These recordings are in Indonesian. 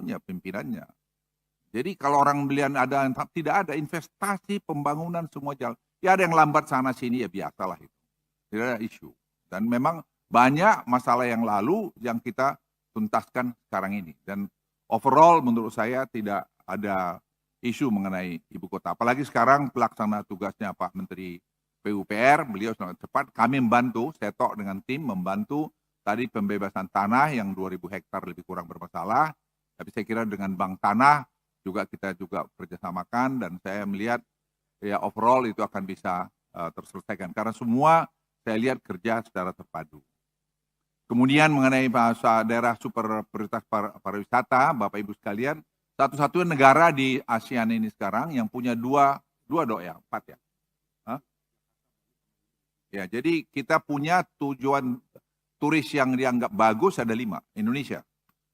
dalamnya, pimpinannya. Jadi kalau orang belian tidak ada investasi pembangunan semua jalan. Ya ada yang lambat sana sini ya biasalah itu. Tidak ada isu. Dan memang banyak masalah yang lalu yang kita tuntaskan sekarang ini. Dan overall menurut saya tidak ada isu mengenai ibu kota. Apalagi sekarang pelaksana tugasnya Pak Menteri PUPR, beliau sangat cepat. Kami membantu, saya tok dengan tim membantu tadi pembebasan tanah yang 2.000 hektar lebih kurang bermasalah. Tapi saya kira dengan Bank Tanah juga kita juga kerjasamakan dan saya melihat ya overall itu akan bisa terselesaikan. Karena semua saya lihat kerja secara terpadu. Kemudian mengenai bahasa daerah super prioritas pariwisata, Bapak Ibu sekalian, satu-satunya negara di ASEAN ini sekarang yang punya dua empat ya. Hah? Ya, jadi kita punya tujuan turis yang dianggap bagus ada 5, Indonesia.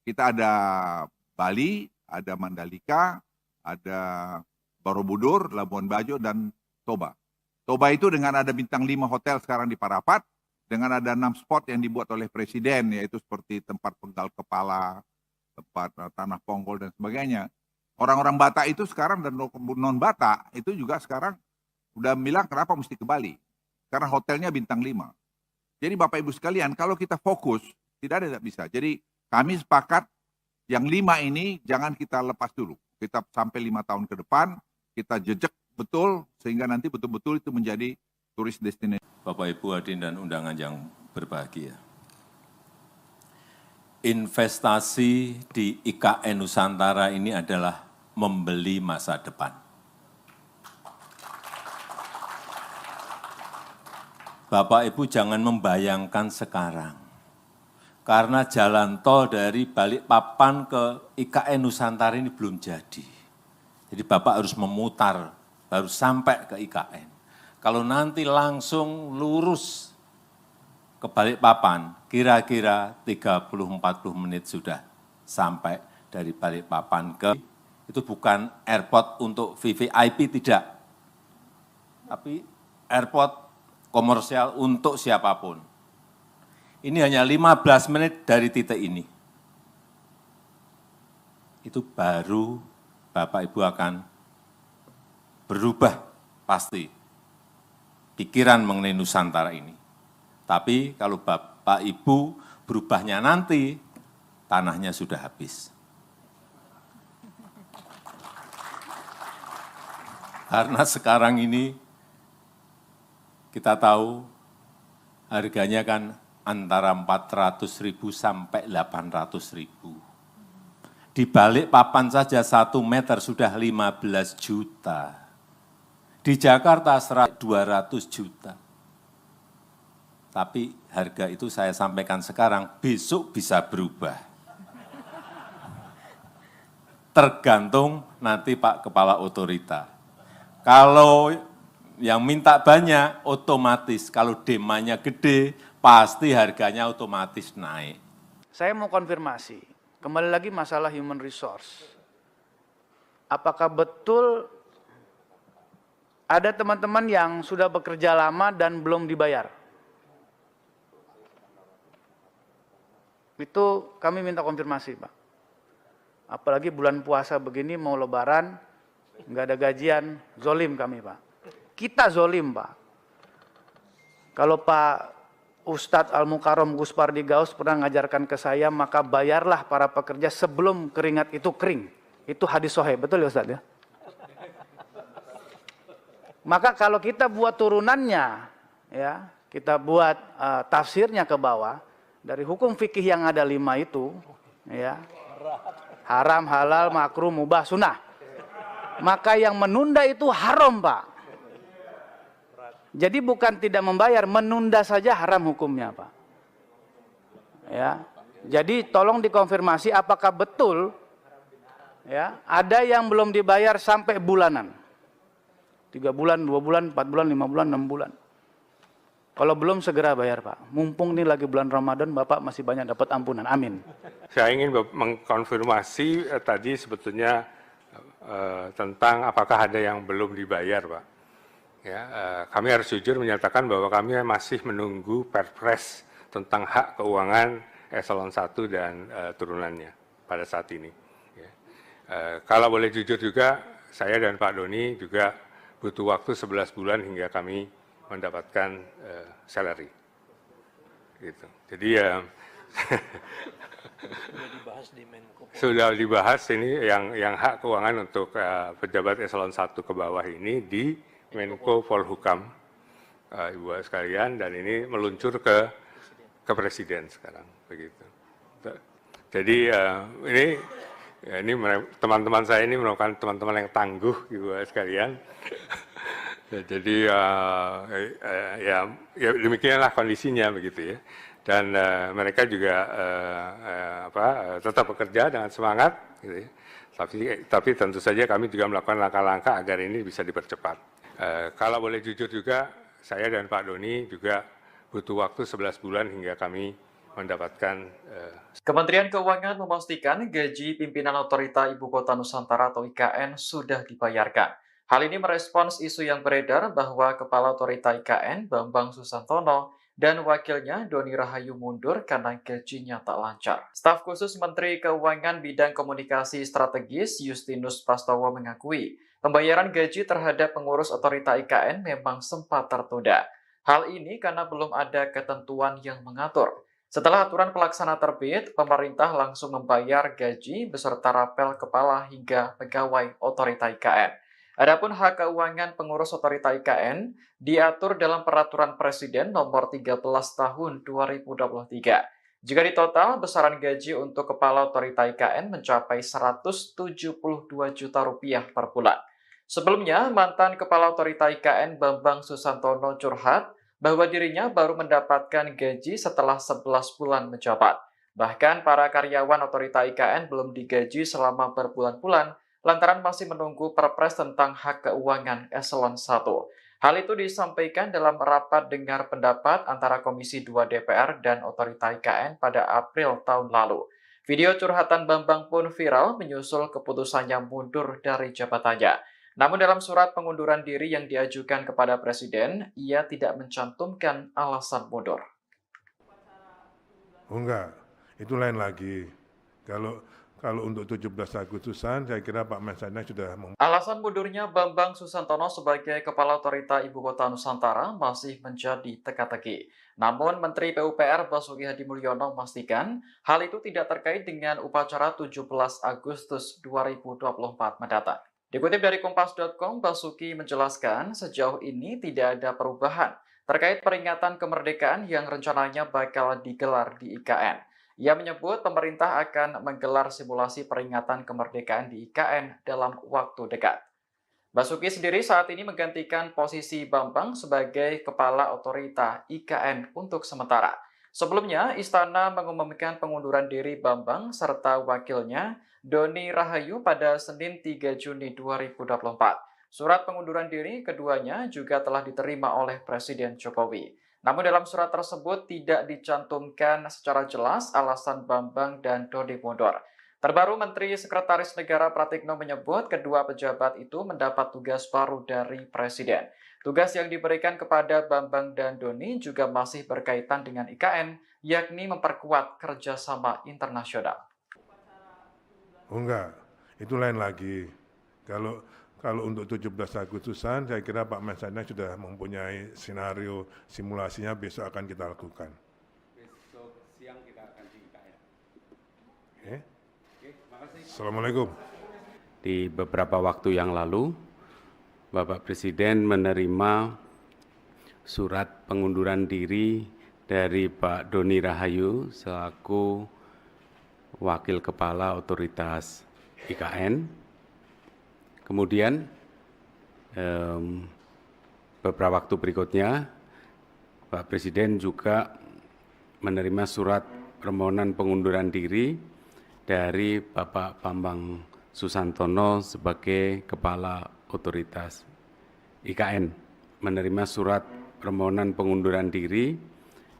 Kita ada Bali, ada Mandalika, ada Borobudur, Labuan Bajo, dan Toba. Toba itu dengan ada bintang 5 hotel sekarang di Parapat, dengan ada 6 spot yang dibuat oleh Presiden, yaitu seperti tempat penggal kepala, tempat tanah ponggol, dan sebagainya. Orang-orang Batak itu sekarang dan non-Batak itu juga sekarang udah bilang kenapa mesti ke Bali. Karena hotelnya bintang 5. Jadi Bapak Ibu sekalian, kalau kita fokus, tidak bisa. Jadi kami sepakat yang 5 ini jangan kita lepas dulu. Kita sampai 5 tahun ke depan, kita jejak betul, sehingga nanti betul-betul itu menjadi turis destinasi. Bapak Ibu hadirin dan undangan yang berbahagia. Investasi di IKN Nusantara ini adalah membeli masa depan. Bapak Ibu jangan membayangkan sekarang. Karena jalan tol dari Balikpapan ke IKN Nusantara ini belum jadi. Jadi Bapak harus memutar, baru sampai ke IKN. Kalau nanti langsung lurus ke Balikpapan, kira-kira 30-40 menit sudah sampai dari Balikpapan ke, itu bukan airport untuk VVIP, tidak. Tapi airport komersial untuk siapapun. Ini hanya 15 menit dari titik ini. Itu baru Bapak Ibu akan berubah pasti pikiran mengenai Nusantara ini. Tapi kalau Bapak Ibu berubahnya nanti, tanahnya sudah habis. Karena sekarang ini kita tahu harganya kan antara 400.000 sampai 800.000. Di Balikpapan saja 1 meter sudah 15 juta. Di Jakarta 200 juta. Tapi harga itu saya sampaikan sekarang, besok bisa berubah. Tergantung nanti Pak Kepala Otorita. Kalau yang minta banyak, otomatis. Kalau demandnya gede, pasti harganya otomatis naik. Saya mau konfirmasi, kembali lagi masalah human resource. Apakah betul ada teman-teman yang sudah bekerja lama dan belum dibayar? Itu kami minta konfirmasi, Pak. Apalagi bulan puasa begini, mau lebaran, nggak ada gajian, zolim kami, Pak. Kita zolim, Pak. Kalau Pak Ustadz Al-Mukarram Gus Pardi Gaus pernah mengajarkan ke saya, maka bayarlah para pekerja sebelum keringat itu kering. Itu hadis sahih, betul ya Ustadz ya? Maka kalau kita buat turunannya, ya, kita buat tafsirnya ke bawah, dari hukum fikih yang ada 5 itu, ya, haram, halal, makruh, mubah, sunnah. Maka yang menunda itu haram, Pak. Jadi bukan tidak membayar, menunda saja haram hukumnya, Pak. Ya. Jadi tolong dikonfirmasi apakah betul ya, ada yang belum dibayar sampai bulanan. 3 bulan, 2 bulan, 4 bulan, 5 bulan, 6 bulan. Kalau belum segera bayar, Pak. Mumpung ini lagi bulan Ramadan, Bapak masih banyak dapat ampunan. Amin. Saya ingin mengkonfirmasi tadi sebetulnya tentang apakah ada yang belum dibayar, Pak. Ya, kami harus jujur menyatakan bahwa kami masih menunggu Perpres tentang hak keuangan eselon 1 dan turunannya pada saat ini. Ya. Kalau boleh jujur juga, saya dan Pak Doni juga butuh waktu 11 bulan hingga kami mendapatkan salary. Gitu. Jadi ya sudah dibahas ini yang hak keuangan untuk pejabat eselon 1 ke bawah ini di Menko Polhukam, Ibu sekalian, dan ini meluncur ke Presiden sekarang, begitu. Jadi ini teman-teman saya ini merupakan teman-teman yang tangguh, Ibu sekalian. Jadi ya demikianlah kondisinya, begitu ya. Dan mereka juga tetap bekerja dengan semangat, gitu ya. Tapi tentu saja kami juga melakukan langkah-langkah agar ini bisa dipercepat. Kalau boleh jujur juga, saya dan Pak Doni juga butuh waktu 11 bulan hingga kami mendapatkan. Kementerian Keuangan memastikan gaji pimpinan Otorita Ibu Kota Nusantara atau IKN sudah dibayarkan. Hal ini merespons isu yang beredar bahwa Kepala Otorita IKN Bambang Susantono dan wakilnya Doni Rahayu mundur karena gajinya tak lancar. Staf khusus Menteri Keuangan Bidang Komunikasi Strategis Justinus Prastowo mengakui pembayaran gaji terhadap pengurus Otorita IKN memang sempat tertunda. Hal ini karena belum ada ketentuan yang mengatur. Setelah aturan pelaksana terbit, pemerintah langsung membayar gaji beserta rapel kepala hingga pegawai Otorita IKN. Adapun hak keuangan pengurus Otorita IKN diatur dalam Peraturan Presiden Nomor 13 Tahun 2023. Jika ditotal, besaran gaji untuk Kepala Otorita IKN mencapai Rp172 juta per bulan. Sebelumnya, mantan Kepala Otorita IKN Bambang Susantono curhat bahwa dirinya baru mendapatkan gaji setelah 11 bulan menjabat. Bahkan para karyawan Otorita IKN belum digaji selama berbulan-bulan lantaran masih menunggu Perpres tentang hak keuangan eselon 1. Hal itu disampaikan dalam rapat dengar pendapat antara Komisi 2 DPR dan Otorita IKN pada April tahun lalu. Video curhatan Bambang pun viral menyusul keputusannya mundur dari jabatannya. Namun dalam surat pengunduran diri yang diajukan kepada Presiden, ia tidak mencantumkan alasan mundur. Oh enggak, itu lain lagi. Kalau untuk 17 Agustusan, saya kira Pak Mensesnek sudah Alasan mundurnya Bambang Susantono sebagai Kepala Otorita Ibu Kota Nusantara masih menjadi teka-teki. Namun Menteri PUPR Basuki Hadi Mulyono memastikan hal itu tidak terkait dengan upacara 17 Agustus 2024 mendatang. Dikutip dari Kompas.com, Basuki menjelaskan sejauh ini tidak ada perubahan terkait peringatan kemerdekaan yang rencananya bakal digelar di IKN. Ia menyebut pemerintah akan menggelar simulasi peringatan kemerdekaan di IKN dalam waktu dekat. Basuki sendiri saat ini menggantikan posisi Bambang sebagai Kepala Otorita IKN untuk sementara. Sebelumnya, Istana mengumumkan pengunduran diri Bambang serta wakilnya Doni Rahayu pada Senin 3 Juni 2024. Surat pengunduran diri keduanya juga telah diterima oleh Presiden Jokowi. Namun dalam surat tersebut tidak dicantumkan secara jelas alasan Bambang dan Doni mundur. Terbaru Menteri Sekretaris Negara Pratikno menyebut kedua pejabat itu mendapat tugas baru dari Presiden. Tugas yang diberikan kepada Bambang dan Doni juga masih berkaitan dengan IKN, yakni memperkuat kerjasama internasional. Oh enggak, itu lain lagi. Kalau untuk 17 Agustusan, saya kira Pak Mensesnek sudah mempunyai skenario simulasinya besok akan kita lakukan. Besok siang kita akan di IKN. Assalamualaikum. Di beberapa waktu yang lalu, Bapak Presiden menerima surat pengunduran diri dari Pak Doni Rahayu selaku Wakil Kepala Otoritas IKN. Kemudian beberapa waktu berikutnya, Pak Presiden juga menerima surat permohonan pengunduran diri dari Bapak Bambang Susantono sebagai Kepala Otoritas IKN. Menerima surat permohonan pengunduran diri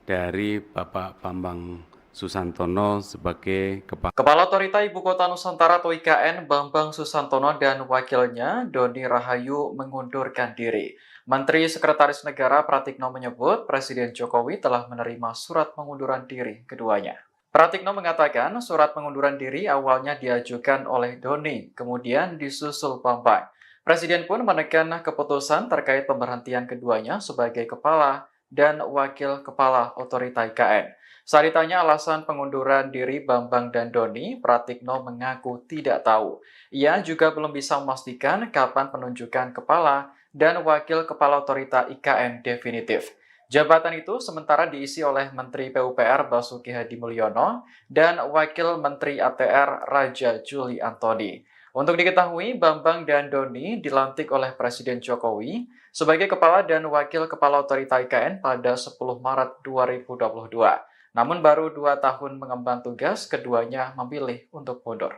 dari Bapak Bambang Susantono sebagai Kepala Otorita Ibu Kota Nusantara atau IKN Bambang Susantono dan wakilnya Doni Rahayu mengundurkan diri. Menteri Sekretaris Negara Pratikno menyebut Presiden Jokowi telah menerima surat pengunduran diri keduanya. Pratikno mengatakan surat pengunduran diri awalnya diajukan oleh Doni, kemudian disusul Bambang. Presiden pun menekan keputusan terkait pemberhentian keduanya sebagai kepala dan wakil kepala otorita IKN. Saat ditanya alasan pengunduran diri Bambang dan Doni, Pratikno mengaku tidak tahu. Ia juga belum bisa memastikan kapan penunjukan kepala dan wakil kepala otorita IKN definitif. Jabatan itu sementara diisi oleh Menteri PUPR Basuki Hadi Mulyono dan Wakil Menteri ATR Raja Juli Antoni. Untuk diketahui, Bambang dan Doni dilantik oleh Presiden Jokowi sebagai Kepala dan Wakil Kepala Otorita IKN pada 10 Maret 2022. Namun baru 2 tahun mengemban tugas, keduanya memilih untuk mundur.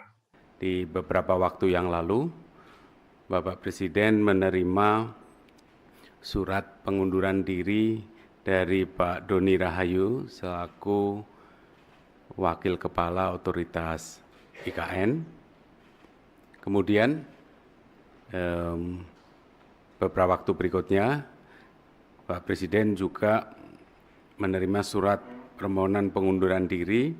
Di beberapa waktu yang lalu, Bapak Presiden menerima surat pengunduran diri dari Pak Doni Rahayu selaku Wakil Kepala Otoritas IKN. Kemudian beberapa waktu berikutnya, Pak Presiden juga menerima surat permohonan pengunduran diri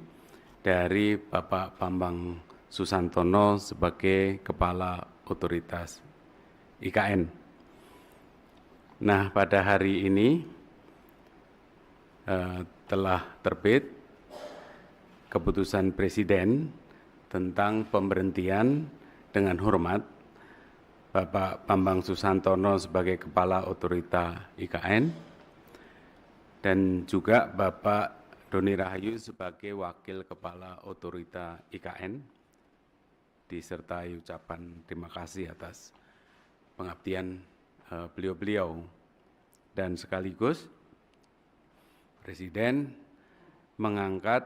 dari Bapak Bambang Susantono sebagai Kepala Otoritas IKN. Nah, pada hari ini telah terbit keputusan Presiden tentang pemberhentian dengan hormat Bapak Bambang Susantono sebagai Kepala Otorita IKN dan juga Bapak Doni Rahayu sebagai Wakil Kepala Otorita IKN, disertai ucapan terima kasih atas pengabdian beliau-beliau. Dan sekaligus Presiden mengangkat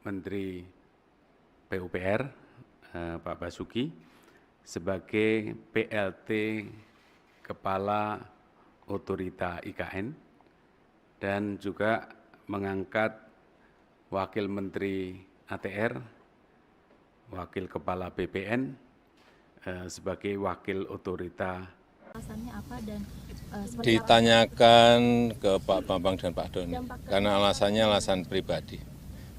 Menteri PUPR Pak Basuki sebagai PLT Kepala Otorita IKN dan juga mengangkat Wakil Menteri ATR, Wakil Kepala BPN sebagai Wakil Otorita. Alasannya apa dan ditanyakan ke Pak Bambang dan Pak Doni, karena alasannya alasan pribadi.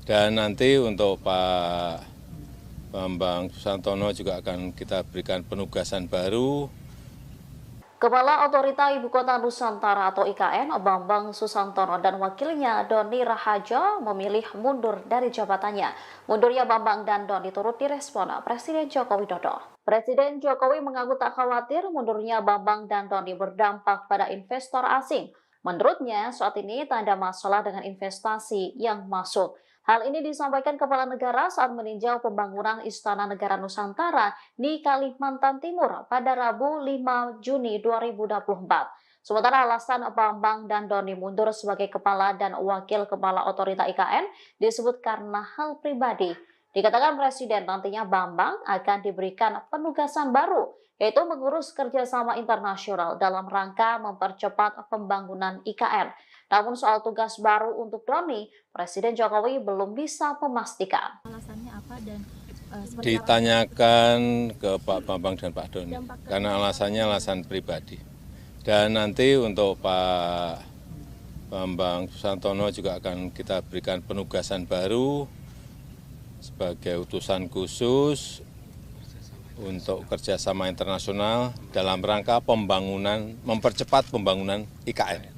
Dan nanti untuk Pak Bambang Susantono juga akan kita berikan penugasan baru. Kepala Otorita Ibu Kota Nusantara atau IKN, Bambang Susantono dan wakilnya Doni Rahajo memilih mundur dari jabatannya. Mundurnya Bambang dan Doni turut direspon Presiden Joko Widodo. Presiden Jokowi mengaku tak khawatir mundurnya Bambang dan Doni berdampak pada investor asing. Menurutnya, saat ini tak ada masalah dengan investasi yang masuk. Hal ini disampaikan Kepala Negara saat meninjau pembangunan Istana Negara Nusantara di Kalimantan Timur pada Rabu 5 Juni 2024. Sementara alasan Bambang dan Doni mundur sebagai Kepala dan Wakil Kepala Otorita IKN disebut karena hal pribadi. Dikatakan Presiden nantinya Bambang akan diberikan penugasan baru, yaitu mengurus kerjasama internasional dalam rangka mempercepat pembangunan IKN. Namun soal tugas baru untuk Doni, Presiden Jokowi belum bisa memastikan. Alasannya apa dan ditanyakan ke Pak Bambang dan Pak Doni, karena alasannya alasan pribadi. Dan nanti untuk Pak Bambang Susantono juga akan kita berikan penugasan baru sebagai utusan khusus untuk kerjasama internasional dalam rangka pembangunan, mempercepat pembangunan IKN.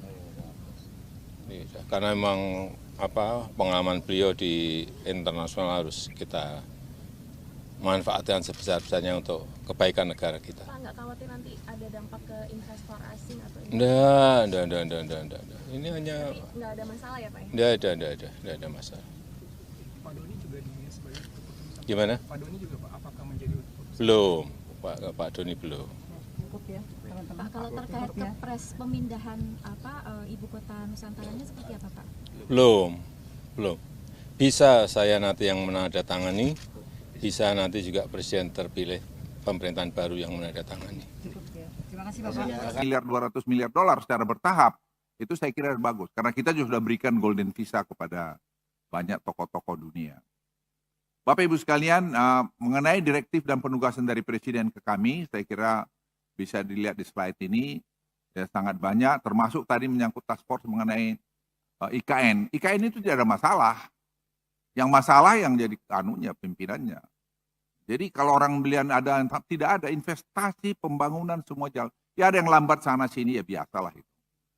Karena memang pengalaman beliau di internasional harus kita manfaatkan sebesar-besarnya untuk kebaikan negara kita. Pak, nggak khawatir nanti ada dampak ke investor asing atau Enggak. Ini hanya nggak ada masalah ya Pak? Enggak ada masalah. Pak Doni juga sebagai keputusan. Gimana? Pak Doni juga Pak, apakah menjadi keputusan? Belum, Pak Doni belum. Pak, kalau terkait kepres pemindahan ibu kota Nusantaranya seperti apa Pak? Belum. Bisa saya nanti yang menandatangani, bisa nanti juga Presiden terpilih pemerintahan baru yang menandatangani. Terima kasih Bapak. Miliar 200 miliar dolar secara bertahap, itu saya kira bagus. Karena kita juga sudah berikan golden visa kepada banyak tokoh-tokoh dunia. Bapak Ibu sekalian, mengenai direktif dan penugasan dari Presiden ke kami, saya kira bisa dilihat di slide ini, ya, sangat banyak, termasuk tadi menyangkut task force mengenai IKN. IKN itu tidak ada masalah. Yang masalah yang jadi anunya, pimpinannya. Jadi kalau orang belian tidak ada investasi pembangunan semua jalan. Ya ada yang lambat sana sini ya biasalah itu.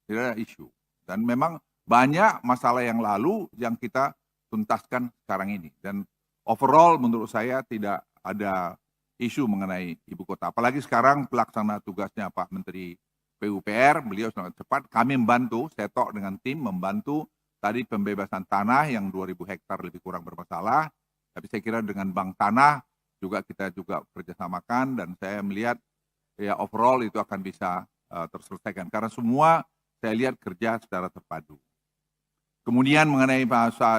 Tidak ada isu. Dan memang banyak masalah yang lalu yang kita tuntaskan sekarang ini. Dan overall menurut saya tidak ada isu mengenai ibu kota. Apalagi sekarang pelaksana tugasnya Pak Menteri PUPR, beliau sangat cepat. Kami membantu, Setok dengan tim membantu tadi pembebasan tanah yang 2.000 hektar lebih kurang bermasalah. Tapi saya kira dengan Bank Tanah kita juga kerjasamakan dan saya melihat ya overall itu akan bisa terselesaikan. Karena semua saya lihat kerja secara terpadu. Kemudian mengenai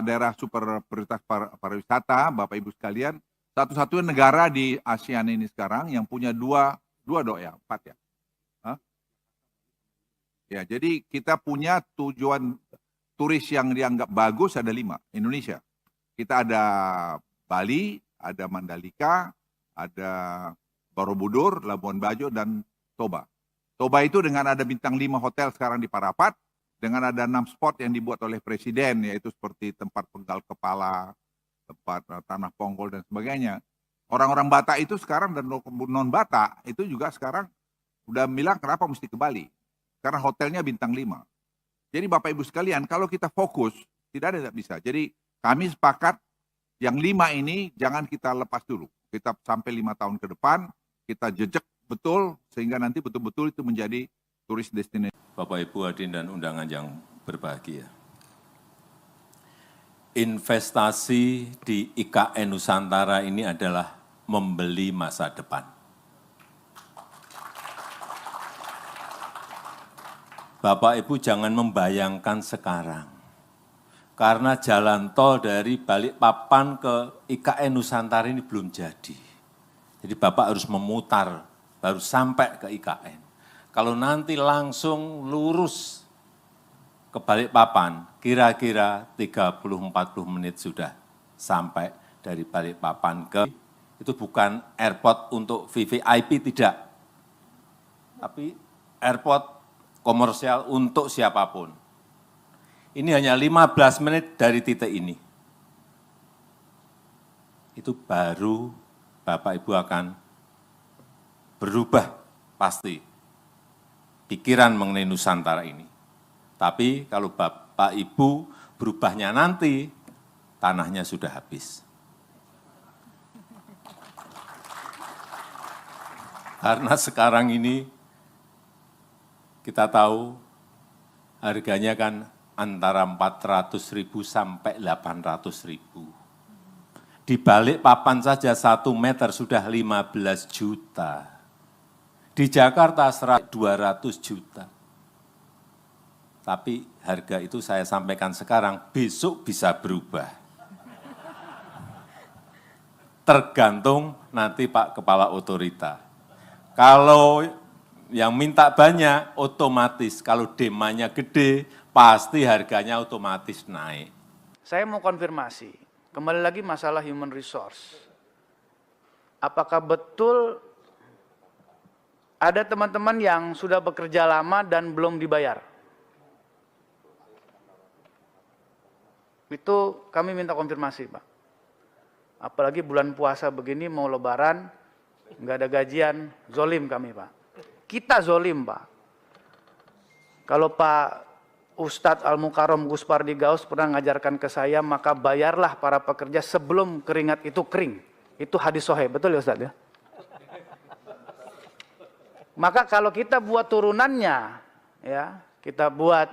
daerah super prioritas pariwisata, Bapak Ibu sekalian, satu-satunya negara di ASEAN ini sekarang yang punya empat ya. Hah? Ya, jadi kita punya tujuan turis yang dianggap bagus ada 5, Indonesia. Kita ada Bali, ada Mandalika, ada Borobudur, Labuan Bajo, dan Toba. Toba itu dengan ada bintang 5 hotel sekarang di Parapat, dengan ada 6 spot yang dibuat oleh Presiden, yaitu seperti tempat penggal kepala, tempat tanah ponggol, dan sebagainya. Orang-orang Batak itu sekarang dan non-Batak itu juga sekarang udah bilang kenapa mesti ke Bali. Karena hotelnya bintang 5. Jadi Bapak Ibu sekalian, kalau kita fokus, tidak ada bisa. Jadi kami sepakat yang 5 ini jangan kita lepas dulu. Kita sampai 5 tahun ke depan, kita jejak betul, sehingga nanti betul-betul itu menjadi turis destinasi. Bapak Ibu hadirin dan undangan yang berbahagia. Investasi di IKN Nusantara ini adalah membeli masa depan. Bapak Ibu jangan membayangkan sekarang. Karena jalan tol dari Balikpapan ke IKN Nusantara ini belum jadi. Jadi Bapak harus memutar, baru sampai ke IKN. Kalau nanti langsung lurus ke Balikpapan, kira-kira 30-40 menit sudah sampai dari Balikpapan ke, itu bukan airport untuk VVIP, tidak. Tapi airport komersial untuk siapapun. Ini hanya 15 menit dari titik ini. Itu baru Bapak Ibu akan berubah pasti pikiran mengenai Nusantara ini. Tapi kalau Bapak Ibu berubahnya nanti, tanahnya sudah habis. Karena sekarang ini kita tahu harganya kan antara 400.000 sampai 800.000. Di Balikpapan saja 1 meter sudah 15 juta. Di Jakarta 200 juta. Tapi harga itu saya sampaikan sekarang, besok bisa berubah. Tergantung nanti Pak Kepala Otorita. Kalau yang minta banyak, otomatis. Kalau demandnya gede, pasti harganya otomatis naik. Saya mau konfirmasi, kembali lagi masalah human resource. Apakah betul ada teman-teman yang sudah bekerja lama dan belum dibayar? Itu kami minta konfirmasi, Pak. Apalagi bulan puasa begini, mau lebaran, nggak ada gajian, zolim kami, Pak. Kita zolim, Pak. Kalau Pak Ustadz Al-Mukarram Gus Pardi Gaus pernah ngajarkan ke saya, maka bayarlah para pekerja sebelum keringat itu kering. Itu hadis sahih, betul ya Ustadz ya? Maka kalau kita buat turunannya, ya, kita buat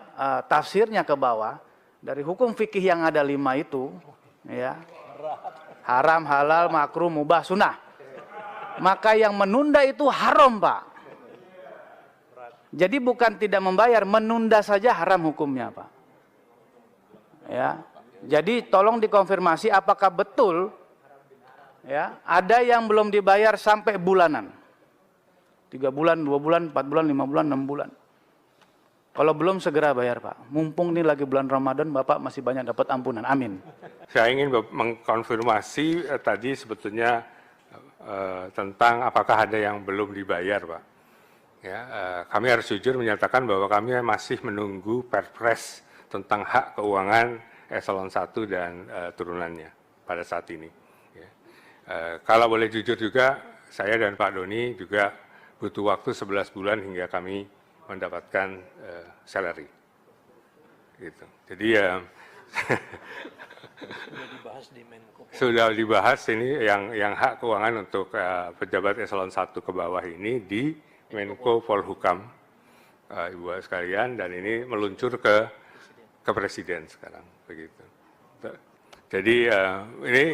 tafsirnya ke bawah, dari hukum fikih yang ada 5 itu, ya, haram, halal, makruh, mubah, sunnah. Maka yang menunda itu haram, Pak. Jadi bukan tidak membayar, menunda saja haram hukumnya, Pak. Ya. Jadi tolong dikonfirmasi apakah betul ya, ada yang belum dibayar sampai bulanan. 3 bulan, 2 bulan, 4 bulan, 5 bulan, 6 bulan. Kalau belum segera bayar, Pak. Mumpung ini lagi bulan Ramadan, Bapak masih banyak dapat ampunan. Amin. Saya ingin mengkonfirmasi tadi sebetulnya tentang apakah ada yang belum dibayar, Pak. Ya, kami harus jujur menyatakan bahwa kami masih menunggu Perpres tentang hak keuangan eselon 1 dan turunannya. pada saat ini. Ya. Kalau boleh jujur juga, saya dan Pak Doni juga butuh waktu 11 bulan hingga kami mendapatkan salary. Gitu. Jadi sudah dibahas ini yang hak keuangan untuk pejabat eselon 1 ke bawah ini di Menko Polhukam, Ibu sekalian, dan ini meluncur ke Presiden sekarang, begitu. Jadi ini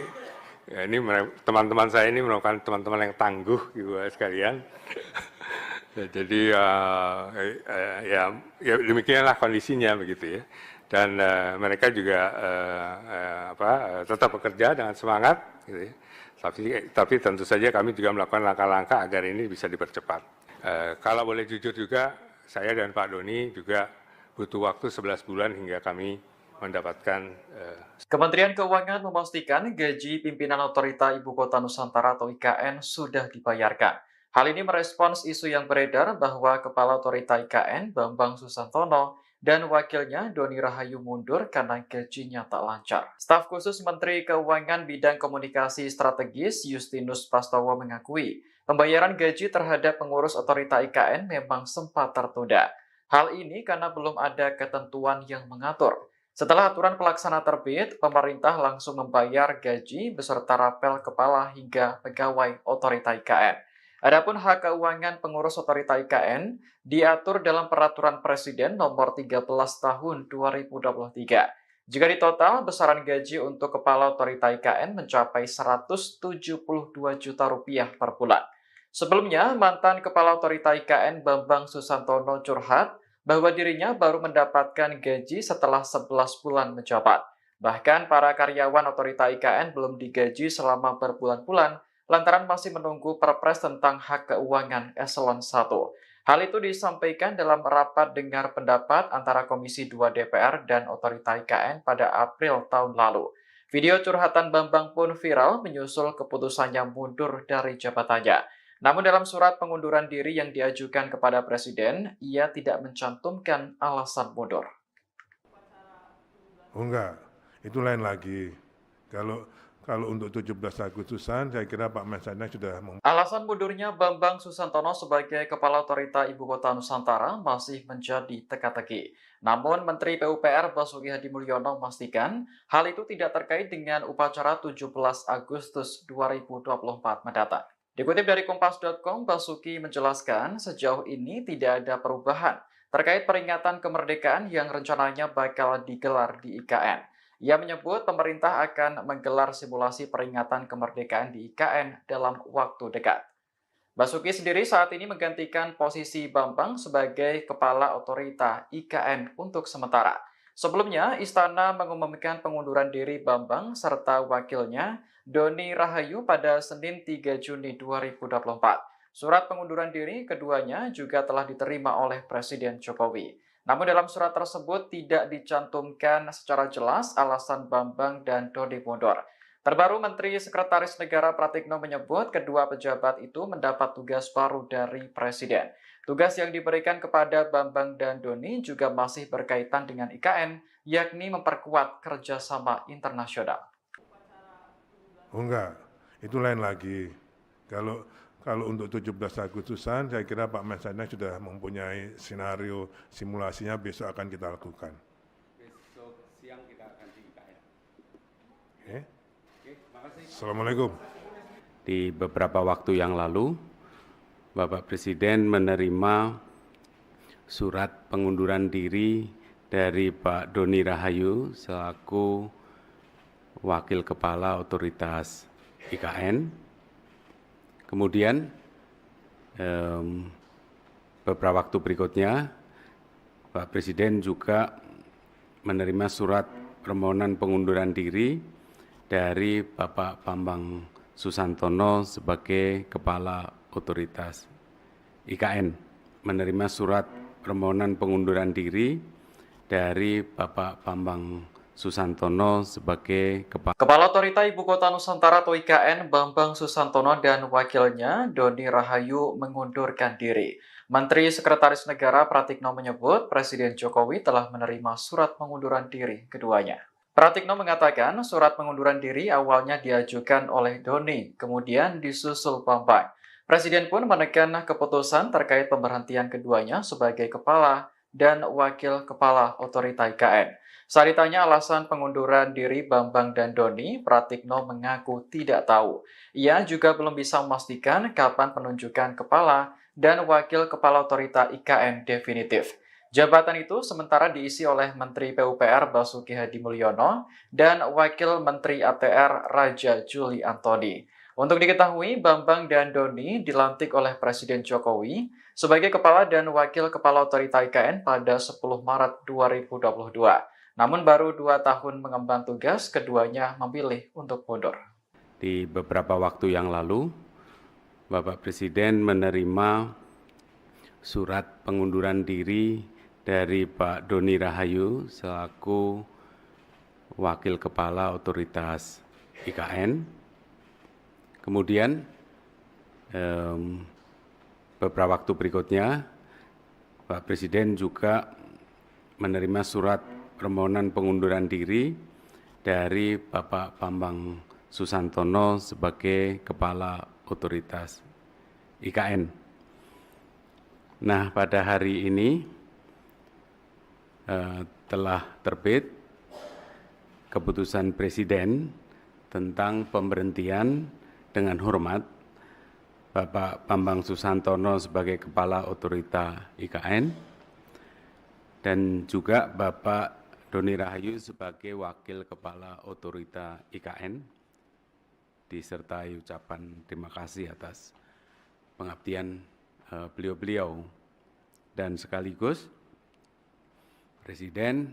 teman-teman saya ini merupakan teman-teman yang tangguh, Ibu sekalian. Jadi ya demikianlah kondisinya, begitu ya. Dan mereka juga tetap bekerja dengan semangat, gitu ya. Tapi tentu saja kami juga melakukan langkah-langkah agar ini bisa dipercepat. Kalau boleh jujur juga, saya dan Pak Doni juga butuh waktu 11 bulan hingga kami mendapatkan. Kementerian Keuangan memastikan gaji pimpinan Otorita Ibu Kota Nusantara atau IKN sudah dibayarkan. Hal ini merespons isu yang beredar bahwa Kepala Otorita IKN Bambang Susantono dan wakilnya Doni Rahayu mundur karena gajinya tak lancar. Staf khusus Menteri Keuangan Bidang Komunikasi Strategis Justinus Prastowo mengakui pembayaran gaji terhadap pengurus Otorita IKN memang sempat tertunda. Hal ini karena belum ada ketentuan yang mengatur. Setelah aturan pelaksana terbit, pemerintah langsung membayar gaji beserta rapel kepala hingga pegawai Otorita IKN. Adapun hak keuangan pengurus Otorita IKN diatur dalam Peraturan Presiden Nomor 13 Tahun 2023. Jika ditotal, besaran gaji untuk Kepala Otorita IKN mencapai Rp172 juta per bulan. Sebelumnya, mantan Kepala Otorita IKN Bambang Susantono curhat bahwa dirinya baru mendapatkan gaji setelah 11 bulan menjabat. Bahkan para karyawan Otorita IKN belum digaji selama berbulan-bulan lantaran masih menunggu Perpres tentang hak keuangan eselon 1. Hal itu disampaikan dalam rapat dengar pendapat antara Komisi 2 DPR dan Otorita IKN pada April tahun lalu. Video curhatan Bambang pun viral menyusul keputusannya mundur dari jabatannya. Namun dalam surat pengunduran diri yang diajukan kepada Presiden, ia tidak mencantumkan alasan mundur. Oh enggak, itu lain lagi. Kalau untuk 17 Agustusan, saya kira Pak Mensesnek sudah Alasan mundurnya Bambang Susantono sebagai Kepala Otorita Ibu Kota Nusantara masih menjadi teka-teki. Namun Menteri PUPR Basuki Hadi Mulyono memastikan hal itu tidak terkait dengan upacara 17 Agustus 2024 mendatang. Dikutip dari Kompas.com, Basuki menjelaskan sejauh ini tidak ada perubahan terkait peringatan kemerdekaan yang rencananya bakal digelar di IKN. Ia menyebut pemerintah akan menggelar simulasi peringatan kemerdekaan di IKN dalam waktu dekat. Basuki sendiri saat ini menggantikan posisi Bambang sebagai Kepala Otorita IKN untuk sementara. Sebelumnya, Istana mengumumkan pengunduran diri Bambang serta wakilnya Doni Rahayu pada Senin 3 Juni 2024. Surat pengunduran diri keduanya juga telah diterima oleh Presiden Jokowi. Namun dalam surat tersebut tidak dicantumkan secara jelas alasan Bambang dan Doni mundur. Terbaru Menteri Sekretaris Negara Pratikno menyebut kedua pejabat itu mendapat tugas baru dari Presiden. Tugas yang diberikan kepada Bambang dan Doni juga masih berkaitan dengan IKN, yakni memperkuat kerjasama internasional. Oh enggak, itu lain lagi. Kalau untuk 17 Agustusan, saya kira Pak Mensesnek sudah mempunyai skenario simulasinya besok akan kita lakukan. Besok siang kita akan di IKN. Assalamualaikum. Di beberapa waktu yang lalu, Bapak Presiden menerima surat pengunduran diri dari Pak Doni Rahayu selaku Wakil Kepala Otoritas IKN. Kemudian beberapa waktu berikutnya, Pak Presiden juga menerima surat permohonan pengunduran diri dari Bapak Bambang Susantono sebagai Kepala Otoritas IKN. Menerima surat permohonan pengunduran diri dari Bapak Bambang Susantono sebagai Kepala Otorita Ibu Kota Nusantara atau IKN Bambang Susantono dan wakilnya Doni Rahayu mengundurkan diri. Menteri Sekretaris Negara Pratikno menyebut Presiden Jokowi telah menerima surat pengunduran diri keduanya. Pratikno mengatakan surat pengunduran diri awalnya diajukan oleh Doni, kemudian disusul Bambang. Presiden pun menekan keputusan terkait pemberhentian keduanya sebagai kepala dan wakil kepala otorita IKN. Saat ditanya alasan pengunduran diri Bambang dan Doni, Pratikno mengaku tidak tahu. Ia juga belum bisa memastikan kapan penunjukan kepala dan wakil kepala otorita IKN definitif. Jabatan itu sementara diisi oleh Menteri PUPR Basuki Hadi Mulyono dan Wakil Menteri ATR Raja Juli Antoni. Untuk diketahui, Bambang dan Doni dilantik oleh Presiden Jokowi sebagai Kepala dan Wakil Kepala Otorita IKN pada 10 Maret 2022. Namun baru 2 tahun mengemban tugas, keduanya memilih untuk mundur. Di beberapa waktu yang lalu, Bapak Presiden menerima surat pengunduran diri dari Pak Doni Rahayu selaku Wakil Kepala Otoritas IKN. Kemudian beberapa waktu berikutnya, Pak Presiden juga menerima surat permohonan pengunduran diri dari Bapak Bambang Susantono sebagai Kepala Otoritas IKN. Nah, pada hari ini telah terbit keputusan Presiden tentang pemberhentian dengan hormat Bapak Bambang Susantono sebagai Kepala Otorita IKN dan juga Bapak Doni Rahayu sebagai Wakil Kepala Otorita IKN, disertai ucapan terima kasih atas pengabdian beliau-beliau. Dan sekaligus Presiden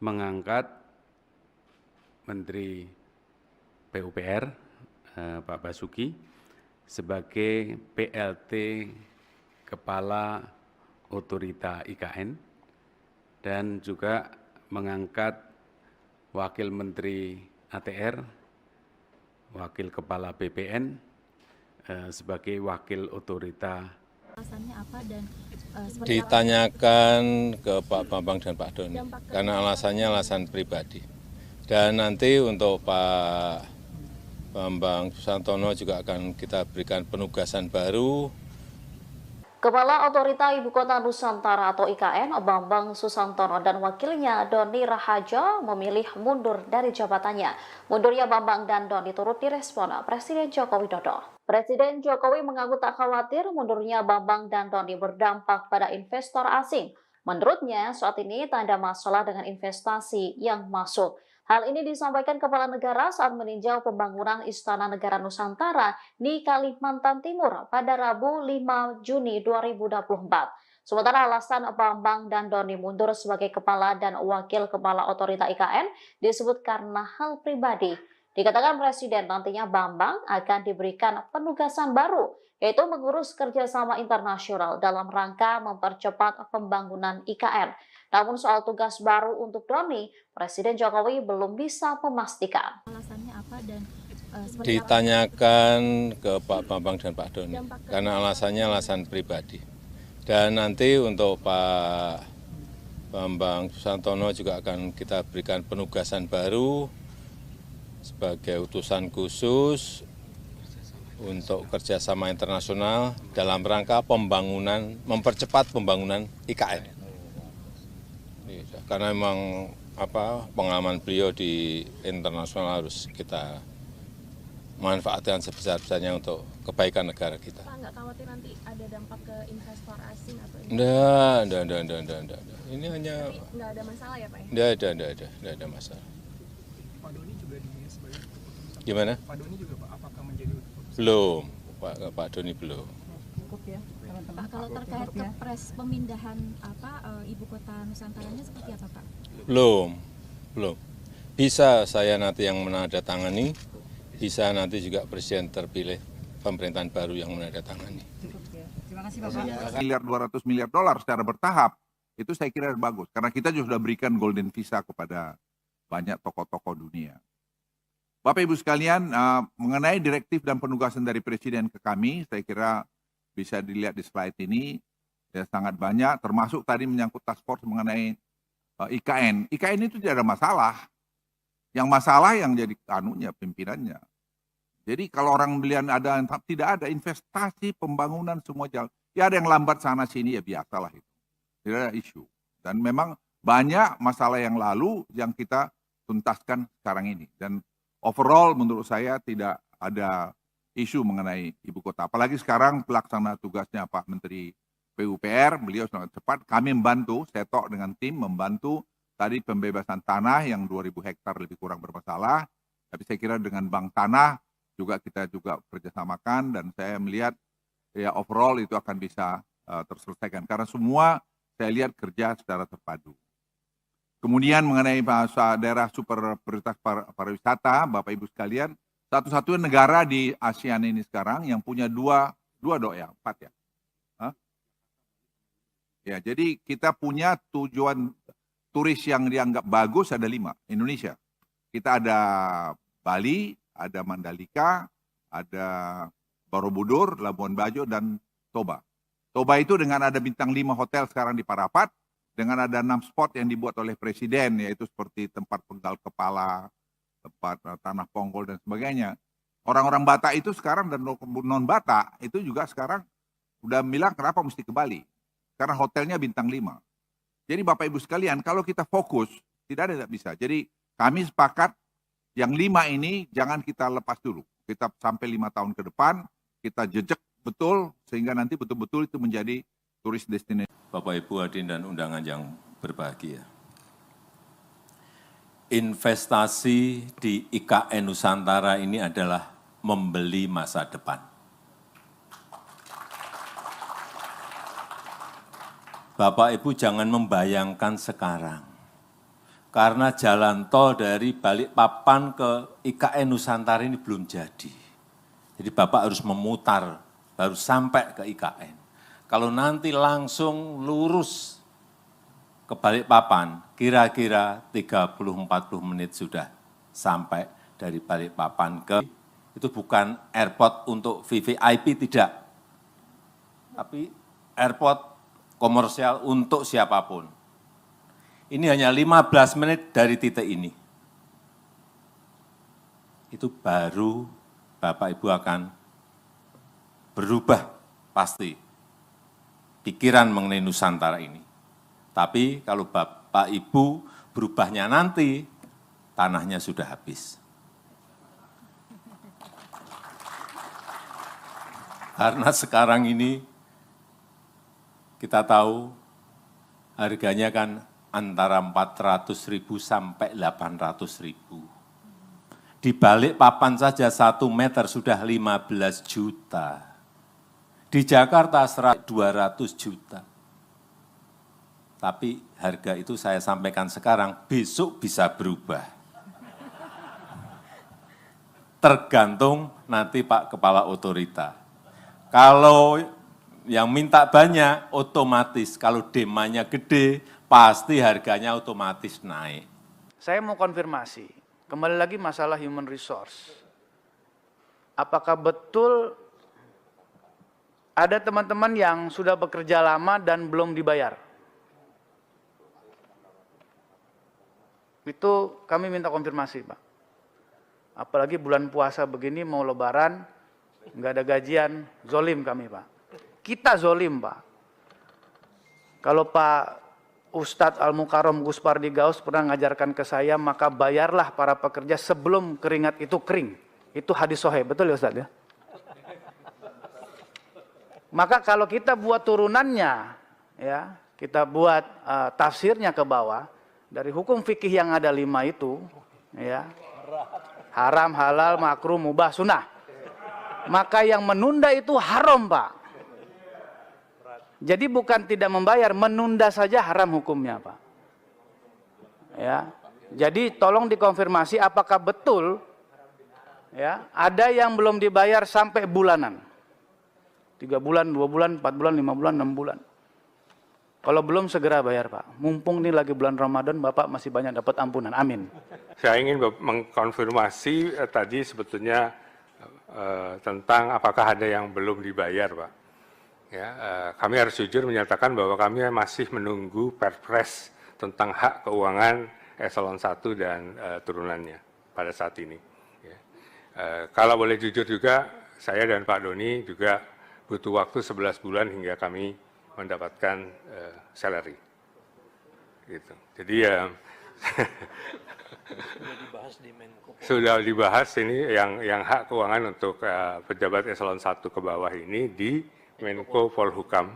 mengangkat Menteri PUPR Pak Basuki sebagai PLT Kepala Otorita IKN dan juga mengangkat Wakil Menteri ATR, Wakil Kepala BPN sebagai Wakil Otorita. Alasannya apa dan ditanyakan ke Pak Bambang dan Pak Doni, karena alasannya alasan pribadi. Dan nanti untuk Pak Bambang Susantono juga akan kita berikan penugasan baru. Kepala Otorita Ibu Kota Nusantara atau IKN, Bambang Susantono dan wakilnya Doni Rahajo memilih mundur dari jabatannya. Mundurnya Bambang dan Doni turut direspon Presiden Joko Widodo. Presiden Jokowi mengaku tak khawatir mundurnya Bambang dan Doni berdampak pada investor asing. Menurutnya, saat ini tak ada masalah dengan investasi yang masuk. Hal ini disampaikan Kepala Negara saat meninjau pembangunan Istana Negara Nusantara di Kalimantan Timur pada Rabu 5 Juni 2024. Sementara alasan Bambang dan Doni mundur sebagai Kepala dan Wakil Kepala Otorita IKN disebut karena hal pribadi. Dikatakan Presiden nantinya Bambang akan diberikan penugasan baru, yaitu mengurus kerjasama internasional dalam rangka mempercepat pembangunan IKN. Namun soal tugas baru untuk Doni, Presiden Jokowi belum bisa memastikan. Alasannya apa dan ditanyakan ke Pak Bambang dan Pak Doni, karena alasannya alasan pribadi. Dan nanti untuk Pak Bambang Susantono juga akan kita berikan penugasan baru sebagai utusan khusus untuk kerjasama internasional dalam rangka pembangunan, mempercepat pembangunan IKN. Karena memang pengalaman beliau di internasional harus kita manfaatkan sebesar-besarnya untuk kebaikan negara kita. Pak, nggak khawatir nanti ada dampak ke investor asing atau Enggak. Ini hanya nggak ada masalah ya Pak? Enggak ada masalah. Pak Doni juga dinilai sebagai keputusan. Gimana? Pak Doni juga Pak, apakah menjadi keputusan? Belum, Pak Doni belum. Cukup ya. Pak, kalau terkait kepres pemindahan ibu kota Nusantaranya seperti apa Pak? Belum. Bisa saya nanti yang menandatangani, bisa nanti juga Presiden terpilih pemerintahan baru yang menandatangani. Terima kasih Bapak. $200 miliar secara bertahap, itu saya kira bagus. Karena kita juga sudah berikan golden visa kepada banyak tokoh-tokoh dunia. Bapak Ibu sekalian, mengenai direktif dan penugasan dari Presiden ke kami, saya kira bisa dilihat di slide ini, ya sangat banyak, termasuk tadi menyangkut task force mengenai IKN. IKN itu tidak ada masalah. Yang masalah yang jadi anunya, pimpinannya. Jadi kalau orang belian tidak ada investasi pembangunan semua jalan. Ya ada yang lambat sana sini ya biasalah itu. Tidak ada isu. Dan memang banyak masalah yang lalu yang kita tuntaskan sekarang ini. Dan overall menurut saya tidak ada isu mengenai ibu kota. Apalagi sekarang pelaksana tugasnya Pak Menteri PUPR, beliau sangat cepat. Kami membantu, Setok dengan tim membantu tadi pembebasan tanah yang 2.000 hektar lebih kurang bermasalah. Tapi saya kira dengan Bank Tanah kita juga kerjasamakan dan saya melihat ya overall itu akan bisa terselesaikan. Karena semua saya lihat kerja secara terpadu. Kemudian mengenai daerah super prioritas pariwisata, Bapak Ibu sekalian, satu-satunya negara di ASEAN ini sekarang yang punya empat ya. Hah? Ya, jadi kita punya tujuan turis yang dianggap bagus ada 5, Indonesia. Kita ada Bali, ada Mandalika, ada Borobudur, Labuan Bajo, dan Toba. Toba itu dengan ada bintang 5 hotel sekarang di Parapat, dengan ada 6 spot yang dibuat oleh Presiden, yaitu seperti tempat penggal kepala, tempat tanah ponggol, dan sebagainya. Orang-orang Batak itu sekarang dan non-Batak itu juga sekarang udah bilang kenapa mesti ke Bali. Karena hotelnya bintang 5. Jadi Bapak Ibu sekalian, kalau kita fokus, tidak ada bisa. Jadi kami sepakat yang 5 ini jangan kita lepas dulu. Kita sampai 5 tahun ke depan, kita jejak betul, sehingga nanti betul-betul itu menjadi turis destinasi. Bapak Ibu hadirin dan undangan yang berbahagia. Investasi di IKN Nusantara ini adalah membeli masa depan. Bapak Ibu jangan membayangkan sekarang. Karena jalan tol dari Balikpapan ke IKN Nusantara ini belum jadi. Jadi Bapak harus memutar, baru sampai ke IKN. Kalau nanti langsung lurus ke Balikpapan, kira-kira 30-40 menit sudah sampai dari Balikpapan ke, itu bukan airport untuk VVIP, tidak. Tapi airport komersial untuk siapapun. Ini hanya 15 menit dari titik ini. Itu baru Bapak Ibu akan berubah pasti pikiran mengenai Nusantara ini. Tapi kalau Bapak Ibu berubahnya nanti, tanahnya sudah habis. Karena sekarang ini kita tahu harganya kan antara 400.000 sampai 800.000. Di Balikpapan saja 1 meter sudah 15 juta. Di Jakarta 200 juta. Tapi harga itu saya sampaikan sekarang, besok bisa berubah. Tergantung nanti Pak Kepala Otorita. Kalau yang minta banyak, otomatis. Kalau demandnya gede, pasti harganya otomatis naik. Saya mau konfirmasi, kembali lagi masalah human resource. Apakah betul ada teman-teman yang sudah bekerja lama dan belum dibayar? Itu kami minta konfirmasi, Pak. Apalagi bulan puasa begini, mau lebaran, nggak ada gajian, zolim kami, Pak. Kita zolim, Pak. Kalau Pak Ustadz Al-Mukarram Gus Pardi Gaus pernah ngajarkan ke saya, maka bayarlah para pekerja sebelum keringat itu kering. Itu hadis sahih, betul ya Ustadz ya? Maka kalau kita buat turunannya, ya, kita buat tafsirnya ke bawah, dari hukum fikih yang ada 5 itu, ya, haram, halal, makruh, mubah, sunnah. Maka yang menunda itu haram, Pak. Jadi bukan tidak membayar, menunda saja haram hukumnya, Pak. Ya. Jadi tolong dikonfirmasi apakah betul ya, ada yang belum dibayar sampai bulanan. 3 bulan, 2 bulan, 4 bulan, 5 bulan, 6 bulan. Kalau belum segera bayar, Pak. Mumpung ini lagi bulan Ramadan, Bapak masih banyak dapat ampunan. Amin. Saya ingin mengkonfirmasi tadi sebetulnya tentang apakah ada yang belum dibayar, Pak. Ya, kami harus jujur menyatakan bahwa kami masih menunggu Perpres tentang hak keuangan eselon 1 dan turunannya. pada saat ini. Ya. Kalau boleh jujur juga, saya dan Pak Doni juga butuh waktu 11 bulan hingga kami mendapatkan salary. Gitu. Jadi ya sudah dibahas ini yang hak keuangan untuk pejabat eselon 1 ke bawah ini di Menko Polhukam,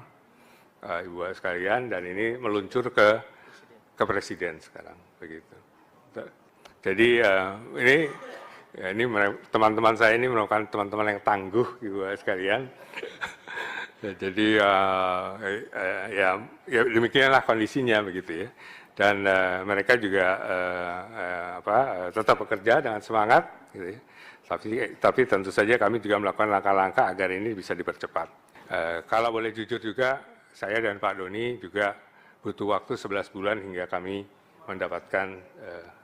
Ibu sekalian, dan ini meluncur ke Presiden sekarang, begitu. Jadi ini teman-teman saya ini merupakan teman-teman yang tangguh, Ibu sekalian. Jadi ya demikianlah kondisinya, begitu ya. Dan mereka juga tetap bekerja dengan semangat, gitu ya. Tapi tentu saja kami juga melakukan langkah-langkah agar ini bisa dipercepat. Kalau boleh jujur juga, saya dan Pak Doni juga butuh waktu 11 bulan hingga kami mendapatkan.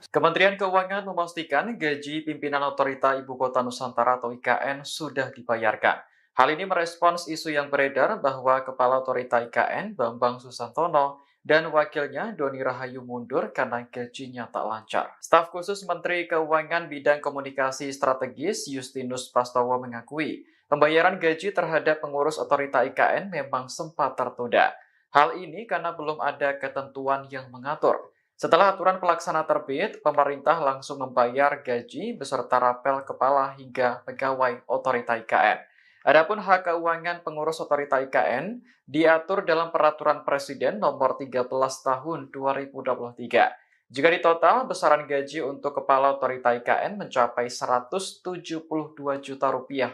Kementerian Keuangan memastikan gaji pimpinan Otorita Ibu Kota Nusantara atau IKN sudah dibayarkan. Hal ini merespons isu yang beredar bahwa Kepala Otorita IKN Bambang Susantono dan wakilnya Doni Rahayu mundur karena gajinya tak lancar. Staf khusus Menteri Keuangan Bidang Komunikasi Strategis Justinus Prastowo mengakui pembayaran gaji terhadap pengurus Otorita IKN memang sempat tertunda. Hal ini karena belum ada ketentuan yang mengatur. Setelah aturan pelaksana terbit, pemerintah langsung membayar gaji beserta rapel kepala hingga pegawai Otorita IKN. Adapun hak keuangan pengurus Otorita IKN diatur dalam Peraturan Presiden Nomor 13 Tahun 2023. Jika ditotal, besaran gaji untuk Kepala Otorita IKN mencapai Rp172 juta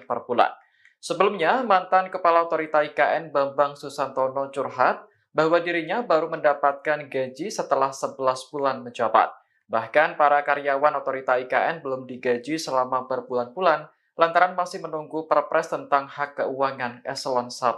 per bulan. Sebelumnya, mantan Kepala Otorita IKN Bambang Susantono curhat bahwa dirinya baru mendapatkan gaji setelah 11 bulan menjabat. Bahkan para karyawan Otorita IKN belum digaji selama berbulan-bulan lantaran masih menunggu Perpres tentang hak keuangan eselon 1.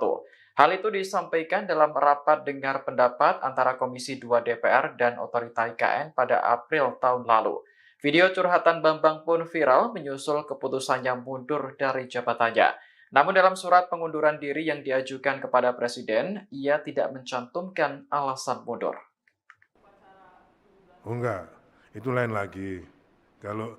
Hal itu disampaikan dalam rapat dengar pendapat antara Komisi 2 DPR dan Otorita IKN pada April tahun lalu. Video curhatan Bambang pun viral menyusul keputusannya mundur dari jabatannya. Namun dalam surat pengunduran diri yang diajukan kepada Presiden, ia tidak mencantumkan alasan mundur. Oh enggak, itu lain lagi. Kalau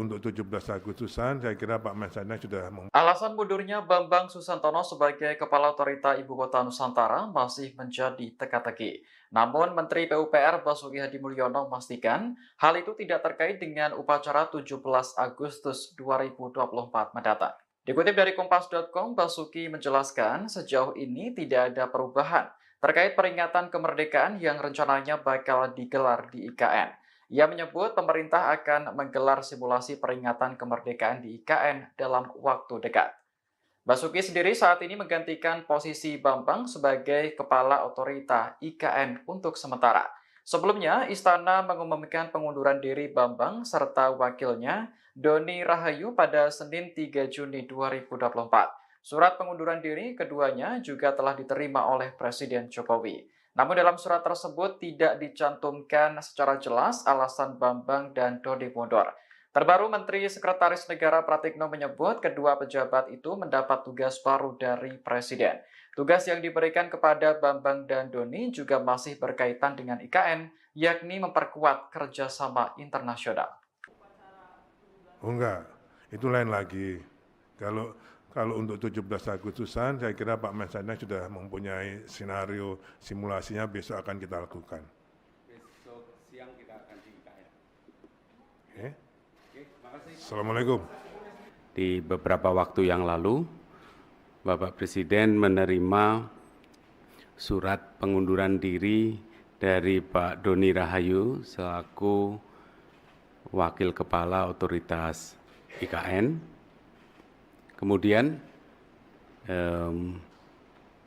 untuk 17 Agustusan, saya kira Pak Mensesnek sudah Alasan mundurnya Bambang Susantono sebagai Kepala Otorita Ibu Kota Nusantara masih menjadi teka-teki. Namun Menteri PUPR Basuki Hadi Mulyono memastikan hal itu tidak terkait dengan upacara 17 Agustus 2024 mendatang. Dikutip dari Kompas.com, Basuki menjelaskan sejauh ini tidak ada perubahan terkait peringatan kemerdekaan yang rencananya bakal digelar di IKN. Ia menyebut pemerintah akan menggelar simulasi peringatan kemerdekaan di IKN dalam waktu dekat. Basuki sendiri saat ini menggantikan posisi Bambang sebagai Kepala Otorita IKN untuk sementara. Sebelumnya, Istana mengumumkan pengunduran diri Bambang serta wakilnya Doni Rahayu pada Senin 3 Juni 2024. Surat pengunduran diri keduanya juga telah diterima oleh Presiden Jokowi. Namun dalam surat tersebut tidak dicantumkan secara jelas alasan Bambang dan Doni mundur. Terbaru Menteri Sekretaris Negara Pratikno menyebut kedua pejabat itu mendapat tugas baru dari Presiden. Tugas yang diberikan kepada Bambang dan Doni juga masih berkaitan dengan IKN, yakni memperkuat kerjasama internasional. Oh enggak, itu lain lagi. Kalau untuk 17 Agustusan, saya kira Pak Mensesnek sudah mempunyai skenario simulasinya besok akan kita lakukan. Besok siang kita akan di IKN. Assalamualaikum. Di beberapa waktu yang lalu, Bapak Presiden menerima surat pengunduran diri dari Pak Doni Rahayu selaku Wakil Kepala Otoritas IKN. Kemudian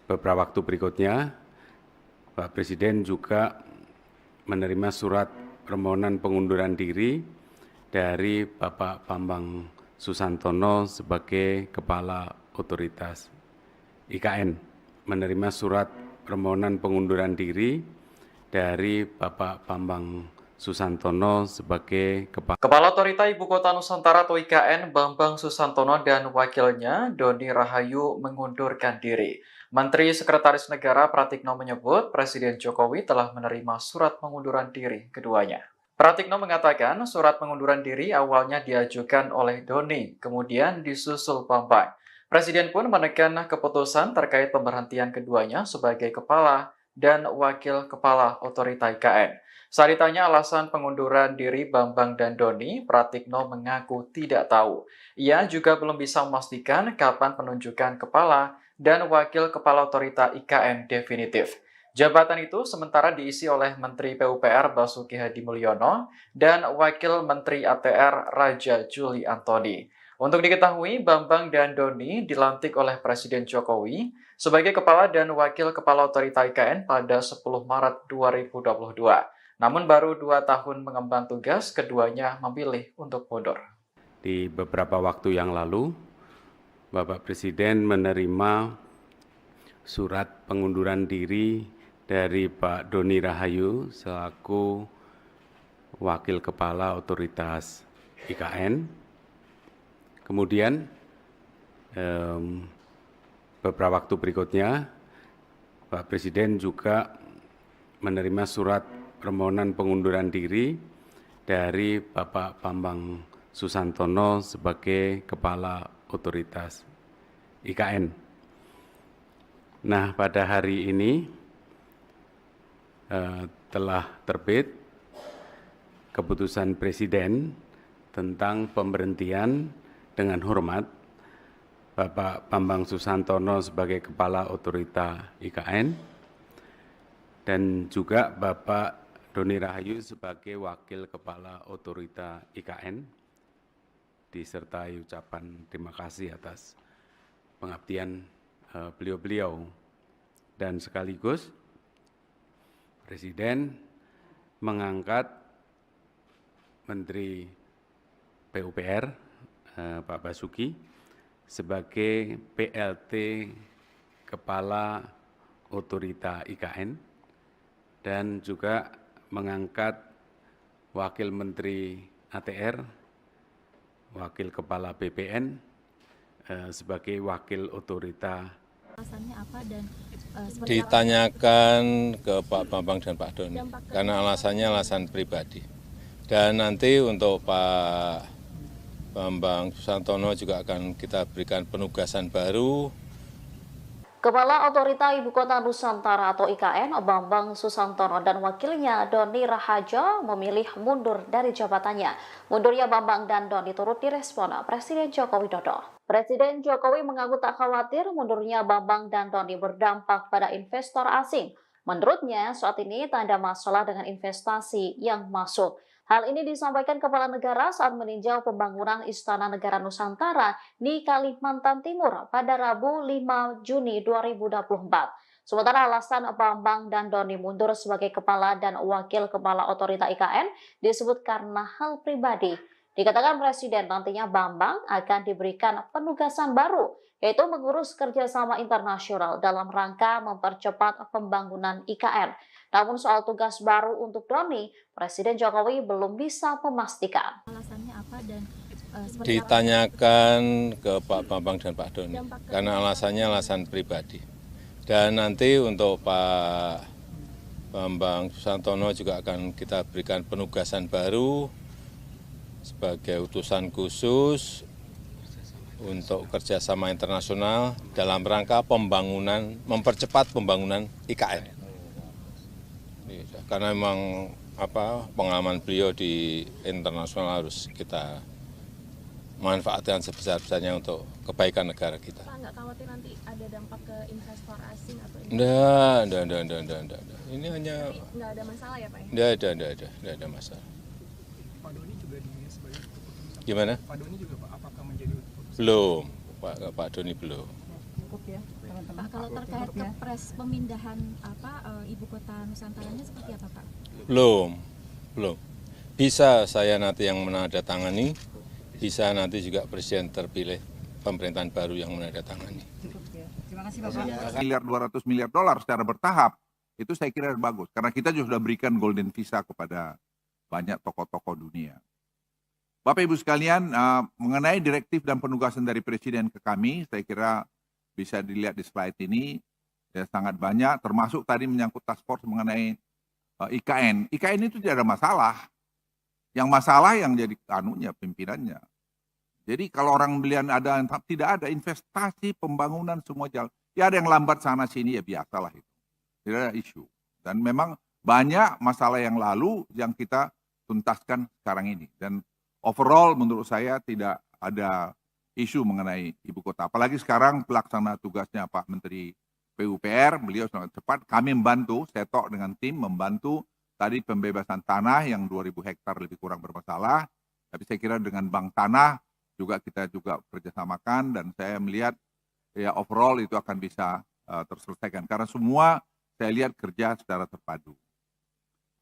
beberapa waktu berikutnya, Pak Presiden juga menerima surat permohonan pengunduran diri dari Bapak Bambang Susantono sebagai Kepala Otoritas IKN. Menerima surat permohonan pengunduran diri dari Bapak Bambang Susantono sebagai Kepala Otorita Ibu Kota Nusantara atau IKN Bambang Susantono dan wakilnya Doni Rahayu mengundurkan diri. Menteri Sekretaris Negara Pratikno menyebut Presiden Jokowi telah menerima surat pengunduran diri keduanya. Pratikno mengatakan surat pengunduran diri awalnya diajukan oleh Doni, kemudian disusul Bambang. Presiden pun menekan keputusan terkait pemberhentian keduanya sebagai kepala dan wakil kepala otorita IKN. Saat ditanya alasan pengunduran diri Bambang dan Doni, Pratikno mengaku tidak tahu. Ia juga belum bisa memastikan kapan penunjukan kepala dan wakil kepala otorita IKN definitif. Jabatan itu sementara diisi oleh Menteri PUPR Basuki Hadi Mulyono dan Wakil Menteri ATR Raja Juli Antoni. Untuk diketahui, Bambang dan Doni dilantik oleh Presiden Jokowi sebagai Kepala dan Wakil Kepala Otorita IKN pada 10 Maret 2022. Namun baru 2 tahun mengemban tugas, keduanya memilih untuk mundur. Di beberapa waktu yang lalu, Bapak Presiden menerima surat pengunduran diri dari Pak Doni Rahayu selaku Wakil Kepala Otoritas IKN. Kemudian beberapa waktu berikutnya Pak Presiden juga menerima surat permohonan pengunduran diri dari Bapak Bambang Susantono sebagai Kepala Otoritas IKN. Nah, pada hari ini telah terbit keputusan Presiden tentang pemberhentian dengan hormat Bapak Bambang Susantono sebagai Kepala Otorita IKN dan juga Bapak Doni Rahayu sebagai Wakil Kepala Otorita IKN, disertai ucapan terima kasih atas pengabdian beliau-beliau. Dan sekaligus Presiden mengangkat Menteri PUPR Pak Basuki sebagai PLT Kepala Otorita IKN dan juga mengangkat Wakil Menteri ATR, Wakil Kepala BPN sebagai Wakil Otorita. Alasannya apa dan Ditanyakan ke Pak Bambang dan Pak Doni, karena alasannya alasan pribadi. Dan nanti untuk Pak Bambang Susantono juga akan kita berikan penugasan baru. Kepala Otorita Ibu Kota Nusantara atau IKN, Bambang Susantono dan wakilnya Doni Rahajo memilih mundur dari jabatannya. Mundurnya Bambang dan Doni turut direspon Presiden Joko Widodo. Presiden Jokowi mengaku tak khawatir mundurnya Bambang dan Doni berdampak pada investor asing. Menurutnya, saat ini tak ada masalah dengan investasi yang masuk. Hal ini disampaikan Kepala Negara saat meninjau pembangunan Istana Negara Nusantara di Kalimantan Timur pada Rabu 5 Juni 2024. Sementara alasan Bambang dan Doni mundur sebagai Kepala dan Wakil Kepala Otorita IKN disebut karena hal pribadi. Dikatakan Presiden nantinya Bambang akan diberikan penugasan baru, yaitu mengurus kerjasama internasional dalam rangka mempercepat pembangunan IKN. Namun soal tugas baru untuk Doni, Presiden Jokowi belum bisa memastikan. alasannya apa dan Ditanyakan ke Pak Bambang dan Pak Doni, karena alasannya alasan pribadi. Dan nanti untuk Pak Bambang Susantono juga akan kita berikan penugasan baru sebagai utusan khusus untuk kerjasama internasional dalam rangka pembangunan, mempercepat pembangunan IKN. Karena memang pengalaman beliau di internasional harus kita manfaatkan sebesar-besarnya untuk kebaikan negara kita. Pak nggak khawatir nanti ada dampak ke investor asing atau Enggak. Ini hanya nggak ada masalah ya Pak? enggak ada masalah. Pak Doni juga dinilai sebagai keputusan. Gimana? Pak Doni juga Pak, apakah menjadi keputusan? Belum, Pak Doni belum. Cukup ya, teman-teman. Pak, kalau terkait kepres pemindahan ibu kota Nusantaranya seperti apa Pak? Belum. Bisa saya nanti yang menandatangani, bisa nanti juga Presiden terpilih pemerintahan baru yang menandatangani. Cukup ya. Terima kasih Bapak. Miliar $200 miliar secara bertahap, itu saya kira bagus. Karena kita juga sudah berikan golden visa kepada banyak tokoh-tokoh dunia. Bapak Ibu sekalian, mengenai direktif dan penugasan dari Presiden ke kami, saya kira bisa dilihat di slide ini, ya, sangat banyak, termasuk tadi menyangkut task force mengenai IKN. IKN itu tidak ada masalah. Yang masalah yang jadi pimpinannya. Jadi kalau orang belian tidak ada investasi pembangunan semua jalan. Ya ada yang lambat sana sini ya biasalah itu. Tidak ada isu. Dan memang banyak masalah yang lalu yang kita tuntaskan sekarang ini. Dan overall menurut saya tidak ada isu mengenai ibu kota. Apalagi sekarang pelaksana tugasnya Pak Menteri PUPR, beliau sangat cepat. Kami membantu, Setok dengan tim membantu tadi pembebasan tanah yang 2.000 hektar lebih kurang bermasalah. Tapi saya kira dengan Bank Tanah juga kita juga kerjasamakan dan saya melihat ya overall itu akan bisa terselesaikan. Karena semua saya lihat kerja secara terpadu.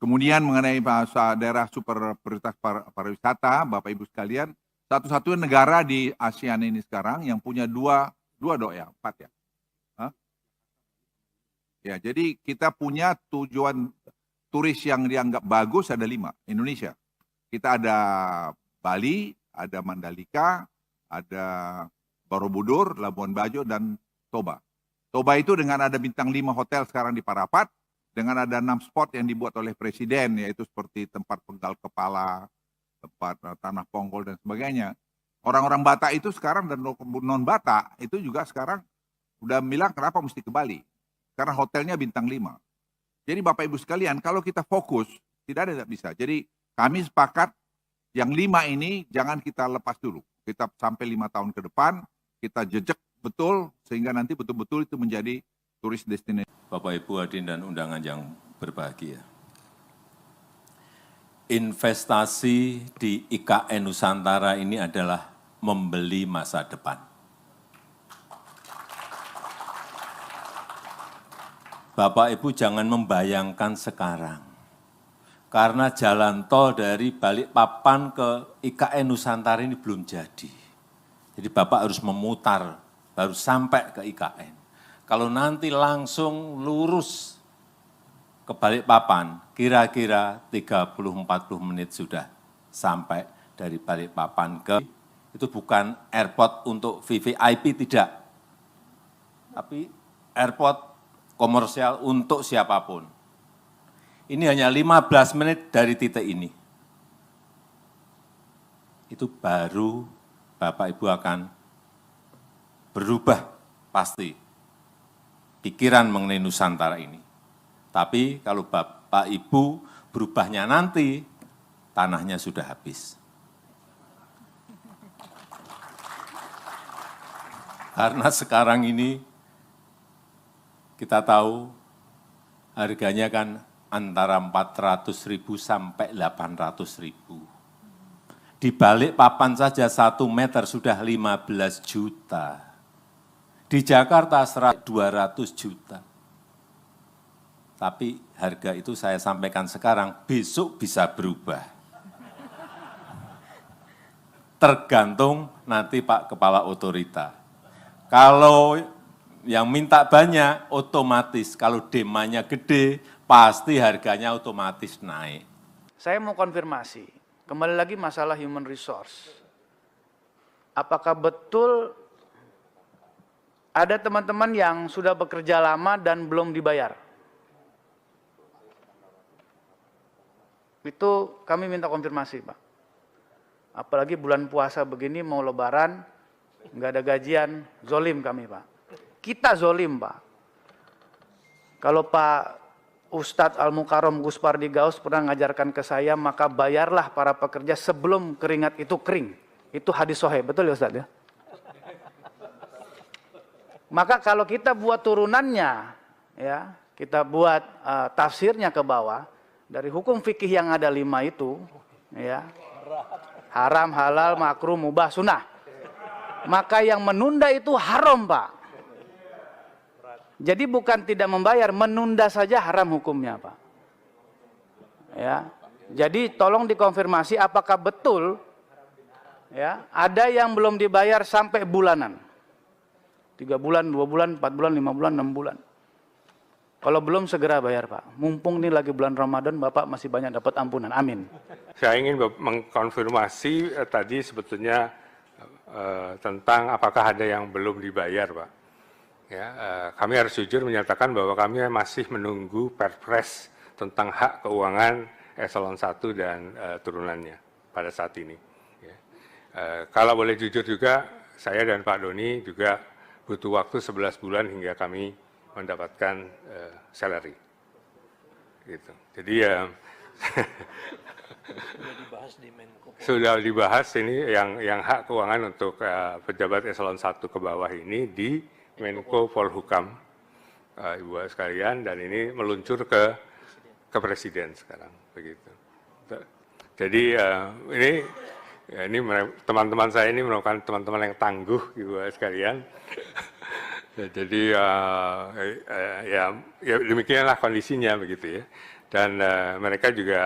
Kemudian mengenai bahasa daerah super prioritas pariwisata, Bapak Ibu sekalian, satu-satunya negara di ASEAN ini sekarang yang punya empat ya. Hah? Ya, jadi kita punya tujuan turis yang dianggap bagus ada 5, Indonesia. Kita ada Bali, ada Mandalika, ada Borobudur, Labuan Bajo, dan Toba. Toba itu dengan ada bintang 5 hotel sekarang di Parapat, dengan ada 6 spot yang dibuat oleh Presiden, yaitu seperti tempat penggal kepala, tempat tanah ponggol, dan sebagainya. Orang-orang Batak itu sekarang dan non-Batak itu juga sekarang udah bilang kenapa mesti ke Bali. Karena hotelnya bintang 5. Jadi Bapak Ibu sekalian, kalau kita fokus, tidak ada bisa. Jadi kami sepakat yang 5 ini jangan kita lepas dulu. Kita sampai 5 tahun ke depan, kita jejak betul, sehingga nanti betul-betul itu menjadi turis destinasi. Bapak Ibu hadirin dan undangan yang berbahagia. Investasi di IKN Nusantara ini adalah membeli masa depan. Bapak Ibu jangan membayangkan sekarang. Karena jalan tol dari Balikpapan ke IKN Nusantara ini belum jadi. Jadi Bapak harus memutar, baru sampai ke IKN. Kalau nanti langsung lurus ke Balikpapan, kira-kira 30-40 menit sudah sampai dari Balikpapan ke, itu bukan airport untuk VVIP, tidak. Tapi airport komersial untuk siapapun. Ini hanya 15 menit dari titik ini. Itu baru Bapak Ibu akan berubah pasti pikiran mengenai Nusantara ini. Tapi kalau Bapak Ibu berubahnya nanti, tanahnya sudah habis. Karena sekarang ini kita tahu harganya kan antara 400.000 sampai 800.000. Di Balikpapan saja 1 meter sudah 15 juta. Di Jakarta 200 juta. Tapi harga itu saya sampaikan sekarang, besok bisa berubah. Tergantung nanti Pak Kepala Otorita. Kalau yang minta banyak, otomatis. Kalau demandnya gede, pasti harganya otomatis naik. Saya mau konfirmasi, kembali lagi masalah human resource. Apakah betul ada teman-teman yang sudah bekerja lama dan belum dibayar? Itu kami minta konfirmasi, Pak. Apalagi bulan puasa begini, mau lebaran, nggak ada gajian, zolim kami, Pak. Kita zolim, Pak. Kalau Pak Ustadz Al-Mukarram Gus Pardi Gaus pernah ngajarkan ke saya, maka bayarlah para pekerja sebelum keringat itu kering. Itu hadis sahih, betul ya Ustadz ya? Maka kalau kita buat turunannya, ya, kita buat tafsirnya ke bawah, dari hukum fikih yang ada 5 itu, ya, haram, halal, makruh, mubah, sunnah. Maka yang menunda itu haram, Pak. Jadi bukan tidak membayar, menunda saja haram hukumnya, Pak. Ya. Jadi tolong dikonfirmasi apakah betul ya, ada yang belum dibayar sampai bulanan. 3 bulan, 2 bulan, 4 bulan, 5 bulan, 6 bulan. Kalau belum segera bayar, Pak. Mumpung ini lagi bulan Ramadan, Bapak masih banyak dapat ampunan. Amin. Saya ingin mengkonfirmasi tadi sebetulnya tentang apakah ada yang belum dibayar, Pak. Ya, kami harus jujur menyatakan bahwa kami masih menunggu Perpres tentang hak keuangan eselon 1 dan turunannya pada saat ini. Ya. Kalau boleh jujur juga, saya dan Pak Doni juga butuh waktu 11 bulan hingga kami mendapatkan salary. Gitu. Jadi ya sudah dibahas ini yang hak keuangan untuk pejabat eselon 1 ke bawah ini di Menko Polhukam, Ibu sekalian, dan ini meluncur ke Presiden sekarang, begitu. Jadi ini teman-teman saya ini merupakan teman-teman yang tangguh, Ibu sekalian. Jadi ya demikianlah kondisinya, begitu ya. Dan mereka juga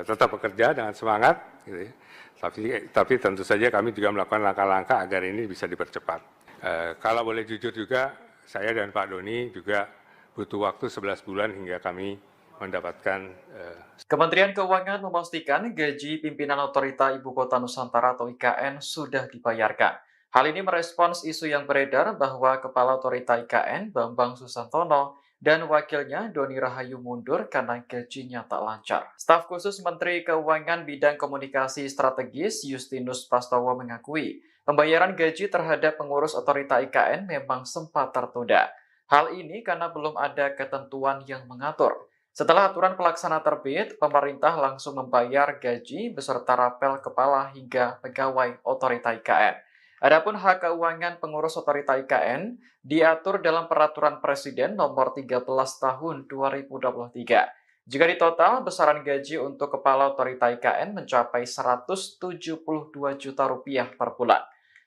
tetap bekerja dengan semangat, gitu ya. Tapi tentu saja kami juga melakukan langkah-langkah agar ini bisa dipercepat. Kalau boleh jujur juga, saya dan Pak Doni juga butuh waktu 11 bulan hingga kami mendapatkan. Kementerian Keuangan memastikan gaji pimpinan Otorita Ibu Kota Nusantara atau IKN sudah dibayarkan. Hal ini merespons isu yang beredar bahwa Kepala Otorita IKN Bambang Susantono dan wakilnya Doni Rahayu mundur karena gajinya tak lancar. Staf khusus Menteri Keuangan Bidang Komunikasi Strategis Justinus Prastowo mengakui pembayaran gaji terhadap pengurus Otorita IKN memang sempat tertunda. Hal ini karena belum ada ketentuan yang mengatur. Setelah aturan pelaksana terbit, pemerintah langsung membayar gaji beserta rapel kepala hingga pegawai Otorita IKN. Adapun hak keuangan pengurus Otorita IKN diatur dalam Peraturan Presiden Nomor 13 Tahun 2023. Jika ditotal, besaran gaji untuk Kepala Otorita IKN mencapai Rp172 juta per bulan.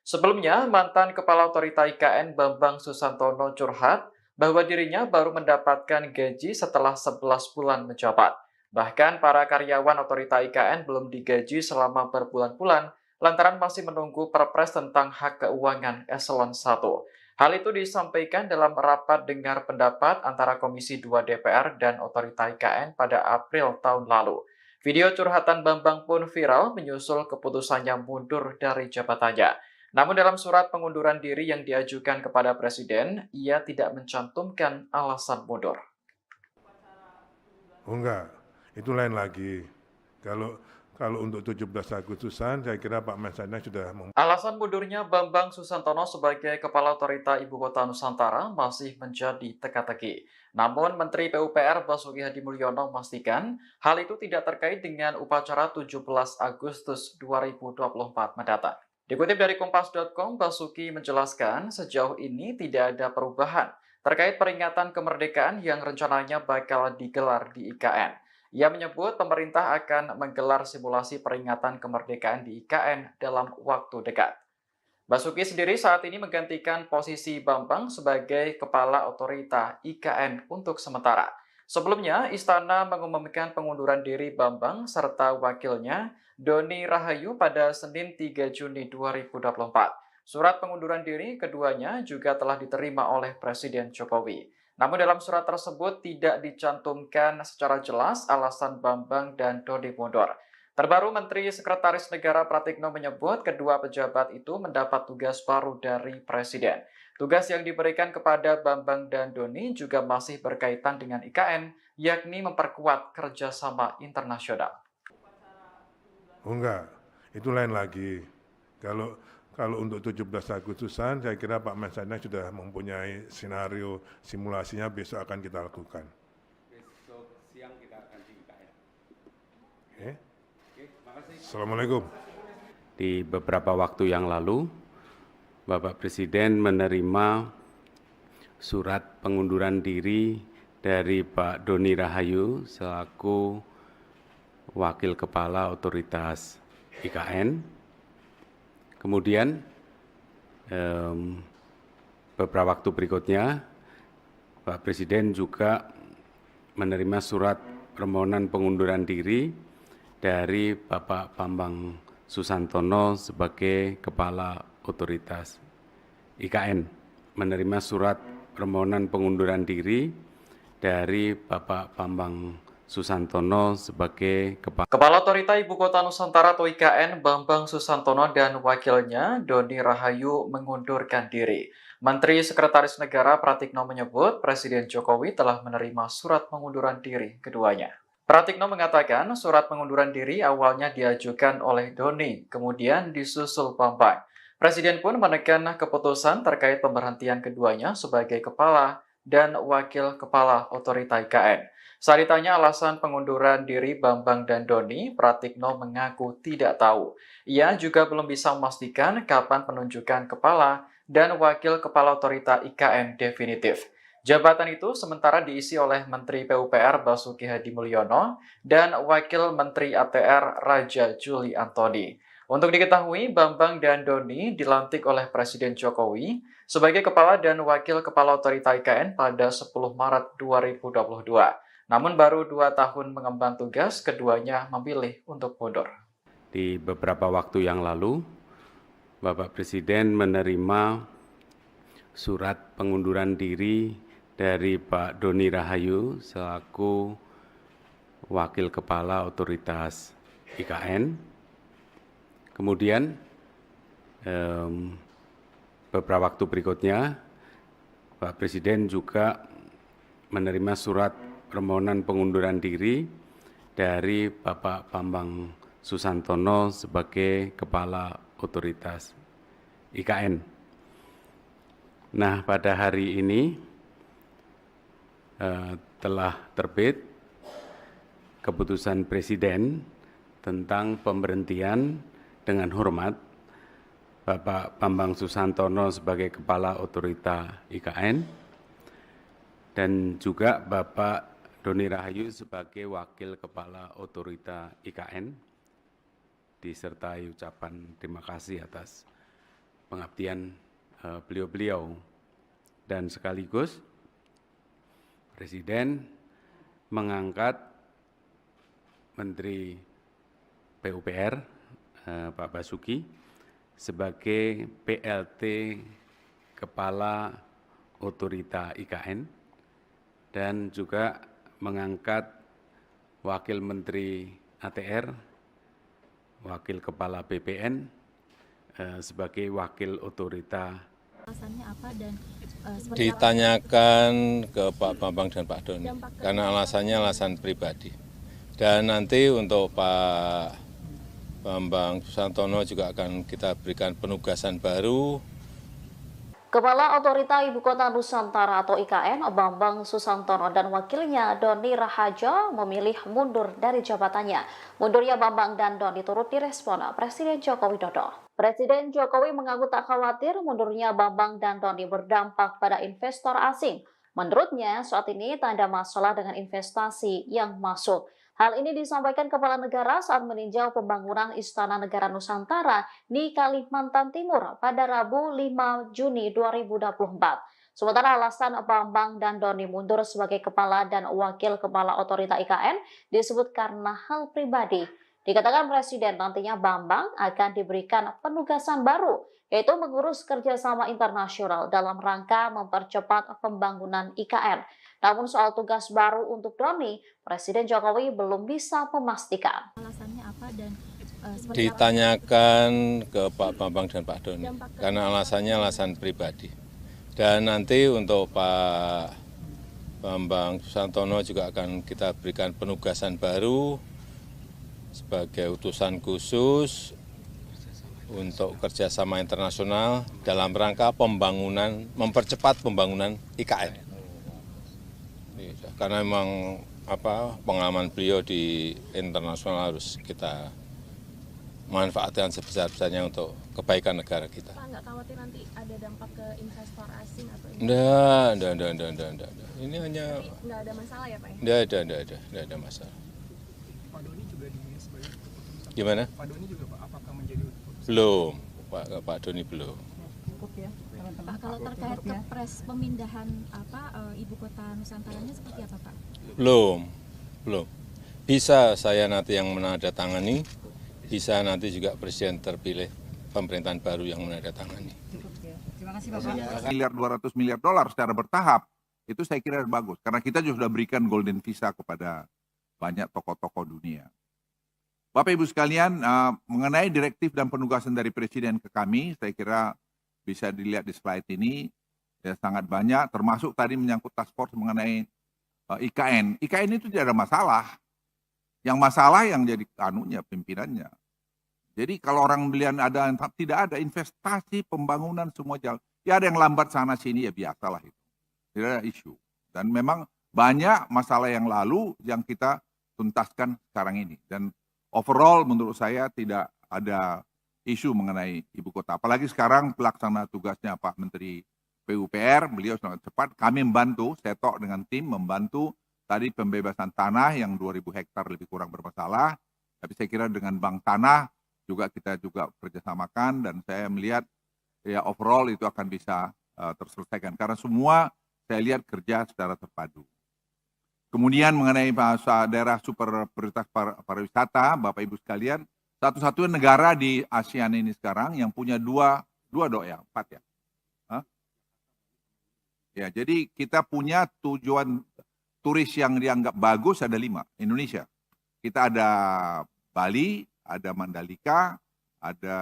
Sebelumnya, mantan Kepala Otorita IKN Bambang Susantono curhat bahwa dirinya baru mendapatkan gaji setelah 11 bulan menjabat. Bahkan para karyawan Otorita IKN belum digaji selama berbulan-bulan lantaran masih menunggu Perpres tentang hak keuangan eselon 1. Hal itu disampaikan dalam rapat dengar pendapat antara Komisi 2 DPR dan Otorita IKN pada April tahun lalu. Video curhatan Bambang pun viral menyusul keputusannya mundur dari jabatannya. Namun dalam surat pengunduran diri yang diajukan kepada Presiden, ia tidak mencantumkan alasan mundur. Oh enggak, itu lain lagi. Kalau untuk 17 Agustusan, saya kira Pak Mensesnek sudah Alasan mundurnya Bambang Susantono sebagai Kepala Otorita Ibu Kota Nusantara masih menjadi teka-teki. Namun Menteri PUPR Basuki Hadi Mulyono memastikan hal itu tidak terkait dengan upacara 17 Agustus 2024 mendatang. Dikutip dari Kompas.com, Basuki menjelaskan sejauh ini tidak ada perubahan terkait peringatan kemerdekaan yang rencananya bakal digelar di IKN. Ia menyebut pemerintah akan menggelar simulasi peringatan kemerdekaan di IKN dalam waktu dekat. Basuki sendiri saat ini menggantikan posisi Bambang sebagai Kepala Otorita IKN untuk sementara. Sebelumnya, Istana mengumumkan pengunduran diri Bambang serta wakilnya Doni Rahayu pada Senin 3 Juni 2024. Surat pengunduran diri keduanya juga telah diterima oleh Presiden Jokowi. Namun dalam surat tersebut tidak dicantumkan secara jelas alasan Bambang dan Doni mundur. Terbaru Menteri Sekretaris Negara Pratikno menyebut kedua pejabat itu mendapat tugas baru dari Presiden. Tugas yang diberikan kepada Bambang dan Doni juga masih berkaitan dengan IKN, yakni memperkuat kerjasama internasional. Oh enggak, itu lain lagi. Kalau untuk 17 Agustusan, saya kira Pak Mensesnek sudah mempunyai skenario simulasinya besok akan kita lakukan. Besok siang kita akan di IKN. Assalamualaikum. Di beberapa waktu yang lalu, Bapak Presiden menerima surat pengunduran diri dari Pak Doni Rahayu selaku Wakil Kepala Otoritas IKN. Kemudian beberapa waktu berikutnya, Pak Presiden juga menerima surat permohonan pengunduran diri dari Bapak Bambang Susantono sebagai Kepala Otoritas IKN. Menerima surat permohonan pengunduran diri dari Bapak Bambang Susantono sebagai Kepala Otorita Ibu Kota Nusantara atau IKN Bambang Susantono dan wakilnya Doni Rahayu mengundurkan diri. Menteri Sekretaris Negara Pratikno menyebut Presiden Jokowi telah menerima surat pengunduran diri keduanya. Pratikno mengatakan surat pengunduran diri awalnya diajukan oleh Doni, kemudian disusul Bambang. Presiden pun menekan keputusan terkait pemberhentian keduanya sebagai kepala dan wakil kepala otorita IKN. Saat ditanya alasan pengunduran diri Bambang dan Doni, Pratikno mengaku tidak tahu. Ia juga belum bisa memastikan kapan penunjukan kepala dan wakil kepala otorita IKN definitif. Jabatan itu sementara diisi oleh Menteri PUPR Basuki Hadi Mulyono dan Wakil Menteri ATR Raja Juli Antoni. Untuk diketahui, Bambang dan Doni dilantik oleh Presiden Jokowi sebagai Kepala dan Wakil Kepala Otorita IKN pada 10 Maret 2022. Namun baru 2 tahun mengemban tugas, keduanya memilih untuk mundur. Di beberapa waktu yang lalu, Bapak Presiden menerima surat pengunduran diri dari Pak Doni Rahayu selaku Wakil Kepala Otoritas IKN. Kemudian beberapa waktu berikutnya Pak Presiden juga menerima surat permohonan pengunduran diri dari Bapak Bambang Susantono sebagai Kepala Otoritas IKN. Nah, pada hari ini telah terbit keputusan Presiden tentang pemberhentian dengan hormat Bapak Bambang Susantono sebagai Kepala Otorita IKN dan juga Bapak Doni Rahayu sebagai Wakil Kepala Otorita IKN, disertai ucapan terima kasih atas pengabdian beliau-beliau. Dan sekaligus Presiden mengangkat Menteri PUPR Pak Basuki sebagai PLT Kepala Otorita IKN dan juga mengangkat Wakil Menteri ATR, Wakil Kepala BPN sebagai Wakil Otorita. Alasannya apa dan Ditanyakan ke Pak Bambang dan Pak Doni, karena alasannya alasan pribadi. Dan nanti untuk Pak Bambang Susantono juga akan kita berikan penugasan baru. Kepala Otorita Ibu Kota Nusantara atau IKN, Bambang Susantono dan wakilnya Doni Rahajo memilih mundur dari jabatannya. Mundurnya Bambang dan Doni turut direspon Presiden Joko Widodo. Presiden Jokowi mengaku tak khawatir mundurnya Bambang dan Doni berdampak pada investor asing. Menurutnya, saat ini tak ada masalah dengan investasi yang masuk. Hal ini disampaikan Kepala Negara saat meninjau pembangunan Istana Negara Nusantara di Kalimantan Timur pada Rabu 5 Juni 2024. Sementara alasan Bambang dan Doni mundur sebagai Kepala dan Wakil Kepala Otorita IKN disebut karena hal pribadi. Dikatakan Presiden nantinya Bambang akan diberikan penugasan baru, yaitu mengurus kerjasama internasional dalam rangka mempercepat pembangunan IKN. Namun soal tugas baru untuk Doni, Presiden Jokowi belum bisa memastikan. alasannya apa dan Ditanyakan ke Pak Bambang dan Pak Doni, karena alasannya alasan pribadi. Dan nanti untuk Pak Bambang Susantono juga akan kita berikan penugasan baru sebagai utusan khusus untuk kerjasama internasional dalam rangka pembangunan, mempercepat pembangunan IKN. Karena memang pengalaman beliau di internasional harus kita manfaatkan sebesar-besarnya untuk kebaikan negara kita. Pak nggak khawatir nanti ada dampak ke investor asing atau Enggak. Ini hanya nggak ada masalah ya Pak? enggak ada masalah. Pak Doni juga dinilai sebagai keputusan. Gimana? Pak Doni juga Pak, apakah menjadi keputusan? Belum, Pak Doni belum. Cukup ya, teman-teman. Pak, kalau terkait kepres pemindahan ibu kota Nusantaranya seperti apa Pak? Belum. Bisa saya nanti yang menandatangani, bisa nanti juga Presiden terpilih pemerintahan baru yang menandatangani. Cukup ya. Terima kasih Bapak. Miliar $200 miliar secara bertahap, itu saya kira bagus. Karena kita juga sudah berikan golden visa kepada banyak tokoh-tokoh dunia. Bapak Ibu sekalian, mengenai direktif dan penugasan dari Presiden ke kami, saya kira bisa dilihat di slide ini, ya sangat banyak, termasuk tadi menyangkut task force mengenai IKN. IKN itu tidak ada masalah. Yang masalah yang jadi anunya, pimpinannya. Jadi kalau orang belian ada, tidak ada investasi pembangunan semua jalan. Ya ada yang lambat sana sini, ya biasalah itu. Tidak ada isu. Dan memang banyak masalah yang lalu yang kita tuntaskan sekarang ini. Dan overall menurut saya tidak ada isu mengenai ibu kota. Apalagi sekarang pelaksana tugasnya Pak Menteri PUPR, beliau sangat cepat. Kami membantu, Setok dengan tim membantu tadi pembebasan tanah yang 2.000 hektar lebih kurang bermasalah. Tapi saya kira dengan Bank Tanah juga kita juga kerjasamakan dan saya melihat ya overall itu akan bisa terselesaikan. Karena semua saya lihat kerja secara terpadu. Kemudian mengenai bahasa daerah super prioritas pariwisata, Bapak Ibu sekalian, satu-satunya negara di ASEAN ini sekarang yang punya dua empat ya. Hah? Ya, jadi kita punya tujuan turis yang dianggap bagus ada 5, Indonesia. Kita ada Bali, ada Mandalika, ada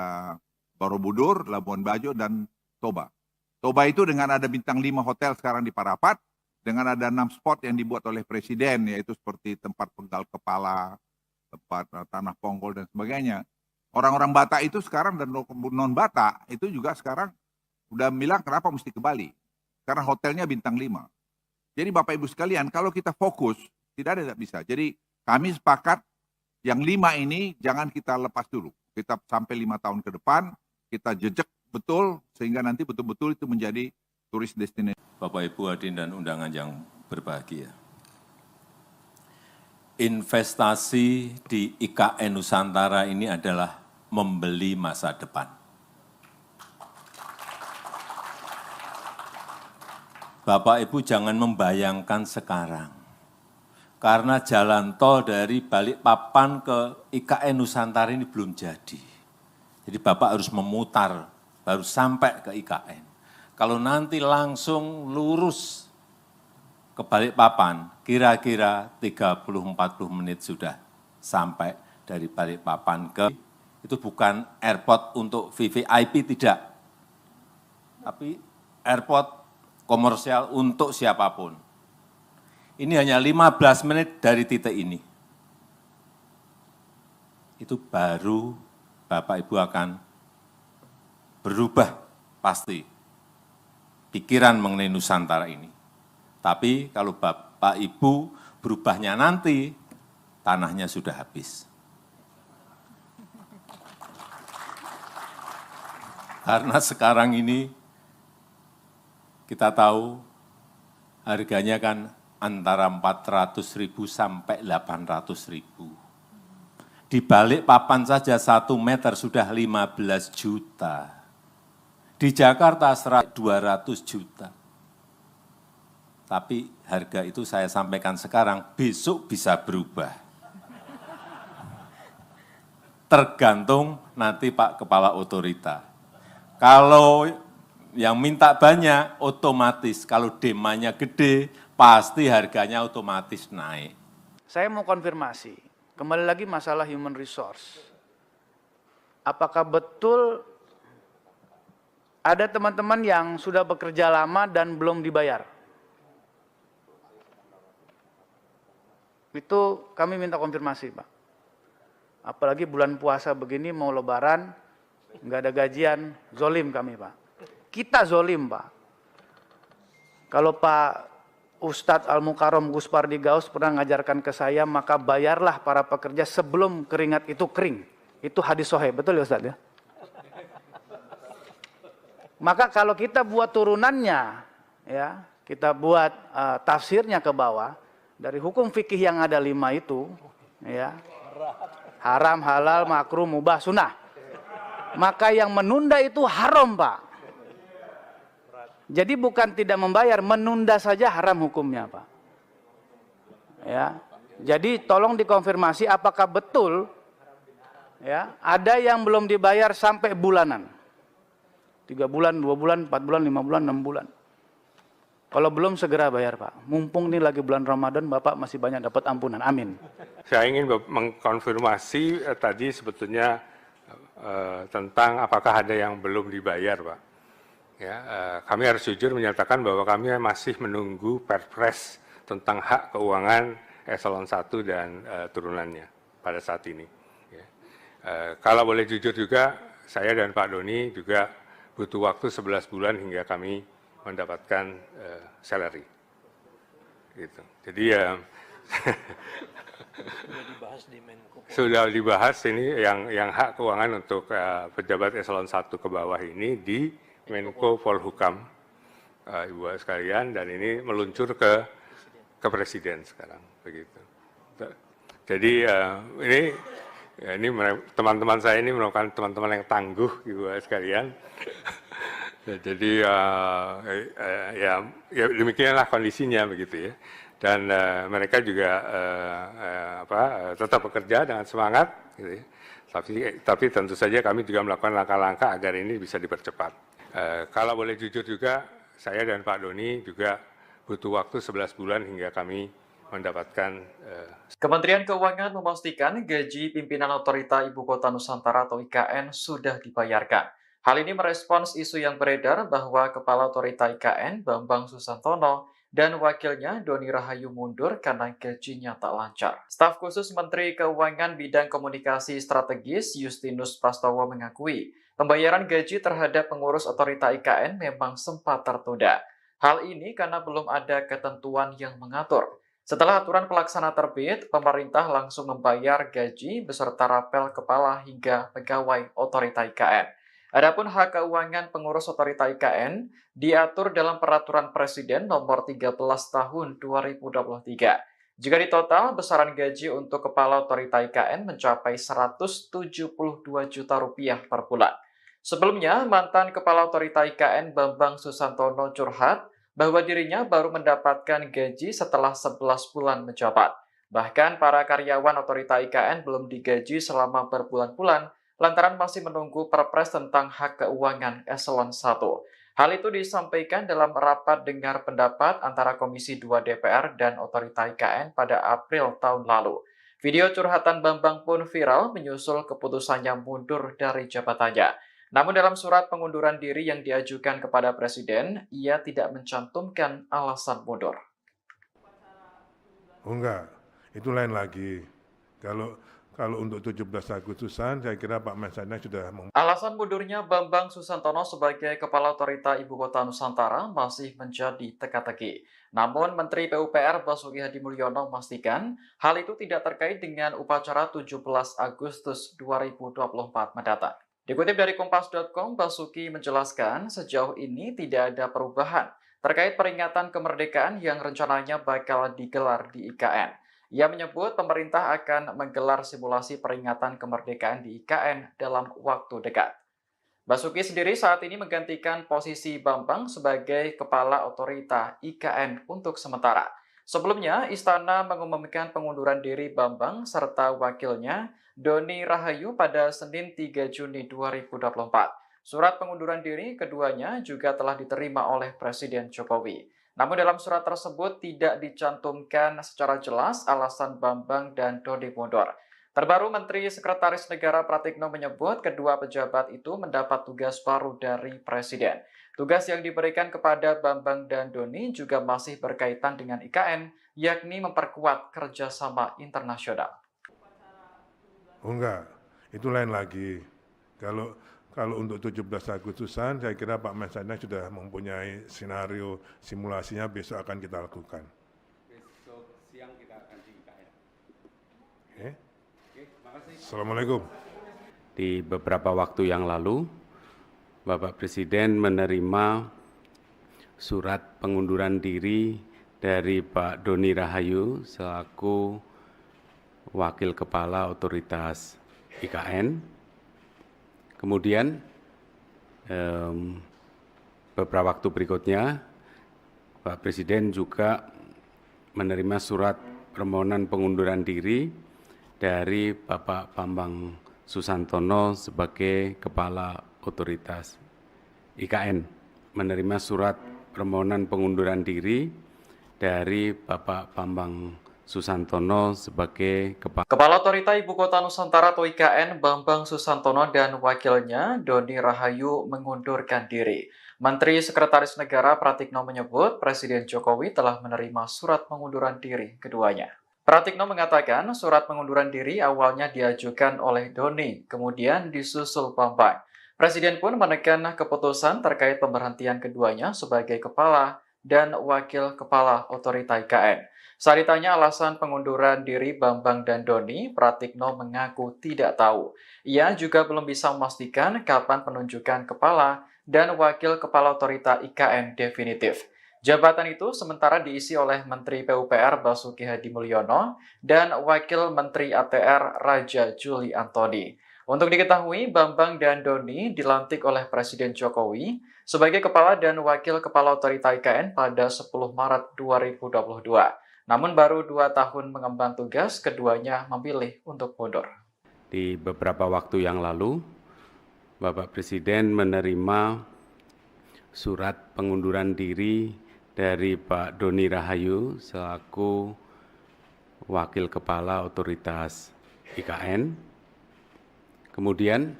Borobudur, Labuan Bajo, dan Toba. Toba itu dengan ada bintang 5 hotel sekarang di Parapat, dengan ada 6 spot yang dibuat oleh Presiden, yaitu seperti tempat penggal kepala, tempat tanah ponggol, dan sebagainya. Orang-orang Batak itu sekarang dan non-Batak itu juga sekarang udah bilang kenapa mesti ke Bali. Karena hotelnya bintang 5. Jadi Bapak Ibu sekalian, kalau kita fokus, tidak ada bisa. Jadi kami sepakat yang 5 ini jangan kita lepas dulu. Kita sampai 5 tahun ke depan, kita jejak betul, sehingga nanti betul-betul itu menjadi turis destinasi. Bapak Ibu hadirin dan undangan yang berbahagia. Investasi di IKN Nusantara ini adalah membeli masa depan. Bapak Ibu jangan membayangkan sekarang. Karena jalan tol dari Balikpapan ke IKN Nusantara ini belum jadi. Jadi Bapak harus memutar, baru sampai ke IKN. Kalau nanti langsung lurus ke Balikpapan, kira-kira 30-40 menit sudah sampai dari Balikpapan ke, itu bukan airport untuk VVIP, tidak. Tapi airport komersial untuk siapapun. Ini hanya 15 menit dari titik ini. Itu baru Bapak Ibu akan berubah pasti pikiran mengenai Nusantara ini. Tapi kalau Bapak Ibu berubahnya nanti, tanahnya sudah habis. Karena sekarang ini kita tahu harganya kan antara 400.000 sampai 800.000. Di Balikpapan saja 1 meter sudah 15 juta. Di Jakarta 200 juta. Tapi harga itu saya sampaikan sekarang, besok bisa berubah. Tergantung nanti Pak Kepala Otorita. Kalau yang minta banyak, otomatis. Kalau demandnya gede, pasti harganya otomatis naik. Saya mau konfirmasi, kembali lagi masalah human resource. Apakah betul ada teman-teman yang sudah bekerja lama dan belum dibayar? Itu kami minta konfirmasi, Pak. Apalagi bulan puasa begini, mau lebaran, nggak ada gajian, zolim kami, Pak. Kita zolim, Pak. Kalau Pak Ustadz Al-Mukarram Gus Pardi Gaus pernah mengajarkan ke saya, maka bayarlah para pekerja sebelum keringat itu kering. Itu hadis sahih, betul ya Ustadz ya? Maka kalau kita buat turunannya, ya, kita buat tafsirnya ke bawah, dari hukum fikih yang ada 5 itu, ya, haram, halal, makruh, mubah, sunnah. Maka yang menunda itu haram, Pak. Jadi bukan tidak membayar, menunda saja haram hukumnya, Pak. Ya. Jadi tolong dikonfirmasi apakah betul ya, ada yang belum dibayar sampai bulanan. 3 bulan, 2 bulan, 4 bulan, 5 bulan, 6 bulan. Kalau belum segera bayar, Pak. Mumpung ini lagi bulan Ramadan, Bapak masih banyak dapat ampunan. Amin. Saya ingin mengkonfirmasi tadi sebetulnya tentang apakah ada yang belum dibayar, Pak. Ya, kami harus jujur menyatakan bahwa kami masih menunggu Perpres tentang hak keuangan eselon 1 dan turunannya. pada saat ini. Ya. Kalau boleh jujur juga, saya dan Pak Doni juga butuh waktu 11 bulan hingga kami mendapatkan salary. Gitu. Jadi ya sudah dibahas ini yang hak keuangan untuk pejabat eselon 1 ke bawah ini di Menko Polhukam, Ibu sekalian, dan ini meluncur ke Presiden sekarang, begitu. Jadi ini teman-teman saya ini merupakan teman-teman yang tangguh, Ibu sekalian. Jadi ya demikianlah kondisinya, begitu ya. Dan mereka juga tetap bekerja dengan semangat, gitu ya. Tapi tentu saja kami juga melakukan langkah-langkah agar ini bisa dipercepat. Kalau boleh jujur juga, saya dan Pak Doni juga butuh waktu 11 bulan hingga kami mendapatkan. Kementerian Keuangan memastikan gaji pimpinan Otorita Ibu Kota Nusantara atau IKN sudah dibayarkan. Hal ini merespons isu yang beredar bahwa Kepala Otorita IKN Bambang Susantono dan wakilnya Doni Rahayu mundur karena gajinya tak lancar. Staf khusus Menteri Keuangan Bidang Komunikasi Strategis Justinus Prastowo mengakui pembayaran gaji terhadap pengurus Otorita IKN memang sempat tertunda. Hal ini karena belum ada ketentuan yang mengatur. Setelah aturan pelaksana terbit, pemerintah langsung membayar gaji beserta rapel kepala hingga pegawai Otorita IKN. Adapun hak keuangan pengurus Otorita IKN diatur dalam Peraturan Presiden Nomor 13 Tahun 2023. Jika ditotal, besaran gaji untuk Kepala Otorita IKN mencapai Rp172 juta per bulan. Sebelumnya, mantan Kepala Otorita IKN Bambang Susantono curhat bahwa dirinya baru mendapatkan gaji setelah 11 bulan menjabat. Bahkan para karyawan Otorita IKN belum digaji selama berbulan-bulan lantaran masih menunggu Perpres tentang hak keuangan eselon 1. Hal itu disampaikan dalam rapat dengar pendapat antara Komisi 2 DPR dan Otorita IKN pada April tahun lalu. Video curhatan Bambang pun viral menyusul keputusannya mundur dari jabatannya. Namun dalam surat pengunduran diri yang diajukan kepada Presiden, ia tidak mencantumkan alasan mundur. Oh enggak, itu lain lagi. Kalau untuk 17 Agustusan, saya kira Pak Mensanek sudah Alasan mundurnya Bambang Susantono sebagai Kepala Otorita Ibu Kota Nusantara masih menjadi teka-teki. Namun Menteri PUPR Basuki Hadimulyono memastikan hal itu tidak terkait dengan upacara 17 Agustus 2024 mendatang. Dikutip dari Kompas.com, Basuki menjelaskan sejauh ini tidak ada perubahan terkait peringatan kemerdekaan yang rencananya bakal digelar di IKN. Ia menyebut pemerintah akan menggelar simulasi peringatan kemerdekaan di IKN dalam waktu dekat. Basuki sendiri saat ini menggantikan posisi Bambang sebagai Kepala Otorita IKN untuk sementara. Sebelumnya, Istana mengumumkan pengunduran diri Bambang serta wakilnya Doni Rahayu pada Senin 3 Juni 2024. Surat pengunduran diri keduanya juga telah diterima oleh Presiden Jokowi. Namun dalam surat tersebut tidak dicantumkan secara jelas alasan Bambang dan Doni mundur. Terbaru Menteri Sekretaris Negara Pratikno menyebut kedua pejabat itu mendapat tugas baru dari Presiden. Tugas yang diberikan kepada Bambang dan Doni juga masih berkaitan dengan IKN, yakni memperkuat kerjasama internasional. Oh enggak, itu lain lagi. Kalau untuk 17 Agustusan, saya kira Pak Mensanek sudah mempunyai skenario simulasinya besok akan kita lakukan. Besok siang kita akan di IKN. Oke, Assalamualaikum. Di beberapa waktu yang lalu, Bapak Presiden menerima surat pengunduran diri dari Pak Doni Rahayu selaku Wakil Kepala Otoritas IKN. Kemudian beberapa waktu berikutnya, Pak Presiden juga menerima surat permohonan pengunduran diri dari Bapak Bambang Susantono sebagai Kepala Otoritas IKN. Menerima surat permohonan pengunduran diri dari Bapak Bambang Susantono sebagai Kepala Otorita Ibu Kota Nusantara atau IKN Bambang Susantono dan wakilnya Doni Rahayu mengundurkan diri. Menteri Sekretaris Negara Pratikno menyebut Presiden Jokowi telah menerima surat pengunduran diri keduanya. Pratikno mengatakan surat pengunduran diri awalnya diajukan oleh Doni, kemudian disusul Bambang. Presiden pun menekan keputusan terkait pemberhentian keduanya sebagai kepala dan wakil kepala otorita IKN. Saat ditanya alasan pengunduran diri Bambang dan Doni, Pratikno mengaku tidak tahu. Ia juga belum bisa memastikan kapan penunjukan kepala dan wakil kepala otorita IKN definitif. Jabatan itu sementara diisi oleh Menteri PUPR Basuki Hadi Mulyono dan Wakil Menteri ATR Raja Juli Antoni. Untuk diketahui, Bambang dan Doni dilantik oleh Presiden Jokowi sebagai Kepala dan Wakil Kepala Otorita IKN pada 10 Maret 2022. Namun baru 2 tahun mengemban tugas, keduanya memilih untuk mundur. Di beberapa waktu yang lalu, Bapak Presiden menerima surat pengunduran diri dari Pak Doni Rahayu selaku Wakil Kepala Otoritas IKN. Kemudian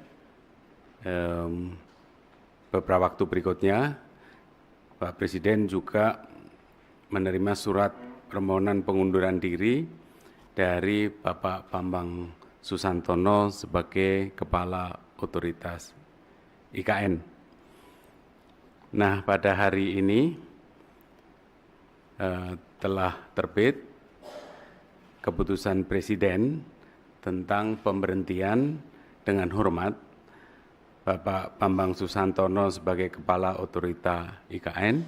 beberapa waktu berikutnya Pak Presiden juga menerima surat permohonan pengunduran diri dari Bapak Bambang Susantono sebagai Kepala Otoritas IKN. Nah, pada hari ini telah terbit keputusan Presiden tentang pemberhentian dengan hormat Bapak Bambang Susantono sebagai Kepala Otorita IKN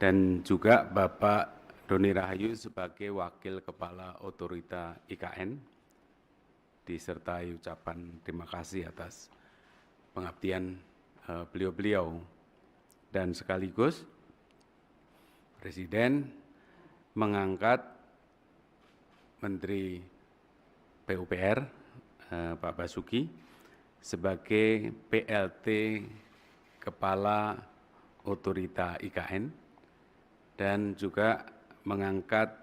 dan juga Bapak Doni Rahayu sebagai Wakil Kepala Otorita IKN, disertai ucapan terima kasih atas pengabdian beliau-beliau. Dan sekaligus Presiden mengangkat Menteri PUPR Pak Basuki sebagai PLT Kepala Otorita IKN dan juga mengangkat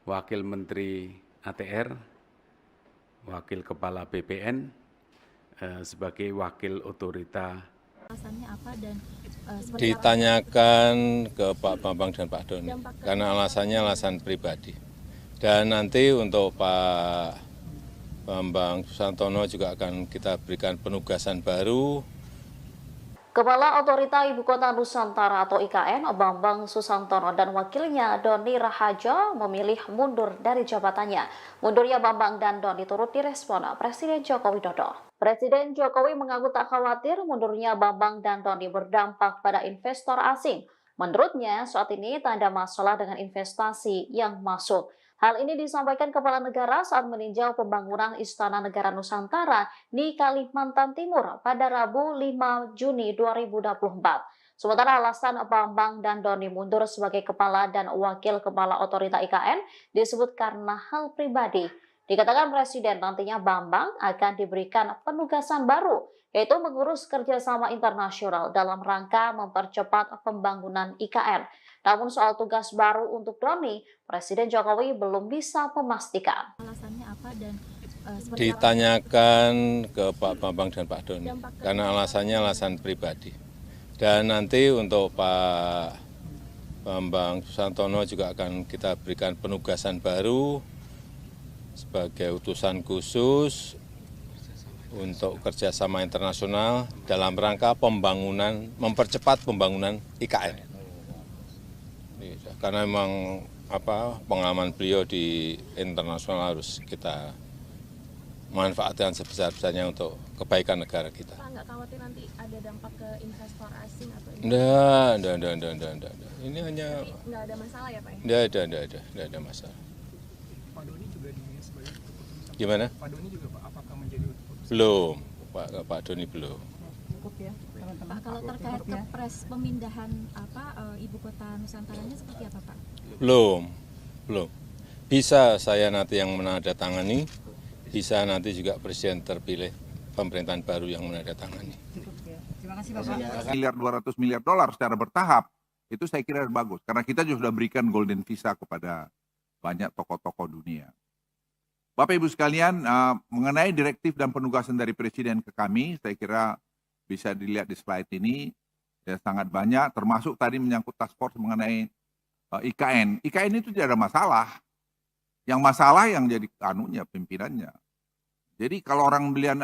Wakil Menteri ATR, Wakil Kepala BPN sebagai Wakil Otorita. Alasannya apa dan Ditanyakan ke Pak Bambang dan Pak Doni, karena alasannya alasan pribadi. Dan nanti untuk Pak Bambang Susantono juga akan kita berikan penugasan baru. Kepala Otorita Ibu Kota Nusantara atau IKN, Bambang Susantono dan wakilnya Doni Rahajo memilih mundur dari jabatannya. Mundurnya Bambang dan Doni turut direspon Presiden Joko Widodo. Presiden Jokowi mengaku tak khawatir mundurnya Bambang dan Doni berdampak pada investor asing. Menurutnya, saat ini tak ada masalah dengan investasi yang masuk. Hal ini disampaikan Kepala Negara saat meninjau pembangunan Istana Negara Nusantara di Kalimantan Timur pada Rabu 5 Juni 2024. Sementara alasan Bambang dan Doni mundur sebagai Kepala dan Wakil Kepala Otorita IKN disebut karena hal pribadi. Dikatakan Presiden nantinya Bambang akan diberikan penugasan baru, yaitu mengurus kerjasama internasional dalam rangka mempercepat pembangunan IKN. Namun soal tugas baru untuk Doni, Presiden Jokowi belum bisa memastikan. alasannya apa dan Ditanyakan ke Pak Bambang dan Pak Doni, karena alasannya alasan pribadi. Dan nanti untuk Pak Bambang Susantono juga akan kita berikan penugasan baru sebagai utusan khusus untuk kerjasama internasional dalam rangka pembangunan, mempercepat pembangunan IKN. Karena memang pengalaman beliau di internasional harus kita manfaatkan sebesar-besarnya untuk kebaikan negara kita. Pak nggak khawatir nanti ada dampak ke investor asing atau Enggak. Ini hanya nggak ada masalah ya Pak? enggak ada masalah. Pak Doni juga dinilai sebagai keputusan. Gimana? Pak Doni juga Pak, apakah menjadi keputusan? Belum, Pak Doni belum. Cukup ya, teman-teman. Pak, kalau terkait kepres pemindahan ibu kota Nusantaranya seperti apa Pak? Belum. Bisa saya nanti yang menandatangani, bisa nanti juga Presiden terpilih pemerintahan baru yang menandatangani. Cukup ya. Terima kasih Bapak. Miliar $200 miliar secara bertahap, itu saya kira bagus. Karena kita juga sudah berikan golden visa kepada banyak tokoh-tokoh dunia. Bapak Ibu sekalian, mengenai direktif dan penugasan dari Presiden ke kami, saya kira bisa dilihat di slide ini, ya sangat banyak, termasuk tadi menyangkut task force mengenai IKN. IKN itu tidak ada masalah. Yang masalah yang jadi pimpinannya. Jadi kalau orang belian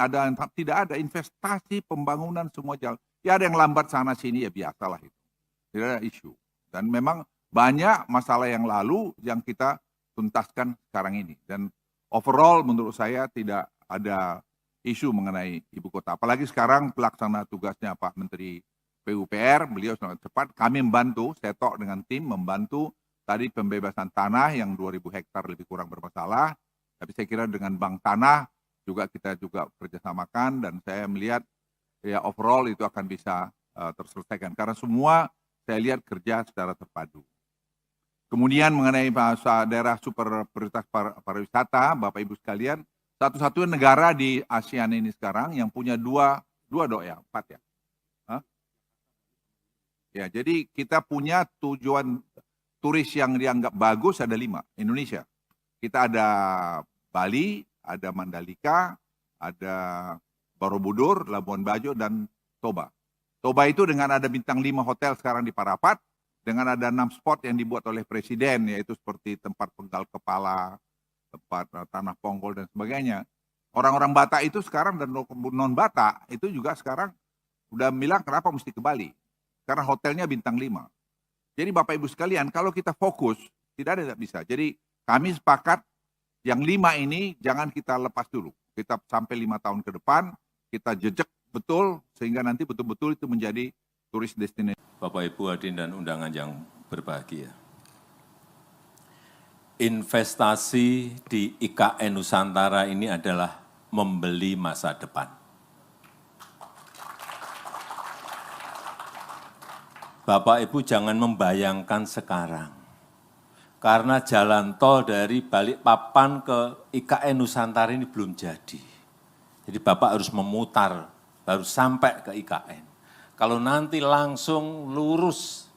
tidak ada investasi pembangunan semua jalan. Ya ada yang lambat sana sini ya biasalah itu. Tidak ada isu. Dan memang banyak masalah yang lalu yang kita tuntaskan sekarang ini. Dan overall menurut saya tidak ada isu mengenai ibu kota. Apalagi sekarang pelaksana tugasnya Pak Menteri PUPR, beliau sangat cepat. Kami membantu, Setok dengan tim membantu tadi pembebasan tanah yang 2.000 hektar lebih kurang bermasalah. Tapi saya kira dengan Bank Tanah juga kita juga kerjasamakan dan saya melihat ya overall itu akan bisa terselesaikan. Karena semua saya lihat kerja secara terpadu. Kemudian mengenai daerah super prioritas pariwisata, Bapak Ibu sekalian, satu-satunya negara di ASEAN ini sekarang yang punya empat ya. Hah? Ya, jadi kita punya tujuan turis yang dianggap bagus ada 5, Indonesia. Kita ada Bali, ada Mandalika, ada Borobudur, Labuan Bajo, dan Toba. Toba itu dengan ada bintang 5 hotel sekarang di Parapat, dengan ada 6 spot yang dibuat oleh Presiden, yaitu seperti tempat penggal kepala, tempat tanah ponggol, dan sebagainya. Orang-orang Batak itu sekarang dan non-Batak itu juga sekarang udah bilang kenapa mesti ke Bali. Karena hotelnya bintang 5. Jadi Bapak Ibu sekalian, kalau kita fokus, tidak ada bisa. Jadi kami sepakat yang 5 ini jangan kita lepas dulu. Kita sampai 5 tahun ke depan, kita jejak betul, sehingga nanti betul-betul itu menjadi turis destinasi. Bapak Ibu hadirin dan undangan yang berbahagia. Investasi di IKN Nusantara ini adalah membeli masa depan. Bapak Ibu jangan membayangkan sekarang. Karena jalan tol dari Balikpapan ke IKN Nusantara ini belum jadi. Jadi Bapak harus memutar, baru sampai ke IKN. Kalau nanti langsung lurus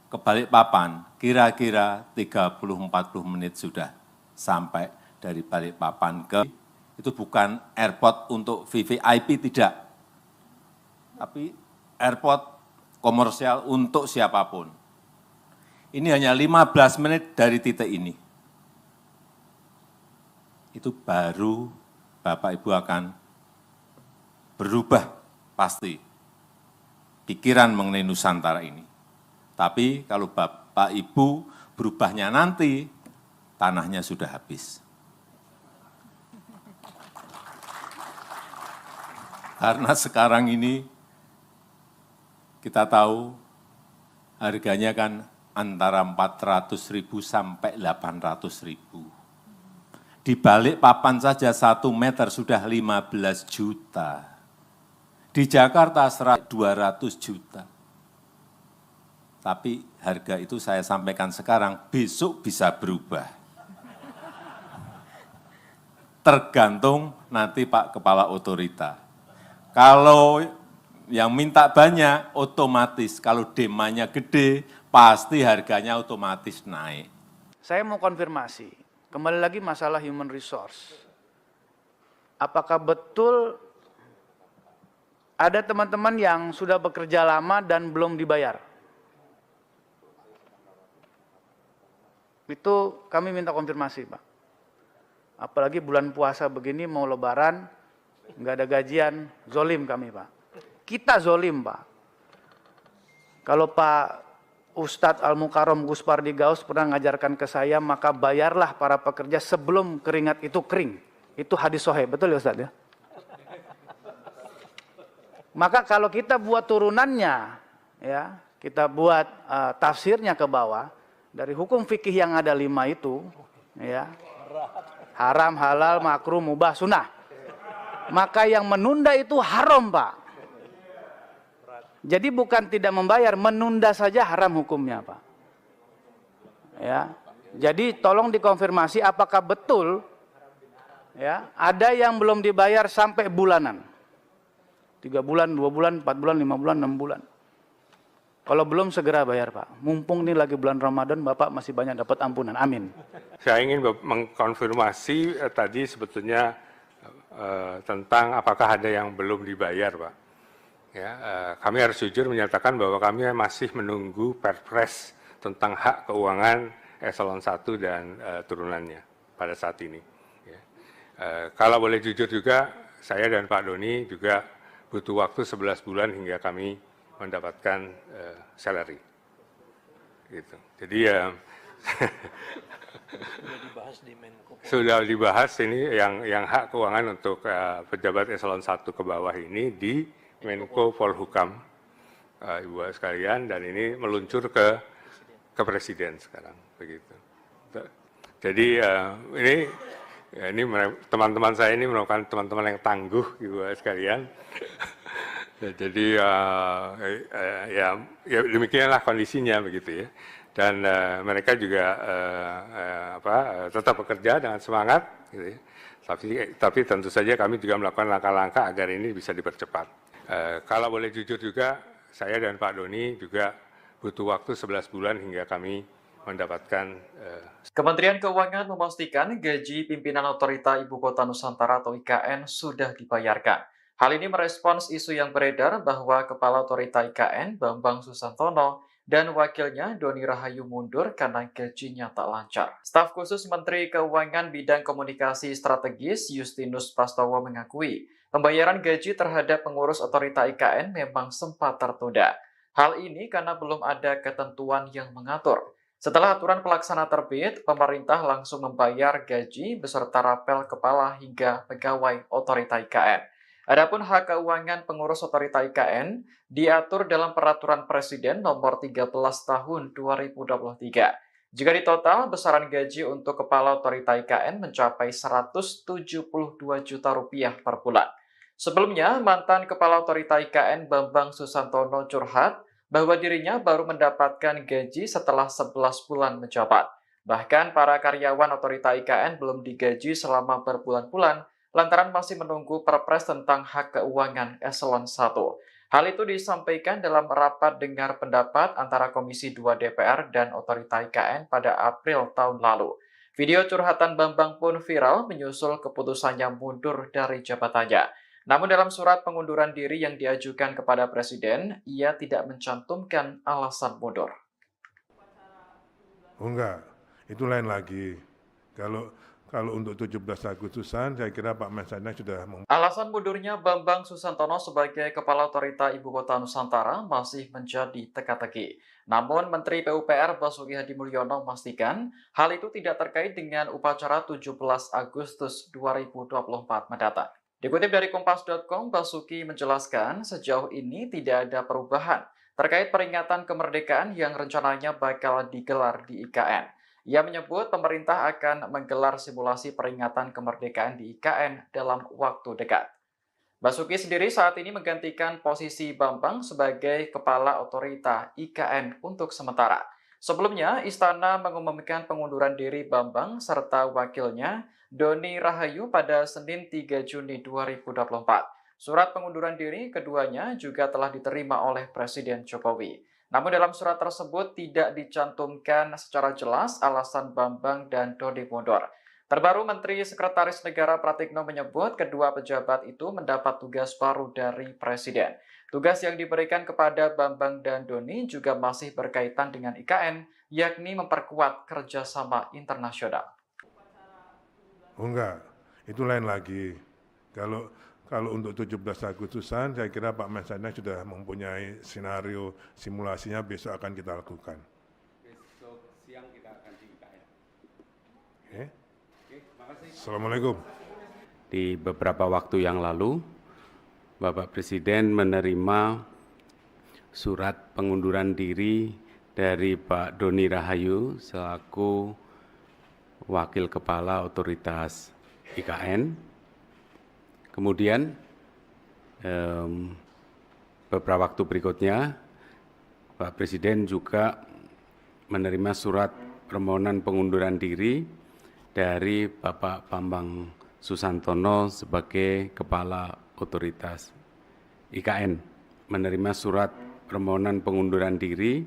ke Balikpapan, kira-kira 30-40 menit sudah sampai dari Balikpapan ke, itu bukan airport untuk VVIP, tidak. Tapi airport komersial untuk siapapun. Ini hanya 15 menit dari titik ini. Itu baru Bapak Ibu akan berubah pasti pikiran mengenai Nusantara ini. Tapi kalau Bapak Ibu berubahnya nanti, tanahnya sudah habis. Karena sekarang ini kita tahu harganya kan antara 400.000 sampai 800.000. Di Balikpapan saja 1 meter sudah 15 juta. Di Jakarta 200 juta. Tapi harga itu saya sampaikan sekarang, besok bisa berubah. Tergantung nanti Pak Kepala Otorita. Kalau yang minta banyak, otomatis. Kalau demandnya gede, pasti harganya otomatis naik. Saya mau konfirmasi, kembali lagi masalah human resource. Apakah betul ada teman-teman yang sudah bekerja lama dan belum dibayar? Itu kami minta konfirmasi, Pak. Apalagi bulan puasa begini, mau lebaran, nggak ada gajian, zolim kami, Pak. Kita zolim, Pak. Kalau Pak Ustadz Al-Mukarram Gus Pardi Gaus pernah mengajarkan ke saya, maka bayarlah para pekerja sebelum keringat itu kering. Itu hadis sahih, betul ya Ustadz ya? Maka kalau kita buat turunannya, ya, kita buat tafsirnya ke bawah, dari hukum fikih yang ada 5 itu, ya, haram, halal, makruh, mubah, sunnah. Maka yang menunda itu haram, Pak. Jadi bukan tidak membayar, menunda saja haram hukumnya, Pak. Ya. Jadi tolong dikonfirmasi apakah betul ya, ada yang belum dibayar sampai bulanan. 3 bulan, 2 bulan, 4 bulan, 5 bulan, 6 bulan. Kalau belum segera bayar, Pak. Mumpung ini lagi bulan Ramadan, Bapak masih banyak dapat ampunan. Amin. Saya ingin mengkonfirmasi tadi sebetulnya tentang apakah ada yang belum dibayar, Pak. Ya, kami harus jujur menyatakan bahwa kami masih menunggu Perpres tentang hak keuangan eselon 1 dan turunannya. pada saat ini. Ya. Kalau boleh jujur juga, saya dan Pak Doni juga butuh waktu 11 bulan hingga kami mendapatkan salary. Gitu. Jadi ya sudah dibahas ini yang hak keuangan untuk pejabat eselon 1 ke bawah ini di Menko Polhukam, Ibu sekalian, dan ini meluncur ke Presiden sekarang, begitu. Jadi ini teman-teman saya ini merupakan teman-teman yang tangguh, Ibu sekalian. Jadi ya demikianlah kondisinya, begitu ya. Dan mereka juga tetap bekerja dengan semangat, gitu ya. Tapi tentu saja kami juga melakukan langkah-langkah agar ini bisa dipercepat. Kalau boleh jujur juga, saya dan Pak Doni juga butuh waktu 11 bulan hingga kami mendapatkan. Kementerian Keuangan memastikan gaji pimpinan Otorita Ibu Kota Nusantara atau IKN sudah dibayarkan. Hal ini merespons isu yang beredar bahwa Kepala Otorita IKN Bambang Susantono dan wakilnya Doni Rahayu mundur karena gajinya tak lancar. Staf khusus Menteri Keuangan Bidang Komunikasi Strategis Justinus Prastowo mengakui pembayaran gaji terhadap pengurus Otorita IKN memang sempat tertunda. Hal ini karena belum ada ketentuan yang mengatur. Setelah aturan pelaksana terbit, pemerintah langsung membayar gaji beserta rapel kepala hingga pegawai Otorita IKN. Adapun hak keuangan pengurus Otorita IKN diatur dalam Peraturan Presiden Nomor 13 Tahun 2023. Jika ditotal, besaran gaji untuk Kepala Otorita IKN mencapai Rp172 juta per bulan. Sebelumnya, mantan Kepala Otorita IKN Bambang Susantono curhat bahwa dirinya baru mendapatkan gaji setelah 11 bulan menjabat. Bahkan para karyawan Otorita IKN belum digaji selama berbulan-bulan lantaran masih menunggu Perpres tentang hak keuangan eselon 1. Hal itu disampaikan dalam rapat dengar pendapat antara Komisi 2 DPR dan Otorita IKN pada April tahun lalu. Video curhatan Bambang pun viral menyusul keputusannya mundur dari jabatannya. Namun dalam surat pengunduran diri yang diajukan kepada Presiden, ia tidak mencantumkan alasan mundur. Oh enggak, itu lain lagi. Kalau untuk 17 Agustusan, saya kira Pak Mensanek sudah Alasan mundurnya Bambang Susantono sebagai Kepala Otorita Ibu Kota Nusantara masih menjadi teka-teki. Namun Menteri PUPR Basuki Hadimulyono memastikan hal itu tidak terkait dengan upacara 17 Agustus 2024 mendatang. Dikutip dari Kompas.com, Basuki menjelaskan sejauh ini tidak ada perubahan terkait peringatan kemerdekaan yang rencananya bakal digelar di IKN. Ia menyebut pemerintah akan menggelar simulasi peringatan kemerdekaan di IKN dalam waktu dekat. Basuki sendiri saat ini menggantikan posisi Bambang sebagai Kepala Otorita IKN untuk sementara. Sebelumnya, Istana mengumumkan pengunduran diri Bambang serta wakilnya Doni Rahayu pada Senin 3 Juni 2024. Surat pengunduran diri keduanya juga telah diterima oleh Presiden Jokowi. Namun dalam surat tersebut tidak dicantumkan secara jelas alasan Bambang dan Doni mundur. Terbaru Menteri Sekretaris Negara Pratikno menyebut kedua pejabat itu mendapat tugas baru dari Presiden. Tugas yang diberikan kepada Bambang dan Doni juga masih berkaitan dengan IKN, yakni memperkuat kerjasama internasional. Oh enggak, itu lain lagi. Kalau untuk 17 Agustusan, saya kira Pak Mensanek sudah mempunyai skenario simulasinya besok akan kita lakukan. Besok siang kita akan di IKN. Oke, Assalamualaikum. Di beberapa waktu yang lalu, Bapak Presiden menerima surat pengunduran diri dari Pak Doni Rahayu selaku Wakil Kepala Otoritas IKN. Kemudian beberapa waktu berikutnya Pak Presiden juga menerima surat permohonan pengunduran diri dari Bapak Bambang Susantono sebagai Kepala Otoritas IKN. Menerima surat permohonan pengunduran diri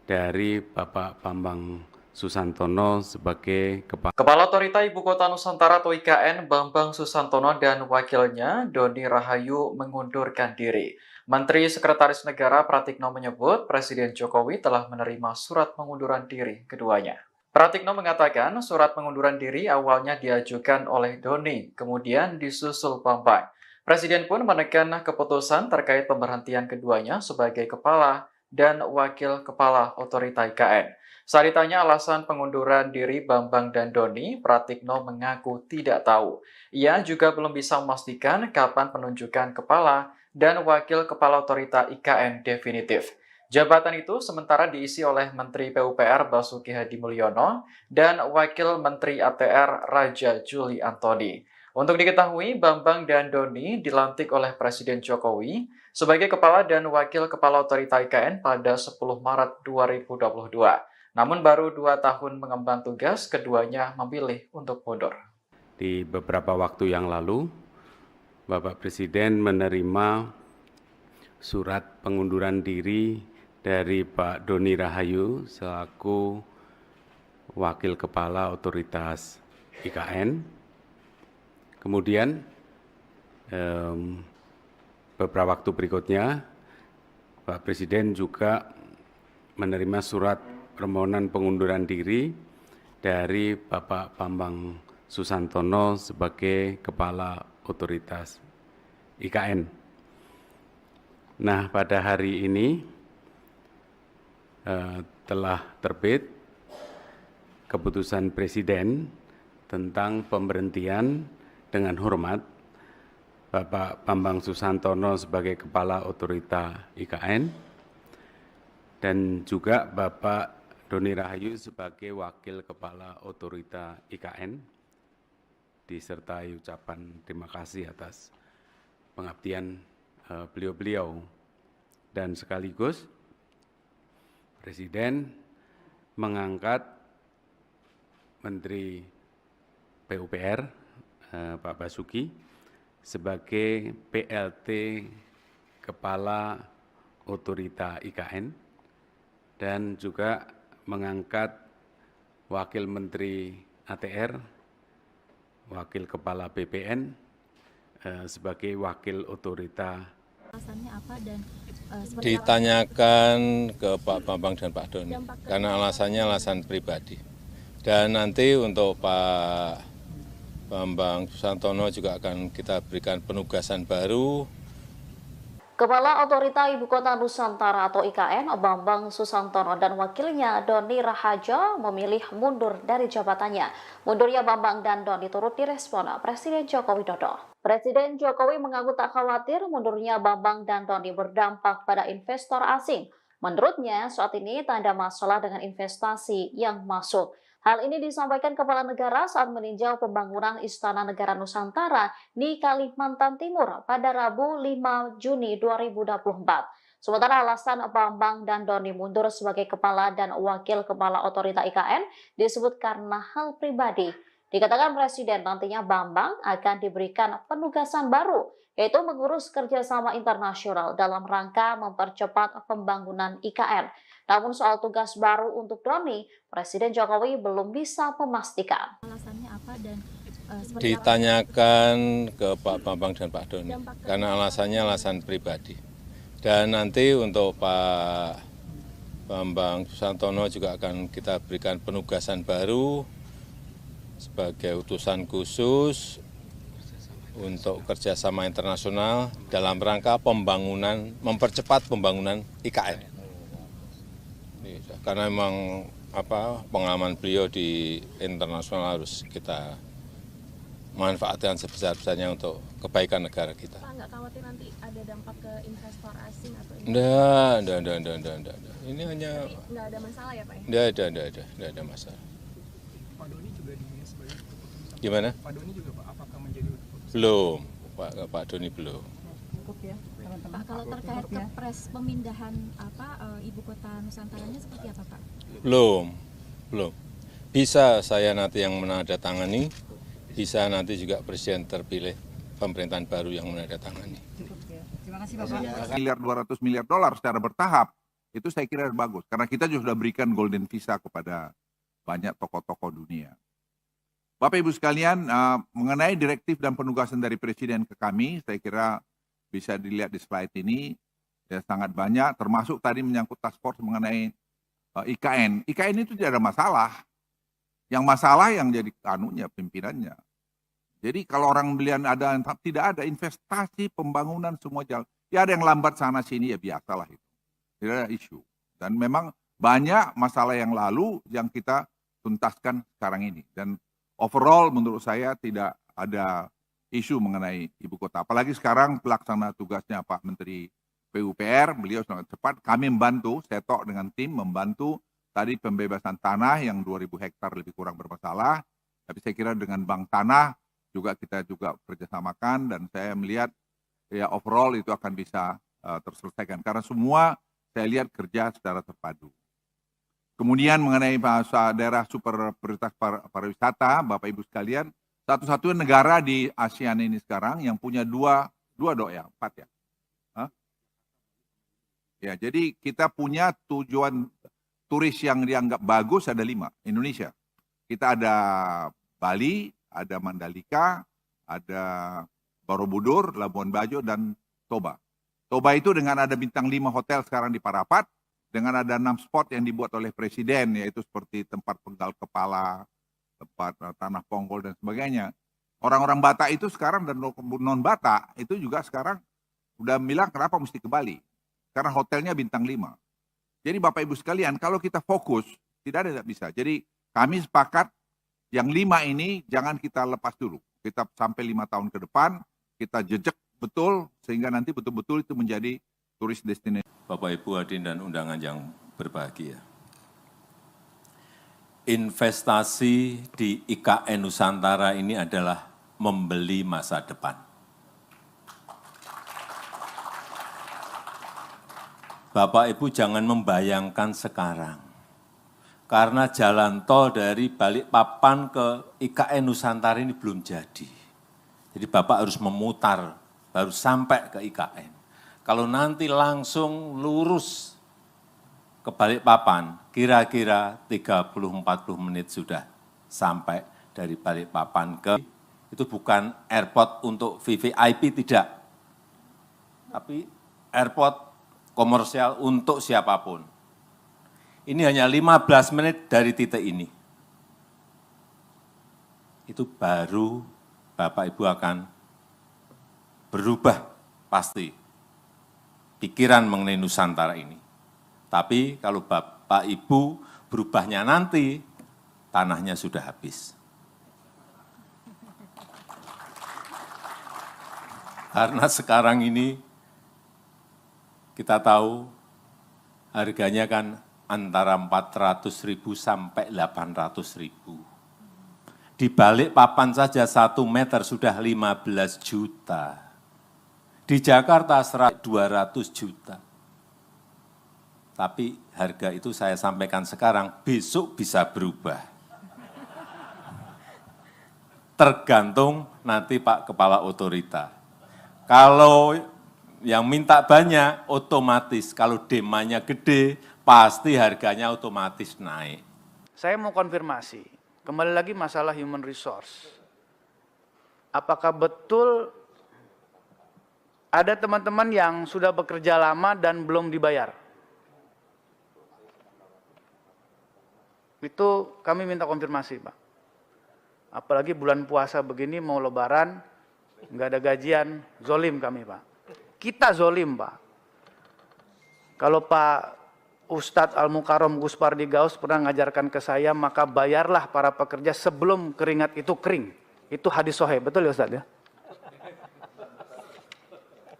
dari Bapak Bambang Susantono sebagai Kepala Otorita Ibu Kota Nusantara atau IKN Bambang Susantono dan wakilnya Doni Rahayu mengundurkan diri. Menteri Sekretaris Negara Pratikno menyebut Presiden Jokowi telah menerima surat pengunduran diri keduanya. Pratikno mengatakan surat pengunduran diri awalnya diajukan oleh Doni, kemudian disusul Bambang. Presiden pun menekan keputusan terkait pemberhentian keduanya sebagai kepala dan wakil kepala otorita IKN. Saat ditanya alasan pengunduran diri Bambang dan Doni, Pratikno mengaku tidak tahu. Ia juga belum bisa memastikan kapan penunjukan kepala dan wakil kepala otorita IKN definitif. Jabatan itu sementara diisi oleh Menteri PUPR Basuki Hadi Mulyono dan Wakil Menteri ATR Raja Juli Antoni. Untuk diketahui, Bambang dan Doni dilantik oleh Presiden Jokowi sebagai Kepala dan Wakil Kepala Otorita IKN pada 10 Maret 2022. Namun baru 2 tahun mengemban tugas, keduanya memilih untuk mundur. Di beberapa waktu yang lalu, Bapak Presiden menerima surat pengunduran diri dari Pak Doni Rahayu selaku Wakil Kepala Otoritas IKN. Kemudian beberapa waktu berikutnya Pak Presiden juga menerima surat permohonan pengunduran diri dari Bapak Bambang Susantono sebagai Kepala Otoritas IKN. Nah, pada hari ini telah terbit keputusan Presiden tentang pemberhentian dengan hormat Bapak Bambang Susantono sebagai Kepala Otorita IKN dan juga Bapak Doni Rahayu sebagai Wakil Kepala Otorita IKN, disertai ucapan terima kasih atas pengabdian beliau-beliau. Dan sekaligus Presiden mengangkat Menteri PUPR Pak Basuki sebagai PLT Kepala Otorita IKN dan juga mengangkat Wakil Menteri ATR, Wakil Kepala BPN sebagai Wakil Otorita. Alasannya apa dan Ditanyakan ke Pak Bambang dan Pak Doni, karena alasannya alasan pribadi. Dan nanti untuk Pak Bambang Susantono juga akan kita berikan penugasan baru. Kepala Otorita Ibu Kota Nusantara atau IKN, Bambang Susantono dan wakilnya Doni Rahajo memilih mundur dari jabatannya. Mundurnya Bambang dan Doni turut direspon Presiden Joko Widodo. Presiden Jokowi mengaku tak khawatir mundurnya Bambang dan Doni berdampak pada investor asing. Menurutnya, saat ini tak ada masalah dengan investasi yang masuk. Hal ini disampaikan Kepala Negara saat meninjau pembangunan Istana Negara Nusantara di Kalimantan Timur pada Rabu 5 Juni 2024. Sementara alasan Bambang dan Doni mundur sebagai Kepala dan Wakil Kepala Otorita IKN disebut karena hal pribadi. Dikatakan Presiden nantinya Bambang akan diberikan penugasan baru, yaitu mengurus kerjasama internasional dalam rangka mempercepat pembangunan IKN. Namun soal tugas baru untuk Doni, Presiden Jokowi belum bisa memastikan. alasannya apa dan Ditanyakan ke Pak Bambang dan Pak Doni, karena alasannya alasan pribadi. Dan nanti untuk Pak Bambang Susantono juga akan kita berikan penugasan baru sebagai utusan khusus untuk kerjasama internasional dalam rangka pembangunan, mempercepat pembangunan IKN. Karena memang pengalaman beliau di internasional harus kita manfaatkan sebesar-besarnya untuk kebaikan negara kita. Pak nggak khawatir nanti ada dampak ke investor asing atau Enggak. Ini hanya nggak ada masalah ya Pak ya? enggak ada masalah. Pak Doni juga dinilai sebagai keputusan. Gimana? Pak Doni juga Pak, apakah menjadi keputusan? Belum, Pak Doni belum. Cukup ya, teman-teman. Pak, kalau terkait kepres pemindahan ibu kota Nusantaranya seperti apa Pak? Belum. Bisa saya nanti yang menandatangani, bisa nanti juga Presiden terpilih pemerintahan baru yang menandatangani. Cukup ya. Terima kasih Bapak. Miliar $200 miliar secara bertahap, itu saya kira bagus. Karena kita juga sudah berikan golden visa kepada banyak tokoh-tokoh dunia. Bapak Ibu sekalian, mengenai direktif dan penugasan dari Presiden ke kami, saya kira bisa dilihat di slide ini, ya sangat banyak, termasuk tadi menyangkut task force mengenai IKN. IKN itu tidak ada masalah. Yang masalah yang jadi pimpinannya. Jadi kalau orang belian ada tidak ada investasi pembangunan semua jalan. Ya ada yang lambat sana sini ya biasalah itu. Tidak ada isu. Dan memang banyak masalah yang lalu yang kita tuntaskan sekarang ini. Dan overall menurut saya tidak ada isu mengenai ibu kota. Apalagi sekarang pelaksana tugasnya Pak Menteri PUPR, beliau sangat cepat. Kami membantu, Setok dengan tim membantu tadi pembebasan tanah yang 2.000 hektar lebih kurang bermasalah. Tapi saya kira dengan Bank Tanah juga kita juga kerjasamakan dan saya melihat ya overall itu akan bisa terselesaikan. Karena semua saya lihat kerja secara terpadu. Kemudian mengenai daerah super prioritas pariwisata, Bapak Ibu sekalian, satu-satunya negara di ASEAN ini sekarang yang punya empat ya. Ya, jadi kita punya tujuan turis yang dianggap bagus ada 5, Indonesia. Kita ada Bali, ada Mandalika, ada Borobudur, Labuan Bajo, dan Toba. Toba itu dengan ada bintang 5 hotel sekarang di Parapat, dengan ada 6 spot yang dibuat oleh Presiden, yaitu seperti tempat penggal kepala, tempat tanah ponggol, dan sebagainya. Orang-orang Batak itu sekarang dan non-Batak itu juga sekarang udah bilang kenapa mesti ke Bali. Karena hotelnya bintang 5. Jadi Bapak Ibu sekalian, kalau kita fokus, tidak bisa. Jadi kami sepakat yang 5 ini jangan kita lepas dulu. Kita sampai 5 tahun ke depan, kita jejak betul, sehingga nanti betul-betul itu menjadi turis destinasi. Bapak Ibu hadirin dan undangan yang berbahagia. Investasi di IKN Nusantara ini adalah membeli masa depan. Bapak Ibu jangan membayangkan sekarang, karena jalan tol dari Balikpapan ke IKN Nusantara ini belum jadi. Jadi Bapak harus memutar, baru sampai ke IKN. Kalau nanti langsung lurus ke Balikpapan, kira-kira 30-40 menit sudah sampai dari Balikpapan ke, itu bukan airport untuk VVIP, tidak. Tapi airport komersial untuk siapapun. Ini hanya 15 menit dari titik ini. Itu baru Bapak Ibu akan berubah pasti pikiran mengenai Nusantara ini. Tapi kalau Bapak Ibu berubahnya nanti, tanahnya sudah habis. Karena sekarang ini kita tahu harganya kan antara 400.000 sampai 800.000. Di Balikpapan saja 1 meter sudah 15 juta. Di Jakarta 200 juta. Tapi harga itu saya sampaikan sekarang, besok bisa berubah. Tergantung nanti Pak Kepala Otorita. Kalau yang minta banyak, otomatis kalau demandnya gede, pasti harganya otomatis naik. Saya mau konfirmasi, kembali lagi masalah human resource. Apakah betul ada teman-teman yang sudah bekerja lama dan belum dibayar? Itu kami minta konfirmasi, Pak. Apalagi bulan puasa begini, mau lebaran, nggak ada gajian, zolim kami, Pak. Kita zolim, Pak. Kalau Pak Ustadz Al-Mukarram Gus Pardi Gaus pernah mengajarkan ke saya, maka bayarlah para pekerja sebelum keringat itu kering. Itu hadis sahih, betul ya Ustadz ya?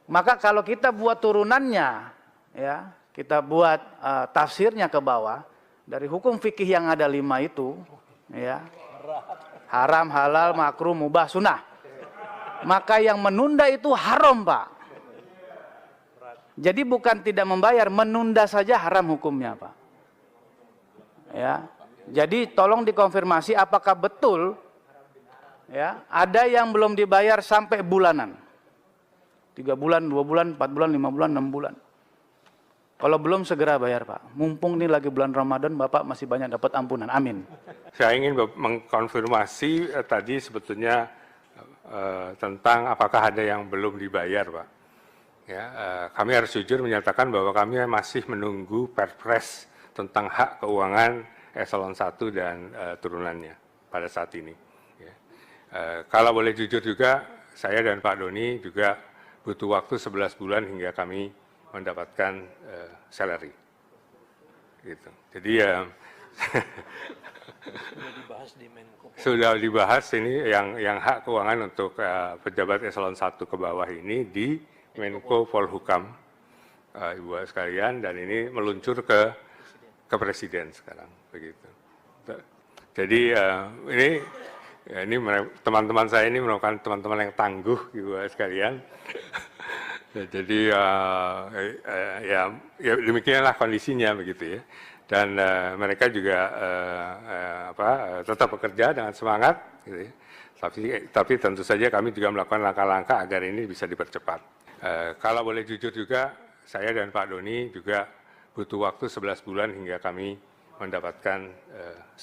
Maka kalau kita buat turunannya, ya, kita buat tafsirnya ke bawah, dari hukum fikih yang ada 5 itu, ya, haram, halal, makruh, mubah, sunnah. Maka yang menunda itu haram, Pak. Jadi bukan tidak membayar, menunda saja haram hukumnya, Pak. Ya. Jadi tolong dikonfirmasi apakah betul ya, ada yang belum dibayar sampai bulanan. 3 bulan, 2 bulan, 4 bulan, 5 bulan, 6 bulan. Kalau belum segera bayar, Pak. Mumpung ini lagi bulan Ramadan, Bapak masih banyak dapat ampunan. Amin. Saya ingin mengkonfirmasi tadi sebetulnya tentang apakah ada yang belum dibayar, Pak. Ya, kami harus jujur menyatakan bahwa kami masih menunggu Perpres tentang hak keuangan eselon 1 dan turunannya pada saat ini. Ya. Kalau boleh jujur juga, saya dan Pak Doni juga butuh waktu 11 bulan hingga kami mendapatkan salary. Gitu. Jadi ya sudah dibahas ini yang hak keuangan untuk pejabat eselon 1 ke bawah ini di Menko Polhukam, Ibu sekalian, dan ini meluncur ke Presiden sekarang, begitu. Jadi ini teman-teman saya ini merupakan teman-teman yang tangguh, Ibu sekalian. Jadi ya demikianlah kondisinya, begitu ya. Dan mereka juga tetap bekerja dengan semangat, gitu ya. Tapi tentu saja kami juga melakukan langkah-langkah agar ini bisa dipercepat. Kalau boleh jujur juga, saya dan Pak Doni juga butuh waktu 11 bulan hingga kami mendapatkan.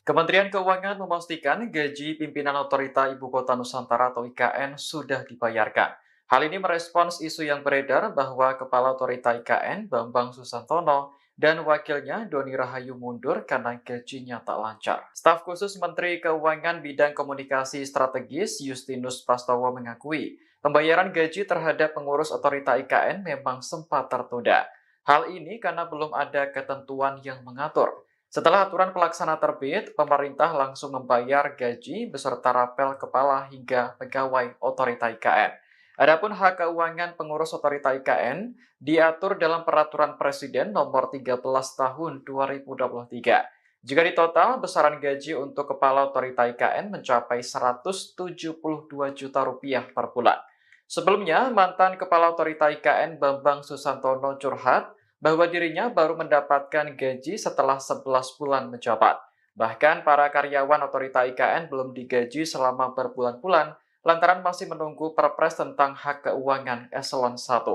Kementerian Keuangan memastikan gaji pimpinan Otorita Ibu Kota Nusantara atau IKN sudah dibayarkan. Hal ini merespons isu yang beredar bahwa Kepala Otorita IKN Bambang Susantono dan wakilnya Doni Rahayu mundur karena gajinya tak lancar. Staf khusus Menteri Keuangan Bidang Komunikasi Strategis Justinus Prastowo mengakui pembayaran gaji terhadap pengurus Otorita IKN memang sempat tertunda. Hal ini karena belum ada ketentuan yang mengatur. Setelah aturan pelaksana terbit, pemerintah langsung membayar gaji beserta rapel kepala hingga pegawai Otorita IKN. Adapun hak keuangan pengurus Otorita IKN diatur dalam Peraturan Presiden Nomor 13 Tahun 2023. Jika ditotal, besaran gaji untuk Kepala Otorita IKN mencapai Rp172 juta per bulan. Sebelumnya, mantan Kepala Otorita IKN Bambang Susantono curhat bahwa dirinya baru mendapatkan gaji setelah 11 bulan menjabat. Bahkan para karyawan Otorita IKN belum digaji selama berbulan-bulan lantaran masih menunggu Perpres tentang hak keuangan eselon 1.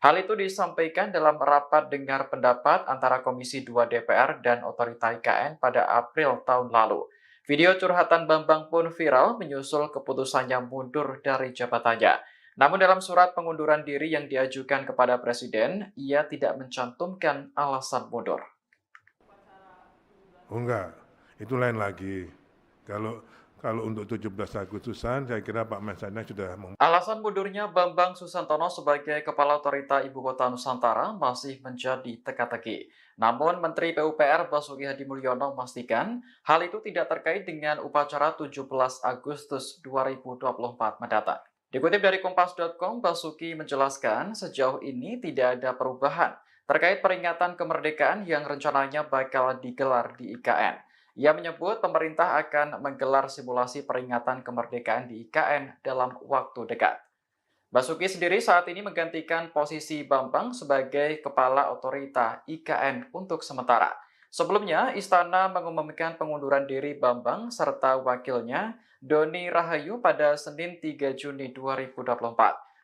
Hal itu disampaikan dalam rapat dengar pendapat antara Komisi 2 DPR dan Otorita IKN pada April tahun lalu. Video curhatan Bambang pun viral menyusul keputusannya mundur dari jabatannya. Namun dalam surat pengunduran diri yang diajukan kepada Presiden, ia tidak mencantumkan alasan mundur. Oh enggak, itu lain lagi. Kalau untuk 17 Agustusan, saya kira Pak Mensanek sudah Alasan mundurnya Bambang Susantono sebagai Kepala Otorita Ibu Kota Nusantara masih menjadi teka-teki. Namun Menteri PUPR Basuki Hadimulyono memastikan hal itu tidak terkait dengan upacara 17 Agustus 2024 mendatang. Dikutip dari Kompas.com, Basuki menjelaskan sejauh ini tidak ada perubahan terkait peringatan kemerdekaan yang rencananya bakal digelar di IKN. Ia menyebut pemerintah akan menggelar simulasi peringatan kemerdekaan di IKN dalam waktu dekat. Basuki sendiri saat ini menggantikan posisi Bambang sebagai Kepala Otorita IKN untuk sementara. Sebelumnya, Istana mengumumkan pengunduran diri Bambang serta wakilnya Doni Rahayu pada Senin 3 Juni 2024.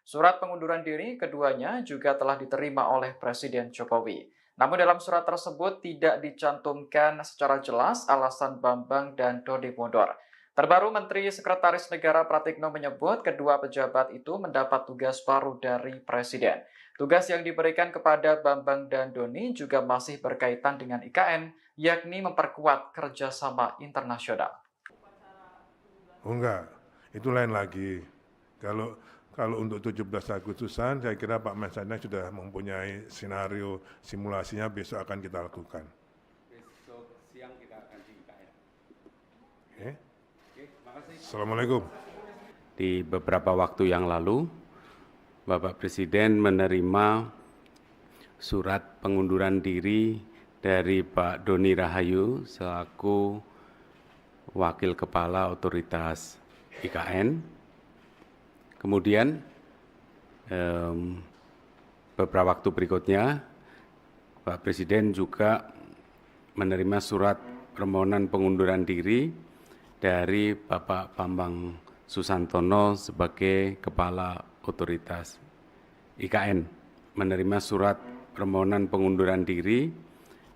Surat pengunduran diri keduanya juga telah diterima oleh Presiden Jokowi. Namun dalam surat tersebut tidak dicantumkan secara jelas alasan Bambang dan Doni mundur. Terbaru Menteri Sekretaris Negara Pratikno menyebut kedua pejabat itu mendapat tugas baru dari Presiden. Tugas yang diberikan kepada Bambang dan Doni juga masih berkaitan dengan IKN, yakni memperkuat kerjasama internasional. Oh enggak, itu lain lagi. Kalau untuk 17 Agustusan, saya kira Pak Mensanek sudah mempunyai skenario simulasinya besok akan kita lakukan. Besok siang kita akan di IKN. Oke, Assalamualaikum. Di beberapa waktu yang lalu, Bapak Presiden menerima surat pengunduran diri dari Pak Doni Rahayu selaku Wakil Kepala Otoritas IKN. Kemudian beberapa waktu berikutnya Pak Presiden juga menerima surat permohonan pengunduran diri dari Bapak Bambang Susantono sebagai Kepala Otoritas IKN. Menerima surat permohonan pengunduran diri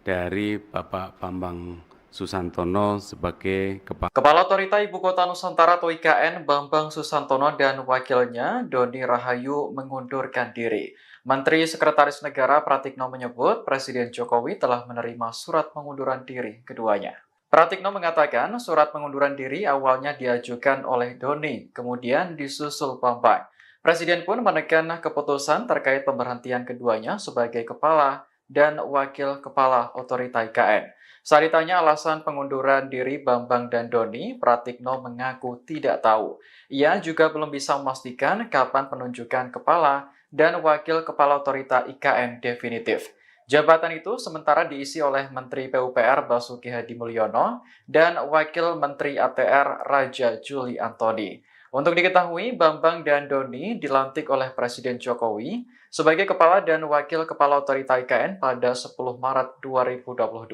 dari Bapak Bambang Susantono sebagai Kepala Otorita Ibu Kota Nusantara atau IKN Bambang Susantono dan wakilnya Doni Rahayu mengundurkan diri. Menteri Sekretaris Negara Pratikno menyebut Presiden Jokowi telah menerima surat pengunduran diri keduanya. Pratikno mengatakan surat pengunduran diri awalnya diajukan oleh Doni, kemudian disusul Bambang. Presiden pun menekan keputusan terkait pemberhentian keduanya sebagai kepala dan wakil kepala otorita IKN. Saat ditanya alasan pengunduran diri Bambang dan Doni, Pratikno mengaku tidak tahu. Ia juga belum bisa memastikan kapan penunjukan kepala dan wakil kepala otorita IKN definitif. Jabatan itu sementara diisi oleh Menteri PUPR Basuki Hadi Mulyono dan Wakil Menteri ATR Raja Juli Antoni. Untuk diketahui, Bambang dan Doni dilantik oleh Presiden Jokowi sebagai Kepala dan Wakil Kepala Otorita IKN pada 10 Maret 2022.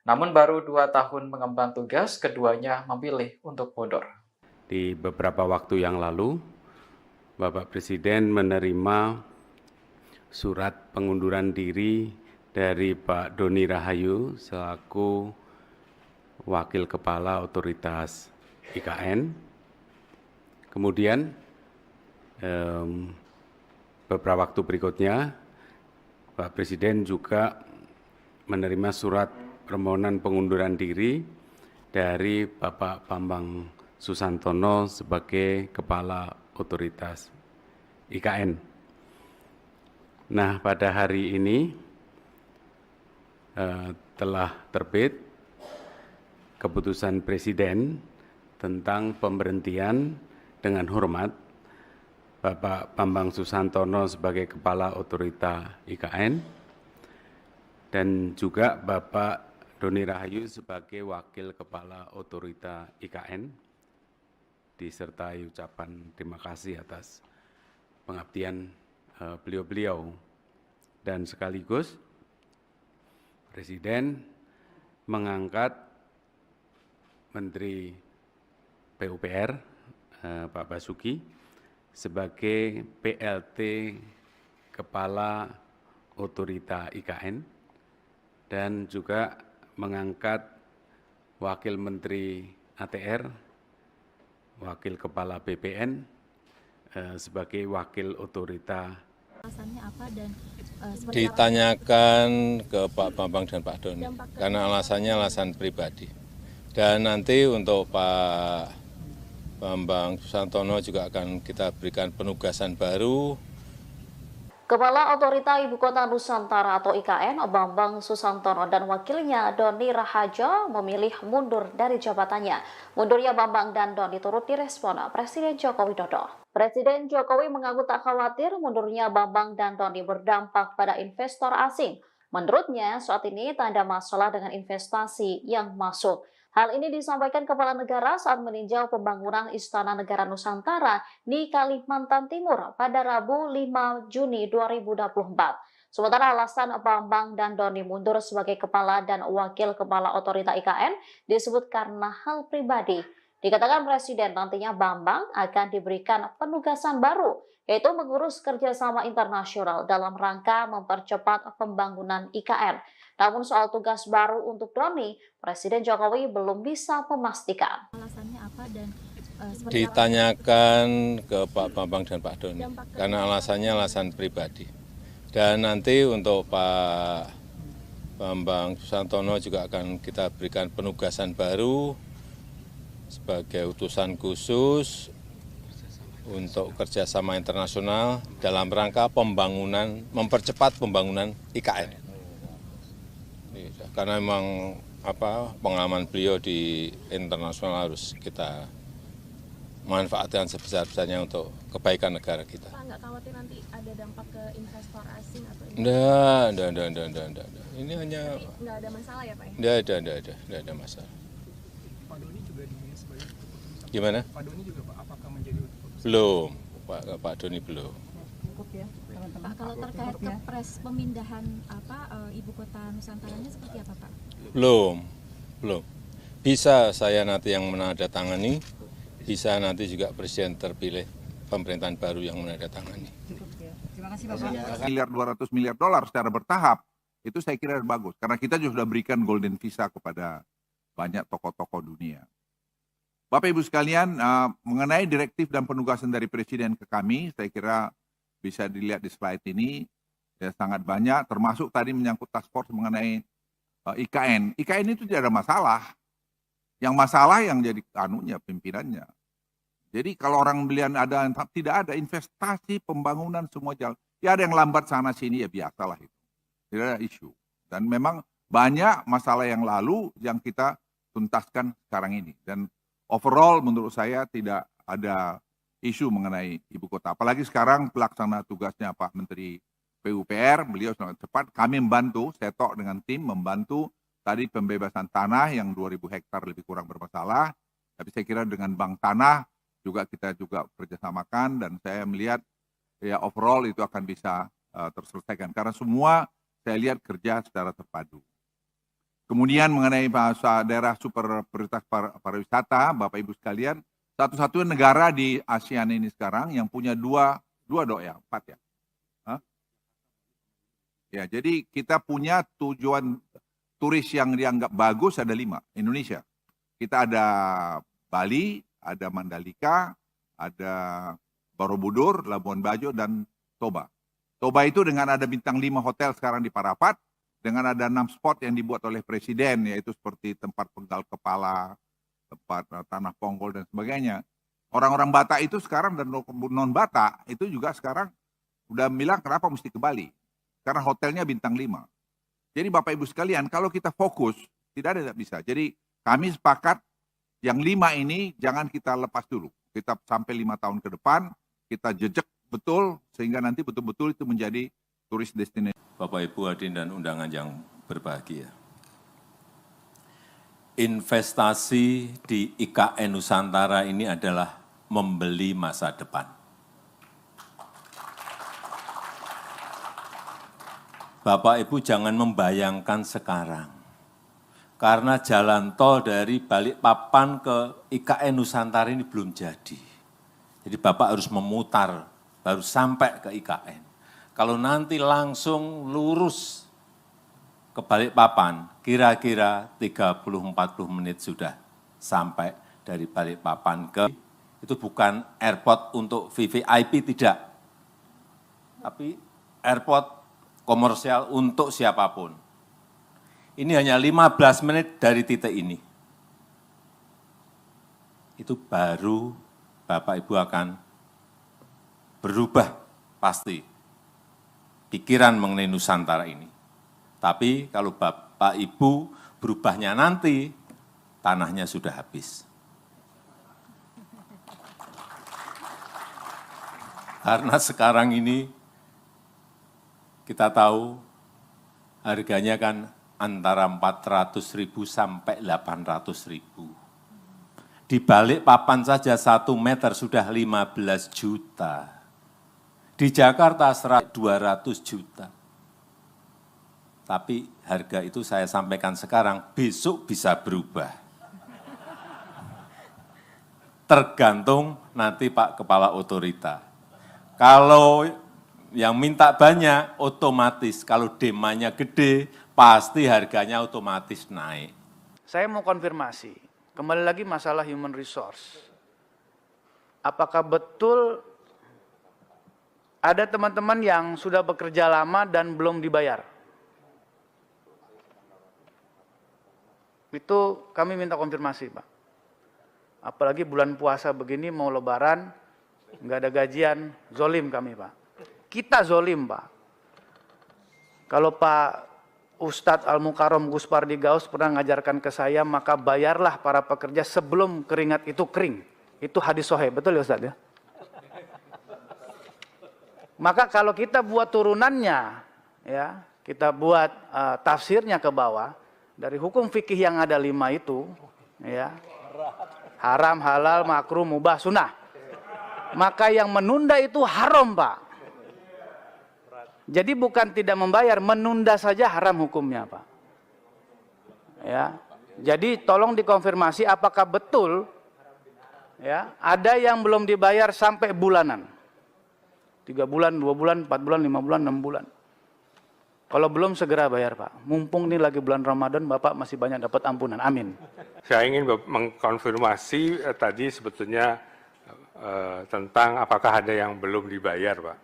Namun baru 2 tahun mengemban tugas, keduanya memilih untuk mundur. Di beberapa waktu yang lalu, Bapak Presiden menerima surat pengunduran diri dari Pak Doni Rahayu selaku Wakil Kepala Otoritas IKN. Kemudian beberapa waktu berikutnya Pak Presiden juga menerima surat permohonan pengunduran diri dari Bapak Bambang Susantono sebagai Kepala Otoritas IKN. Nah, pada hari ini telah terbit keputusan Presiden tentang pemberhentian dengan hormat Bapak Bambang Susantono sebagai Kepala Otorita IKN dan juga Bapak Doni Rahayu sebagai Wakil Kepala Otorita IKN, disertai ucapan terima kasih atas pengabdian beliau-beliau. Dan sekaligus Presiden mengangkat Menteri PUPR Pak Basuki sebagai PLT Kepala Otorita IKN dan juga mengangkat Wakil Menteri ATR, Wakil Kepala BPN sebagai Wakil Otorita. Alasannya apa dan Ditanyakan ke Pak Bambang dan Pak Doni, karena alasannya alasan pribadi. Dan nanti untuk Pak Bambang Susantono juga akan kita berikan penugasan baru. Kepala Otorita Ibu Kota Nusantara atau IKN, Bambang Susantono dan wakilnya Doni Rahajo memilih mundur dari jabatannya. Mundurnya Bambang dan Doni turut direspon Presiden Joko Widodo. Presiden Jokowi mengaku tak khawatir mundurnya Bambang dan Doni berdampak pada investor asing. Menurutnya, saat ini tak ada masalah dengan investasi yang masuk. Hal ini disampaikan Kepala Negara saat meninjau pembangunan Istana Negara Nusantara di Kalimantan Timur pada Rabu 5 Juni 2024. Sementara alasan Bambang dan Doni mundur sebagai Kepala dan Wakil Kepala Otorita IKN disebut karena hal pribadi. Dikatakan Presiden nantinya Bambang akan diberikan penugasan baru, yaitu mengurus kerjasama internasional dalam rangka mempercepat pembangunan IKN. Namun soal tugas baru untuk Doni, Presiden Jokowi belum bisa memastikan. alasannya apa dan Ditanyakan ke Pak Bambang dan Pak Doni, karena alasannya alasan pribadi. Dan nanti untuk Pak Bambang Susantono juga akan kita berikan penugasan baru sebagai utusan khusus untuk kerjasama internasional dalam rangka pembangunan, mempercepat pembangunan IKN. Karena memang pengalaman beliau di internasional harus kita manfaatkan sebesar-besarnya untuk kebaikan negara kita. Pak nggak khawatir nanti ada dampak ke investor asing atau Enggak. Ini hanya nggak ada masalah ya Pak? enggak ada masalah. Pak Doni juga dinilai sebagai keputusan. Gimana? Pak Doni juga Pak, apakah menjadi keputusan? Belum, Pak Doni belum. Cukup ya, teman-teman. Pak, kalau terkait kepres pemindahan ibu kota Nusantaranya seperti apa Pak? Belum. Bisa saya nanti yang menandatangani, bisa nanti juga Presiden terpilih pemerintahan baru yang menandatangani. Cukup ya. Terima kasih Bapak. Miliar $200 miliar secara bertahap, itu saya kira bagus. Karena kita juga sudah berikan golden visa kepada banyak tokoh-tokoh dunia. Bapak Ibu sekalian, mengenai direktif dan penugasan dari Presiden ke kami, saya kira bisa dilihat di slide ini, ya sangat banyak, termasuk tadi menyangkut task force mengenai IKN. IKN itu tidak ada masalah. Yang masalah yang jadi pimpinannya. Jadi kalau orang belian ada tidak ada investasi pembangunan semua jalan. Ya ada yang lambat sana sini ya biasalah itu. Tidak ada isu. Dan memang banyak masalah yang lalu yang kita tuntaskan sekarang ini. Dan overall menurut saya tidak ada isu mengenai ibu kota. Apalagi sekarang pelaksana tugasnya Pak Menteri PUPR, beliau sangat cepat. Kami membantu, Setok dengan tim membantu tadi pembebasan tanah yang 2.000 hektar lebih kurang bermasalah. Tapi saya kira dengan Bank Tanah juga kita juga kerjasamakan dan saya melihat ya overall itu akan bisa terselesaikan. Karena semua saya lihat kerja secara terpadu. Kemudian mengenai bahasa daerah super prioritas pariwisata, Bapak Ibu sekalian, satu-satunya negara di ASEAN ini sekarang yang punya empat ya. Hah? Ya, jadi kita punya tujuan turis yang dianggap bagus ada 5, Indonesia. Kita ada Bali, ada Mandalika, ada Borobudur, Labuan Bajo, dan Toba. Toba itu dengan ada bintang 5 hotel sekarang di Parapat, dengan ada 6 spot yang dibuat oleh Presiden, yaitu seperti tempat penggal kepala, tempat tanah ponggol, dan sebagainya. Orang-orang Batak itu sekarang dan non-Batak itu juga sekarang udah bilang kenapa mesti ke Bali. Karena hotelnya bintang 5. Jadi Bapak Ibu sekalian, kalau kita fokus, tidak ada bisa. Jadi kami sepakat yang 5 ini jangan kita lepas dulu. Kita sampai 5 tahun ke depan, kita jejak betul, sehingga nanti betul-betul itu menjadi turis destinasi. Bapak Ibu hadirin dan undangan yang berbahagia. Investasi di IKN Nusantara ini adalah membeli masa depan. Bapak Ibu jangan membayangkan sekarang. Karena jalan tol dari Balikpapan ke IKN Nusantara ini belum jadi. Jadi Bapak harus memutar, baru sampai ke IKN. Kalau nanti langsung lurus ke Balikpapan, kira-kira 30-40 menit sudah sampai dari Balikpapan ke, itu bukan airport untuk VVIP, tidak. Tapi airport komersial untuk siapapun. Ini hanya 15 menit dari titik ini. Itu baru Bapak Ibu akan berubah pasti pikiran mengenai Nusantara ini. Tapi kalau Bapak Ibu berubahnya nanti, tanahnya sudah habis. Karena sekarang ini kita tahu harganya kan antara 400.000 sampai 800.000. Di Balikpapan saja 1 meter sudah 15 juta. Di Jakarta 200 juta. Tapi harga itu saya sampaikan sekarang, besok bisa berubah. Tergantung nanti Pak Kepala Otorita. Kalau yang minta banyak, otomatis. Kalau demandnya gede, pasti harganya otomatis naik. Saya mau konfirmasi, kembali lagi masalah human resource. Apakah betul ada teman-teman yang sudah bekerja lama dan belum dibayar? Itu kami minta konfirmasi, Pak. Apalagi bulan puasa begini, mau lebaran, nggak ada gajian, zolim kami, Pak. Kita zolim, Pak. Kalau Pak Ustadz Al-Mukarram Gus Pardi Gaus pernah mengajarkan ke saya, maka bayarlah para pekerja sebelum keringat itu kering. Itu hadis sahih, betul ya Ustadz ya? Maka kalau kita buat turunannya, ya, kita buat tafsirnya ke bawah, dari hukum fikih yang ada 5 itu, ya, haram, halal, makruh, mubah, sunnah. Maka yang menunda itu haram, Pak. Jadi bukan tidak membayar, menunda saja haram hukumnya, Pak. Ya. Jadi tolong dikonfirmasi apakah betul ya, ada yang belum dibayar sampai bulanan. 3 bulan, 2 bulan, 4 bulan, 5 bulan, 6 bulan. Kalau belum segera bayar, Pak. Mumpung ini lagi bulan Ramadan, Bapak masih banyak dapat ampunan. Amin. Saya ingin mengkonfirmasi tadi sebetulnya tentang apakah ada yang belum dibayar, Pak.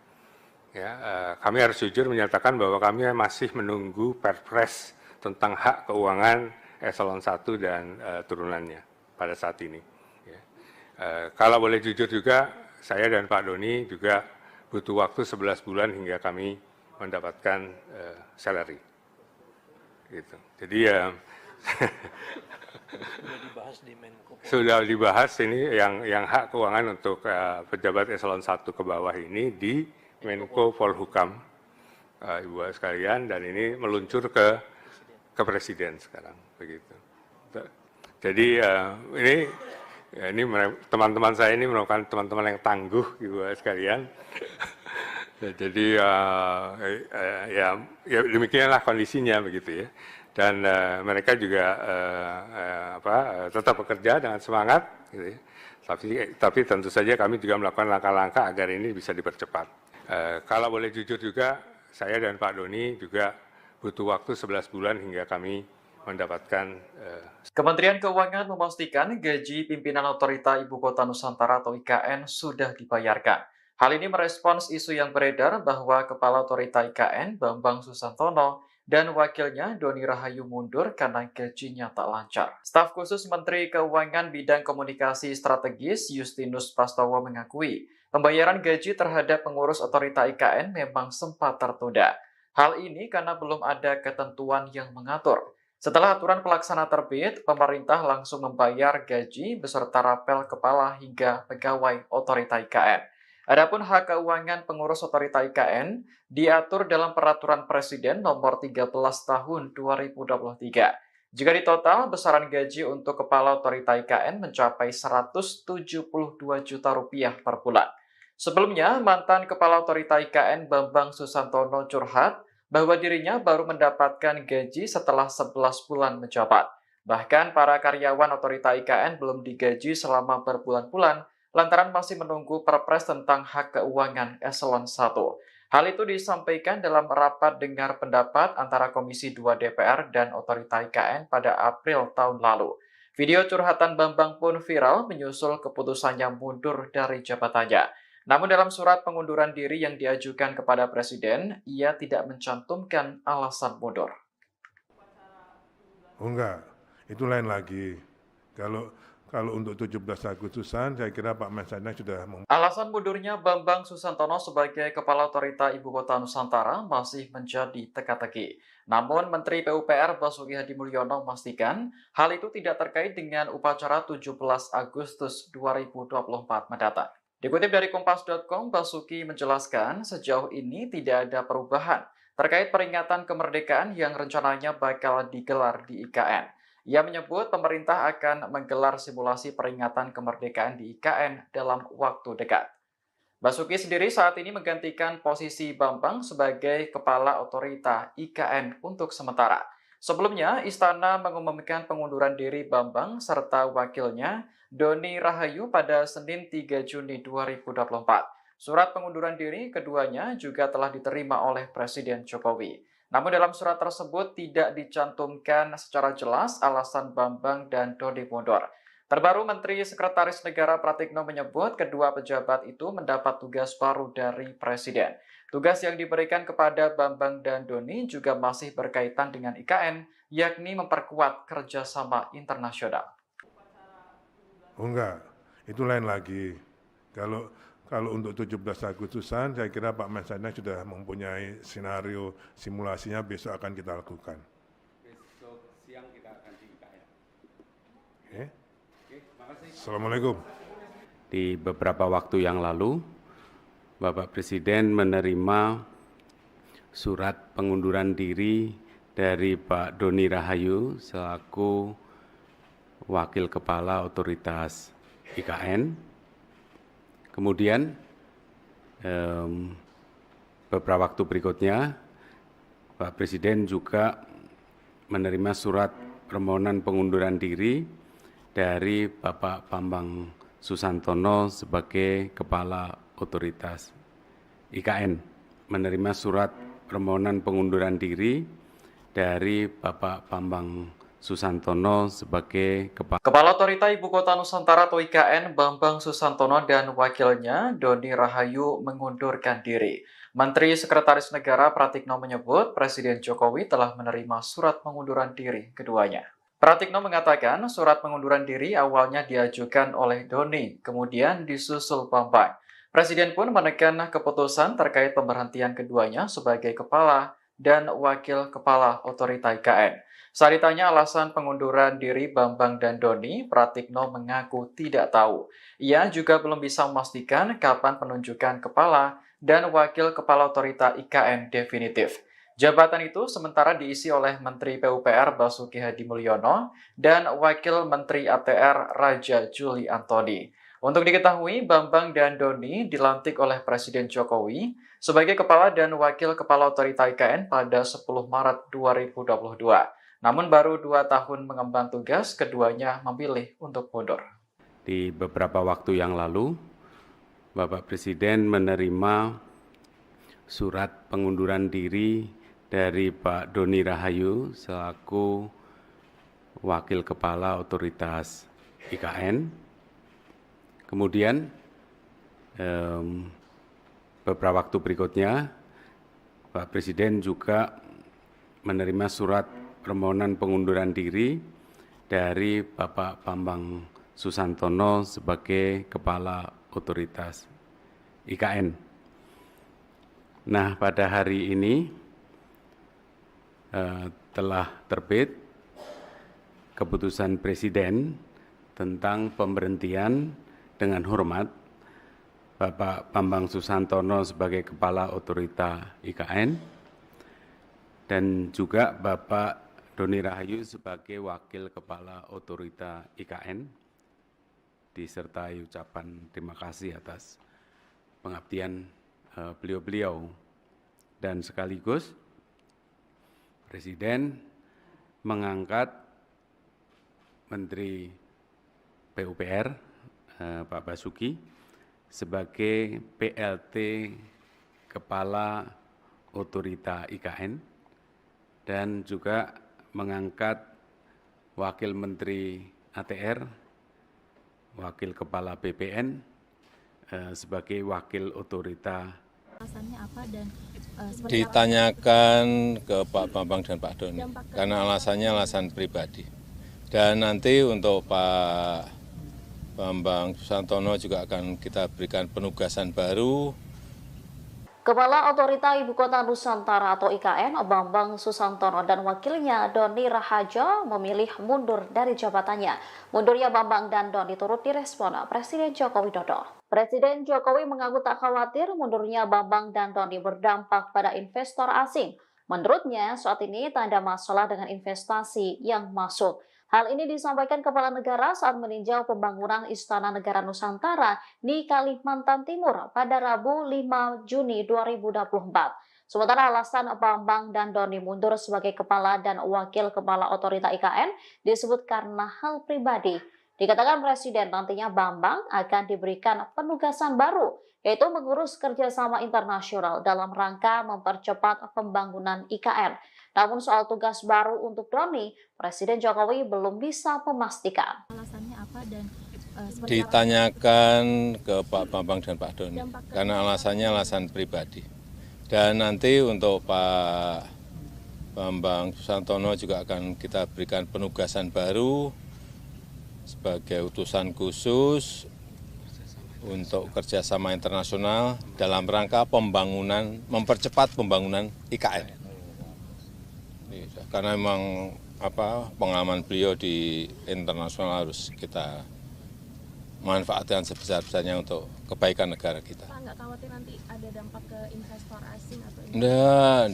Ya, kami harus jujur menyatakan bahwa kami masih menunggu Perpres tentang hak keuangan eselon 1 dan turunannya. pada saat ini. Ya. Kalau boleh jujur juga, saya dan Pak Doni juga butuh waktu 11 bulan hingga kami mendapatkan salary. Gitu. Jadi ya sudah dibahas ini yang hak keuangan untuk pejabat eselon 1 ke bawah ini di Menko Polhukam, Ibu sekalian, dan ini meluncur ke Presiden sekarang, begitu. Jadi ini teman-teman saya ini merupakan teman-teman yang tangguh, Ibu sekalian. Jadi ya demikianlah kondisinya, begitu ya. Dan mereka juga tetap bekerja dengan semangat, gitu ya. Tapi tentu saja kami juga melakukan langkah-langkah agar ini bisa dipercepat. Kalau boleh jujur juga, saya dan Pak Doni juga butuh waktu 11 bulan hingga kami mendapatkan. Kementerian Keuangan memastikan gaji pimpinan Otorita Ibu Kota Nusantara atau IKN sudah dibayarkan. Hal ini merespons isu yang beredar bahwa Kepala Otorita IKN Bambang Susantono dan wakilnya Doni Rahayu mundur karena gajinya tak lancar. Staf khusus Menteri Keuangan Bidang Komunikasi Strategis Justinus Prastowo mengakui pembayaran gaji terhadap pengurus Otorita IKN memang sempat tertunda. Hal ini karena belum ada ketentuan yang mengatur. Setelah aturan pelaksana terbit, pemerintah langsung membayar gaji beserta rapel kepala hingga pegawai Otorita IKN. Adapun hak keuangan pengurus Otorita IKN diatur dalam Peraturan Presiden Nomor 13 Tahun 2023. Jika ditotal, besaran gaji untuk Kepala Otorita IKN mencapai Rp172 juta per bulan. Sebelumnya, mantan Kepala Otorita IKN Bambang Susantono curhat bahwa dirinya baru mendapatkan gaji setelah 11 bulan menjabat. Bahkan para karyawan Otorita IKN belum digaji selama berbulan-bulan lantaran masih menunggu Perpres tentang hak keuangan eselon 1. Hal itu disampaikan dalam rapat dengar pendapat antara Komisi 2 DPR dan Otorita IKN pada April tahun lalu. Video curhatan Bambang pun viral menyusul keputusannya mundur dari jabatannya. Namun dalam surat pengunduran diri yang diajukan kepada Presiden, ia tidak mencantumkan alasan mundur. Oh enggak, itu lain lagi. Kalau untuk 17 Agustusan, saya kira Pak Mensanek sudah Alasan mundurnya Bambang Susantono sebagai Kepala Otorita Ibu Kota Nusantara masih menjadi teka-teki. Namun Menteri PUPR Basuki Hadimulyono memastikan hal itu tidak terkait dengan upacara 17 Agustus 2024 mendatang. Dikutip dari Kompas.com, Basuki menjelaskan sejauh ini tidak ada perubahan terkait peringatan kemerdekaan yang rencananya bakal digelar di IKN. Ia menyebut pemerintah akan menggelar simulasi peringatan kemerdekaan di IKN dalam waktu dekat. Basuki sendiri saat ini menggantikan posisi Bambang sebagai Kepala Otorita IKN untuk sementara. Sebelumnya, Istana mengumumkan pengunduran diri Bambang serta wakilnya Doni Rahayu pada Senin 3 Juni 2024. Surat pengunduran diri keduanya juga telah diterima oleh Presiden Jokowi. Namun dalam surat tersebut tidak dicantumkan secara jelas alasan Bambang dan Doni mundur. Terbaru Menteri Sekretaris Negara Pratikno menyebut kedua pejabat itu mendapat tugas baru dari Presiden. Tugas yang diberikan kepada Bambang dan Doni juga masih berkaitan dengan IKN, yakni memperkuat kerjasama internasional. Oh enggak, itu lain lagi. Kalau untuk 17 Agustusan, saya kira Pak Mensanek sudah mempunyai skenario simulasinya besok akan kita lakukan. Besok siang kita akan di IKN. Oke, makasih. Assalamualaikum. Di beberapa waktu yang lalu, Bapak Presiden menerima surat pengunduran diri dari Pak Doni Rahayu selaku Wakil Kepala Otoritas IKN. Kemudian beberapa waktu berikutnya Pak Presiden juga menerima surat permohonan pengunduran diri dari Bapak Bambang Susantono sebagai Kepala Otoritas IKN. Menerima surat permohonan pengunduran diri dari Bapak Bambang Susantono sebagai Kepala Otorita Ibu Kota Nusantara atau IKN Bambang Susantono dan wakilnya Doni Rahayu mengundurkan diri. Menteri Sekretaris Negara Pratikno menyebut Presiden Jokowi telah menerima surat pengunduran diri keduanya. Pratikno mengatakan surat pengunduran diri awalnya diajukan oleh Doni, kemudian disusul Bambang. Presiden pun menekan keputusan terkait pemberhentian keduanya sebagai kepala dan wakil kepala otorita IKN. Saat ditanya alasan pengunduran diri Bambang dan Doni, Pratikno mengaku tidak tahu. Ia juga belum bisa memastikan kapan penunjukan kepala dan wakil kepala otorita IKN definitif. Jabatan itu sementara diisi oleh Menteri PUPR Basuki Hadi Mulyono dan Wakil Menteri ATR Raja Juli Antoni. Untuk diketahui, Bambang dan Doni dilantik oleh Presiden Jokowi sebagai Kepala dan Wakil Kepala Otorita IKN pada 10 Maret 2022. Namun baru 2 tahun mengemban tugas, keduanya memilih untuk mundur. Di beberapa waktu yang lalu, Bapak Presiden menerima surat pengunduran diri dari Pak Doni Rahayu selaku Wakil Kepala Otoritas IKN. Kemudian beberapa waktu berikutnya Pak Presiden juga menerima surat permohonan pengunduran diri dari Bapak Bambang Susantono sebagai Kepala Otoritas IKN. Nah, pada hari ini telah terbit keputusan Presiden tentang pemberhentian dengan hormat Bapak Bambang Susantono sebagai Kepala Otorita IKN dan juga Bapak Doni Rahayu sebagai Wakil Kepala Otorita IKN, disertai ucapan terima kasih atas pengabdian beliau-beliau. Dan sekaligus Presiden mengangkat Menteri PUPR Pak Basuki sebagai PLT Kepala Otorita IKN dan juga mengangkat Wakil Menteri ATR, Wakil Kepala BPN sebagai Wakil Otorita. Alasannya apa dan ditanyakan ke Pak Bambang dan Pak Doni, karena alasannya alasan pribadi. Dan nanti untuk Pak Bambang Susantono juga akan kita berikan penugasan baru. Kepala Otorita Ibu Kota Nusantara atau IKN, Bambang Susantono dan wakilnya Doni Rahajo memilih mundur dari jabatannya. Mundurnya Bambang dan Doni turut direspon Presiden Joko Widodo. Presiden Jokowi mengaku tak khawatir mundurnya Bambang dan Doni berdampak pada investor asing. Menurutnya, saat ini tak ada masalah dengan investasi yang masuk. Hal ini disampaikan Kepala Negara saat meninjau pembangunan Istana Negara Nusantara di Kalimantan Timur pada Rabu 5 Juni 2024. Sementara alasan Bambang dan Doni mundur sebagai Kepala dan Wakil Kepala Otorita IKN disebut karena hal pribadi. Dikatakan Presiden nantinya Bambang akan diberikan penugasan baru, yaitu mengurus kerjasama internasional dalam rangka mempercepat pembangunan IKN. Namun soal tugas baru untuk Doni, Presiden Jokowi belum bisa memastikan. alasannya apa dan Ditanyakan ke Pak Bambang dan Pak Doni, karena alasannya alasan pribadi. Dan nanti untuk Pak Bambang Susantono juga akan kita berikan penugasan baru sebagai utusan khusus untuk kerjasama internasional dalam rangka pembangunan, mempercepat pembangunan IKN. Karena memang pengalaman beliau di internasional harus kita manfaatkan sebesar-besarnya untuk kebaikan negara kita. Pak nggak khawatir nanti ada dampak ke investor asing atau Enggak.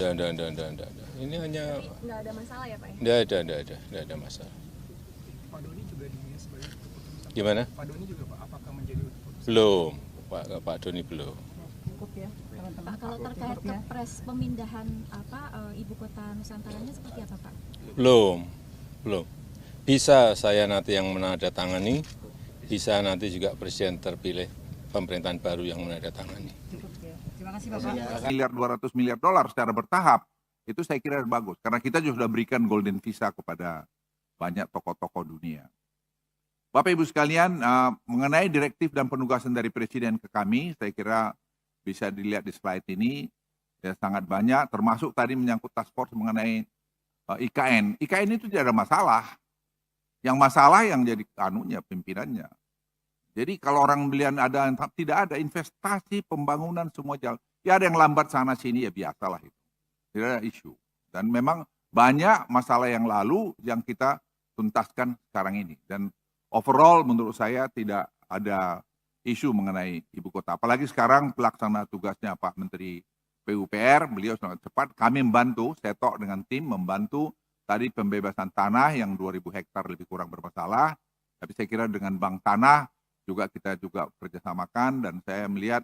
Ini hanya nggak ada masalah ya Pak? enggak ada masalah. Pak Doni juga dinilai sebagai keputusan. Gimana? Pak Doni juga Pak, apakah menjadi keputusan? Belum, Pak Doni belum. Cukup ya, teman-teman. Pak, kalau terkait kepres pemindahan ibu kota Nusantaranya seperti apa Pak? Belum. Bisa saya nanti yang menandatangani, bisa nanti juga Presiden terpilih pemerintahan baru yang menandatangani. Cukup ya. Terima kasih Bapak. Miliar $200 miliar secara bertahap, itu saya kira bagus. Karena kita juga sudah berikan golden visa kepada banyak tokoh-tokoh dunia. Bapak Ibu sekalian, mengenai direktif dan penugasan dari Presiden ke kami, saya kira bisa dilihat di slide ini, ya sangat banyak, termasuk tadi menyangkut task force mengenai IKN. IKN itu tidak ada masalah. Yang masalah yang jadi pimpinannya. Jadi kalau orang belian ada tidak ada investasi pembangunan semua jalan. Ya ada yang lambat sana sini ya biasalah itu. Tidak ada isu. Dan memang banyak masalah yang lalu yang kita tuntaskan sekarang ini. Dan overall menurut saya tidak ada isu mengenai ibu kota. Apalagi sekarang pelaksana tugasnya Pak Menteri PUPR, beliau sangat cepat. Kami membantu, Setok dengan tim membantu tadi pembebasan tanah yang 2.000 hektar lebih kurang bermasalah. Tapi saya kira dengan Bank Tanah juga kita juga kerjasamakan dan saya melihat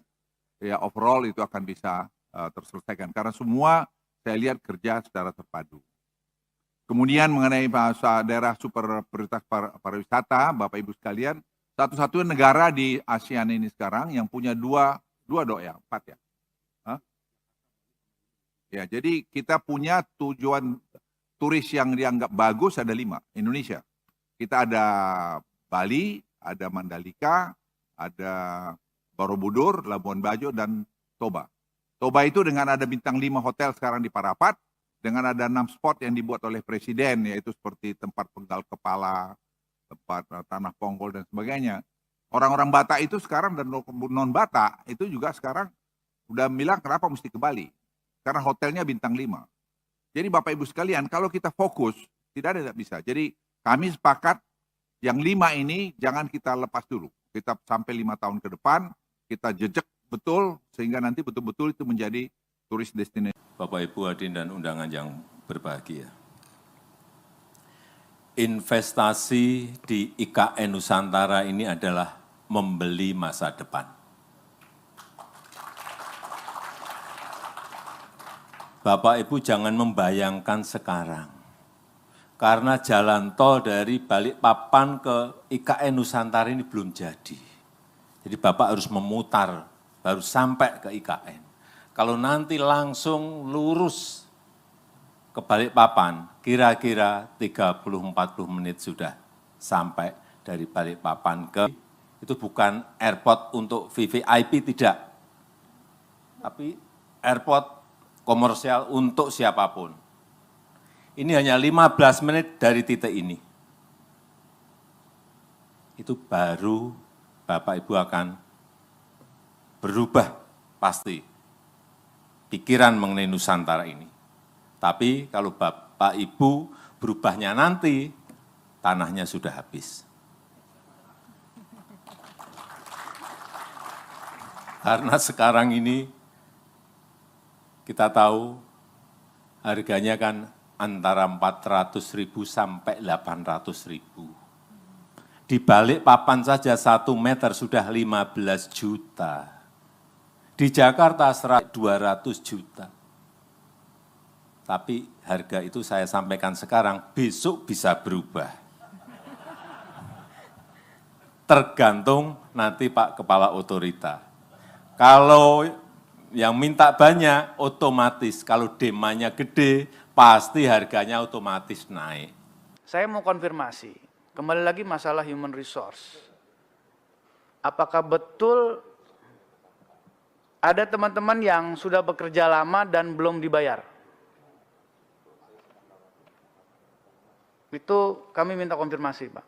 ya overall itu akan bisa terselesaikan. Karena semua saya lihat kerja secara terpadu. Kemudian mengenai bahasa daerah super prioritas pariwisata, Bapak Ibu sekalian, satu-satunya negara di ASEAN ini sekarang yang punya empat ya. Hah? Ya, jadi kita punya tujuan turis yang dianggap bagus ada 5, Indonesia. Kita ada Bali, ada Mandalika, ada Borobudur, Labuan Bajo, dan Toba. Toba itu dengan ada bintang 5 hotel sekarang di Parapat, dengan ada 6 spot yang dibuat oleh Presiden, yaitu seperti tempat penggal kepala, tempat tanah ponggol, dan sebagainya. Orang-orang Batak itu sekarang dan non-Batak itu juga sekarang udah bilang kenapa mesti ke Bali. Karena hotelnya bintang 5. Jadi Bapak Ibu sekalian, kalau kita fokus, tidak ada bisa. Jadi kami sepakat yang 5 ini jangan kita lepas dulu. Kita sampai 5 tahun ke depan, kita jejak betul, sehingga nanti betul-betul itu menjadi turis destinasi. Bapak Ibu hadirin dan undangan yang berbahagia. Investasi di IKN Nusantara ini adalah membeli masa depan. Bapak Ibu jangan membayangkan sekarang. Karena jalan tol dari Balikpapan ke IKN Nusantara ini belum jadi. Jadi Bapak harus memutar, baru sampai ke IKN. Kalau nanti langsung lurus ke Balikpapan, kira-kira 30-40 menit sudah sampai dari Balikpapan ke, itu bukan airport untuk VVIP, tidak. Tapi airport komersial untuk siapapun. Ini hanya 15 menit dari titik ini. Itu baru Bapak Ibu akan berubah pasti pikiran mengenai Nusantara ini. Tapi kalau Bapak Ibu berubahnya nanti, tanahnya sudah habis. Karena sekarang ini kita tahu harganya kan antara 400.000 sampai 800.000. Di Balikpapan saja 1 meter sudah 15 juta. Di Jakarta 200 juta. Tapi harga itu saya sampaikan sekarang, besok bisa berubah. Tergantung nanti Pak Kepala Otorita. Kalau yang minta banyak, otomatis. Kalau demandnya gede, pasti harganya otomatis naik. Saya mau konfirmasi, kembali lagi masalah human resource. Apakah betul ada teman-teman yang sudah bekerja lama dan belum dibayar? Itu kami minta konfirmasi, Pak.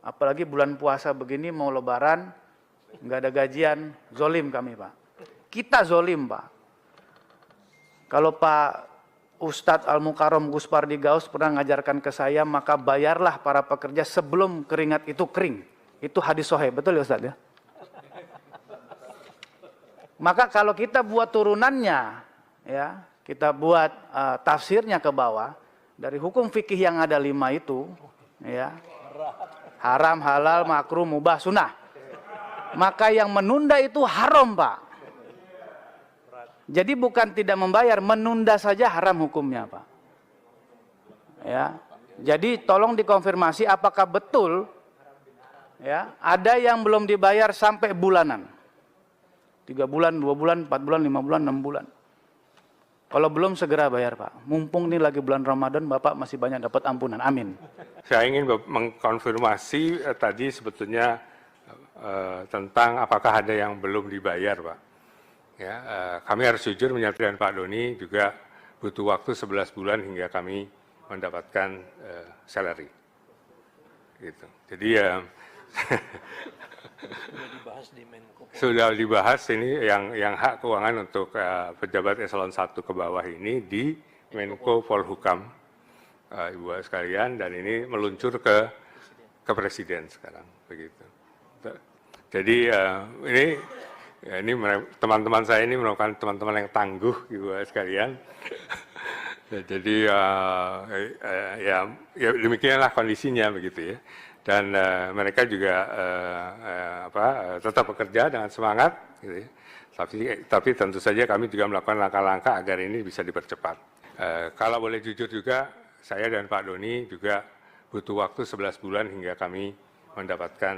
Apalagi bulan puasa begini, mau lebaran, nggak ada gajian, zolim kami, Pak. Kita zolim, Pak. Kalau Pak Ustadz Al-Mukarram Gus Pardi Gaus pernah mengajarkan ke saya, maka bayarlah para pekerja sebelum keringat itu kering. Itu hadis sahih, betul ya Ustadz ya? Maka kalau kita buat turunannya, ya, kita buat tafsirnya ke bawah, dari hukum fikih yang ada 5 itu, ya, haram, halal, makruh, mubah, sunnah. Maka yang menunda itu haram, Pak. Jadi bukan tidak membayar, menunda saja haram hukumnya, Pak. Ya. Jadi tolong dikonfirmasi apakah betul ya, ada yang belum dibayar sampai bulanan. 3 bulan, 2 bulan, 4 bulan, 5 bulan, 6 bulan. Kalau belum segera bayar, Pak. Mumpung ini lagi bulan Ramadan, Bapak masih banyak dapat ampunan. Amin. Saya ingin mengkonfirmasi tadi sebetulnya tentang apakah ada yang belum dibayar, Pak. Ya, kami harus jujur menyampaikan Pak Doni juga butuh waktu 11 bulan hingga kami mendapatkan salary. gitu. Jadi ya sudah dibahas ini yang hak keuangan untuk pejabat eselon 1 ke bawah ini di Menko Polhukam, Ibu sekalian, dan ini meluncur ke Presiden sekarang begitu. Jadi ini teman-teman saya ini merupakan teman-teman yang tangguh, Ibu sekalian. Jadi ya demikianlah kondisinya begitu ya. Dan mereka juga tetap bekerja dengan semangat, gitu ya. Tapi tentu saja kami juga melakukan langkah-langkah agar ini bisa dipercepat. Kalau boleh jujur juga, saya dan Pak Doni juga butuh waktu 11 bulan hingga kami mendapatkan.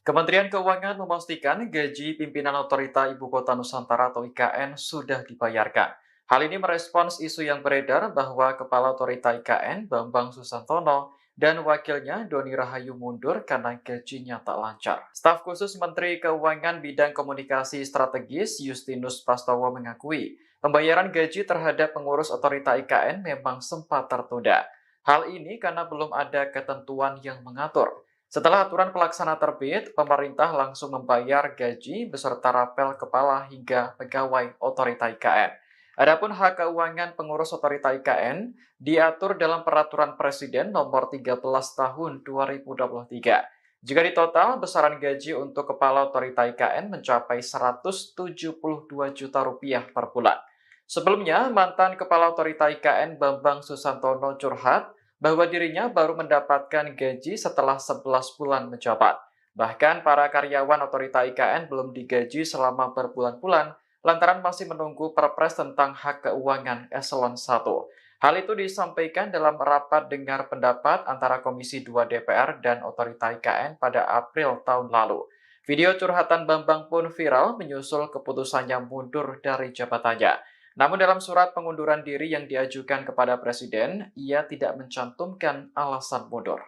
Kementerian Keuangan memastikan gaji pimpinan Otorita Ibu Kota Nusantara atau IKN sudah dibayarkan. Hal ini merespons isu yang beredar bahwa Kepala Otorita IKN Bambang Susantono dan wakilnya Doni Rahayu mundur karena gajinya tak lancar. Staf khusus Menteri Keuangan bidang komunikasi strategis Justinus Prastowo mengakui pembayaran gaji terhadap pengurus Otorita IKN memang sempat tertunda. Hal ini karena belum ada ketentuan yang mengatur. Setelah aturan pelaksana terbit, pemerintah langsung membayar gaji beserta rapel kepala hingga pegawai Otorita IKN. Adapun hak keuangan pengurus Otorita IKN diatur dalam Peraturan Presiden Nomor 13 Tahun 2023. Jika ditotal, besaran gaji untuk Kepala Otorita IKN mencapai Rp172 juta per bulan. Sebelumnya, mantan Kepala Otorita IKN Bambang Susantono curhat bahwa dirinya baru mendapatkan gaji setelah 11 bulan menjabat. Bahkan para karyawan Otorita IKN belum digaji selama berbulan-bulan lantaran masih menunggu Perpres tentang hak keuangan eselon 1. Hal itu disampaikan dalam rapat dengar pendapat antara Komisi 2 DPR dan Otorita IKN pada April tahun lalu. Video curhatan Bambang pun viral menyusul keputusannya mundur dari jabatannya. Namun dalam surat pengunduran diri yang diajukan kepada Presiden, ia tidak mencantumkan alasan mundur.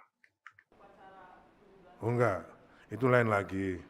Oh enggak, itu lain lagi.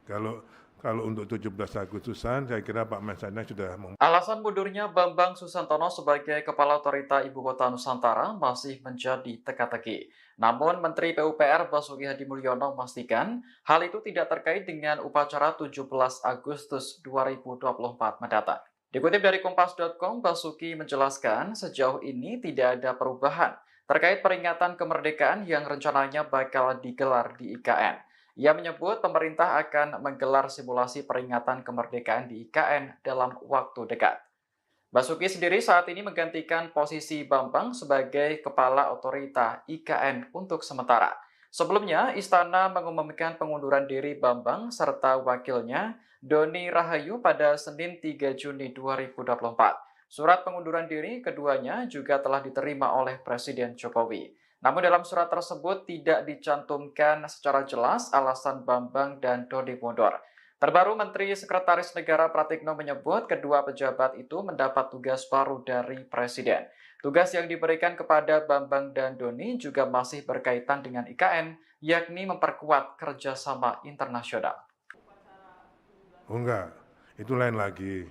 Kalau untuk 17 Agustusan, saya kira Pak Mensesnek sudah Alasan mundurnya Bambang Susantono sebagai Kepala Otorita Ibu Kota Nusantara masih menjadi teka-teki. Namun Menteri PUPR Basuki Hadi Mulyono memastikan hal itu tidak terkait dengan upacara 17 Agustus 2024 mendatang. Dikutip dari Kompas.com, Basuki menjelaskan sejauh ini tidak ada perubahan terkait peringatan kemerdekaan yang rencananya bakal digelar di IKN. Ia menyebut pemerintah akan menggelar simulasi peringatan kemerdekaan di IKN dalam waktu dekat. Basuki sendiri saat ini menggantikan posisi Bambang sebagai Kepala Otorita IKN untuk sementara. Sebelumnya, Istana mengumumkan pengunduran diri Bambang serta wakilnya Doni Rahayu pada Senin 3 Juni 2024. Surat pengunduran diri keduanya juga telah diterima oleh Presiden Jokowi. Namun dalam surat tersebut tidak dicantumkan secara jelas alasan Bambang dan Doni mundur. Terbaru Menteri Sekretaris Negara Pratikno menyebut kedua pejabat itu mendapat tugas baru dari Presiden. Tugas yang diberikan kepada Bambang dan Doni juga masih berkaitan dengan IKN, yakni memperkuat kerjasama internasional. Oh enggak, itu lain lagi.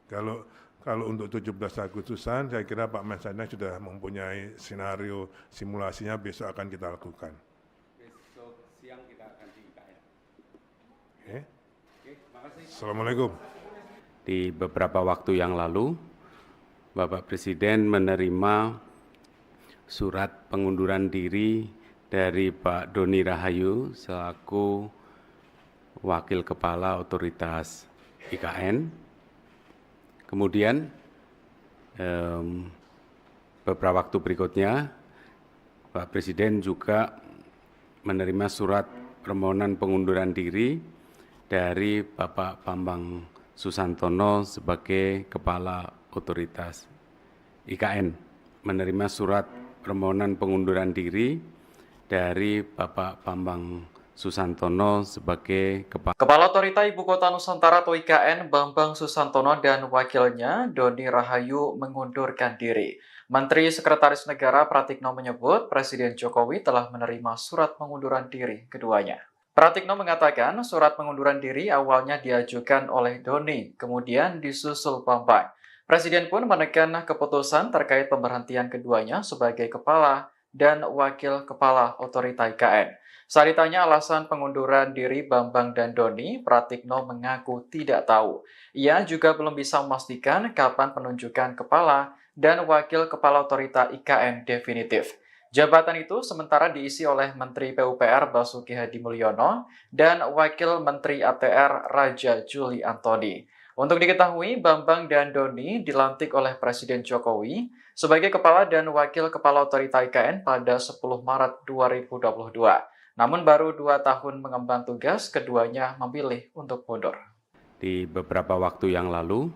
Kalau untuk 17 Agustusan, saya kira Pak Mensesnek sudah mempunyai skenario simulasinya besok akan kita lakukan. Besok siang kita akan di IKN. Assalamualaikum. Di beberapa waktu yang lalu, Bapak Presiden menerima surat pengunduran diri dari Pak Doni Rahayu selaku Wakil Kepala Otoritas IKN. Kemudian beberapa waktu berikutnya, Pak Presiden juga menerima surat permohonan pengunduran diri dari Bapak Bambang Susantono sebagai Kepala Otoritas IKN. Menerima surat permohonan pengunduran diri dari Bapak Bambang Susantono sebagai Kepala Otorita Ibu Kota Nusantara atau IKN Bambang Susantono dan wakilnya Doni Rahayu mengundurkan diri. Menteri Sekretaris Negara Pratikno menyebut Presiden Jokowi telah menerima surat pengunduran diri keduanya. Pratikno mengatakan surat pengunduran diri awalnya diajukan oleh Doni, kemudian disusul Bambang. Presiden pun menekan keputusan terkait pemberhentian keduanya sebagai kepala dan Wakil Kepala Otorita IKN. Saat ditanya alasan pengunduran diri Bambang dan Doni, Pratikno mengaku tidak tahu. Ia juga belum bisa memastikan kapan penunjukan Kepala dan Wakil Kepala Otorita IKN definitif. Jabatan itu sementara diisi oleh Menteri PUPR Basuki Hadi Mulyono dan Wakil Menteri ATR Raja Juli Antoni. Untuk diketahui, Bambang dan Doni dilantik oleh Presiden Jokowi sebagai Kepala dan Wakil Kepala Otorita IKN pada 10 Maret 2022. Namun baru 2 tahun mengemban tugas, keduanya memilih untuk mundur. Di beberapa waktu yang lalu,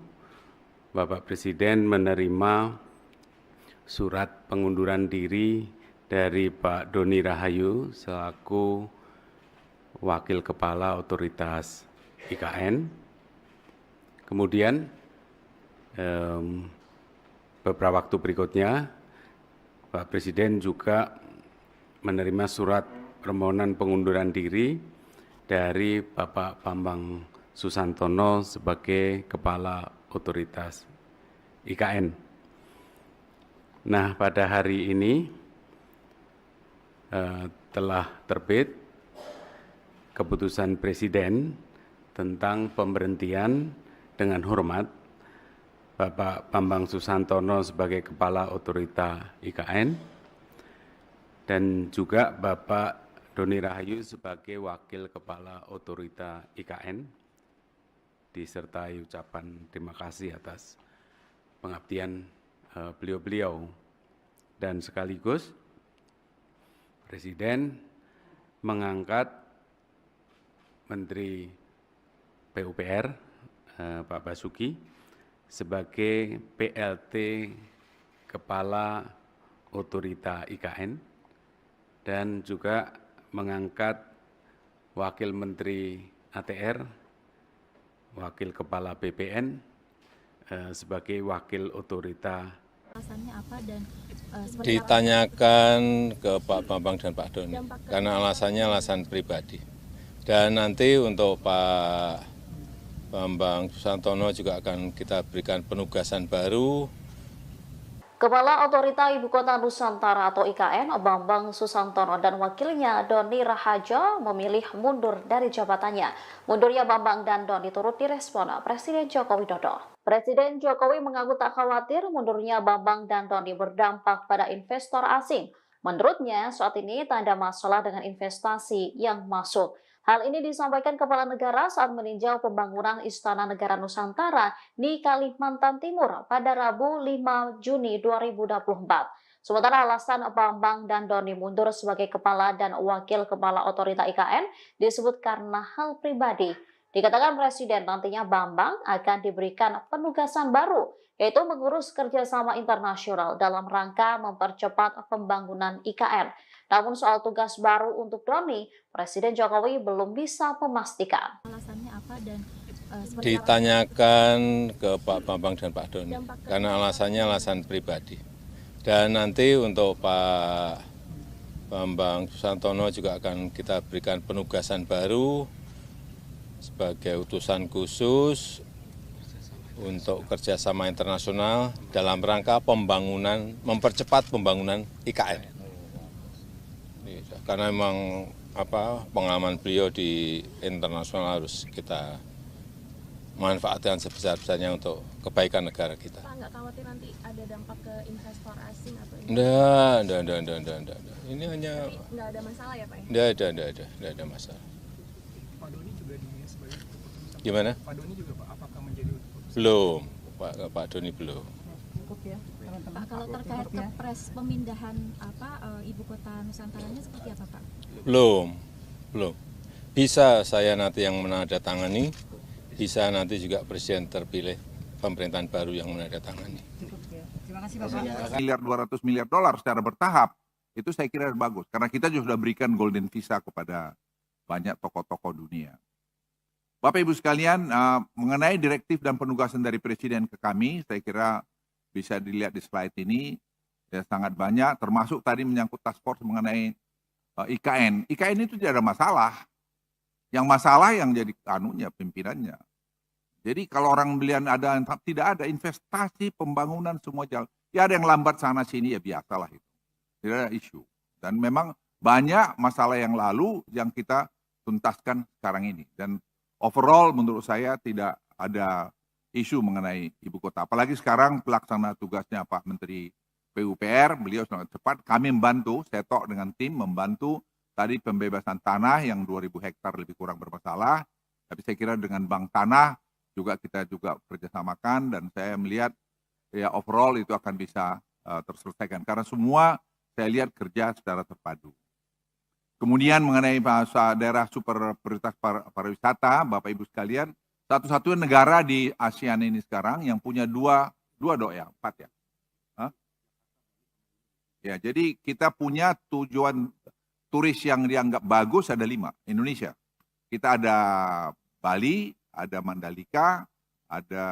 Bapak Presiden menerima surat pengunduran diri dari Pak Doni Rahayu selaku Wakil Kepala Otoritas IKN. Kemudian beberapa waktu berikutnya, Pak Presiden juga menerima surat permohonan pengunduran diri dari Bapak Bambang Susantono sebagai Kepala Otoritas IKN. Nah, pada hari ini telah terbit keputusan Presiden tentang pemberhentian dengan hormat Bapak Bambang Susantono sebagai Kepala Otorita IKN dan juga Bapak Doni Rahayu sebagai Wakil Kepala Otorita IKN, disertai ucapan terima kasih atas pengabdian beliau-beliau. Dan sekaligus Presiden mengangkat Menteri PUPR Pak Basuki sebagai PLT Kepala Otorita IKN dan juga mengangkat Wakil Menteri ATR, Wakil Kepala BPN sebagai Wakil Otorita. Alasannya apa dan ditanyakan ke Pak Bambang dan Pak Doni, karena alasannya alasan pribadi. Dan nanti untuk Pak Bambang Susantono juga akan kita berikan penugasan baru. Kepala Otorita Ibu Kota Nusantara atau IKN, Bambang Susantono dan wakilnya Doni Rahaja memilih mundur dari jabatannya. Mundurnya Bambang dan Doni turut direspon Presiden Joko Widodo. Presiden Jokowi mengaku tak khawatir mundurnya Bambang dan Doni berdampak pada investor asing. Menurutnya, saat ini tak ada masalah dengan investasi yang masuk. Hal ini disampaikan Kepala Negara saat meninjau pembangunan Istana Negara Nusantara di Kalimantan Timur pada Rabu 5 Juni 2024. Sementara alasan Bambang dan Doni mundur sebagai Kepala dan Wakil Kepala Otorita IKN disebut karena hal pribadi. Dikatakan Presiden nantinya Bambang akan diberikan penugasan baru, yaitu mengurus kerjasama internasional dalam rangka mempercepat pembangunan IKN. Namun soal tugas baru untuk Doni, Presiden Jokowi belum bisa memastikan. alasannya apa dan ditanyakan ke Pak Bambang dan Pak Doni, karena alasannya alasan pribadi. Dan nanti untuk Pak Bambang Susantono juga akan kita berikan penugasan baru sebagai utusan khusus untuk kerjasama internasional dalam rangka pembangunan, mempercepat pembangunan IKN. Karena memang pengalaman beliau di internasional harus kita manfaatkan sebesar-besarnya untuk kebaikan negara kita. Pak nggak khawatir nanti ada dampak ke investor asing atau Enggak. Ini hanya nggak ada masalah ya Pak ya? Enggak ada masalah. Pak Doni juga di sebagai keputusan. Gimana? Pak Doni juga Pak, apakah menjadi keputusan? Belum, Pak Doni belum. Cukup ya, teman-teman. Pak, kalau terkait kepres pemindahan ibu kota Nusantaranya seperti apa Pak? Belum. Bisa saya nanti yang menandatangani, bisa nanti juga Presiden terpilih pemerintahan baru yang menandatangani. Cukup ya. Terima kasih Bapak. Miliar $200 miliar secara bertahap, itu saya kira bagus. Karena kita juga sudah berikan golden visa kepada banyak tokoh-tokoh dunia. Bapak Ibu sekalian, mengenai direktif dan penugasan dari Presiden ke kami, saya kira bisa dilihat di slide ini, ya sangat banyak, termasuk tadi menyangkut task force mengenai IKN. IKN itu tidak ada masalah. Yang masalah yang jadi pimpinannya. Jadi kalau orang belian tidak ada investasi pembangunan semua jalan. Ya ada yang lambat sana sini ya biasalah itu. tidak ada isu. Dan memang banyak masalah yang lalu yang kita tuntaskan sekarang ini. Dan overall menurut saya tidak ada isu mengenai ibu kota. Apalagi sekarang pelaksana tugasnya Pak Menteri PUPR, beliau sangat cepat. Kami membantu, saya tok dengan tim membantu tadi pembebasan tanah yang 2.000 hektar lebih kurang bermasalah. Tapi saya kira dengan Bank Tanah juga kita juga kerjasamakan dan saya melihat ya overall itu akan bisa terselesaikan. Karena semua saya lihat kerja secara terpadu. Kemudian mengenai bahasa daerah super prioritas pariwisata, Bapak Ibu sekalian, satu-satunya negara di ASEAN ini sekarang yang punya dua empat ya. Hah? Ya, jadi kita punya tujuan turis yang dianggap bagus ada 5, Indonesia. Kita ada Bali, ada Mandalika, ada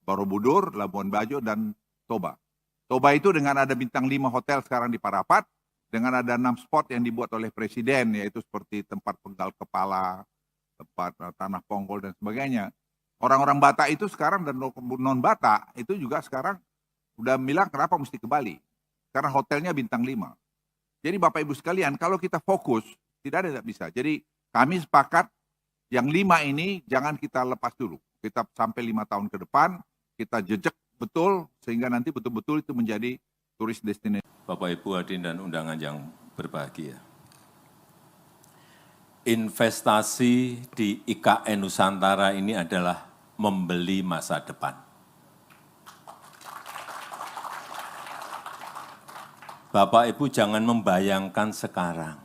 Borobudur, Labuan Bajo, dan Toba. Toba itu dengan ada bintang 5 hotel sekarang di Parapat, dengan ada 6 spot yang dibuat oleh Presiden, yaitu seperti tempat penggal kepala, tempat tanah ponggol, dan sebagainya. Orang-orang Batak itu sekarang dan non-Batak itu juga sekarang udah bilang kenapa mesti ke Bali. Karena hotelnya bintang 5. Jadi Bapak Ibu sekalian, kalau kita fokus, tidak bisa. Jadi kami sepakat yang 5 ini jangan kita lepas dulu. Kita sampai 5 tahun ke depan, kita jejak betul, sehingga nanti betul-betul itu menjadi turis destinasi. Bapak Ibu hadirin dan undangan yang berbahagia. Investasi di IKN Nusantara ini adalah membeli masa depan. Bapak Ibu jangan membayangkan sekarang.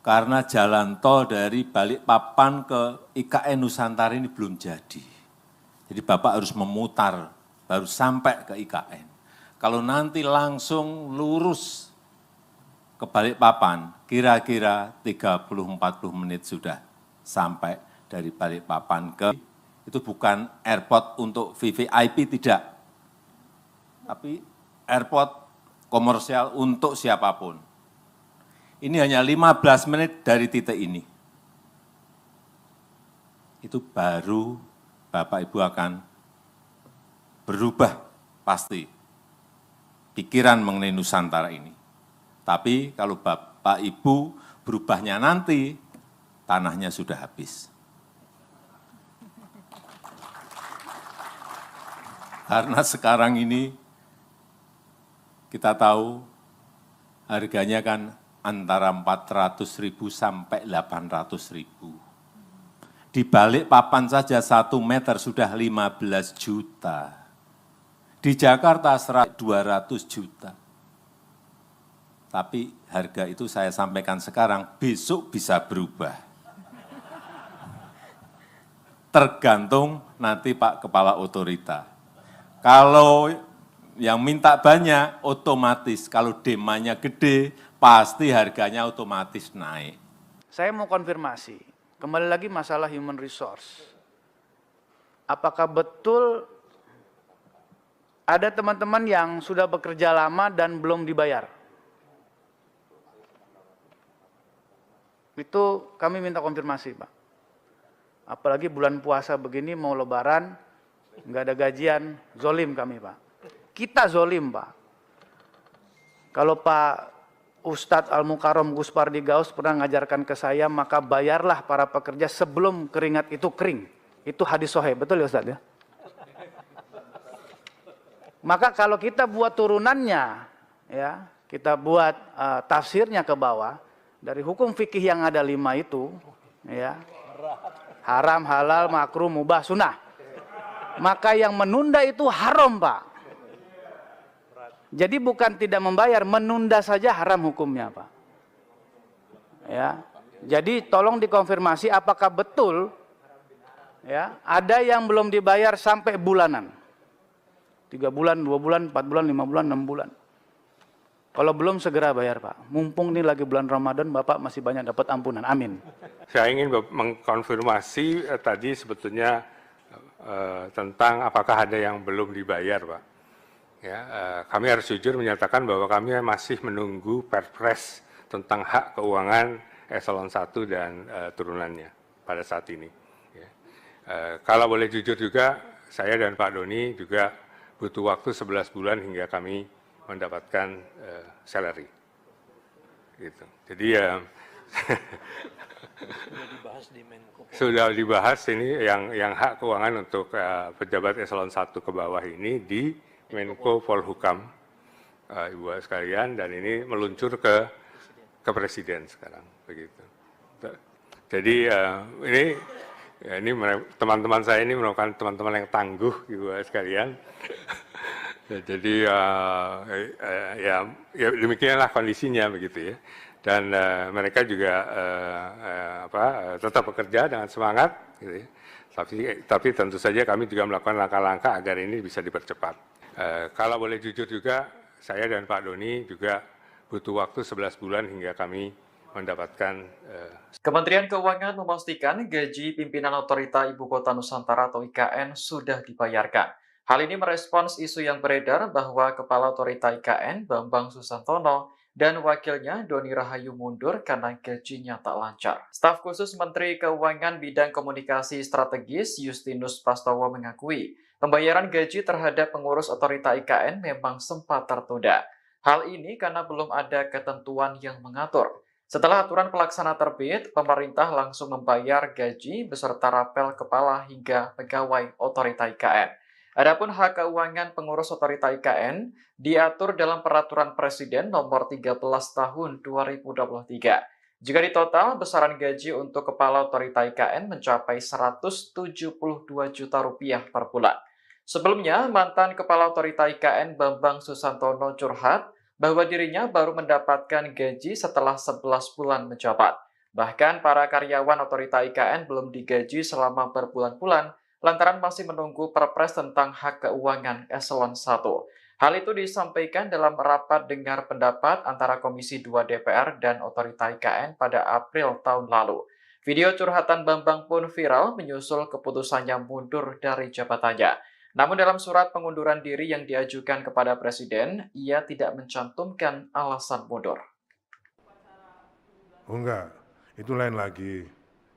Karena jalan tol dari Balikpapan ke IKN Nusantara ini belum jadi. Jadi Bapak harus memutar, baru sampai ke IKN. Kalau nanti langsung lurus ke Balikpapan, kira-kira 30-40 menit sudah sampai dari Balikpapan ke, itu bukan airport untuk VVIP, tidak. Tapi airport komersial untuk siapapun. Ini hanya 15 menit dari titik ini. Itu baru Bapak Ibu akan berubah pasti pikiran mengenai Nusantara ini. Tapi kalau Bapak Ibu berubahnya nanti, tanahnya sudah habis. Karena sekarang ini kita tahu harganya kan antara 400.000 sampai 800.000. Di Balikpapan saja 1 meter sudah 15 juta. Di Jakarta 200 juta. Tapi harga itu saya sampaikan sekarang, besok bisa berubah. Tergantung nanti Pak Kepala Otorita. Kalau yang minta banyak, otomatis. Kalau demandnya gede, pasti harganya otomatis naik. Saya mau konfirmasi, kembali lagi masalah human resource. Apakah betul ada teman-teman yang sudah bekerja lama dan belum dibayar? Itu kami minta konfirmasi, Pak. Apalagi bulan puasa begini, mau lebaran, nggak ada gajian, zolim kami, Pak. Kita zolim, Pak. Kalau Pak Ustadz Al-Mukarram Gus Pardi Gaus pernah ngajarkan ke saya, maka bayarlah para pekerja sebelum keringat itu kering. Itu hadis sahih, betul ya Ustadz ya? Maka kalau kita buat turunannya, ya, kita buat tafsirnya ke bawah, dari hukum fikih yang ada 5 itu, ya, haram, halal, makruh, mubah, sunnah. Maka yang menunda itu haram, Pak. Jadi bukan tidak membayar, menunda saja haram hukumnya, Pak. Ya, jadi tolong dikonfirmasi apakah betul, ya, ada yang belum dibayar sampai bulanan. 3 bulan, 2 bulan, 4 bulan, 5 bulan, 6 bulan. Kalau belum segera bayar, Pak. Mumpung ini lagi bulan Ramadan, Bapak masih banyak dapat ampunan. Amin. Saya ingin mengkonfirmasi tadi sebetulnya tentang apakah ada yang belum dibayar, Pak. Ya, kami harus jujur menyatakan bahwa kami masih menunggu Perpres tentang hak keuangan eselon 1 dan turunannya pada saat ini. Ya. Kalau boleh jujur juga, saya dan Pak Doni juga butuh waktu 11 bulan hingga kami mendapatkan salary. Gitu. Jadi ya sudah dibahas ini yang hak keuangan untuk pejabat eselon 1 ke bawah ini di Menko Polhukam, Ibu sekalian, dan ini meluncur ke Presiden sekarang, begitu. Jadi ini teman-teman saya ini merupakan teman-teman yang tangguh, Ibu sekalian. Jadi ya demikianlah kondisinya, begitu ya. Dan mereka juga tetap bekerja dengan semangat, gitu ya. Tapi tentu saja kami juga melakukan langkah-langkah agar ini bisa dipercepat. Kalau boleh jujur juga, saya dan Pak Doni juga butuh waktu 11 bulan hingga kami mendapatkan. Kementerian Keuangan memastikan gaji pimpinan Otorita Ibu Kota Nusantara atau IKN sudah dibayarkan. Hal ini merespons isu yang beredar bahwa Kepala Otorita IKN Bambang Susantono dan wakilnya Doni Rahayu mundur karena gajinya tak lancar. Staf khusus Menteri Keuangan Bidang Komunikasi Strategis Justinus Prastowo mengakui pembayaran gaji terhadap pengurus Otorita IKN memang sempat tertunda. Hal ini karena belum ada ketentuan yang mengatur. Setelah aturan pelaksana terbit, pemerintah langsung membayar gaji beserta rapel kepala hingga pegawai Otorita IKN. Adapun hak keuangan pengurus Otorita IKN diatur dalam Peraturan Presiden Nomor 13 Tahun 2023. Jika ditotal, besaran gaji untuk Kepala Otorita IKN mencapai Rp172 juta per bulan. Sebelumnya, mantan Kepala Otorita IKN Bambang Susantono curhat bahwa dirinya baru mendapatkan gaji setelah 11 bulan menjabat. Bahkan para karyawan Otorita IKN belum digaji selama berbulan-bulan lantaran masih menunggu Perpres tentang hak keuangan eselon 1. Hal itu disampaikan dalam rapat dengar pendapat antara Komisi 2 DPR dan Otorita IKN pada April tahun lalu. Video curhatan Bambang pun viral menyusul keputusannya mundur dari jabatannya. Namun dalam surat pengunduran diri yang diajukan kepada Presiden, ia tidak mencantumkan alasan mundur. Oh enggak, itu lain lagi.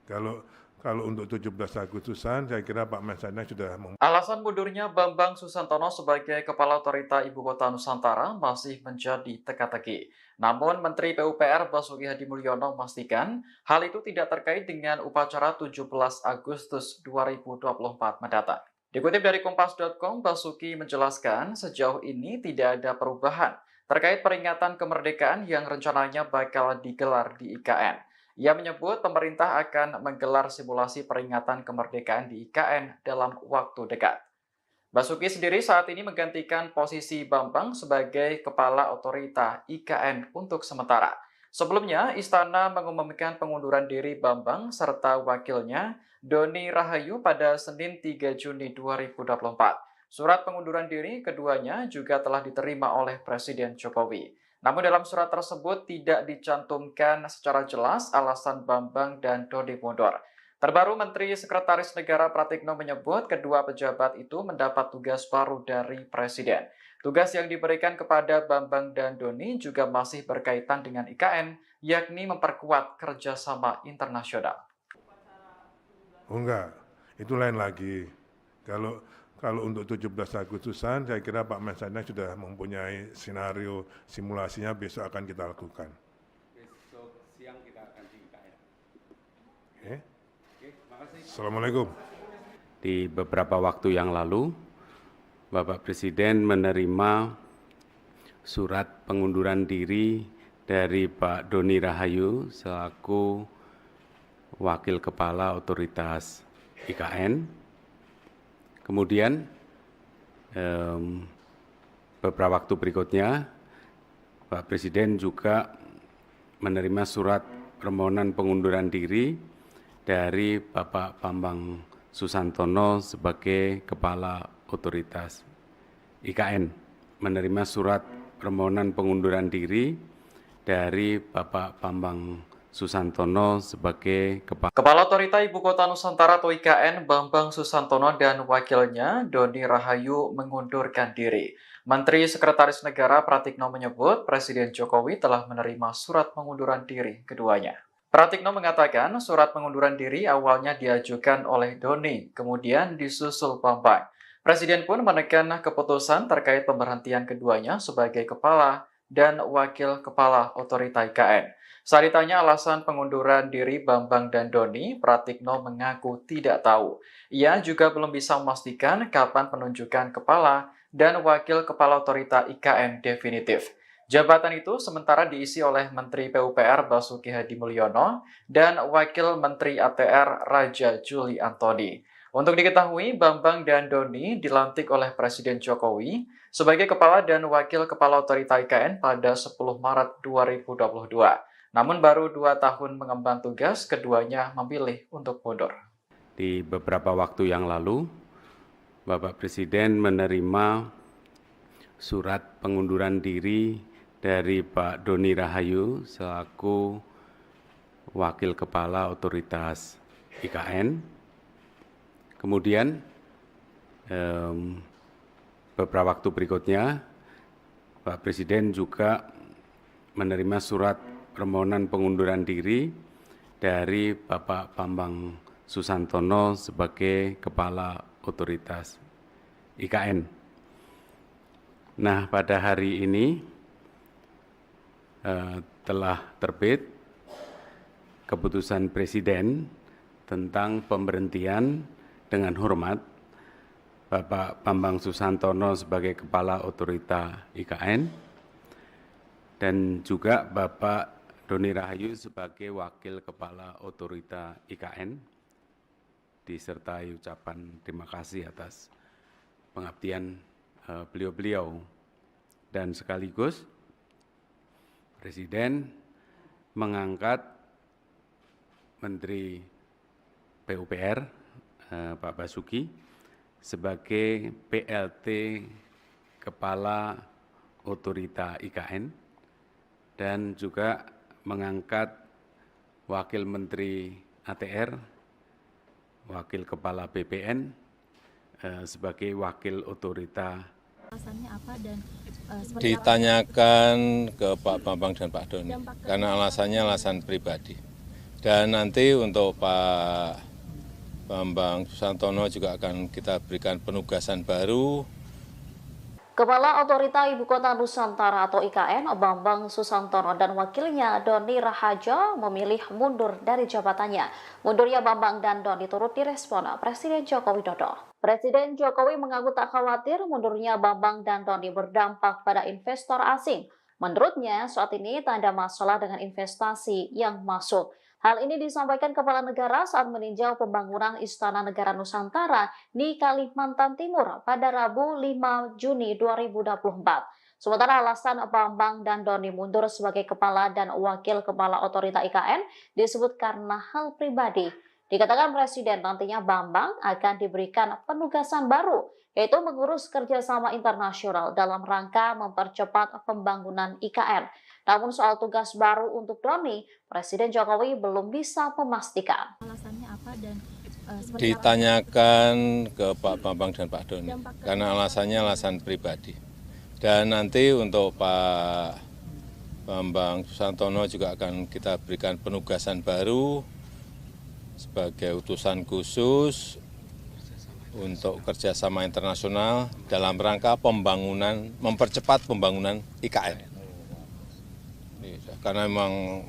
Kalau untuk 17 Agustusan, saya kira Pak Mensesnek sudah Alasan mundurnya Bambang Susantono sebagai Kepala Otorita Ibu Kota Nusantara masih menjadi teka-teki. Namun Menteri PUPR Basuki Hadimulyono memastikan hal itu tidak terkait dengan upacara 17 Agustus 2024 mendatang. Dikutip dari Kompas.com, Basuki menjelaskan sejauh ini tidak ada perubahan terkait peringatan kemerdekaan yang rencananya bakal digelar di IKN. Ia menyebut pemerintah akan menggelar simulasi peringatan kemerdekaan di IKN dalam waktu dekat. Basuki sendiri saat ini menggantikan posisi Bambang sebagai Kepala Otorita IKN untuk sementara. Sebelumnya, Istana mengumumkan pengunduran diri Bambang serta wakilnya Doni Rahayu pada Senin 3 Juni 2024. Surat pengunduran diri keduanya juga telah diterima oleh Presiden Jokowi. Namun dalam surat tersebut tidak dicantumkan secara jelas alasan Bambang dan Doni mundur. Terbaru Menteri Sekretaris Negara Pratikno menyebut kedua pejabat itu mendapat tugas baru dari Presiden. Tugas yang diberikan kepada Bambang dan Doni juga masih berkaitan dengan IKN, yakni memperkuat kerjasama internasional. Oh enggak, itu lain lagi. Kalau untuk 17 Agustusan, saya kira Pak Mensesnek sudah mempunyai skenario simulasinya besok akan kita lakukan. Besok siang kita akan di IKN. Oke, makasih. Assalamualaikum. Di beberapa waktu yang lalu, Bapak Presiden menerima surat pengunduran diri dari Pak Doni Rahayu selaku Wakil Kepala Otoritas IKN. Kemudian beberapa waktu berikutnya, Pak Presiden juga menerima surat permohonan pengunduran diri dari Bapak Bambang Susantono sebagai Kepala Otoritas IKN. Menerima surat permohonan pengunduran diri dari Bapak Bambang Susantono sebagai Kepala Otorita Ibu Kota Nusantara atau IKN Bambang Susantono dan wakilnya Doni Rahayu mengundurkan diri. Menteri Sekretaris Negara Pratikno menyebut Presiden Jokowi telah menerima surat pengunduran diri keduanya. Pratikno mengatakan surat pengunduran diri awalnya diajukan oleh Doni, kemudian disusul Bambang. Presiden pun menekan keputusan terkait pemberhentian keduanya sebagai kepala dan wakil kepala otorita IKN. Saat ditanya alasan pengunduran diri Bambang dan Doni, Pratikno mengaku tidak tahu. Ia juga belum bisa memastikan kapan penunjukan kepala dan wakil kepala otorita IKN definitif. Jabatan itu sementara diisi oleh Menteri PUPR Basuki Hadi Mulyono dan Wakil Menteri ATR Raja Juli Antoni. Untuk diketahui, Bambang dan Doni dilantik oleh Presiden Jokowi sebagai Kepala dan Wakil Kepala Otorita IKN pada 10 Maret 2022. Namun baru 2 tahun mengemban tugas, keduanya memilih untuk mundur. Di beberapa waktu yang lalu, Bapak Presiden menerima surat pengunduran diri dari Pak Doni Rahayu selaku Wakil Kepala Otoritas IKN. Kemudian beberapa waktu berikutnya, Pak Presiden juga menerima surat permohonan pengunduran diri dari Bapak Bambang Susantono sebagai Kepala Otoritas IKN. Nah, pada hari ini telah terbit keputusan Presiden tentang pemberhentian dengan hormat Bapak Bambang Susantono sebagai Kepala Otorita IKN dan juga Bapak Doni Rahayu sebagai Wakil Kepala Otorita IKN, disertai ucapan terima kasih atas pengabdian beliau-beliau. Dan sekaligus Presiden mengangkat Menteri PUPR Pak Basuki sebagai PLT Kepala Otorita IKN dan juga mengangkat Wakil Menteri ATR, Wakil Kepala BPN sebagai Wakil Otorita. Alasannya apa dan ditanyakan ke Pak Bambang dan Pak Doni, karena alasannya alasan pribadi. Dan nanti untuk Pak Bambang Susantono juga akan kita berikan penugasan baru. Kepala Otorita Ibu Kota Nusantara atau IKN, Bambang Susantono dan wakilnya Doni Rahajo memilih mundur dari jabatannya. Mundurnya Bambang dan Doni turut direspon Presiden Joko Widodo. Presiden Jokowi mengaku tak khawatir mundurnya Bambang dan Doni berdampak pada investor asing. Menurutnya, saat ini tak ada masalah dengan investasi yang masuk. Hal ini disampaikan Kepala Negara saat meninjau pembangunan Istana Negara Nusantara di Kalimantan Timur pada Rabu 5 Juni 2024. Sementara alasan Bambang dan Doni mundur sebagai Kepala dan Wakil Kepala Otorita IKN disebut karena hal pribadi. Dikatakan Presiden nantinya Bambang akan diberikan penugasan baru, yaitu mengurus kerjasama internasional dalam rangka mempercepat pembangunan IKN. Namun soal tugas baru untuk Doni, Presiden Jokowi belum bisa memastikan. alasannya apa dan Ditanyakan ke Pak Bambang dan Pak Doni, karena alasannya alasan pribadi. Dan nanti untuk Pak Bambang Susantono juga akan kita berikan penugasan baru sebagai utusan khusus untuk kerjasama internasional dalam rangka pembangunan, mempercepat pembangunan IKN. Karena memang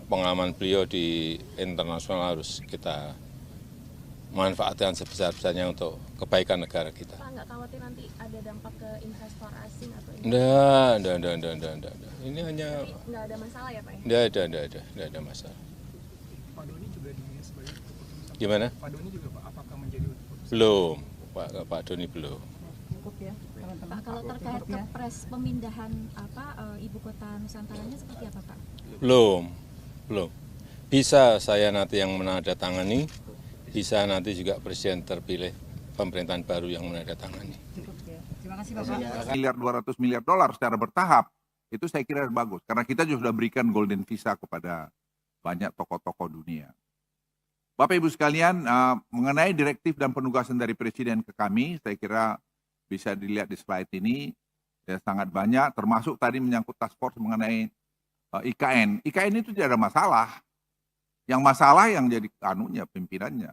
pengalaman beliau di internasional harus kita manfaatkan sebesar-besarnya untuk kebaikan negara kita. Pak nggak khawatir nanti ada dampak ke investor asing atau Enggak. Ini hanya nggak ada masalah ya Pak ya? enggak ada masalah. Pak Doni juga di sebagai keputusan. Gimana? Pak Doni juga Pak, apakah menjadi keputusan? Belum, Pak Doni belum. Cukup ya, teman-teman. Pak, kalau terkait kepres pemindahan ibu kota Nusantaranya seperti apa Pak? Belum. Bisa saya nanti yang menandatangani, bisa nanti juga Presiden terpilih pemerintahan baru yang menandatangani. Cukup ya. Terima kasih Bapak. Miliar $200 miliar secara bertahap, itu saya kira bagus. Karena kita juga sudah berikan golden visa kepada banyak tokoh-tokoh dunia. Bapak Ibu sekalian, mengenai direktif dan penugasan dari Presiden ke kami, saya kira bisa dilihat di slide ini, ya, sangat banyak, termasuk tadi menyangkut task force mengenai IKN. IKN itu tidak ada masalah. Yang masalah yang jadi pimpinannya.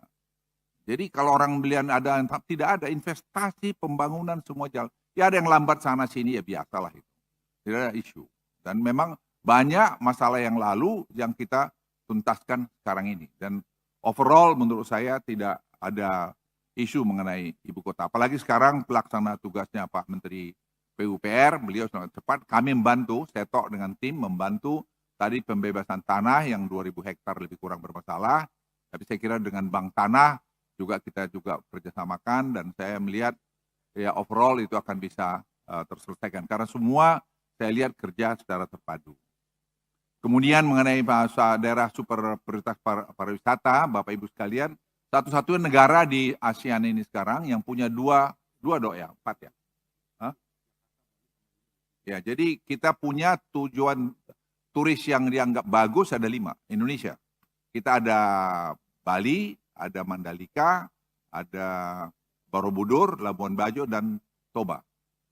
Jadi kalau orang belian ada tidak ada investasi pembangunan semua jalan. Ya ada yang lambat sana sini ya biasalah itu. Tidak ada isu. Dan memang banyak masalah yang lalu yang kita tuntaskan sekarang ini. Dan overall menurut saya tidak ada isu mengenai ibu kota. Apalagi sekarang pelaksana tugasnya Pak Menteri PUPR, beliau sangat cepat. Kami membantu, saya tok dengan tim membantu tadi pembebasan tanah yang 2.000 hektar lebih kurang bermasalah. Tapi saya kira dengan bank tanah juga kita juga kerjasamakan dan saya melihat ya overall itu akan bisa terselesaikan. Karena semua saya lihat kerja secara terpadu. Kemudian mengenai bahasa daerah super prioritas pariwisata, Bapak Ibu sekalian, satu-satunya negara di ASEAN ini sekarang yang punya dua dok ya, 4 ya. Hah? Ya, jadi kita punya tujuan turis yang dianggap bagus ada 5, Indonesia. Kita ada Bali, ada Mandalika, ada Borobudur, Labuan Bajo, dan Toba.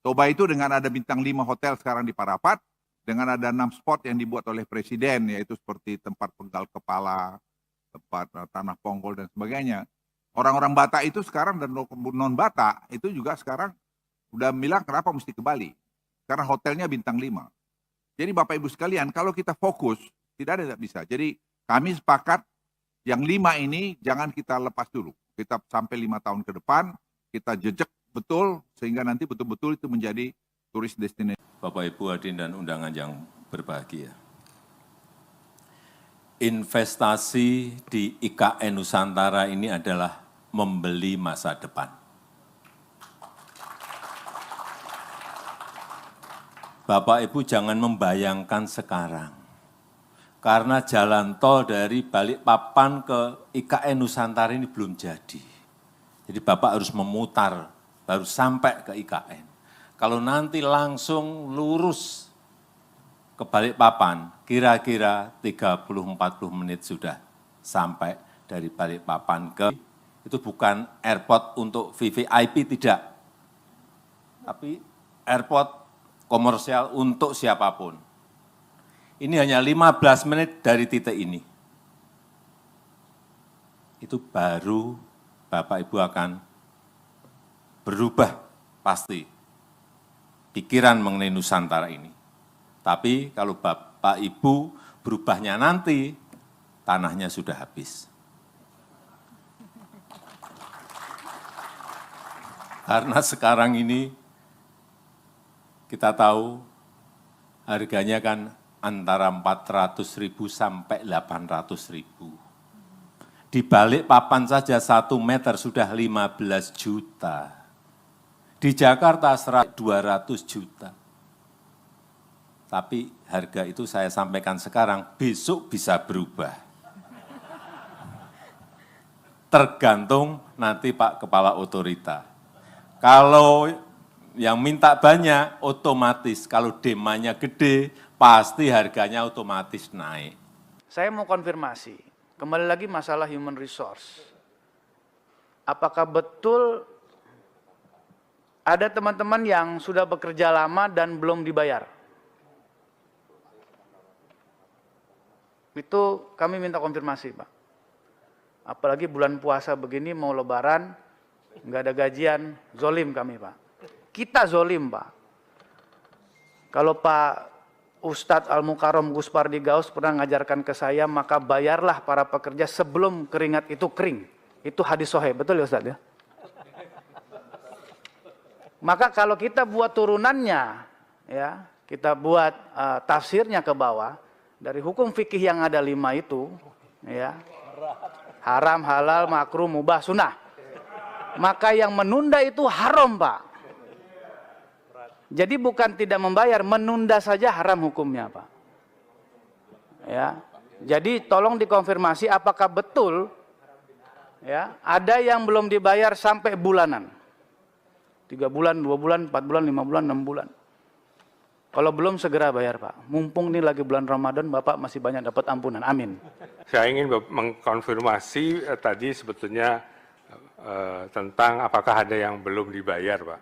Toba itu dengan ada bintang 5 hotel sekarang di Parapat, dengan ada 6 spot yang dibuat oleh Presiden, yaitu seperti tempat penggal kepala, tempat tanah ponggol, dan sebagainya. Orang-orang Batak itu sekarang dan non-Batak itu juga sekarang udah bilang kenapa mesti ke Bali. Karena hotelnya bintang 5. Jadi Bapak Ibu sekalian, kalau kita fokus, tidak ada bisa. Jadi kami sepakat yang 5 ini jangan kita lepas dulu. Kita sampai 5 tahun ke depan, kita jejak betul, sehingga nanti betul-betul itu menjadi turis destinasi. Bapak Ibu hadirin dan undangan yang berbahagia. Investasi di IKN Nusantara ini adalah membeli masa depan. Bapak Ibu jangan membayangkan sekarang. Karena jalan tol dari Balikpapan ke IKN Nusantara ini belum jadi. Jadi Bapak harus memutar, baru sampai ke IKN. Kalau nanti langsung lurus ke Balikpapan, kira-kira 30-40 menit sudah sampai dari Balikpapan ke, itu bukan airport untuk VVIP, tidak. Tapi airport komersial untuk siapapun. Ini hanya 15 menit dari titik ini. Itu baru Bapak Ibu akan berubah pasti pikiran mengenai Nusantara ini. Tapi kalau Bapak Ibu berubahnya nanti, tanahnya sudah habis. Karena sekarang ini kita tahu harganya kan antara 400.000 sampai 800.000. Di Balikpapan saja 1 meter sudah 15 juta. Di Jakarta 200 juta. Tapi harga itu saya sampaikan sekarang, besok bisa berubah. Tergantung nanti Pak Kepala Otorita. Kalau yang minta banyak, otomatis. Kalau demandnya gede, pasti harganya otomatis naik. Saya mau konfirmasi, kembali lagi masalah human resource. Apakah betul ada teman-teman yang sudah bekerja lama dan belum dibayar? Itu kami minta konfirmasi, Pak. Apalagi bulan puasa begini, mau lebaran, nggak ada gajian, zolim kami, Pak. Kita zolim, Pak. Kalau Pak Ustadz Al-Mukarram Gus Pardi Gaus pernah ngajarkan ke saya, maka bayarlah para pekerja sebelum keringat itu kering. Itu hadis sahih, betul ya Ustadz ya? Maka kalau kita buat turunannya, ya, kita buat tafsirnya ke bawah, dari hukum fikih yang ada 5 itu, ya, haram, halal, makruh, mubah, sunnah. Maka yang menunda itu haram, Pak. Jadi bukan tidak membayar, menunda saja haram hukumnya, Pak. Ya, jadi tolong dikonfirmasi apakah betul, ya, ada yang belum dibayar sampai bulanan. 3 bulan, 2 bulan, 4 bulan, 5 bulan, 6 bulan. Kalau belum segera bayar, Pak. Mumpung ini lagi bulan Ramadan, Bapak masih banyak dapat ampunan. Amin. Saya ingin mengkonfirmasi tadi sebetulnya tentang apakah ada yang belum dibayar, Pak.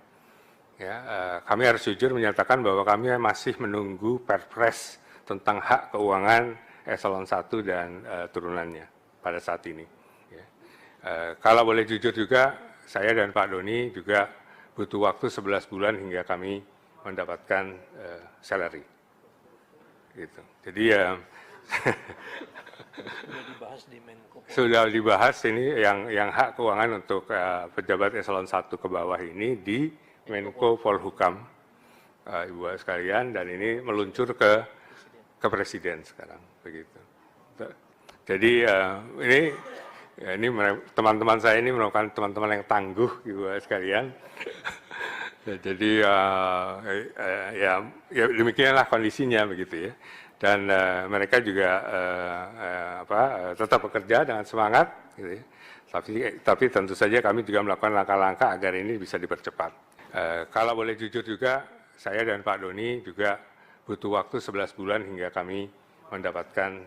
Ya, kami harus jujur menyatakan bahwa kami masih menunggu Perpres tentang hak keuangan eselon 1 dan turunannya pada saat ini. Ya. Kalau boleh jujur juga, saya dan Pak Doni juga butuh waktu 11 bulan hingga kami mendapatkan salary. Gitu. Jadi ya sudah dibahas ini yang hak keuangan untuk pejabat eselon 1 ke bawah ini di Menko Polhukam, Ibu sekalian, dan ini meluncur ke Presiden sekarang, begitu. Jadi ini teman-teman saya ini merupakan teman-teman yang tangguh, Ibu sekalian. Jadi ya demikianlah kondisinya, begitu ya. Dan mereka juga tetap bekerja dengan semangat, gitu ya. Tapi tentu saja kami juga melakukan langkah-langkah agar ini bisa dipercepat. Kalau boleh jujur juga, saya dan Pak Doni juga butuh waktu 11 bulan hingga kami mendapatkan.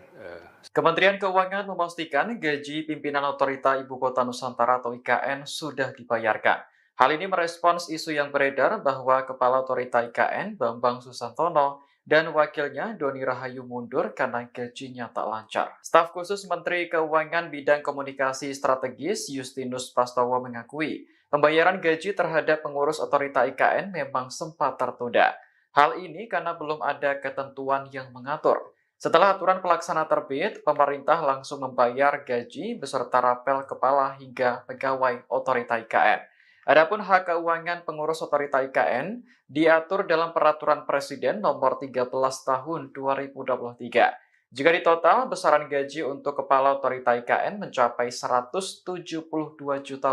Kementerian Keuangan memastikan gaji pimpinan Otorita Ibu Kota Nusantara atau IKN sudah dibayarkan. Hal ini merespons isu yang beredar bahwa Kepala Otorita IKN Bambang Susantono dan wakilnya Doni Rahayu mundur karena gajinya tak lancar. Staf khusus Menteri Keuangan Bidang Komunikasi Strategis Justinus Prastowo mengakui pembayaran gaji terhadap pengurus Otorita IKN memang sempat tertunda. Hal ini karena belum ada ketentuan yang mengatur. Setelah aturan pelaksana terbit, pemerintah langsung membayar gaji beserta rapel kepala hingga pegawai Otorita IKN. Adapun hak keuangan pengurus Otorita IKN diatur dalam Peraturan Presiden Nomor 13 Tahun 2023. Jika ditotal, besaran gaji untuk Kepala Otorita IKN mencapai Rp172 juta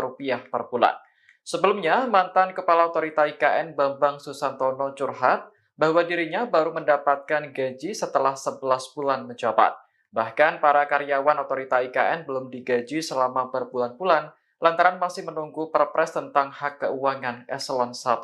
per bulan. Sebelumnya, mantan Kepala Otorita IKN Bambang Susantono curhat bahwa dirinya baru mendapatkan gaji setelah 11 bulan menjabat. Bahkan para karyawan Otorita IKN belum digaji selama berbulan-bulan lantaran masih menunggu Perpres tentang hak keuangan eselon 1.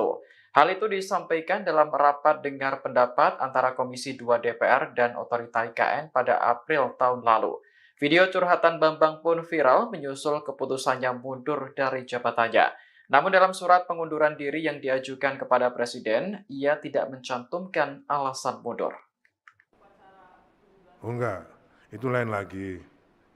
Hal itu disampaikan dalam rapat dengar pendapat antara Komisi 2 DPR dan Otorita IKN pada April tahun lalu. Video curhatan Bambang pun viral menyusul keputusannya mundur dari jabatannya. Namun dalam surat pengunduran diri yang diajukan kepada Presiden, ia tidak mencantumkan alasan mundur. Oh enggak, itu lain lagi.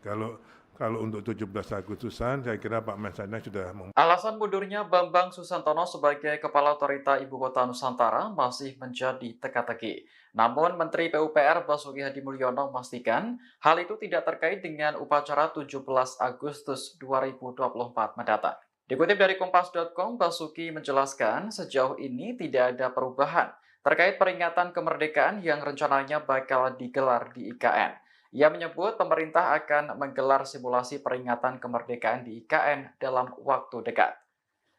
Kalau untuk 17 Agustusan, saya kira Pak Mensesnek sudah Alasan mundurnya Bambang Susantono sebagai Kepala Otorita Ibu Kota Nusantara masih menjadi teka-teki. Namun Menteri PUPR Basuki Hadi Mulyono memastikan hal itu tidak terkait dengan upacara 17 Agustus 2024 mendatang. Dikutip dari Kompas.com, Basuki menjelaskan sejauh ini tidak ada perubahan terkait peringatan kemerdekaan yang rencananya bakal digelar di IKN. Ia menyebut pemerintah akan menggelar simulasi peringatan kemerdekaan di IKN dalam waktu dekat.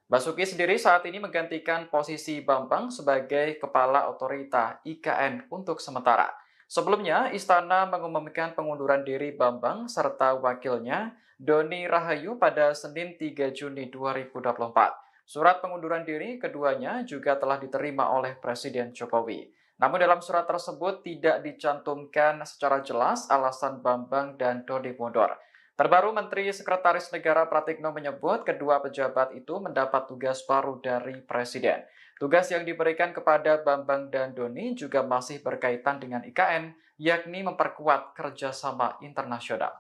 Basuki sendiri saat ini menggantikan posisi Bambang sebagai Kepala Otorita IKN untuk sementara. Sebelumnya, Istana mengumumkan pengunduran diri Bambang serta wakilnya Doni Rahayu pada Senin 3 Juni 2024. Surat pengunduran diri keduanya juga telah diterima oleh Presiden Jokowi. Namun dalam surat tersebut tidak dicantumkan secara jelas alasan Bambang dan Doni mundur. Terbaru Menteri Sekretaris Negara Pratikno menyebut kedua pejabat itu mendapat tugas baru dari Presiden. Tugas yang diberikan kepada Bambang dan Doni juga masih berkaitan dengan IKN, yakni memperkuat kerjasama internasional.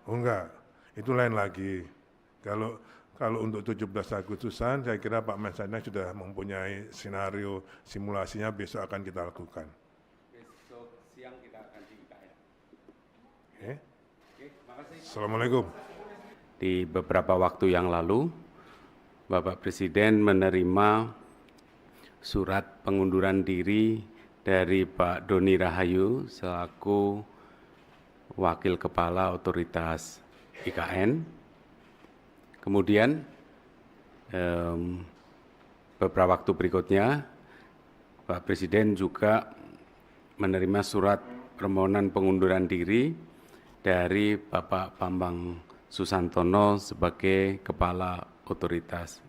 Oh enggak, itu lain lagi. Kalau untuk 17 Agustusan, saya kira Pak Mensesnek sudah mempunyai skenario simulasinya besok akan kita lakukan. Besok siang kita akan di IKN. Assalamualaikum. Di beberapa waktu yang lalu, Bapak Presiden menerima surat pengunduran diri dari Pak Doni Rahayu selaku Wakil Kepala Otoritas IKN. Kemudian beberapa waktu berikutnya, Pak Presiden juga menerima surat permohonan pengunduran diri dari Bapak Bambang Susantono sebagai Kepala Otoritas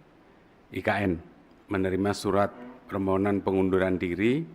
IKN. Menerima surat permohonan pengunduran diri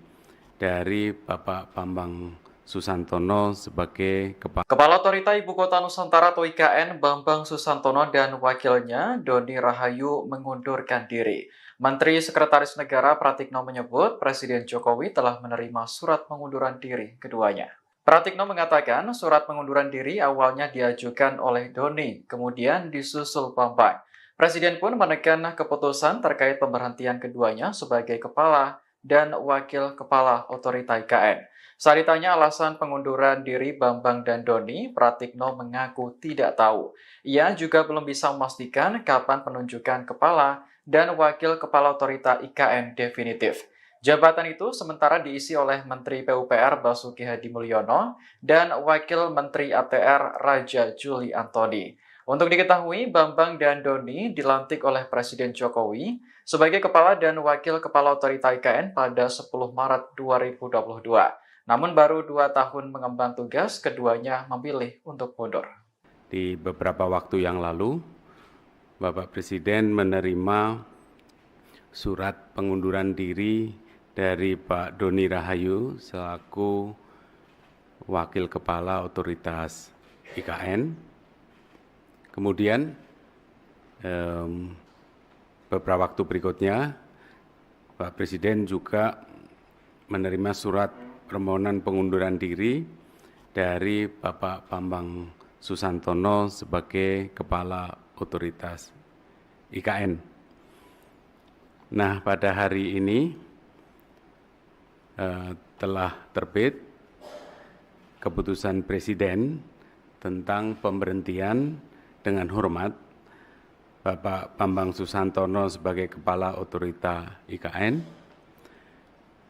dari Bapak Bambang Susantono sebagai Kepala Otorita Ibu Kota Nusantara atau IKN Bambang Susantono dan wakilnya Doni Rahayu mengundurkan diri. Menteri Sekretaris Negara Pratikno menyebut Presiden Jokowi telah menerima surat pengunduran diri keduanya. Pratikno mengatakan surat pengunduran diri awalnya diajukan oleh Doni, kemudian disusul Bambang. Presiden pun menekan keputusan terkait pemberhentian keduanya sebagai kepala dan wakil kepala otorita IKN. Saat ditanya alasan pengunduran diri Bambang dan Doni, Pratikno mengaku tidak tahu. Ia juga belum bisa memastikan kapan penunjukan kepala dan wakil kepala otorita IKN definitif. Jabatan itu sementara diisi oleh Menteri PUPR Basuki Hadi Mulyono dan Wakil Menteri ATR Raja Juli Antoni. Untuk diketahui, Bambang dan Doni dilantik oleh Presiden Jokowi sebagai Kepala dan Wakil Kepala Otorita IKN pada 10 Maret 2022. Namun baru 2 tahun mengemban tugas, keduanya memilih untuk mundur. Di beberapa waktu yang lalu, Bapak Presiden menerima surat pengunduran diri dari Pak Doni Rahayu selaku Wakil Kepala Otoritas IKN. Kemudian beberapa waktu berikutnya, Pak Presiden juga menerima surat permohonan pengunduran diri dari Bapak Bambang Susantono sebagai Kepala Otoritas IKN. Nah, pada hari ini telah terbit keputusan Presiden tentang pemberhentian dengan hormat Bapak Bambang Susantono sebagai Kepala Otorita IKN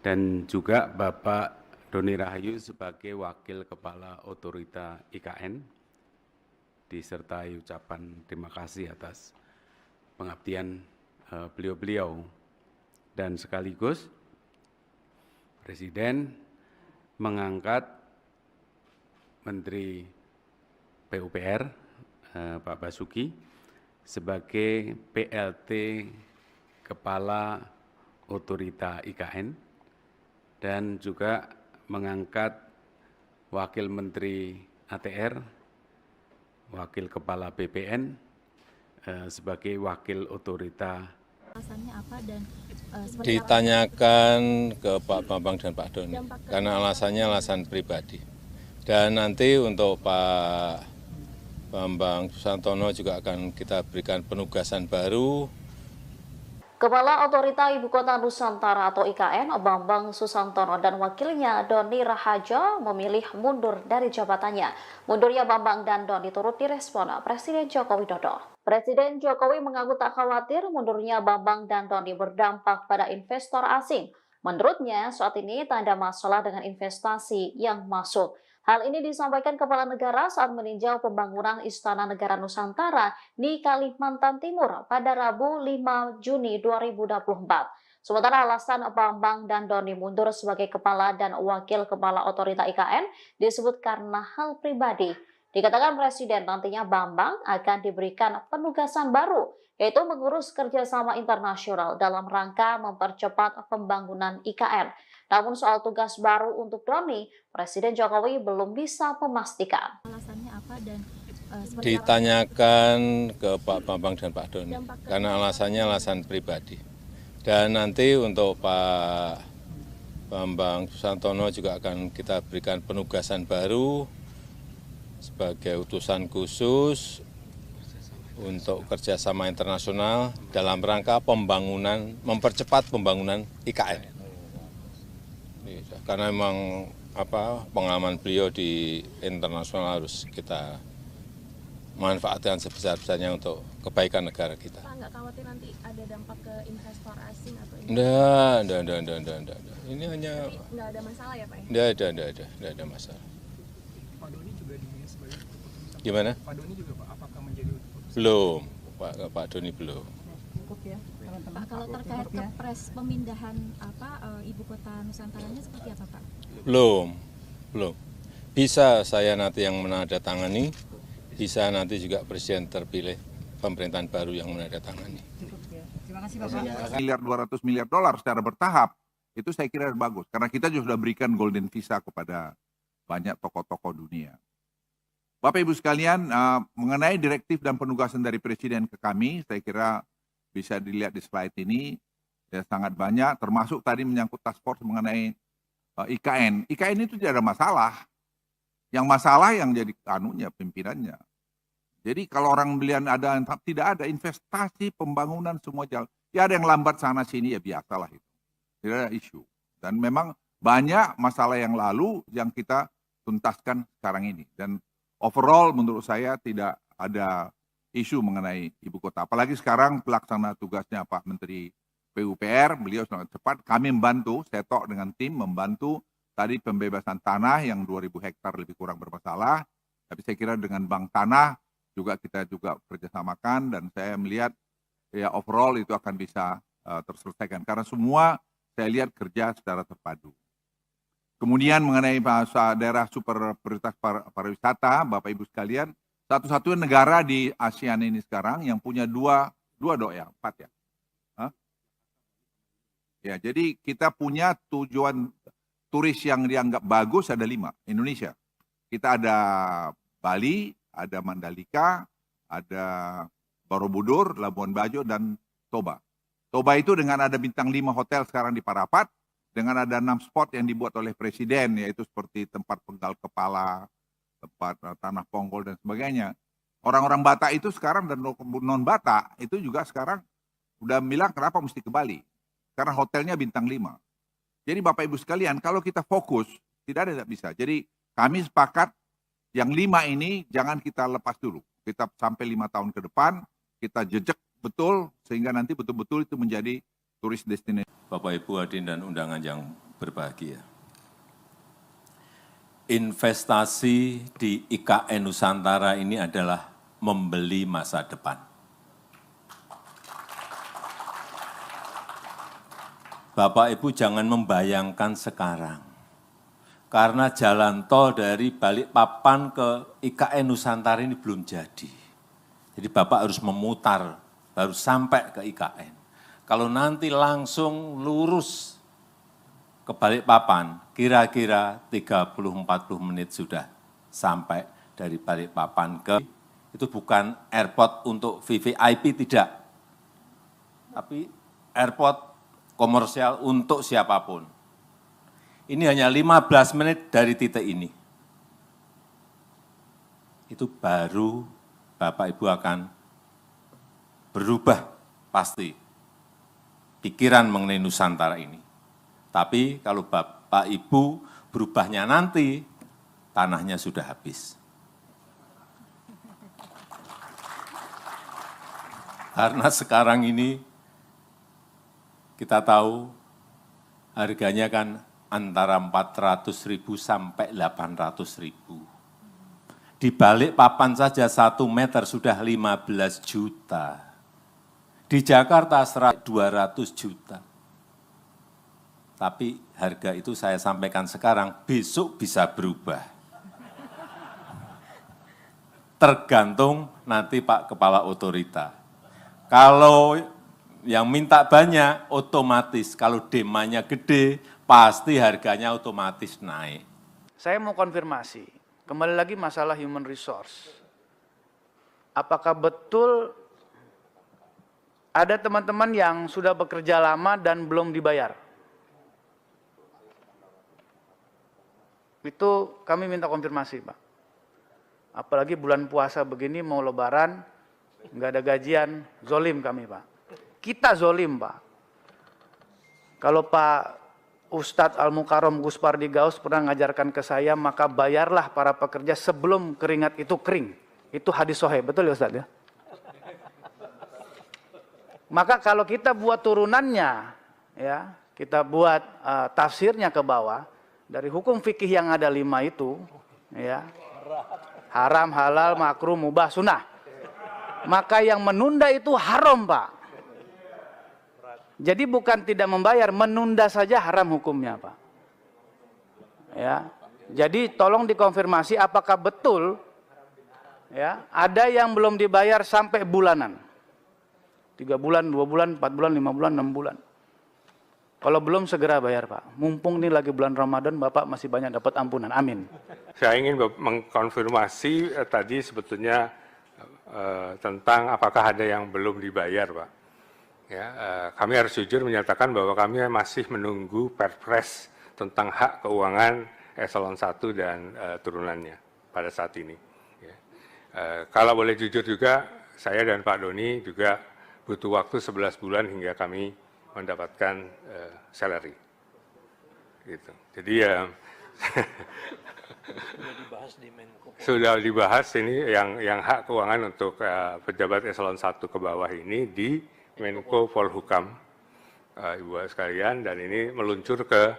dan juga Bapak Doni Rahayu sebagai Wakil Kepala Otorita IKN, disertai ucapan terima kasih atas pengabdian beliau-beliau. Dan sekaligus Presiden mengangkat Menteri PUPR Pak Basuki sebagai PLT Kepala Otorita IKN dan juga mengangkat Wakil Menteri ATR, Wakil Kepala BPN sebagai Wakil Otorita. Alasannya apa dan ditanyakan ke Pak Bambang dan Pak Doni, karena alasannya alasan pribadi. Dan nanti untuk Pak Bambang Susantono juga akan kita berikan penugasan baru. Kepala Otorita Ibu Kota Nusantara atau IKN, Bambang Susantono dan wakilnya Doni Rahajo memilih mundur dari jabatannya. Mundurnya Bambang dan Doni turut direspon Presiden Joko Widodo. Presiden Jokowi mengaku tak khawatir mundurnya Bambang dan Doni berdampak pada investor asing. Menurutnya, saat ini tak ada masalah dengan investasi yang masuk. Hal ini disampaikan Kepala Negara saat meninjau pembangunan Istana Negara Nusantara di Kalimantan Timur pada Rabu 5 Juni 2024. Sementara alasan Bambang dan Doni mundur sebagai Kepala dan Wakil Kepala Otorita IKN disebut karena hal pribadi. Dikatakan Presiden nantinya Bambang akan diberikan penugasan baru, yaitu mengurus kerjasama internasional dalam rangka mempercepat pembangunan IKN. Namun soal tugas baru untuk Doni, Presiden Jokowi belum bisa memastikan. alasannya apa dan ditanyakan ke Pak Bambang dan Pak Doni, karena alasannya alasan pribadi. Dan nanti untuk Pak Bambang Susantono juga akan kita berikan penugasan baru sebagai utusan khusus untuk kerjasama internasional dalam rangka pembangunan, mempercepat pembangunan IKN. Karena memang pengalaman beliau di internasional harus kita manfaatkan sebesar-besarnya untuk kebaikan negara kita. Pak nggak khawatir nanti ada dampak ke investor asing atau Enggak. Ini hanya nggak ada masalah ya Pak ya? Enggak ada masalah. Pak Doni juga sebagai keputusan. Gimana? Pak Doni juga Pak, apakah menjadi keputusan? Belum, Pak Doni belum. Cukup ya, teman-teman. Pak, kalau terkait kepres pemindahan ibu kota Nusantaranya seperti apa Pak? Belum. Bisa saya nanti yang menandatangani, bisa nanti juga Presiden terpilih pemerintahan baru yang menandatangani. Cukup ya. Terima kasih Bapak. Miliar $200 miliar secara bertahap, itu saya kira bagus. Karena kita juga sudah berikan golden visa kepada banyak tokoh-tokoh dunia. Bapak Ibu sekalian, mengenai direktif dan penugasan dari Presiden ke kami, saya kira bisa dilihat di slide ini, ya sangat banyak, termasuk tadi menyangkut task force mengenai IKN. IKN itu tidak ada masalah. Yang masalah yang jadi anunya, pimpinannya. Jadi kalau orang belian ada, tidak ada investasi pembangunan semua jalan. Ya ada yang lambat sana sini, ya biasalah itu. Tidak ada isu. Dan memang banyak masalah yang lalu yang kita tuntaskan sekarang ini. Dan overall menurut saya tidak ada isu mengenai ibu kota. Apalagi sekarang pelaksana tugasnya Pak Menteri PUPR, beliau sangat cepat. Kami membantu, saya tok dengan tim membantu tadi pembebasan tanah yang 2.000 hektar lebih kurang bermasalah. Tapi saya kira dengan Bank Tanah juga kita juga kerjasamakan dan saya melihat ya overall itu akan bisa terselesaikan. Karena semua saya lihat kerja secara terpadu. Kemudian mengenai daerah super prioritas pariwisata, Bapak Ibu sekalian, satu-satunya negara di ASEAN ini sekarang yang punya empat ya. Hah? Ya, jadi kita punya tujuan turis yang dianggap bagus ada 5, Indonesia. Kita ada Bali, ada Mandalika, ada Borobudur, Labuan Bajo, dan Toba. Toba itu dengan ada bintang 5 hotel sekarang di Parapat, dengan ada 6 spot yang dibuat oleh Presiden, yaitu seperti tempat penggal kepala, tempat tanah ponggol, dan sebagainya. Orang-orang Batak itu sekarang dan non-Batak itu juga sekarang udah bilang kenapa mesti ke Bali. Karena hotelnya bintang 5. Jadi Bapak Ibu sekalian, kalau kita fokus, tidak bisa. Jadi kami sepakat yang 5 ini jangan kita lepas dulu. Kita sampai 5 tahun ke depan, kita jejak betul, sehingga nanti betul-betul itu menjadi turis destinasi. Bapak Ibu hadirin dan undangan yang berbahagia. Investasi di IKN Nusantara ini adalah membeli masa depan. Bapak Ibu jangan membayangkan sekarang. Karena jalan tol dari Balikpapan ke IKN Nusantara ini belum jadi. Jadi Bapak harus memutar, baru sampai ke IKN. Kalau nanti langsung lurus ke Balikpapan, kira-kira 30-40 menit sudah sampai dari Balikpapan ke, itu bukan airport untuk VVIP, tidak. Tapi airport komersial untuk siapapun. Ini hanya 15 menit dari titik ini. Itu baru Bapak Ibu akan berubah pasti pikiran mengenai Nusantara ini. Tapi kalau Bapak Ibu berubahnya nanti, tanahnya sudah habis. Karena sekarang ini kita tahu harganya kan antara 400.000 sampai 800.000. Di Balikpapan saja 1 meter sudah 15 juta. Di Jakarta 200 juta. Tapi harga itu saya sampaikan sekarang, besok bisa berubah. Tergantung nanti Pak Kepala Otorita. Kalau yang minta banyak, otomatis. Kalau demandnya gede, pasti harganya otomatis naik. Saya mau konfirmasi, kembali lagi masalah human resource. Apakah betul ada teman-teman yang sudah bekerja lama dan belum dibayar? Itu kami minta konfirmasi, Pak. Apalagi bulan puasa begini, mau lebaran, nggak ada gajian, zolim kami, Pak. Kita zolim, Pak. Kalau Pak Ustadz Al-Mukarram Gus Pardi Gaus pernah mengajarkan ke saya, maka bayarlah para pekerja sebelum keringat itu kering. Itu hadis sahih, betul ya Ustadz ya? Maka kalau kita buat turunannya, ya, kita buat tafsirnya ke bawah, dari hukum fikih yang ada 5 itu, ya, haram, halal, makruh, mubah, sunnah. Maka yang menunda itu haram, Pak. Jadi bukan tidak membayar, menunda saja haram hukumnya, Pak. Ya. Jadi tolong dikonfirmasi apakah betul ya, ada yang belum dibayar sampai bulanan. 3 bulan, 2 bulan, 4 bulan, 5 bulan, 6 bulan. Kalau belum segera bayar, Pak. Mumpung ini lagi bulan Ramadan, Bapak masih banyak dapat ampunan. Amin. Saya ingin mengkonfirmasi tadi sebetulnya tentang apakah ada yang belum dibayar, Pak. Ya, kami harus jujur menyatakan bahwa kami masih menunggu Perpres tentang hak keuangan eselon 1 dan turunannya pada saat ini. Ya. Kalau boleh jujur juga, saya dan Pak Doni juga butuh waktu 11 bulan hingga kami mendapatkan salary. Gitu. Jadi ya sudah dibahas ini yang hak keuangan untuk pejabat eselon 1 ke bawah ini di Menko Polhukam, Ibu sekalian, dan ini meluncur ke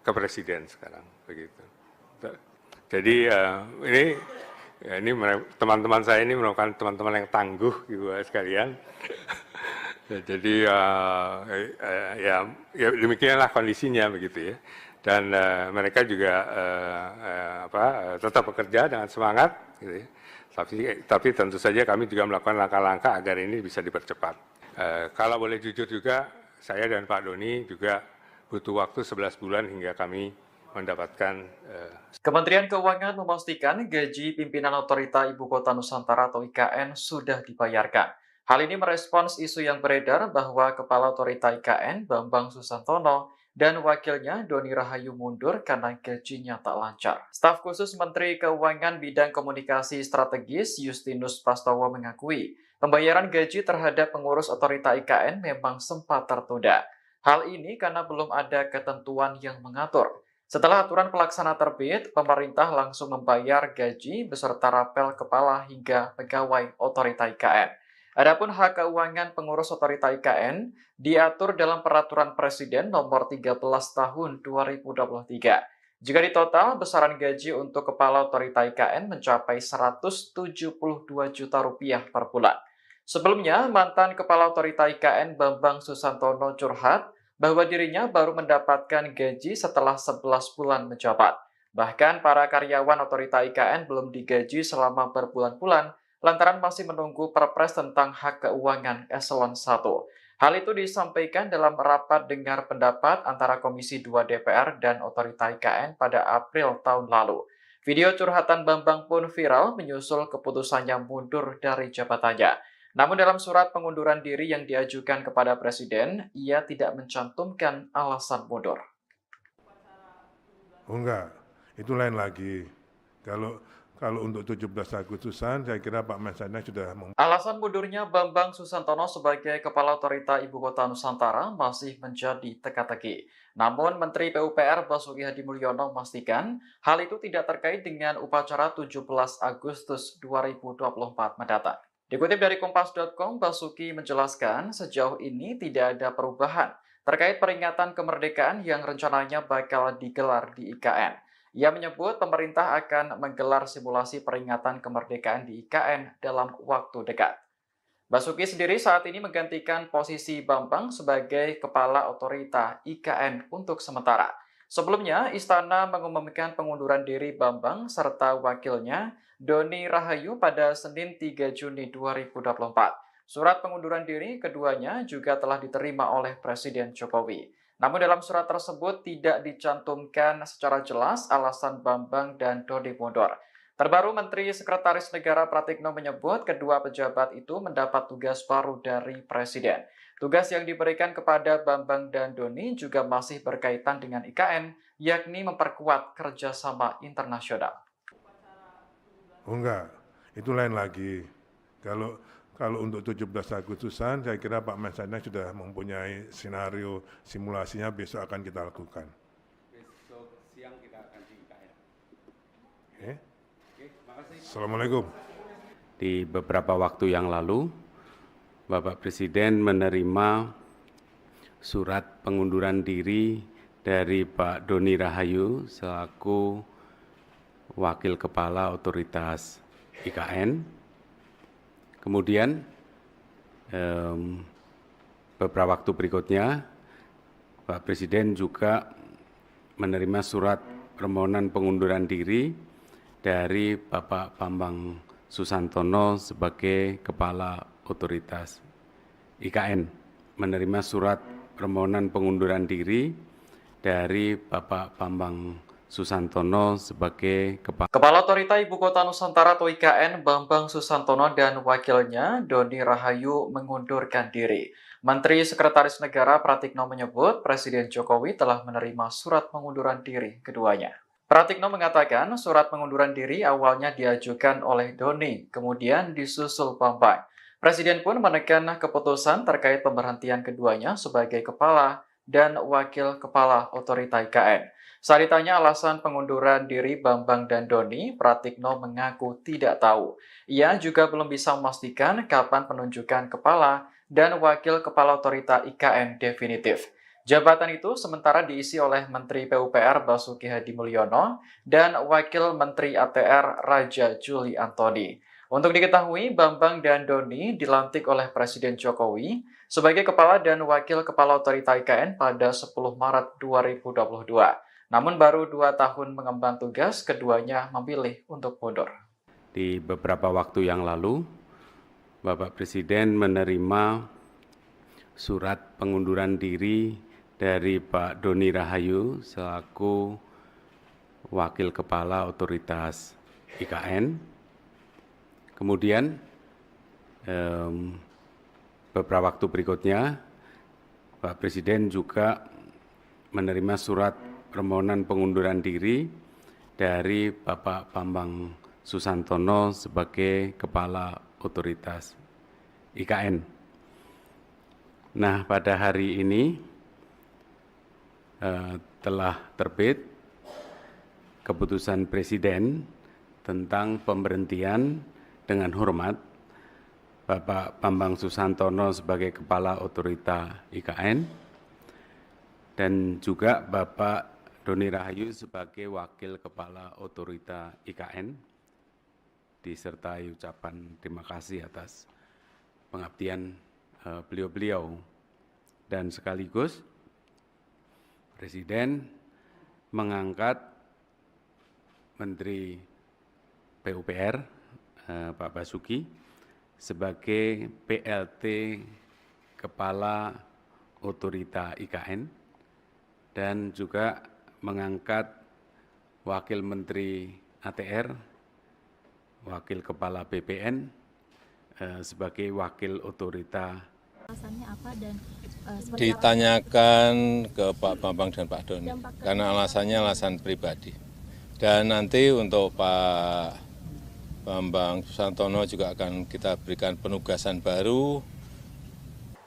Presiden sekarang, begitu. Jadi ini teman-teman saya ini merupakan teman-teman yang tangguh, Ibu sekalian. Jadi ya demikianlah kondisinya, begitu ya. Dan mereka juga tetap bekerja dengan semangat, gitu ya. Tapi tentu saja kami juga melakukan langkah-langkah agar ini bisa dipercepat. Kalau boleh jujur juga, saya dan Pak Doni juga butuh waktu 11 bulan hingga kami mendapatkan. Kementerian Keuangan memastikan gaji pimpinan Otorita Ibu Kota Nusantara atau IKN sudah dibayarkan. Hal ini merespons isu yang beredar bahwa Kepala Otorita IKN Bambang Susantono dan wakilnya Doni Rahayu mundur karena gajinya tak lancar. Staf khusus Menteri Keuangan Bidang Komunikasi Strategis Justinus Prastowo mengakui pembayaran gaji terhadap pengurus Otorita IKN memang sempat tertunda. Hal ini karena belum ada ketentuan yang mengatur. Setelah aturan pelaksana terbit, pemerintah langsung membayar gaji beserta rapel kepala hingga pegawai Otorita IKN. Adapun hak keuangan pengurus Otorita IKN diatur dalam Peraturan Presiden Nomor 13 Tahun 2023. Jika ditotal, besaran gaji untuk Kepala Otorita IKN mencapai Rp172 juta per bulan. Sebelumnya, mantan Kepala Otorita IKN Bambang Susantono curhat bahwa dirinya baru mendapatkan gaji setelah 11 bulan menjabat. Bahkan para karyawan Otorita IKN belum digaji selama berbulan-bulan lantaran masih menunggu Perpres tentang hak keuangan eselon 1. Hal itu disampaikan dalam rapat dengar pendapat antara Komisi 2 DPR dan Otorita IKN pada April tahun lalu. Video curhatan Bambang pun viral menyusul keputusannya mundur dari jabatannya. Namun dalam surat pengunduran diri yang diajukan kepada Presiden, ia tidak mencantumkan alasan mundur. Oh enggak, itu lain lagi. Kalau untuk 17 Agustusan, saya kira Pak Mensesnek sudah Alasan mundurnya Bambang Susantono sebagai Kepala Otorita Ibu Kota Nusantara masih menjadi teka-teki. Namun Menteri PUPR Basuki Hadimulyono memastikan hal itu tidak terkait dengan upacara 17 Agustus 2024 mendatang. Dikutip dari Kompas.com, Basuki menjelaskan sejauh ini tidak ada perubahan terkait peringatan kemerdekaan yang rencananya bakal digelar di IKN. Ia menyebut pemerintah akan menggelar simulasi peringatan kemerdekaan di IKN dalam waktu dekat. Basuki sendiri saat ini menggantikan posisi Bambang sebagai Kepala Otorita IKN untuk sementara. Sebelumnya, Istana mengumumkan pengunduran diri Bambang serta wakilnya Doni Rahayu pada Senin 3 Juni 2024. Surat pengunduran diri keduanya juga telah diterima oleh Presiden Jokowi. Namun dalam surat tersebut tidak dicantumkan secara jelas alasan Bambang dan Doni mundur. Terbaru Menteri Sekretaris Negara Pratikno menyebut kedua pejabat itu mendapat tugas baru dari Presiden. Tugas yang diberikan kepada Bambang dan Doni juga masih berkaitan dengan IKN, yakni memperkuat kerjasama internasional. Oh enggak, itu lain lagi. Kalau untuk 17 Agustusan, saya kira Pak Mensesnek sudah mempunyai skenario simulasinya besok akan kita lakukan. Besok siang kita akan di IKN. Assalamualaikum. Di beberapa waktu yang lalu, Bapak Presiden menerima surat pengunduran diri dari Pak Doni Rahayu selaku Wakil Kepala Otoritas IKN. Kemudian beberapa waktu berikutnya, Pak Presiden juga menerima surat permohonan pengunduran diri dari Bapak Bambang Susantono sebagai Kepala Otoritas IKN. Menerima surat permohonan pengunduran diri dari Bapak Bambang Susantono sebagai Kepala Otorita Ibu Kota Nusantara atau IKN Bambang Susantono dan wakilnya Doni Rahayu mengundurkan diri. Menteri Sekretaris Negara Pratikno menyebut Presiden Jokowi telah menerima surat pengunduran diri keduanya. Pratikno mengatakan surat pengunduran diri awalnya diajukan oleh Doni, kemudian disusul Bambang. Presiden pun menekan keputusan terkait pemberhentian keduanya sebagai kepala dan wakil kepala otorita IKN. Saat ditanya alasan pengunduran diri Bambang dan Doni, Pratikno mengaku tidak tahu. Ia juga belum bisa memastikan kapan penunjukan kepala dan wakil kepala otorita IKN definitif. Jabatan itu sementara diisi oleh Menteri PUPR Basuki Hadi Mulyono dan Wakil Menteri ATR Raja Juli Antoni. Untuk diketahui, Bambang dan Doni dilantik oleh Presiden Jokowi sebagai Kepala dan Wakil Kepala Otorita IKN pada 10 Maret 2022. Namun baru 2 tahun mengemban tugas, keduanya memilih untuk mundur. Di beberapa waktu yang lalu, Bapak Presiden menerima surat pengunduran diri dari Pak Doni Rahayu selaku Wakil Kepala Otoritas IKN. Kemudian beberapa waktu berikutnya, Pak Presiden juga menerima surat permohonan pengunduran diri dari Bapak Bambang Susantono sebagai Kepala Otoritas IKN. Nah, pada hari ini telah terbit keputusan Presiden tentang pemberhentian dengan hormat Bapak Bambang Susantono sebagai Kepala Otorita IKN dan juga Bapak Doni Rahayu sebagai Wakil Kepala Otorita IKN, disertai ucapan terima kasih atas pengabdian beliau-beliau. Dan sekaligus Presiden mengangkat Menteri PUPR Pak Basuki sebagai PLT Kepala Otorita IKN dan juga mengangkat Wakil Menteri ATR, Wakil Kepala BPN sebagai Wakil Otorita. Alasannya apa dan Ditanyakan ke Pak Bambang dan Pak Doni, karena alasannya alasan pribadi. Dan nanti untuk Pak Bambang Susantono juga akan kita berikan penugasan baru.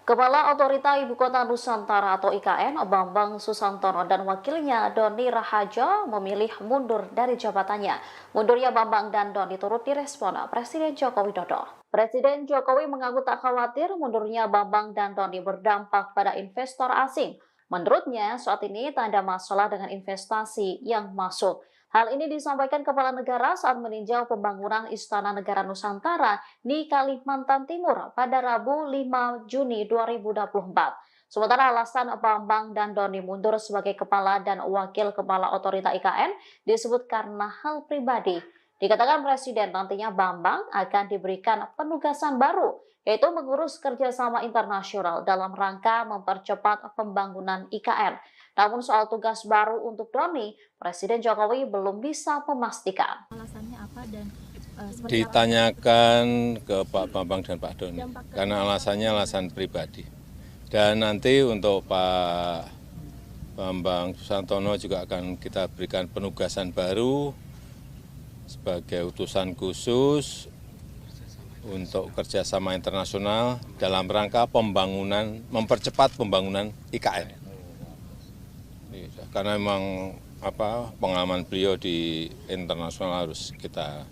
Kepala Otorita Ibu Kota Nusantara atau IKN, Bambang Susantono dan wakilnya Doni Rahajo memilih mundur dari jabatannya. Mundurnya Bambang dan Doni turut direspon Presiden Joko Widodo. Presiden Jokowi mengaku tak khawatir mundurnya Bambang dan Doni berdampak pada investor asing. Menurutnya, saat ini tak ada masalah dengan investasi yang masuk. Hal ini disampaikan Kepala Negara saat meninjau pembangunan Istana Negara Nusantara di Kalimantan Timur pada Rabu 5 Juni 2024. Sementara alasan Bambang dan Doni mundur sebagai Kepala dan Wakil Kepala Otorita IKN disebut karena hal pribadi. Dikatakan Presiden nantinya Bambang akan diberikan penugasan baru, yaitu mengurus kerjasama internasional dalam rangka mempercepat pembangunan IKN. Namun soal tugas baru untuk Doni, Presiden Jokowi belum bisa memastikan. alasannya apa dan Ditanyakan ke Pak Bambang dan Pak Doni, karena alasannya alasan pribadi. Dan nanti untuk Pak Bambang Susantono juga akan kita berikan penugasan baru sebagai utusan khusus untuk kerjasama internasional dalam rangka pembangunan, mempercepat pembangunan IKN. Karena memang pengalaman beliau di internasional harus kita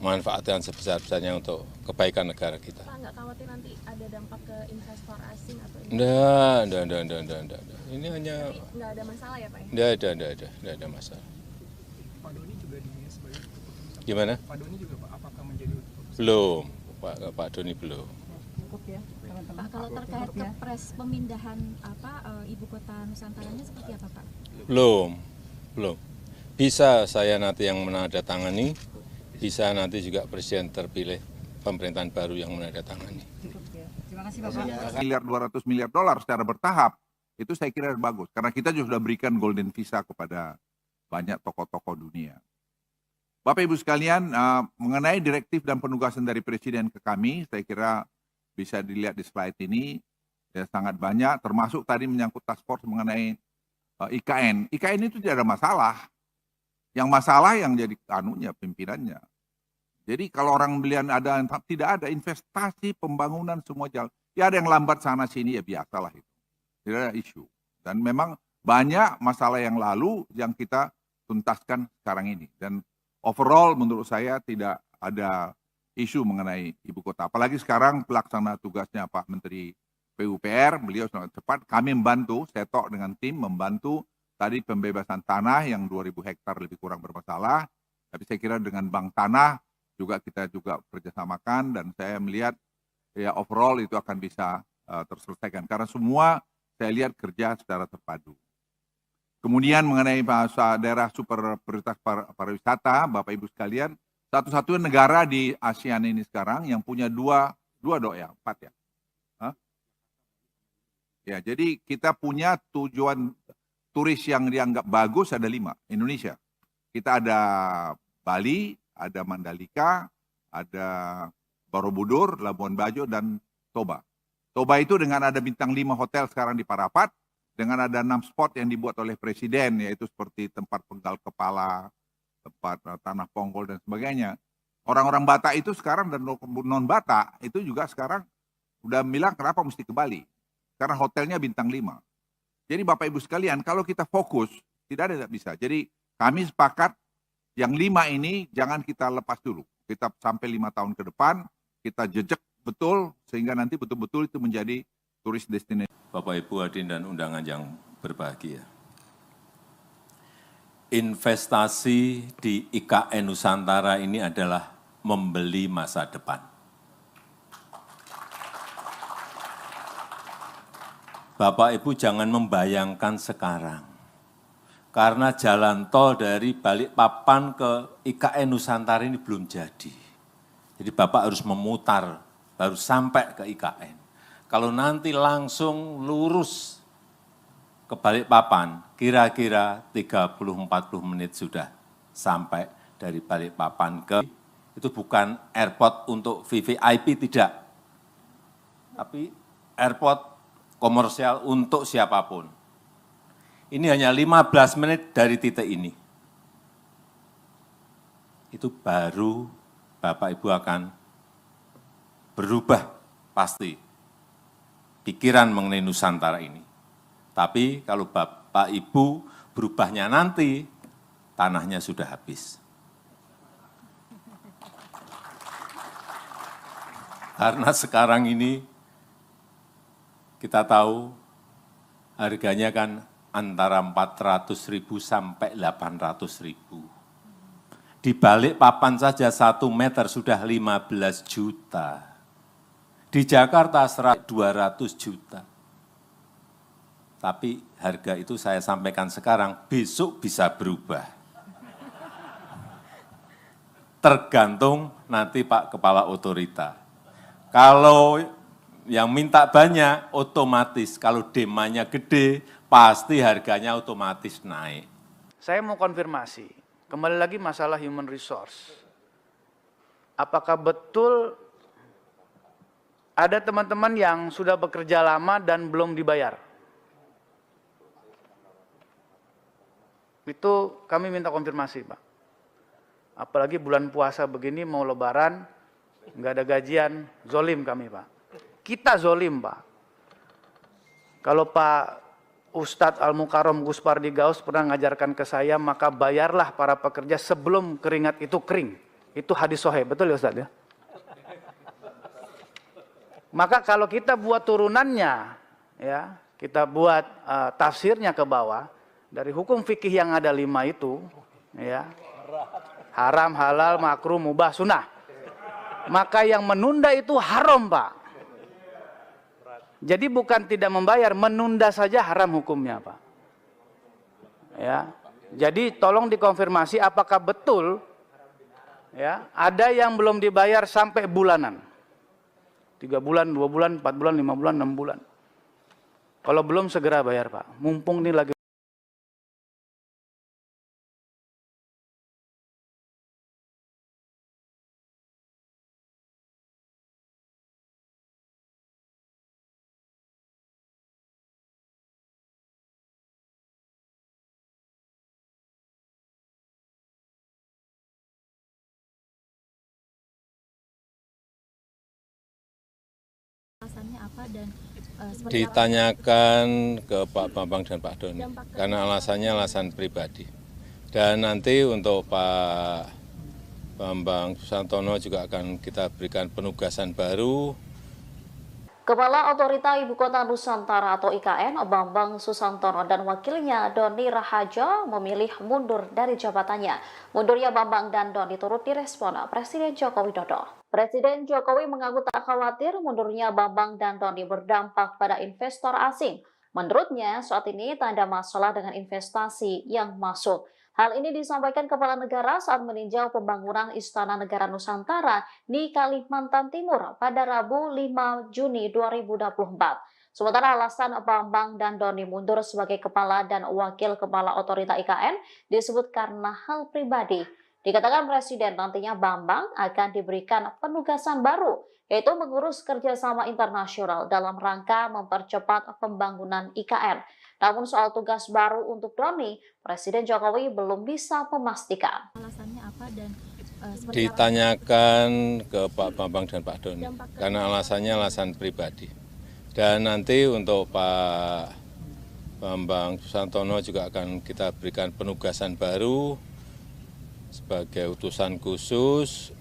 manfaatkan sebesar-besarnya untuk kebaikan negara kita. Pak nggak khawatir nanti ada dampak ke investor asing atau Enggak. Ini hanya nggak ada masalah ya Pak ya? enggak ada masalah. Pak Doni juga di sebagai keputusan. Gimana? Pak Doni juga Pak, apakah menjadi keputusan? Belum, Pak Doni belum. Cukup ya, teman-teman. Pak, kalau terkait kepres pemindahan ibu kota Nusantaranya seperti apa Pak? Belum. Bisa saya nanti yang menandatangani, bisa nanti juga Presiden terpilih pemerintahan baru yang menandatangani. Cukup ya. Terima kasih Bapak. Miliar 200 miliar dolar secara bertahap, itu saya kira bagus. Karena kita juga sudah berikan golden visa kepada banyak tokoh-tokoh dunia. Bapak Ibu sekalian, mengenai direktif dan penugasan dari Presiden ke kami, saya kira bisa dilihat di slide ini, ya, sangat banyak, termasuk tadi menyangkut task force mengenai IKN. IKN itu tidak ada masalah. Yang masalah yang jadi anunya, pimpinannya. Jadi kalau orang belian tidak ada investasi pembangunan semua jalan. Ya ada yang lambat sana sini ya biasalah itu. Tidak ada isu. Dan memang banyak masalah yang lalu yang kita tuntaskan sekarang ini. Dan overall menurut saya tidak ada isu mengenai ibu kota. Apalagi sekarang pelaksana tugasnya Pak Menteri PUPR, beliau sangat cepat. Kami membantu, saya tok dengan tim membantu tadi pembebasan tanah yang 2.000 hektar lebih kurang bermasalah. Tapi saya kira dengan Bank Tanah juga kita juga kerjasamakan dan saya melihat ya overall itu akan bisa terselesaikan. Karena semua saya lihat kerja secara terpadu. Kemudian mengenai bahasa daerah super prioritas pariwisata, Bapak Ibu sekalian, satu-satunya negara di ASEAN ini sekarang yang punya dua dok ya, 4 ya. Hah? Ya, jadi kita punya tujuan turis yang dianggap bagus ada 5, Indonesia. Kita ada Bali, ada Mandalika, ada Borobudur, Labuan Bajo, dan Toba. Toba itu dengan ada bintang 5 hotel sekarang di Parapat, dengan ada 6 spot yang dibuat oleh Presiden, yaitu seperti tempat penggal kepala, tempat tanah ponggol dan sebagainya. Orang-orang Batak itu sekarang dan non-Batak itu juga sekarang udah bilang kenapa mesti ke Bali. Karena hotelnya bintang 5. Jadi Bapak Ibu sekalian, kalau kita fokus, tidak ada bisa. Jadi kami sepakat yang 5 ini jangan kita lepas dulu. Kita sampai 5 tahun ke depan, kita jejak betul sehingga nanti betul-betul itu menjadi turis destinasi. Bapak Ibu hadirin dan undangan yang berbahagia. Investasi di IKN Nusantara ini adalah membeli masa depan. Bapak Ibu jangan membayangkan sekarang. Karena jalan tol dari Balikpapan ke IKN Nusantara ini belum jadi. Jadi Bapak harus memutar, baru sampai ke IKN. Kalau nanti langsung lurus ke Balikpapan, kira-kira 30-40 menit sudah sampai dari Balikpapan ke, itu bukan airport untuk VVIP, tidak. Tapi airport komersial untuk siapapun. Ini hanya 15 menit dari titik ini. Itu baru Bapak Ibu akan berubah pasti pikiran mengenai Nusantara ini. Tapi kalau Bapak Ibu berubahnya nanti, tanahnya sudah habis. Karena sekarang ini kita tahu harganya kan antara 400.000 sampai 800.000. Di Balikpapan saja 1 meter sudah 15 juta. Di Jakarta 200 juta. Tapi harga itu saya sampaikan sekarang, besok bisa berubah. Tergantung nanti Pak Kepala Otorita. Kalau yang minta banyak, otomatis. Kalau demandnya gede, pasti harganya otomatis naik. Saya mau konfirmasi, kembali lagi masalah human resource. Apakah betul ada teman-teman yang sudah bekerja lama dan belum dibayar? Itu kami minta konfirmasi, Pak. Apalagi bulan puasa begini, mau lebaran, nggak ada gajian, zolim kami, Pak. Kita zolim, Pak. Kalau Pak Ustadz Al-Mukarram Gus Pardi Gaus pernah mengajarkan ke saya, maka bayarlah para pekerja sebelum keringat itu kering. Itu hadis sahih, betul ya Ustadz ya? Maka kalau kita buat turunannya, ya, kita buat tafsirnya ke bawah, dari hukum fikih yang ada 5 itu, ya, haram, halal, makruh, mubah, sunnah. Maka yang menunda itu haram, Pak. Jadi bukan tidak membayar, menunda saja haram hukumnya, Pak. Ya. Jadi tolong dikonfirmasi apakah betul ya, ada yang belum dibayar sampai bulanan. 3 bulan, 2 bulan, 4 bulan, 5 bulan, 6 bulan. Kalau belum segera bayar, Pak. Mumpung ini lagi apa dan seperti apa? Ditanyakan ke Pak Bambang dan Pak Doni, karena alasannya alasan pribadi. Dan nanti untuk Pak Bambang Susantono juga akan kita berikan penugasan baru. Kepala Otorita Ibu Kota Nusantara atau IKN, Bambang Susantono dan wakilnya Doni Rahaja memilih mundur dari jabatannya. Mundurnya Bambang dan Doni turut direspon Presiden Joko Widodo. Presiden Jokowi mengaku tak khawatir mundurnya Bambang dan Doni berdampak pada investor asing. Menurutnya, saat ini tak ada masalah dengan investasi yang masuk. Hal ini disampaikan Kepala Negara saat meninjau pembangunan Istana Negara Nusantara di Kalimantan Timur pada Rabu 5 Juni 2024. Sementara alasan Bambang dan Doni mundur sebagai Kepala dan Wakil Kepala Otorita IKN disebut karena hal pribadi. Dikatakan Presiden nantinya Bambang akan diberikan penugasan baru, yaitu mengurus kerjasama internasional dalam rangka mempercepat pembangunan IKN. Namun soal tugas baru untuk Doni, Presiden Jokowi belum bisa memastikan. Alasannya apa dan seperti Ditanyakan ke Pak Bambang dan Pak Doni, karena alasannya alasan pribadi. Dan nanti untuk Pak Bambang Susantono juga akan kita berikan penugasan baru sebagai utusan khusus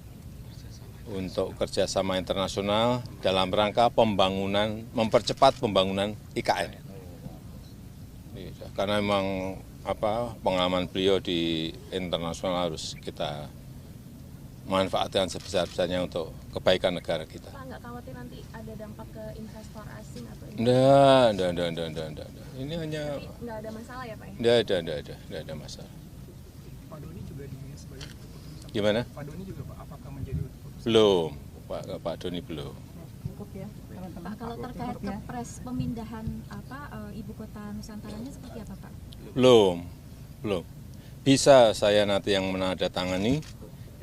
untuk kerjasama internasional dalam rangka pembangunan, mempercepat pembangunan IKN. Karena memang pengalaman beliau di internasional harus kita manfaatkan sebesar-besarnya untuk kebaikan negara kita. Pak, nggak khawatir nanti ada dampak ke investor asing atau Enggak. Ini hanya nggak ada masalah ya Pak ya? enggak ada masalah. Pak Doni juga sebagai keputusan. Gimana? Pak Doni juga Pak, apakah menjadi keputusan? Belum, Pak Doni belum. Cukup ya, teman-teman. Pak, kalau terkait kepres pemindahan ibu kota Nusantaranya seperti apa Pak? Belum. Bisa saya nanti yang menandatangani,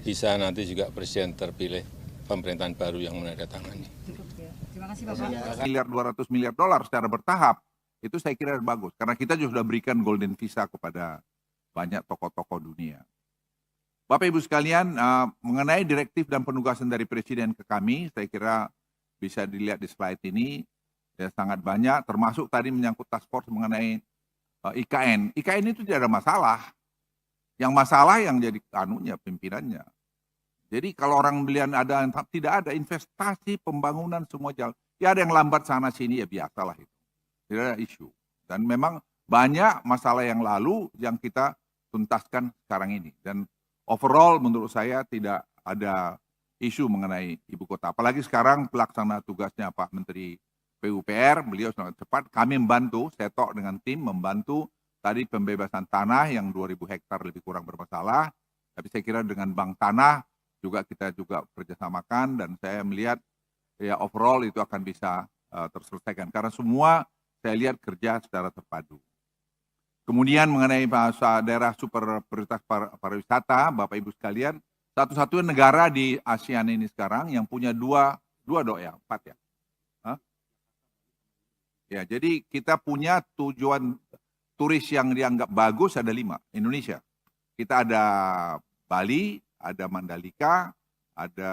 bisa nanti juga Presiden terpilih pemerintahan baru yang menandatangani. Cukup ya. Terima kasih Bapak. Miliar $200 miliar secara bertahap, itu saya kira bagus. Karena kita juga sudah berikan golden visa kepada banyak tokoh-tokoh dunia. Bapak Ibu sekalian, mengenai direktif dan penugasan dari Presiden ke kami, saya kira bisa dilihat di slide ini, ya sangat banyak, termasuk tadi menyangkut task force mengenai IKN. IKN itu tidak ada masalah. Yang masalah yang jadi pimpinannya. Jadi kalau orang belian tidak ada investasi pembangunan semua jalan. Ya ada yang lambat sana sini, ya biasalah itu. Tidak ada isu. Dan memang banyak masalah yang lalu yang kita tuntaskan sekarang ini. Dan overall menurut saya tidak ada isu mengenai ibu kota. Apalagi sekarang pelaksana tugasnya Pak Menteri PUPR, beliau sangat cepat. Kami membantu, saya dengan tim membantu tadi pembebasan tanah yang 2.000 hektar lebih kurang bermasalah. Tapi saya kira dengan Bank Tanah juga kita juga kerjasamakan dan saya melihat ya overall itu akan bisa terselesaikan. Karena semua saya lihat kerja secara terpadu. Kemudian mengenai bahasa daerah super prioritas pariwisata, Bapak Ibu sekalian, satu-satunya negara di ASEAN ini sekarang yang punya empat ya. Ya, jadi kita punya tujuan turis yang dianggap bagus ada 5, Indonesia. Kita ada Bali, ada Mandalika, ada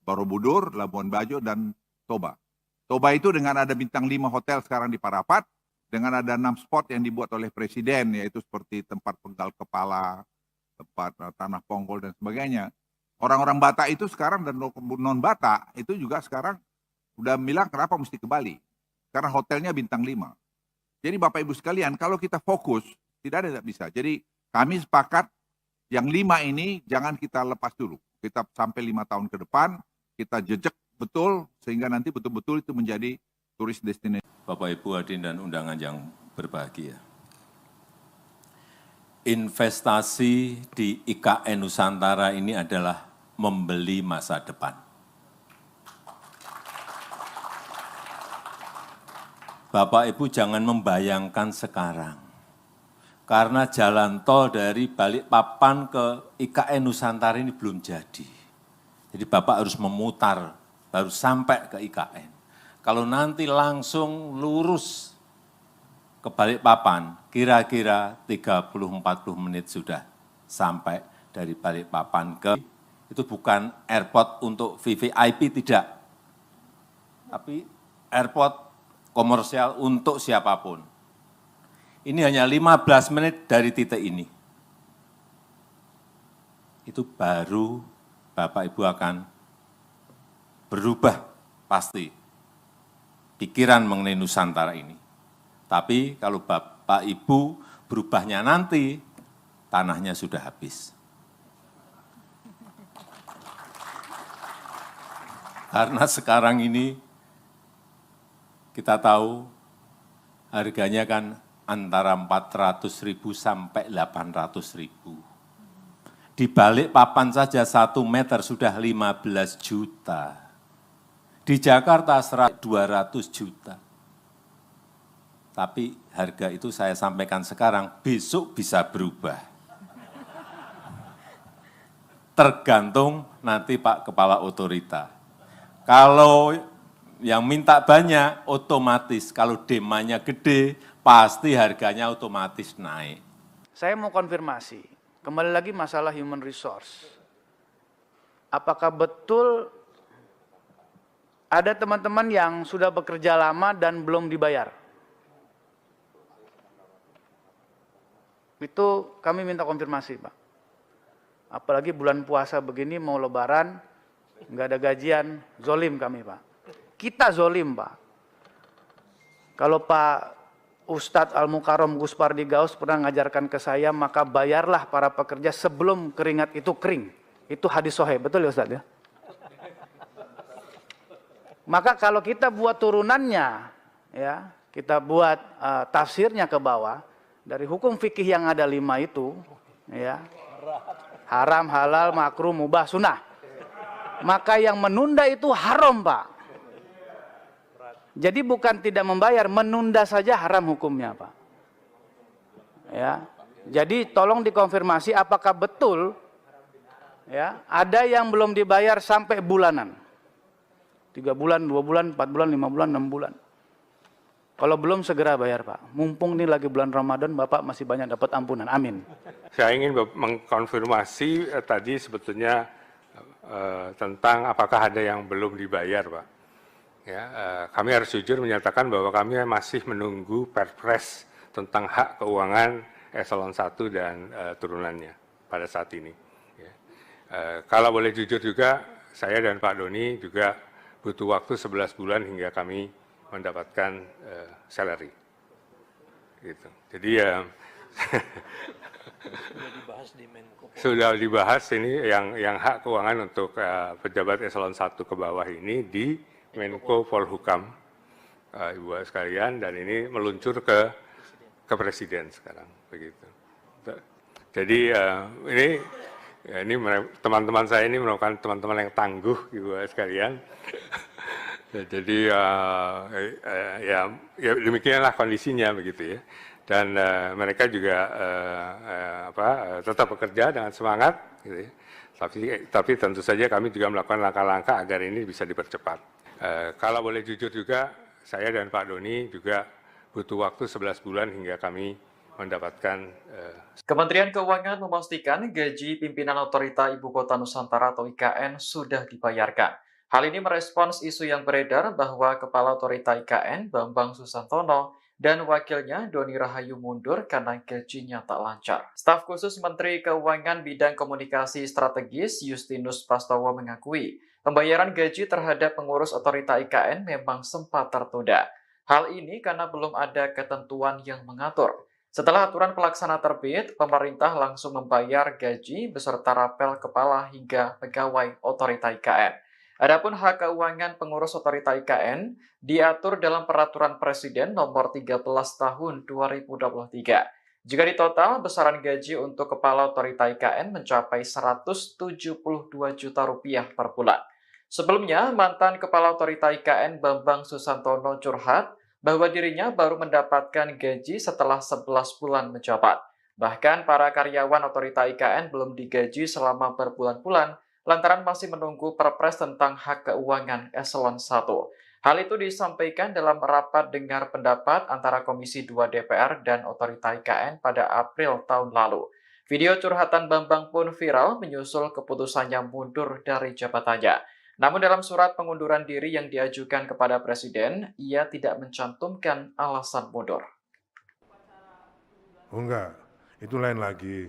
Borobudur, Labuan Bajo, dan Toba. Toba itu dengan ada bintang 5 hotel sekarang di Parapat, dengan ada 6 spot yang dibuat oleh Presiden, yaitu seperti tempat penggal kepala, tempat tanah ponggol, dan sebagainya. Orang-orang Batak itu sekarang dan non-Batak itu juga sekarang udah bilang kenapa mesti ke Bali. Karena hotelnya bintang 5. Jadi Bapak Ibu sekalian, kalau kita fokus, tidak bisa. Jadi kami sepakat yang 5 ini jangan kita lepas dulu. Kita sampai 5 tahun ke depan, kita jejak betul, sehingga nanti betul-betul itu menjadi turis destinasi. Bapak Ibu hadirin dan undangan yang berbahagia. Investasi di IKN Nusantara ini adalah membeli masa depan. Bapak Ibu jangan membayangkan sekarang, karena jalan tol dari Balikpapan ke IKN Nusantara ini belum jadi. Jadi Bapak harus memutar, baru sampai ke IKN. Kalau nanti langsung lurus ke Balikpapan, kira-kira 30-40 menit sudah sampai dari Balikpapan ke, itu bukan airport untuk VVIP, tidak. Tapi airport komersial untuk siapapun. Ini hanya 15 menit dari titik ini. Itu baru Bapak Ibu akan berubah pasti pikiran mengenai Nusantara ini. Tapi kalau Bapak Ibu berubahnya nanti, tanahnya sudah habis. Karena sekarang ini kita tahu harganya kan antara 400.000 sampai 800.000. Di Balikpapan saja 1 meter sudah 15 juta. Di Jakarta 200 juta. Tapi harga itu saya sampaikan sekarang, besok bisa berubah. Tergantung nanti Pak Kepala Otorita. Kalau yang minta banyak, otomatis. Kalau demandnya gede, pasti harganya otomatis naik. Saya mau konfirmasi, kembali lagi masalah human resource. Apakah betul ada teman-teman yang sudah bekerja lama dan belum dibayar? Itu kami minta konfirmasi, Pak. Apalagi bulan puasa begini, mau lebaran, nggak ada gajian, zolim kami, Pak. Kita zolim, Pak. Kalau Pak Ustadz Al-Mukarram Gus Pardi Gaus pernah ngajarkan ke saya, maka bayarlah para pekerja sebelum keringat itu kering. Itu hadis sahih, betul ya Ustadz ya? Maka kalau kita buat turunannya, ya, kita buat tafsirnya ke bawah, dari hukum fikih yang ada 5 itu, ya, haram, halal, makruh, mubah, sunnah. Maka yang menunda itu haram, Pak. Jadi bukan tidak membayar, menunda saja haram hukumnya, Pak. Ya. Jadi tolong dikonfirmasi apakah betul ya, ada yang belum dibayar sampai bulanan. 3 bulan, 2 bulan, 4 bulan, 5 bulan, 6 bulan. Kalau belum segera bayar, Pak. Mumpung ini lagi bulan Ramadan, Bapak masih banyak dapat ampunan. Amin. Saya ingin mengkonfirmasi tadi sebetulnya tentang apakah ada yang belum dibayar, Pak. Ya, kami harus jujur menyatakan bahwa kami masih menunggu Perpres tentang hak keuangan eselon 1 dan turunannya pada saat ini. Ya. Kalau boleh jujur juga, saya dan Pak Doni juga butuh waktu 11 bulan hingga kami mendapatkan salary. Gitu. Jadi ya sudah dibahas ini yang hak keuangan untuk pejabat eselon 1 ke bawah ini di Menko Polhukam, Ibu sekalian, dan ini meluncur ke Presiden sekarang, begitu. Jadi ini teman-teman saya ini merupakan teman-teman yang tangguh, Ibu sekalian. Jadi ya demikianlah kondisinya, begitu ya. Dan mereka juga tetap bekerja dengan semangat, gitu ya. Tapi tentu saja kami juga melakukan langkah-langkah agar ini bisa dipercepat. Kalau boleh jujur juga, saya dan Pak Doni juga butuh waktu 11 bulan hingga kami mendapatkan. Kementerian Keuangan memastikan gaji pimpinan Otorita Ibu Kota Nusantara atau IKN sudah dibayarkan. Hal ini merespons isu yang beredar bahwa Kepala Otorita IKN Bambang Susantono dan wakilnya Doni Rahayu mundur karena gajinya tak lancar. Staf khusus Menteri Keuangan Bidang Komunikasi Strategis Justinus Prastowo mengakui pembayaran gaji terhadap pengurus Otorita IKN memang sempat tertunda. Hal ini karena belum ada ketentuan yang mengatur. Setelah aturan pelaksana terbit, pemerintah langsung membayar gaji beserta rapel kepala hingga pegawai Otorita IKN. Adapun hak keuangan pengurus Otorita IKN diatur dalam Peraturan Presiden Nomor 13 Tahun 2023. Jika ditotal, besaran gaji untuk Kepala Otorita IKN mencapai Rp172 juta per bulan. Sebelumnya, mantan Kepala Otorita IKN Bambang Susantono curhat bahwa dirinya baru mendapatkan gaji setelah 11 bulan menjabat. Bahkan para karyawan Otorita IKN belum digaji selama berbulan-bulan, lantaran masih menunggu Perpres tentang hak keuangan eselon 1. Hal itu disampaikan dalam rapat dengar pendapat antara Komisi 2 DPR dan Otorita IKN pada April tahun lalu. Video curhatan Bambang pun viral menyusul keputusannya mundur dari jabatannya. Namun dalam surat pengunduran diri yang diajukan kepada Presiden, ia tidak mencantumkan alasan mundur. Oh enggak, itu lain lagi.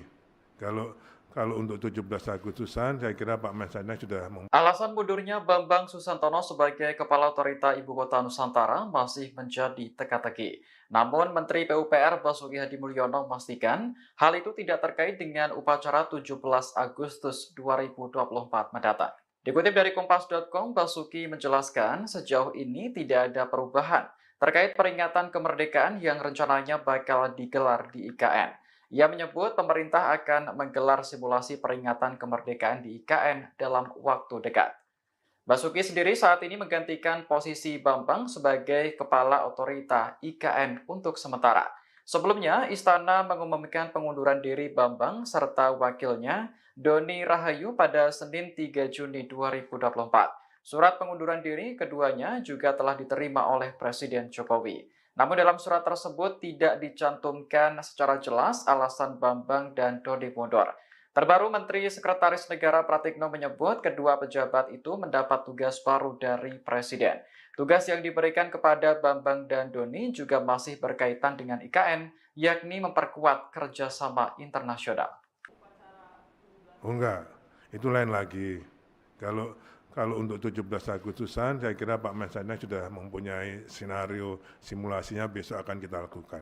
Kalau untuk 17 Agustusan, saya kira Pak Mensesnek sudah Alasan mundurnya Bambang Susantono sebagai Kepala Otorita Ibu Kota Nusantara masih menjadi teka-teki. Namun Menteri PUPR Basuki Hadi Mulyono memastikan hal itu tidak terkait dengan upacara 17 Agustus 2024 mendatang. Dikutip dari Kompas.com, Basuki menjelaskan sejauh ini tidak ada perubahan terkait peringatan kemerdekaan yang rencananya bakal digelar di IKN. Ia menyebut pemerintah akan menggelar simulasi peringatan kemerdekaan di IKN dalam waktu dekat. Basuki sendiri saat ini menggantikan posisi Bambang sebagai Kepala Otorita IKN untuk sementara. Sebelumnya, Istana mengumumkan pengunduran diri Bambang serta wakilnya Doni Rahayu pada Senin 3 Juni 2024. Surat pengunduran diri keduanya juga telah diterima oleh Presiden Jokowi. Namun dalam surat tersebut tidak dicantumkan secara jelas alasan Bambang dan Doni mundur. Terbaru Menteri Sekretaris Negara Pratikno menyebut kedua pejabat itu mendapat tugas baru dari Presiden. Tugas yang diberikan kepada Bambang dan Doni juga masih berkaitan dengan IKN, yakni memperkuat kerjasama internasional. Oh enggak, itu lain lagi. Kalau untuk 17 Agustusan, saya kira Pak Mensesnek sudah mempunyai skenario simulasinya besok akan kita lakukan.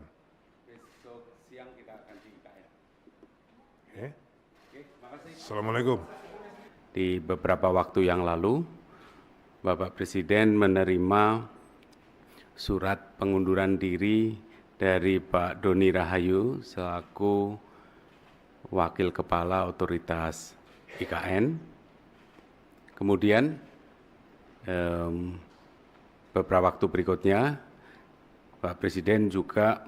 Besok siang kita akan di IKN. Assalamualaikum. Di beberapa waktu yang lalu, Bapak Presiden menerima surat pengunduran diri dari Pak Doni Rahayu selaku Wakil Kepala Otoritas IKN. Kemudian beberapa waktu berikutnya, Pak Presiden juga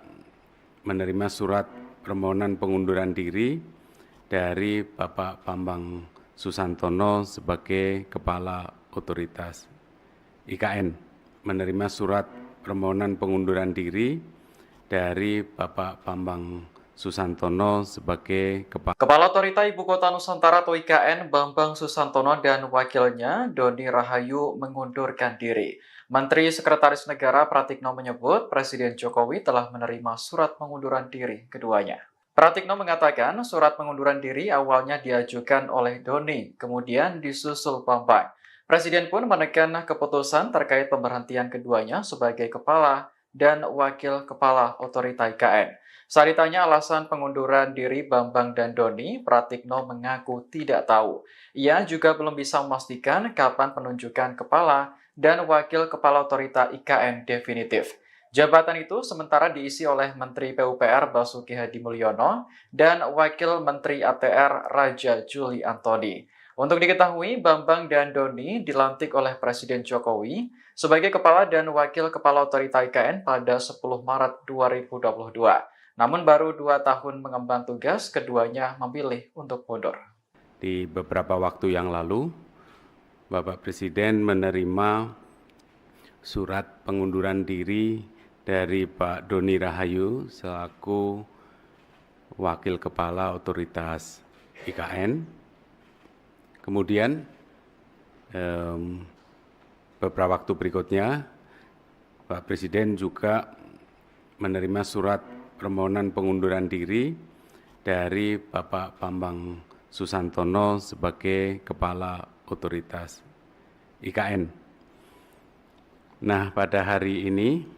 menerima surat permohonan pengunduran diri dari Bapak Bambang Susantono sebagai Kepala Otoritas IKN. Menerima surat permohonan pengunduran diri dari Bapak Bambang Susantono sebagai Kepala Otorita Ibu Kota Nusantara atau IKN Bambang Susantono dan wakilnya Doni Rahayu mengundurkan diri. Menteri Sekretaris Negara Pratikno menyebut Presiden Jokowi telah menerima surat pengunduran diri keduanya. Pratikno mengatakan surat pengunduran diri awalnya diajukan oleh Doni, kemudian disusul Bambang. Presiden pun menekan keputusan terkait pemberhentian keduanya sebagai kepala dan wakil kepala otorita IKN. Saat ditanya alasan pengunduran diri Bambang dan Doni, Pratikno mengaku tidak tahu. Ia juga belum bisa memastikan kapan penunjukan kepala dan wakil kepala otorita IKN definitif. Jabatan itu sementara diisi oleh Menteri PUPR Basuki Hadi Mulyono dan Wakil Menteri ATR Raja Juli Antoni. Untuk diketahui, Bambang dan Doni dilantik oleh Presiden Jokowi sebagai Kepala dan Wakil Kepala Otorita IKN pada 10 Maret 2022. Namun baru 2 tahun mengemban tugas, keduanya memilih untuk mundur. Di beberapa waktu yang lalu, Bapak Presiden menerima surat pengunduran diri dari Pak Doni Rahayu selaku Wakil Kepala Otoritas IKN. Kemudian beberapa waktu berikutnya, Pak Presiden juga menerima surat permohonan pengunduran diri dari Bapak Bambang Susantono sebagai Kepala Otoritas IKN. Nah, pada hari ini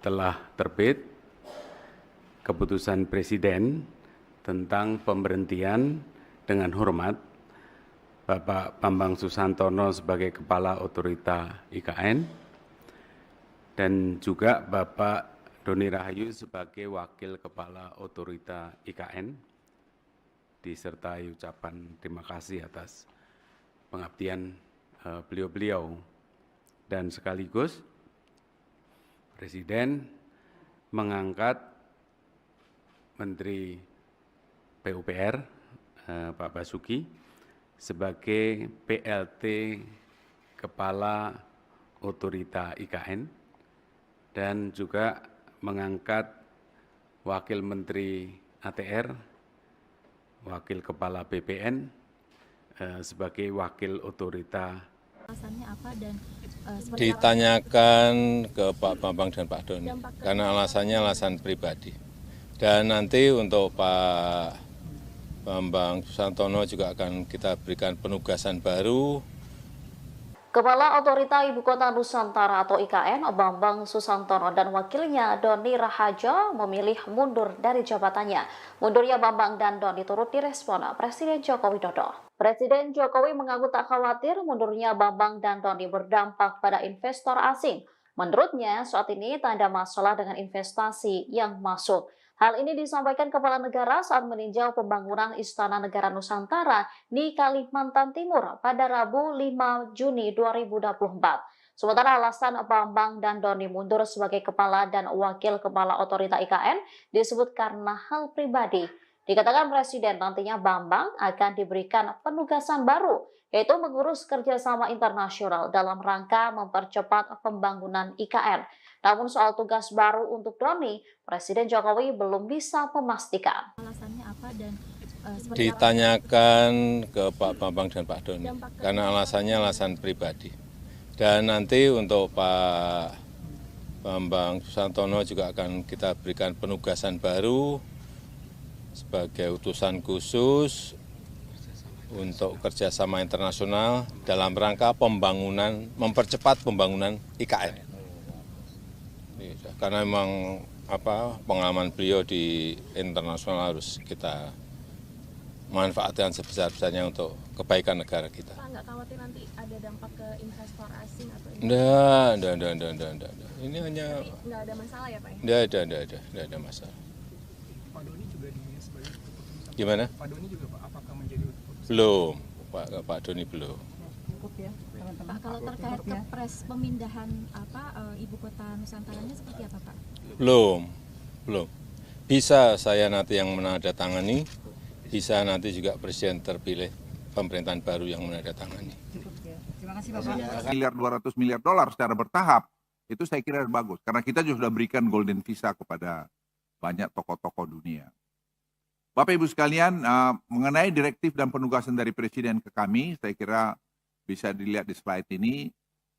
telah terbit keputusan Presiden tentang pemberhentian dengan hormat Bapak Bambang Susantono sebagai Kepala Otorita IKN dan juga Bapak Doni Rahayu sebagai Wakil Kepala Otorita IKN, disertai ucapan terima kasih atas pengabdian beliau-beliau. Dan sekaligus Presiden mengangkat Menteri PUPR Pak Basuki sebagai PLT Kepala Otorita IKN dan juga mengangkat Wakil Menteri ATR, Wakil Kepala BPN, sebagai wakil otorita. Alasannya apa dan seperti Ditanyakan ke Pak Bambang dan Pak Doni, karena alasannya alasan pribadi. Dan nanti untuk Pak Bambang Susantono juga akan kita berikan penugasan baru. Kepala Otorita Ibu Kota Nusantara atau IKN, Bambang Susantono dan wakilnya Doni Rahajo memilih mundur dari jabatannya. Mundurnya Bambang dan Doni turut direspon Presiden Joko Widodo. Presiden Jokowi mengaku tak khawatir mundurnya Bambang dan Doni berdampak pada investor asing. Menurutnya, saat ini tak ada masalah dengan investasi yang masuk. Hal ini disampaikan Kepala Negara saat meninjau pembangunan Istana Negara Nusantara di Kalimantan Timur pada Rabu 5 Juni 2024. Sementara alasan Bambang dan Doni mundur sebagai Kepala dan Wakil Kepala Otorita IKN disebut karena hal pribadi. Dikatakan Presiden nantinya Bambang akan diberikan penugasan baru, yaitu mengurus kerjasama internasional dalam rangka mempercepat pembangunan IKN. Namun soal tugas baru untuk Doni, Presiden Jokowi belum bisa memastikan. alasannya apa dan seperti Ditanyakan ke Pak Bambang dan Pak Doni, karena alasannya alasan pribadi. Dan nanti untuk Pak Bambang Susantono juga akan kita berikan penugasan baru sebagai utusan khusus untuk kerjasama internasional dalam rangka pembangunan, mempercepat pembangunan IKN. Karena memang pengalaman beliau di internasional harus kita manfaatkan sebesar-besarnya untuk kebaikan negara kita. Pak nggak khawatir nanti ada dampak ke investor asing atau Enggak. Ini hanya nggak ada masalah ya Pak ya? enggak ada masalah. Pak Doni juga dinilai sebagai keputusan. Gimana? Pak Doni juga Pak, apakah menjadi keputusan? Belum, Pak Doni belum. Cukup ya, teman-teman. Pak, kalau terkait kepres pemindahan ibu kota Nusantaranya seperti apa Pak? Belum. Bisa saya nanti yang menandatangani, bisa nanti juga presiden terpilih pemerintahan baru yang menandatangani. Cukup ya. Terima kasih Bapak. Miliar 200 miliar dolar secara bertahap, itu saya kira bagus. Karena kita juga sudah berikan golden visa kepada banyak tokoh-tokoh dunia. Bapak Ibu sekalian, mengenai direktif dan penugasan dari Presiden ke kami, saya kira bisa dilihat di slide ini,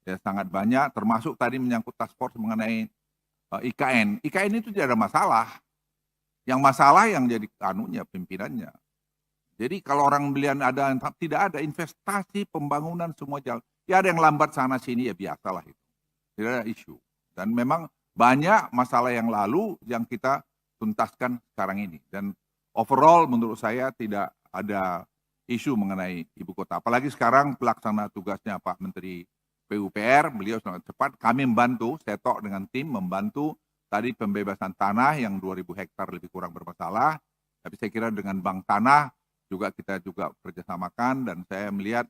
ya sangat banyak, termasuk tadi menyangkut task force mengenai IKN. IKN itu tidak ada masalah. Yang masalah yang jadi pimpinannya. Jadi kalau orang belian tidak ada investasi pembangunan semua jalan. Ya ada yang lambat sana sini ya biasalah itu. Tidak ada isu. Dan memang banyak masalah yang lalu yang kita tuntaskan sekarang ini. Dan overall menurut saya tidak ada isu mengenai ibu kota. Apalagi sekarang pelaksana tugasnya Pak Menteri PUPR, beliau sangat cepat. Kami membantu, Setok dengan tim membantu tadi pembebasan tanah yang 2.000 hektar lebih kurang bermasalah. Tapi saya kira dengan Bank Tanah juga kita juga kerjasamakan dan saya melihat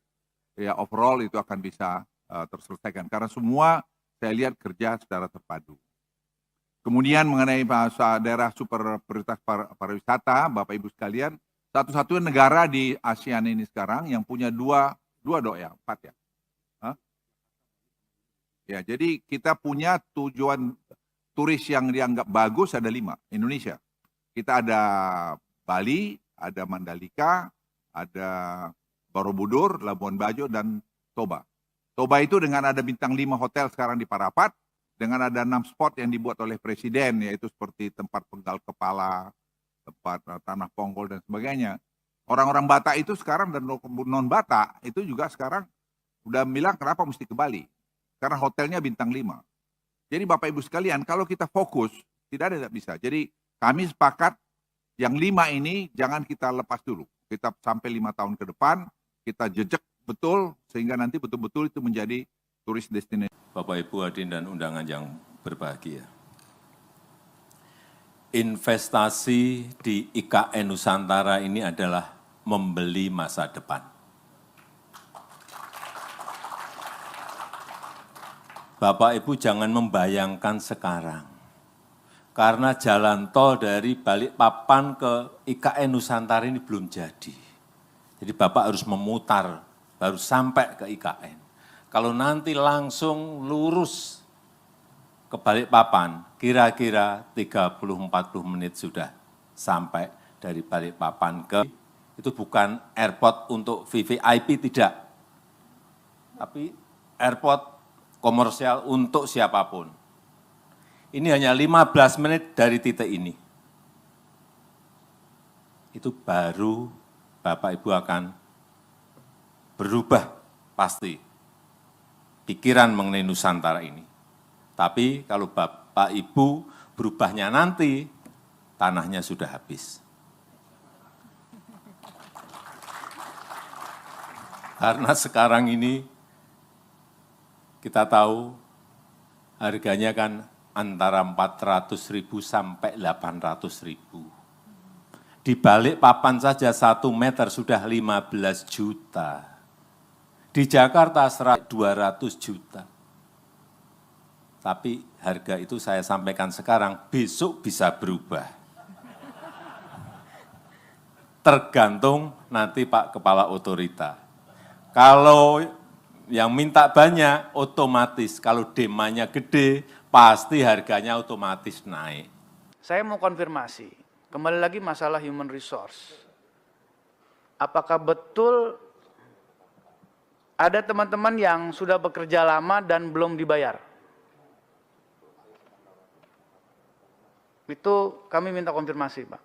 ya overall itu akan bisa terselesaikan. Karena semua saya lihat kerja secara terpadu. Kemudian mengenai bahasa daerah super prioritas pariwisata, Bapak Ibu sekalian, satu-satunya negara di ASEAN ini sekarang yang punya empat ya. Hah? Ya, jadi kita punya tujuan turis yang dianggap bagus ada 5, Indonesia. Kita ada Bali, ada Mandalika, ada Borobudur, Labuan Bajo, dan Toba. Toba itu dengan ada bintang 5 hotel sekarang di Parapat, dengan ada 6 spot yang dibuat oleh Presiden, yaitu seperti tempat penggal kepala, tempat tanah ponggol, dan sebagainya. Orang-orang Batak itu sekarang dan non-Batak itu juga sekarang udah bilang kenapa mesti ke Bali. Karena hotelnya bintang 5. Jadi Bapak Ibu sekalian, kalau kita fokus, tidak bisa. Jadi kami sepakat yang 5 ini jangan kita lepas dulu. Kita sampai 5 tahun ke depan, kita jejak betul, sehingga nanti betul-betul itu menjadi turis destinasi. Bapak Ibu hadirin dan undangan yang berbahagia. Investasi di IKN Nusantara ini adalah membeli masa depan. Bapak Ibu jangan membayangkan sekarang. Karena jalan tol dari Balikpapan ke IKN Nusantara ini belum jadi. Jadi Bapak harus memutar, baru sampai ke IKN. Kalau nanti langsung lurus ke Balikpapan, kira-kira 30-40 menit sudah sampai dari Balikpapan ke Itu bukan airport untuk VVIP, tidak. Tapi airport komersial untuk siapapun. Ini hanya 15 menit dari titik ini. Itu baru Bapak Ibu akan berubah pasti pikiran mengenai Nusantara ini. Tapi kalau Bapak Ibu berubahnya nanti, tanahnya sudah habis. Karena sekarang ini kita tahu harganya kan antara 400.000 sampai 800.000. Di balik papan saja 1 meter sudah 15 juta. Di Jakarta 200 juta. Tapi harga itu saya sampaikan sekarang, besok bisa berubah. Tergantung nanti Pak Kepala Otorita. Kalau yang minta banyak, otomatis. Kalau demandnya gede, pasti harganya otomatis naik. Saya mau konfirmasi, kembali lagi masalah human resource. Apakah betul ada teman-teman yang sudah bekerja lama dan belum dibayar? Itu kami minta konfirmasi, Pak.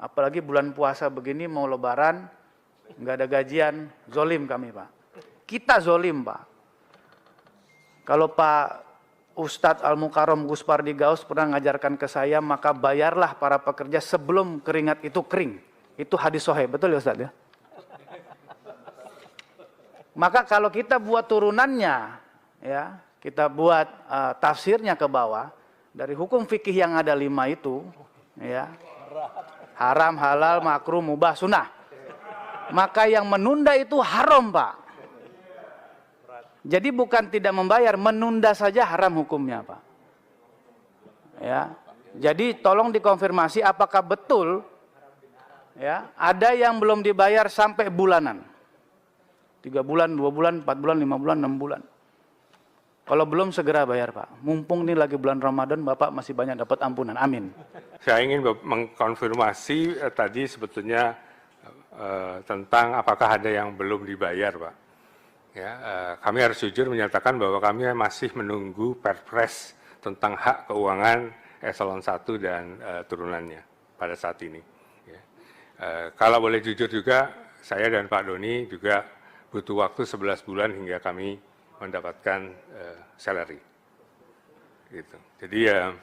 Apalagi bulan puasa begini, mau lebaran, nggak ada gajian, zolim kami, Pak. Kita zolim, Pak. Kalau Pak Ustadz Al-Mukarram Gus Pardi Gaus pernah ngajarkan ke saya, maka bayarlah para pekerja sebelum keringat itu kering. Itu hadis sahih, betul ya Ustadz ya? Maka kalau kita buat turunannya, ya, kita buat tafsirnya ke bawah, dari hukum fikih yang ada 5 itu, ya, haram, halal, makruh, mubah, sunnah. Maka yang menunda itu haram, Pak. Jadi bukan tidak membayar, menunda saja haram hukumnya, Pak. Ya. Jadi tolong dikonfirmasi apakah betul, ya, ada yang belum dibayar sampai bulanan. 3 bulan, 2 bulan, 4 bulan, 5 bulan, 6 bulan. Kalau belum segera bayar, Pak. Mumpung ini lagi bulan Ramadan, Bapak masih banyak dapat ampunan. Amin. Saya ingin mengkonfirmasi tadi sebetulnya tentang apakah ada yang belum dibayar, Pak. Ya, kami harus jujur menyatakan bahwa kami masih menunggu Perpres tentang hak keuangan eselon 1 dan turunannya pada saat ini. Ya. Kalau boleh jujur juga, saya dan Pak Doni juga butuh waktu 11 bulan hingga kami mendapatkan salary. Gitu. Jadi ya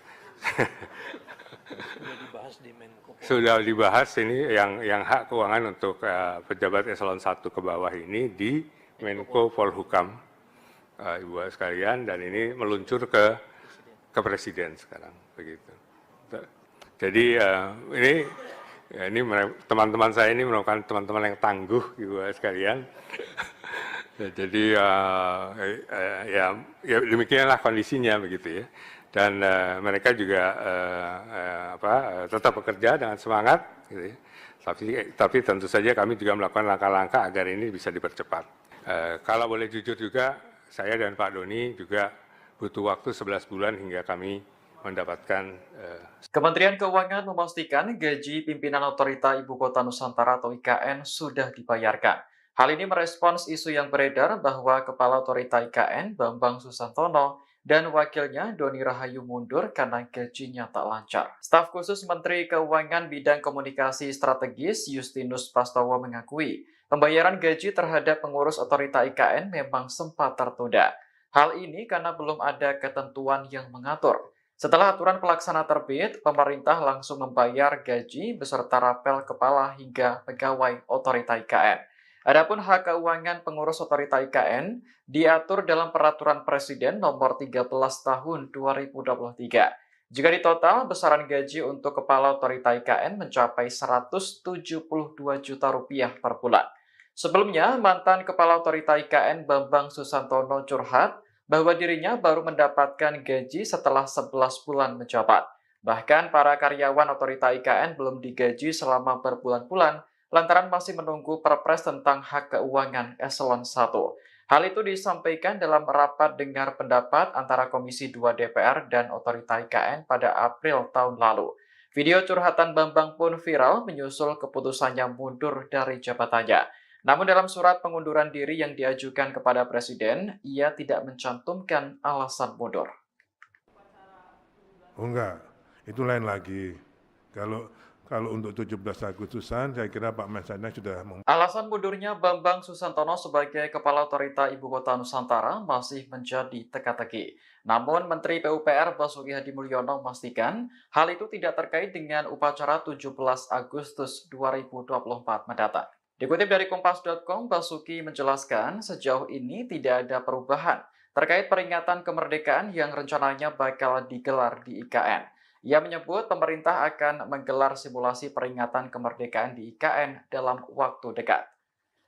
sudah dibahas ini yang hak keuangan untuk pejabat eselon 1 ke bawah ini di Menko Polhukam, Ibu sekalian, dan ini meluncur ke Presiden sekarang, begitu. Jadi ini teman-teman saya ini merupakan teman-teman yang tangguh, Ibu sekalian. Jadi ya demikianlah kondisinya, begitu ya. Dan mereka juga tetap bekerja dengan semangat, gitu ya. Tapi tentu saja kami juga melakukan langkah-langkah agar ini bisa dipercepat. Kalau boleh jujur juga, saya dan Pak Doni juga butuh waktu 11 bulan hingga kami mendapatkan. Kementerian Keuangan memastikan gaji pimpinan Otorita Ibu Kota Nusantara atau IKN sudah dibayarkan. Hal ini merespons isu yang beredar bahwa Kepala Otorita IKN Bambang Susantono dan wakilnya Doni Rahayu mundur karena gajinya tak lancar. Staf khusus Menteri Keuangan Bidang Komunikasi Strategis Justinus Prastowo mengakui pembayaran gaji terhadap pengurus Otorita IKN memang sempat tertunda. Hal ini karena belum ada ketentuan yang mengatur. Setelah aturan pelaksana terbit, pemerintah langsung membayar gaji beserta rapel kepala hingga pegawai Otorita IKN. Adapun hak keuangan pengurus Otorita IKN diatur dalam Peraturan Presiden Nomor 13 Tahun 2023. Jika ditotal, besaran gaji untuk Kepala Otorita IKN mencapai Rp172 juta per bulan. Sebelumnya, mantan Kepala Otorita IKN Bambang Susantono curhat bahwa dirinya baru mendapatkan gaji setelah 11 bulan menjabat. Bahkan para karyawan Otorita IKN belum digaji selama berbulan-bulan lantaran masih menunggu Perpres tentang hak keuangan eselon 1. Hal itu disampaikan dalam rapat dengar pendapat antara Komisi 2 DPR dan Otorita IKN pada April tahun lalu. Video curhatan Bambang pun viral menyusul keputusannya mundur dari jabatannya. Namun dalam surat pengunduran diri yang diajukan kepada Presiden, ia tidak mencantumkan alasan mundur. Oh enggak, itu lain lagi. Kalau untuk 17 Agustusan, saya kira Pak Mensanek sudah Alasan mundurnya Bambang Susantono sebagai Kepala Otorita Ibu Kota Nusantara masih menjadi teka-teki. Namun Menteri PUPR Basuki Hadi Mulyono memastikan hal itu tidak terkait dengan upacara 17 Agustus 2024 mendatang. Dikutip dari Kompas.com, Basuki menjelaskan sejauh ini tidak ada perubahan terkait peringatan kemerdekaan yang rencananya bakal digelar di IKN. Ia menyebut pemerintah akan menggelar simulasi peringatan kemerdekaan di IKN dalam waktu dekat.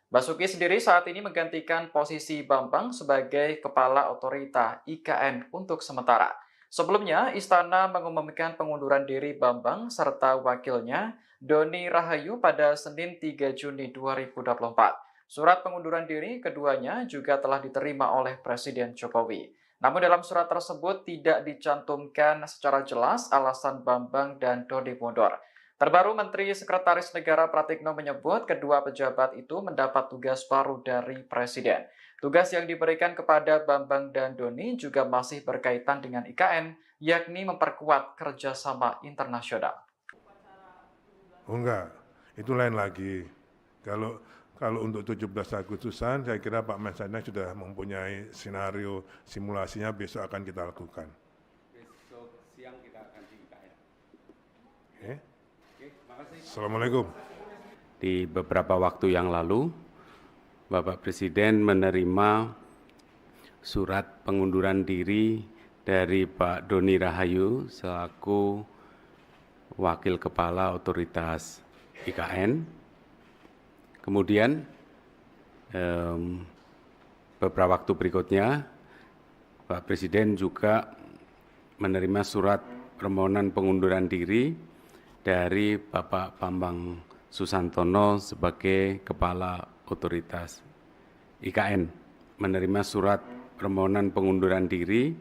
Basuki sendiri saat ini menggantikan posisi Bambang sebagai Kepala Otorita IKN untuk sementara. Sebelumnya, Istana mengumumkan pengunduran diri Bambang serta wakilnya Doni Rahayu pada Senin 3 Juni 2024. Surat pengunduran diri keduanya juga telah diterima oleh Presiden Jokowi. Namun dalam surat tersebut tidak dicantumkan secara jelas alasan Bambang dan Doni mundur. Terbaru Menteri Sekretaris Negara Pratikno menyebut kedua pejabat itu mendapat tugas baru dari Presiden. Tugas yang diberikan kepada Bambang dan Doni juga masih berkaitan dengan IKN, yakni memperkuat kerjasama internasional. Oh enggak, itu lain lagi. Kalau untuk 17 Agustusan, saya kira Pak Mensanek sudah mempunyai skenario simulasinya besok akan kita lakukan. Besok siang kita akan di IKN. Oke, makasih. Assalamualaikum. Di beberapa waktu yang lalu, Bapak Presiden menerima surat pengunduran diri dari Pak Doni Rahayu selaku Wakil Kepala Otoritas IKN. Kemudian beberapa waktu berikutnya, Pak Presiden juga menerima surat permohonan pengunduran diri dari Bapak Bambang Susantono sebagai Kepala Otoritas IKN. Menerima surat permohonan pengunduran diri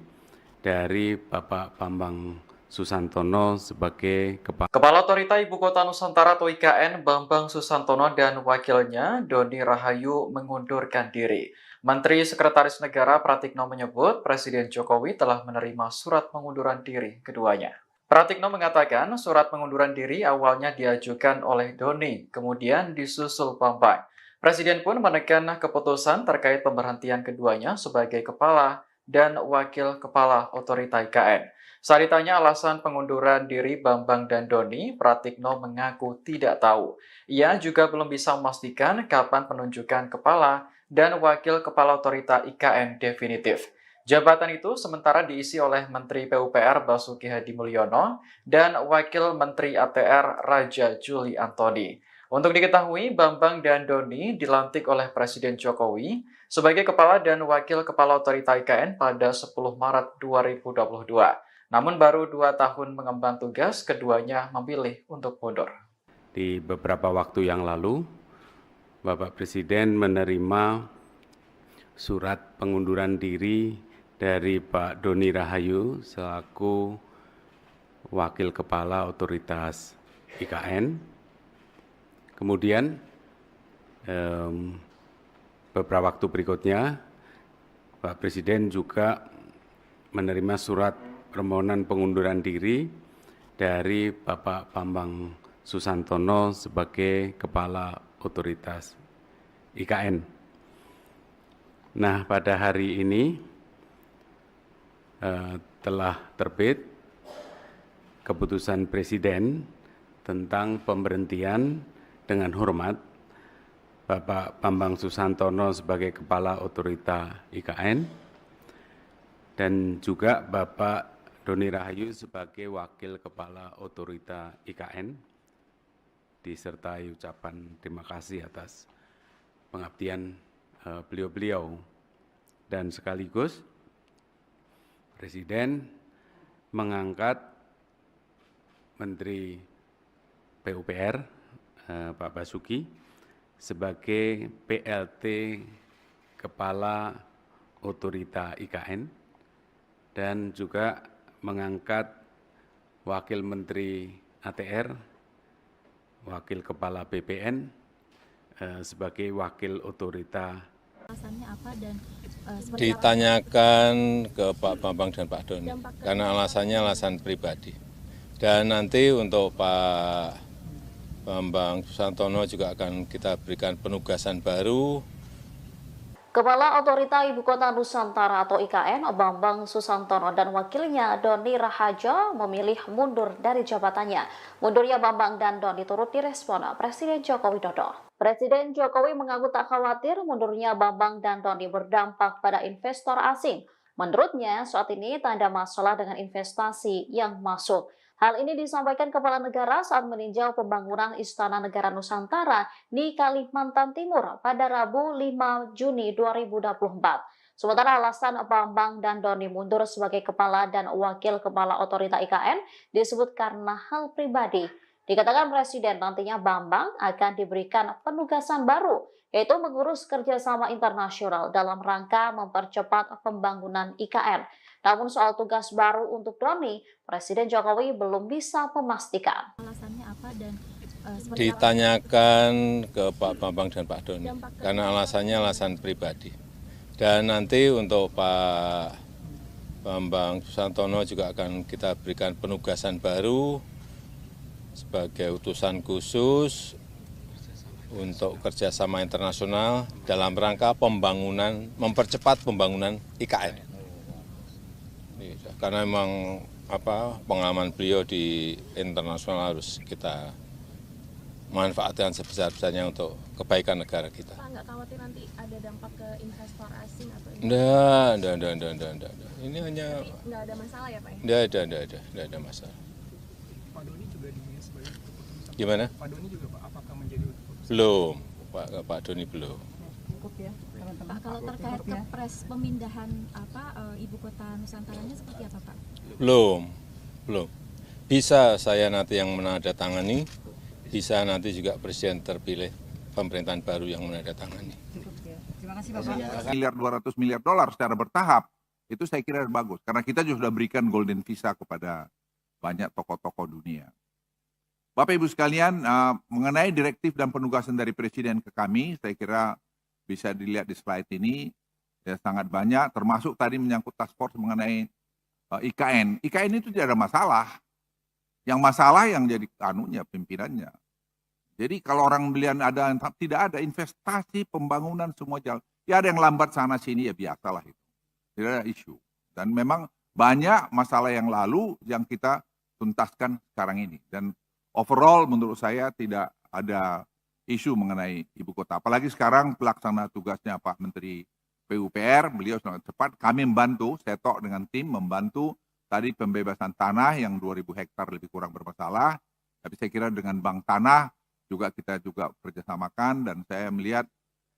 dari Bapak Bambang Susantono sebagai Kepala Otorita Ibu Kota Nusantara atau IKN Bambang Susantono dan wakilnya Doni Rahayu mengundurkan diri. Menteri Sekretaris Negara Pratikno menyebut Presiden Jokowi telah menerima surat pengunduran diri keduanya. Pratikno mengatakan surat pengunduran diri awalnya diajukan oleh Doni, kemudian disusul Bambang. Presiden pun menekan keputusan terkait pemberhentian keduanya sebagai Kepala dan Wakil Kepala Otorita IKN. Saat ditanya alasan pengunduran diri Bambang dan Doni, Pratikno mengaku tidak tahu. Ia juga belum bisa memastikan kapan penunjukan Kepala dan Wakil Kepala Otorita IKN definitif. Jabatan itu sementara diisi oleh Menteri PUPR Basuki Hadi Mulyono dan Wakil Menteri ATR Raja Juli Antoni. Untuk diketahui, Bambang dan Doni dilantik oleh Presiden Jokowi sebagai Kepala dan Wakil Kepala Otorita IKN pada 10 Maret 2022. Namun baru 2 tahun mengemban tugas, keduanya memilih untuk mundur. Di beberapa waktu yang lalu, Bapak Presiden menerima surat pengunduran diri dari Pak Doni Rahayu selaku Wakil Kepala Otoritas IKN. Kemudian beberapa waktu berikutnya, Pak Presiden juga menerima surat permohonan pengunduran diri dari Bapak Bambang Susantono sebagai Kepala Otoritas IKN. Nah, pada hari ini telah terbit keputusan Presiden tentang pemberhentian dengan hormat Bapak Bambang Susantono sebagai Kepala Otorita IKN dan juga Bapak Doni Rahayu sebagai Wakil Kepala Otorita IKN, disertai ucapan terima kasih atas pengabdian beliau-beliau. Dan sekaligus Presiden mengangkat Menteri PUPR Pak Basuki sebagai PLT Kepala Otorita IKN dan juga mengangkat Wakil Menteri ATR, Wakil Kepala BPN, sebagai Wakil Otorita. Alasannya apa dan seperti apa? Ditanyakan ke Pak Bambang dan Pak Doni, karena alasannya alasan pribadi. Dan nanti untuk Pak Bambang Susantono juga akan kita berikan penugasan baru. Kepala Otorita Ibu Kota Nusantara atau IKN, Bambang Susantono dan wakilnya Doni Rahajo memilih mundur dari jabatannya. Mundurnya Bambang dan Doni turut direspon Presiden Joko Widodo. Presiden Jokowi mengaku tak khawatir mundurnya Bambang dan Doni berdampak pada investor asing. Menurutnya, saat ini tak ada masalah dengan investasi yang masuk. Hal ini disampaikan Kepala Negara saat meninjau pembangunan Istana Negara Nusantara di Kalimantan Timur pada Rabu 5 Juni 2024. Sementara alasan Bambang dan Doni mundur sebagai Kepala dan Wakil Kepala Otorita IKN disebut karena hal pribadi. Dikatakan Presiden nantinya Bambang akan diberikan penugasan baru, yaitu mengurus kerjasama internasional dalam rangka mempercepat pembangunan IKN. Namun soal tugas baru untuk Doni, Presiden Jokowi belum bisa memastikan. Alasannya apa dan seperti Ditanyakan ke Pak Bambang dan Pak Doni, karena alasannya alasan pribadi. Dan nanti untuk Pak Bambang Susantono juga akan kita berikan penugasan baru sebagai utusan khusus untuk kerjasama internasional dalam rangka pembangunan, mempercepat pembangunan IKN. Karena memang pengalaman beliau di internasional harus kita manfaatkan sebesar-besarnya untuk kebaikan negara kita. Pak, nggak khawatir nanti ada dampak ke investor asing atau Enggak. Ini hanya nggak ada masalah ya Pak ya? enggak ada masalah. Pak Doni juga dinilai sebagai keputusan. Gimana? Pak Doni juga Pak, apakah menjadi keputusan? Belum, Pak Doni belum. Ikut ya, teman-teman. Pak, kalau terkait kepres pemindahan ibu kota Nusantaranya seperti apa Pak? Belum. Bisa saya nanti yang menandatangani, bisa nanti juga presiden terpilih pemerintahan baru yang menandatangani. Cukup ya. Terima kasih Bapak. Miliar 200 miliar dolar secara bertahap, itu saya kira bagus. Karena kita juga sudah berikan golden visa kepada banyak tokoh-tokoh dunia. Bapak Ibu sekalian, mengenai direktif dan penugasan dari Presiden ke kami, saya kira bisa dilihat di slide ini, ya sangat banyak, termasuk tadi menyangkut task force mengenai IKN. IKN itu tidak ada masalah. Yang masalah yang jadi pimpinannya. Jadi kalau orang belian tidak ada investasi pembangunan semua jalan. Ya ada yang lambat sana sini ya biasalah itu. Tidak ada isu. Dan memang banyak masalah yang lalu yang kita tuntaskan sekarang ini. Dan overall menurut saya tidak ada isu mengenai ibu kota. Apalagi sekarang pelaksana tugasnya Pak Menteri PUPR, beliau sangat cepat. Kami membantu, Setok dengan tim membantu tadi pembebasan tanah yang 2.000 hektar lebih kurang bermasalah. Tapi saya kira dengan Bank Tanah kita juga kerjasamakan dan saya melihat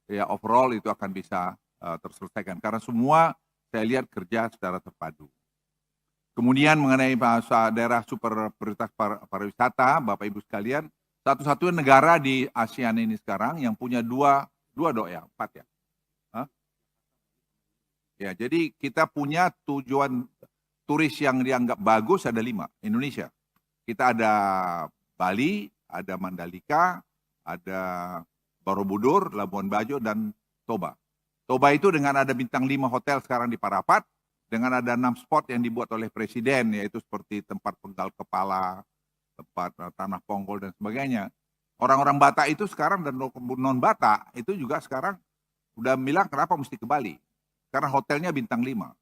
ya overall itu akan bisa terselesaikan. Karena semua saya lihat kerja secara terpadu. Kemudian mengenai bahasa daerah super prioritas pariwisata, Bapak Ibu sekalian, satu-satunya negara di ASEAN ini sekarang yang punya empat ya. Hah? Ya, jadi kita punya tujuan turis yang dianggap bagus ada 5, Indonesia. Kita ada Bali, ada Mandalika, ada Borobudur, Labuan Bajo, dan Toba. Toba itu dengan ada bintang 5 hotel sekarang di Parapat, dengan ada 6 spot yang dibuat oleh Presiden, yaitu seperti tempat penggal kepala, tempat tanah ponggol, dan sebagainya. Orang-orang Batak itu sekarang dan non-Batak itu juga sekarang udah bilang kenapa mesti ke Bali. Karena hotelnya bintang 5.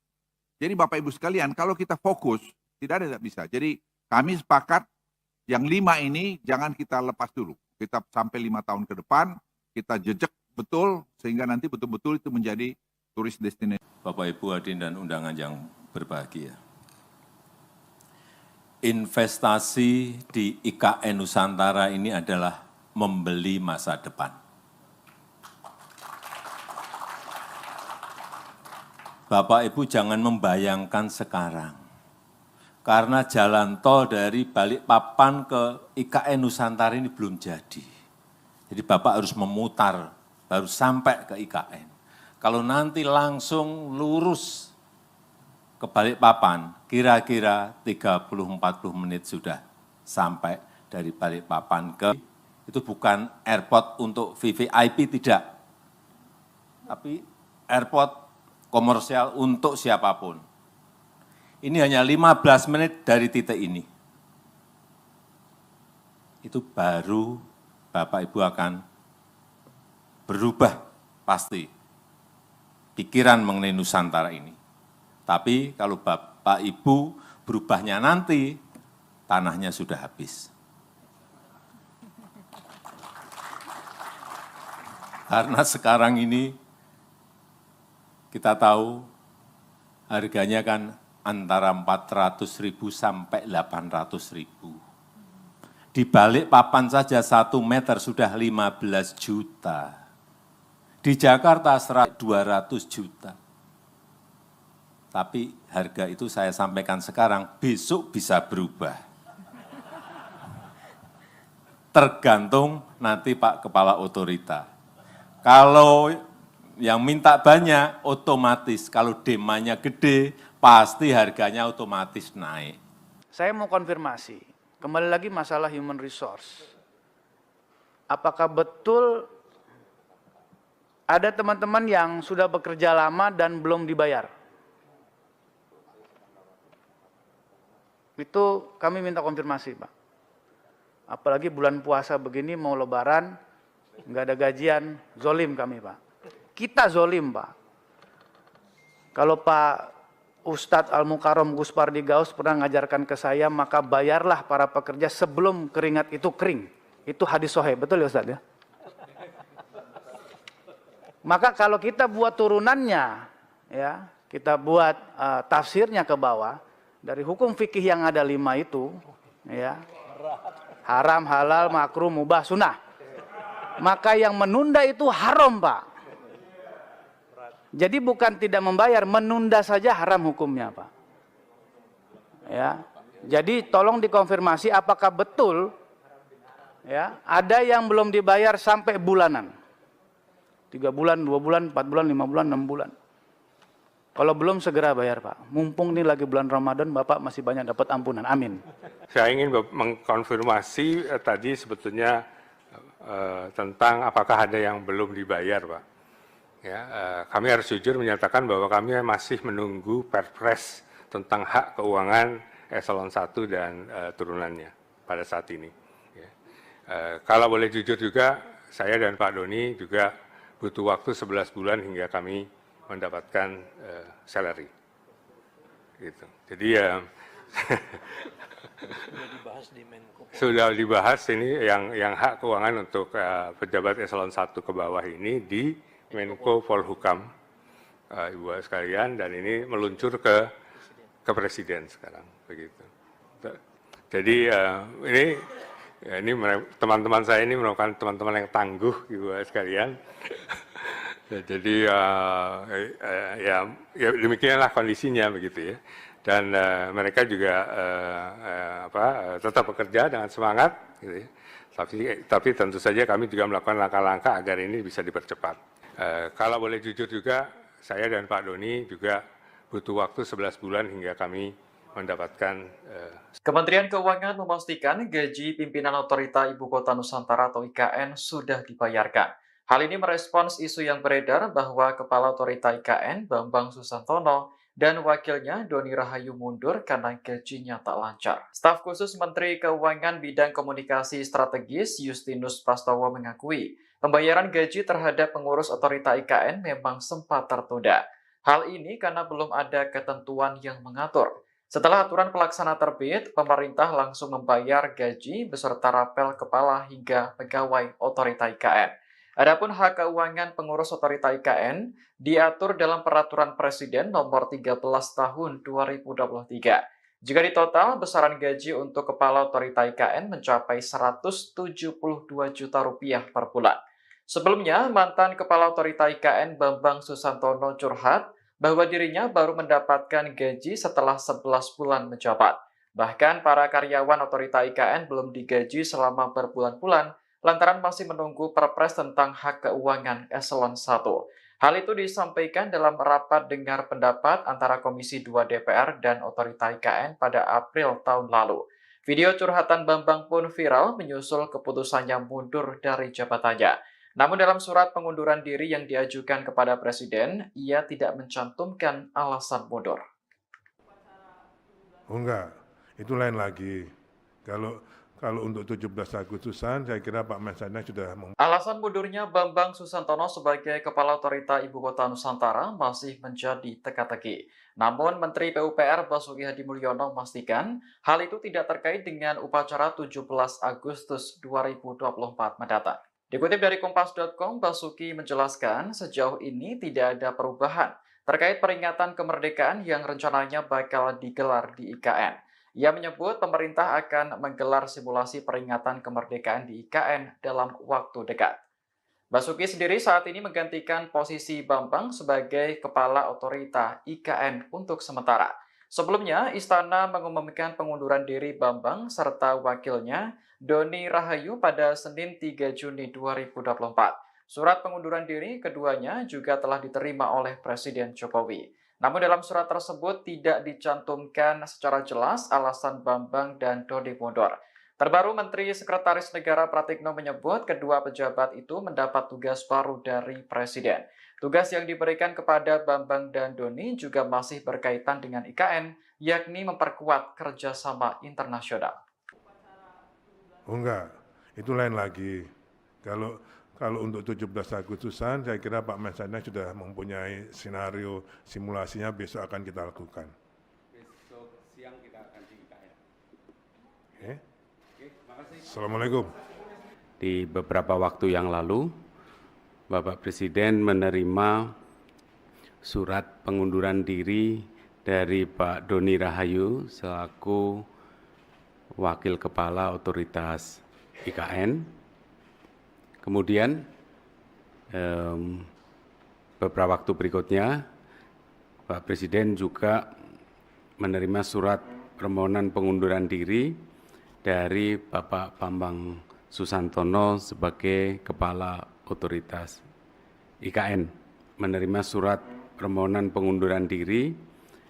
Jadi Bapak Ibu sekalian, kalau kita fokus, tidak bisa. Jadi kami sepakat yang 5 ini jangan kita lepas dulu. Kita sampai 5 tahun ke depan, kita jejak betul, sehingga nanti betul-betul itu menjadi turis destinasi. Bapak Ibu hadirin dan undangan yang berbahagia. Investasi di IKN Nusantara ini adalah membeli masa depan. Bapak Ibu jangan membayangkan sekarang. Karena jalan tol dari Balikpapan ke IKN Nusantara ini belum jadi. Jadi Bapak harus memutar, baru sampai ke IKN. Kalau nanti langsung lurus ke Balikpapan, kira-kira 30-40 menit sudah sampai dari Balikpapan ke itu bukan airport untuk VVIP, tidak. Tapi airport komersial untuk siapapun. Ini hanya 15 menit dari titik ini. Itu baru Bapak Ibu akan berubah pasti pikiran mengenai Nusantara ini. Tapi kalau Bapak Ibu berubahnya nanti, tanahnya sudah habis. Karena sekarang ini kita tahu harganya kan antara 400.000 sampai 800.000. Di Balikpapan saja 1 meter sudah 15 juta. Di Jakarta 200 juta. Tapi harga itu saya sampaikan sekarang, besok bisa berubah. Tergantung nanti Pak Kepala Otorita. Kalau yang minta banyak, otomatis. Kalau demandnya gede, pasti harganya otomatis naik. Saya mau konfirmasi, kembali lagi masalah human resource. Apakah betul ada teman-teman yang sudah bekerja lama dan belum dibayar? Itu kami minta konfirmasi, Pak. Apalagi bulan puasa begini, mau lebaran, nggak ada gajian, zolim kami, Pak. Kita zolim, Pak. Kalau Pak Ustadz Al-Mukarram Gus Pardi Gaus pernah ngajarkan ke saya, maka bayarlah para pekerja sebelum keringat itu kering. Itu hadis sahih, betul ya Ustadz ya? Maka kalau kita buat turunannya, ya, kita buat tafsirnya ke bawah, dari hukum fikih yang ada 5 itu, ya, haram, halal, makruh, mubah, sunnah. Maka yang menunda itu haram, Pak. Jadi bukan tidak membayar, menunda saja haram hukumnya, Pak. Ya. Jadi tolong dikonfirmasi apakah betul ya, ada yang belum dibayar sampai bulanan. 3 bulan, 2 bulan, 4 bulan, 5 bulan, 6 bulan. Kalau belum segera bayar, Pak. Mumpung ini lagi bulan Ramadan, Bapak masih banyak dapat ampunan. Amin. Saya ingin mengkonfirmasi tadi sebetulnya tentang apakah ada yang belum dibayar, Pak. Ya, kami harus jujur menyatakan bahwa kami masih menunggu Perpres tentang hak keuangan eselon 1 dan turunannya pada saat ini. Ya. Kalau boleh jujur juga, saya dan Pak Doni juga butuh waktu 11 bulan hingga kami mendapatkan salary. Gitu. Jadi ya sudah dibahas ini yang hak keuangan untuk pejabat eselon 1 ke bawah ini di Menko Polhukam, Ibu sekalian, dan ini meluncur ke Presiden sekarang, begitu. Jadi ini teman-teman saya ini merupakan teman-teman yang tangguh, Ibu sekalian. Jadi ya demikianlah kondisinya, begitu ya. Dan mereka juga tetap bekerja dengan semangat, gitu ya. Tapi tentu saja kami juga melakukan langkah-langkah agar ini bisa dipercepat. Kalau boleh jujur juga, saya dan Pak Doni juga butuh waktu 11 bulan hingga kami mendapatkan. Kementerian Keuangan memastikan gaji pimpinan Otorita Ibu Kota Nusantara atau IKN sudah dibayarkan. Hal ini merespons isu yang beredar bahwa Kepala Otorita IKN Bambang Susantono dan wakilnya Doni Rahayu mundur karena gajinya tak lancar. Staf khusus Menteri Keuangan Bidang Komunikasi Strategis Justinus Prastowo mengakui pembayaran gaji terhadap pengurus Otorita IKN memang sempat tertunda. Hal ini karena belum ada ketentuan yang mengatur. Setelah aturan pelaksana terbit, pemerintah langsung membayar gaji beserta rapel kepala hingga pegawai Otorita IKN. Adapun hak keuangan pengurus Otorita IKN diatur dalam Peraturan Presiden Nomor 13 Tahun 2023. Jika ditotal, besaran gaji untuk Kepala Otorita IKN mencapai Rp172 juta per bulan. Sebelumnya, mantan Kepala Otorita IKN Bambang Susantono curhat bahwa dirinya baru mendapatkan gaji setelah 11 bulan menjabat. Bahkan para karyawan Otorita IKN belum digaji selama berbulan-bulan lantaran masih menunggu Perpres tentang hak keuangan eselon 1. Hal itu disampaikan dalam rapat dengar pendapat antara Komisi 2 DPR dan Otorita IKN pada April tahun lalu. Video curhatan Bambang pun viral menyusul keputusannya mundur dari jabatannya. Namun dalam surat pengunduran diri yang diajukan kepada Presiden, ia tidak mencantumkan alasan mundur. Oh enggak, itu lain lagi. Kalau untuk 17 Agustusan, saya kira Pak Mensanek sudah Alasan mundurnya Bambang Susantono sebagai Kepala Otorita Ibu Kota Nusantara masih menjadi teka-teki. Namun Menteri PUPR Basuki Hadi Mulyono memastikan hal itu tidak terkait dengan upacara 17 Agustus 2024 mendatang. Dikutip dari Kompas.com, Basuki menjelaskan sejauh ini tidak ada perubahan terkait peringatan kemerdekaan yang rencananya bakal digelar di IKN. Ia menyebut pemerintah akan menggelar simulasi peringatan kemerdekaan di IKN dalam waktu dekat. Basuki sendiri saat ini menggantikan posisi Bambang sebagai Kepala Otorita IKN untuk sementara. Sebelumnya, Istana mengumumkan pengunduran diri Bambang serta wakilnya Doni Rahayu pada Senin 3 Juni 2024. Surat pengunduran diri keduanya juga telah diterima oleh Presiden Jokowi. Namun dalam surat tersebut tidak dicantumkan secara jelas alasan Bambang dan Doni mundur. Terbaru, Menteri Sekretaris Negara Pratikno menyebut kedua pejabat itu mendapat tugas baru dari Presiden. Tugas yang diberikan kepada Bambang dan Doni juga masih berkaitan dengan IKN, yakni memperkuat kerjasama internasional. Oh enggak, itu lain lagi. Kalau untuk 17 Agustusan, saya kira Pak Mensanek sudah mempunyai skenario simulasinya besok akan kita lakukan. Besok siang kita akan di IKN. Assalamualaikum. Di beberapa waktu yang lalu, Bapak Presiden menerima surat pengunduran diri dari Pak Doni Rahayu selaku Wakil Kepala Otoritas IKN. Kemudian beberapa waktu berikutnya, Pak Presiden juga menerima surat permohonan pengunduran diri dari Bapak Bambang Susantono sebagai Kepala Otoritas IKN. Menerima surat permohonan pengunduran diri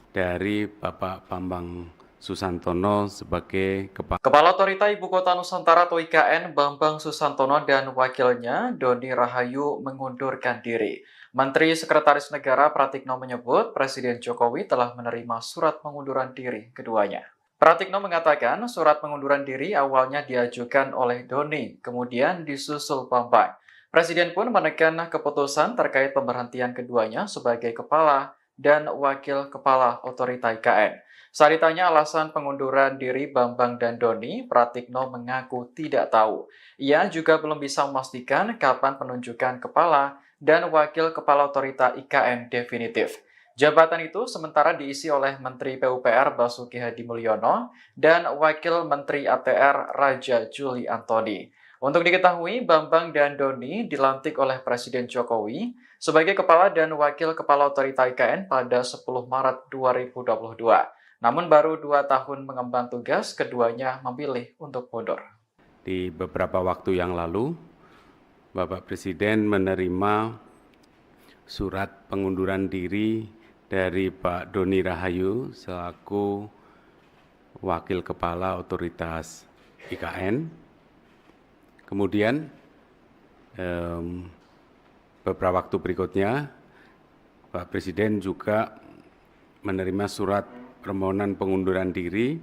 dari Bapak Bambang Susantono sebagai Kepala Otorita Ibu Kota Nusantara atau IKN Bambang Susantono dan wakilnya Doni Rahayu mengundurkan diri. Menteri Sekretaris Negara Pratikno menyebut Presiden Jokowi telah menerima surat pengunduran diri keduanya. Pratikno mengatakan surat pengunduran diri awalnya diajukan oleh Doni, kemudian disusul Bambang. Presiden pun menekan keputusan terkait pemberhentian keduanya sebagai Kepala dan Wakil Kepala Otorita IKN. Saat ditanya alasan pengunduran diri Bambang dan Doni, Pratikno mengaku tidak tahu. Ia juga belum bisa memastikan kapan penunjukan Kepala dan Wakil Kepala Otorita IKN definitif. Jabatan itu sementara diisi oleh Menteri PUPR Basuki Hadi Mulyono dan Wakil Menteri ATR Raja Juli Antoni. Untuk diketahui, Bambang dan Doni dilantik oleh Presiden Jokowi sebagai Kepala dan Wakil Kepala Otorita IKN pada 10 Maret 2022. Namun baru 2 tahun mengemban tugas, keduanya memilih untuk mundur. Di beberapa waktu yang lalu, Bapak Presiden menerima surat pengunduran diri dari Pak Doni Rahayu selaku Wakil Kepala Otoritas IKN. Kemudian beberapa waktu berikutnya, Pak Presiden juga menerima surat permohonan pengunduran diri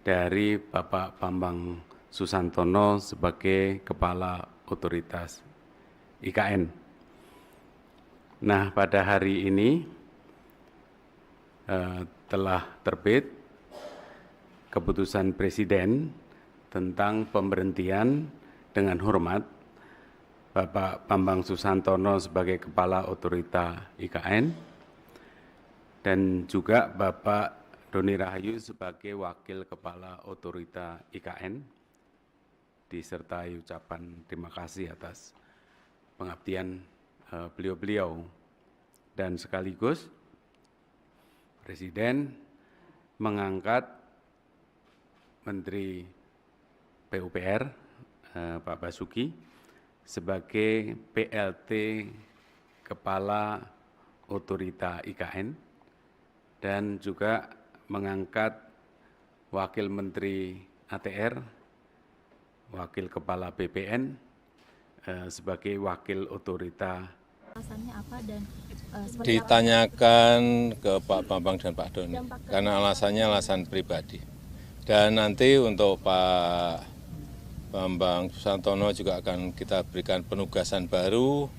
dari Bapak Bambang Susantono sebagai Kepala Otoritas IKN. Nah, pada hari ini telah terbit keputusan Presiden tentang pemberhentian dengan hormat Bapak Bambang Susantono sebagai Kepala Otorita IKN dan juga Bapak Doni Rahayu sebagai Wakil Kepala Otorita IKN, disertai ucapan terima kasih atas pengabdian beliau-beliau. Dan sekaligus Presiden mengangkat Menteri PUPR Pak Basuki sebagai PLT Kepala Otorita IKN dan juga mengangkat Wakil Menteri ATR, Wakil Kepala BPN, sebagai Wakil Otorita. Alasannya apa dan seperti apa? Ditanyakan ke Pak Bambang dan Pak Doni, karena alasannya alasan pribadi. Dan nanti untuk Pak Bambang Susantono juga akan kita berikan penugasan baru.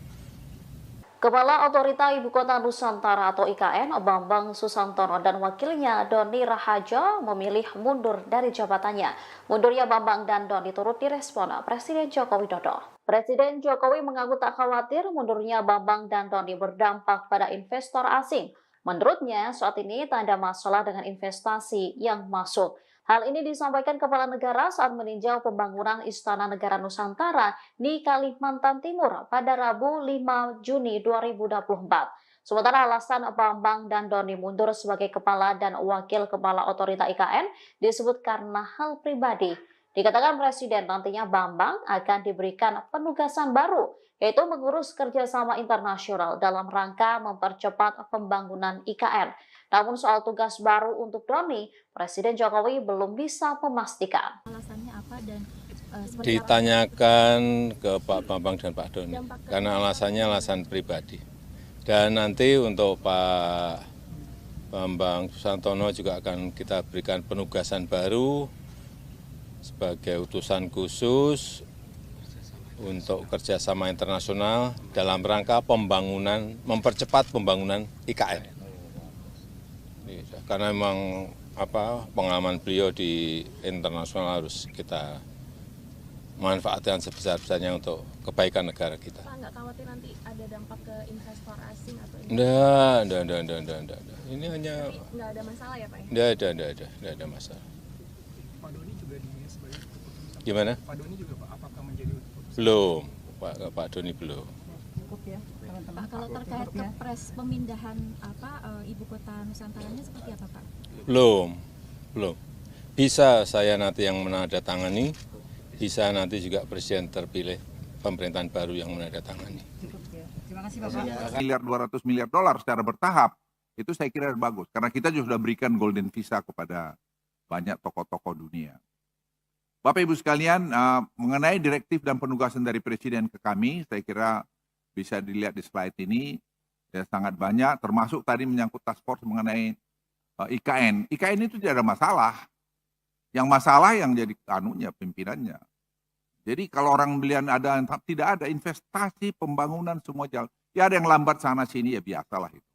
Kepala Otorita Ibu Kota Nusantara atau IKN, Bambang Susantono dan wakilnya Doni Rahajo memilih mundur dari jabatannya. Mundurnya Bambang dan Doni turut direspon Presiden Joko Widodo. Presiden Jokowi mengaku tak khawatir mundurnya Bambang dan Doni berdampak pada investor asing. Menurutnya, saat ini tak ada masalah dengan investasi yang masuk. Hal ini disampaikan Kepala Negara saat meninjau pembangunan Istana Negara Nusantara di Kalimantan Timur pada Rabu 5 Juni 2024. Sementara alasan Bambang dan Doni mundur sebagai Kepala dan Wakil Kepala Otorita IKN disebut karena hal pribadi. Dikatakan Presiden nantinya Bambang akan diberikan penugasan baru, yaitu mengurus kerjasama internasional dalam rangka mempercepat pembangunan IKN. Namun soal tugas baru untuk Doni, Presiden Jokowi belum bisa memastikan. Alasannya apa dan seperti Ditanyakan ke Pak Bambang dan Pak Doni, karena alasannya alasan pribadi. Dan nanti untuk Pak Bambang Susantono juga akan kita berikan penugasan baru sebagai utusan khusus untuk kerjasama internasional dalam rangka pembangunan, mempercepat pembangunan IKN. Karena memang pengalaman beliau di internasional harus kita manfaatkan sebesar-besarnya untuk kebaikan negara kita. Pak, nggak khawatir nanti ada dampak ke investor asing atau Enggak. Ini hanya nggak ada masalah ya Pak? enggak ada masalah. Pak Doni juga dinilai sebagai keputusan. Gimana? Pak Doni juga Pak, apakah menjadi keputusan? Belum, Pak Doni belum. Cukup ya, teman-teman. Pak, kalau terkait kepres pemindahan ibu kota Nusantaranya seperti apa Pak? Belum. Bisa saya nanti yang menandatangani, bisa nanti juga presiden terpilih pemerintahan baru yang menandatangani. Cukup ya. Terima kasih Bapak. Miliar 200 miliar dolar secara bertahap, itu saya kira bagus. Karena kita juga sudah berikan golden visa kepada banyak tokoh-tokoh dunia. Bapak Ibu sekalian, mengenai direktif dan penugasan dari Presiden ke kami, saya kira bisa dilihat di slide ini, ya sangat banyak, termasuk tadi menyangkut task force mengenai IKN. IKN itu tidak ada masalah. Yang masalah yang jadi pimpinannya. Jadi kalau orang belian tidak ada investasi pembangunan semua jalan. Ya ada yang lambat sana sini ya biasalah itu.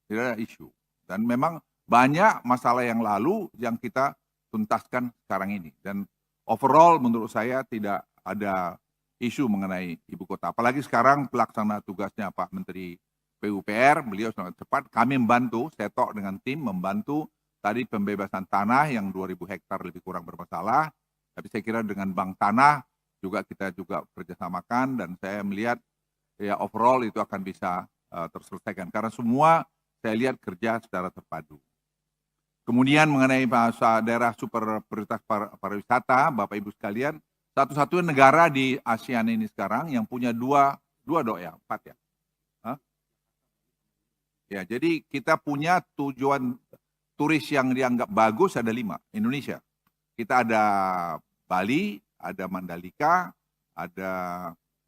Tidak ada isu. Dan memang banyak masalah yang lalu yang kita tuntaskan sekarang ini. Dan overall menurut saya tidak ada isu mengenai ibu kota. Apalagi sekarang pelaksana tugasnya Pak Menteri PUPR, beliau sangat cepat. Kami membantu, Setok dengan tim membantu tadi pembebasan tanah yang 2.000 hektar lebih kurang bermasalah. Tapi saya kira dengan Bank Tanah kita juga kerjasamakan dan saya melihat ya overall itu akan bisa terselesaikan. Karena semua saya lihat kerja secara terpadu. Kemudian mengenai daerah super prioritas pariwisata, Bapak Ibu sekalian, satu-satunya negara di ASEAN ini sekarang yang punya empat ya. Ya, jadi kita punya tujuan turis yang dianggap bagus ada 5, Indonesia. Kita ada Bali, ada Mandalika, ada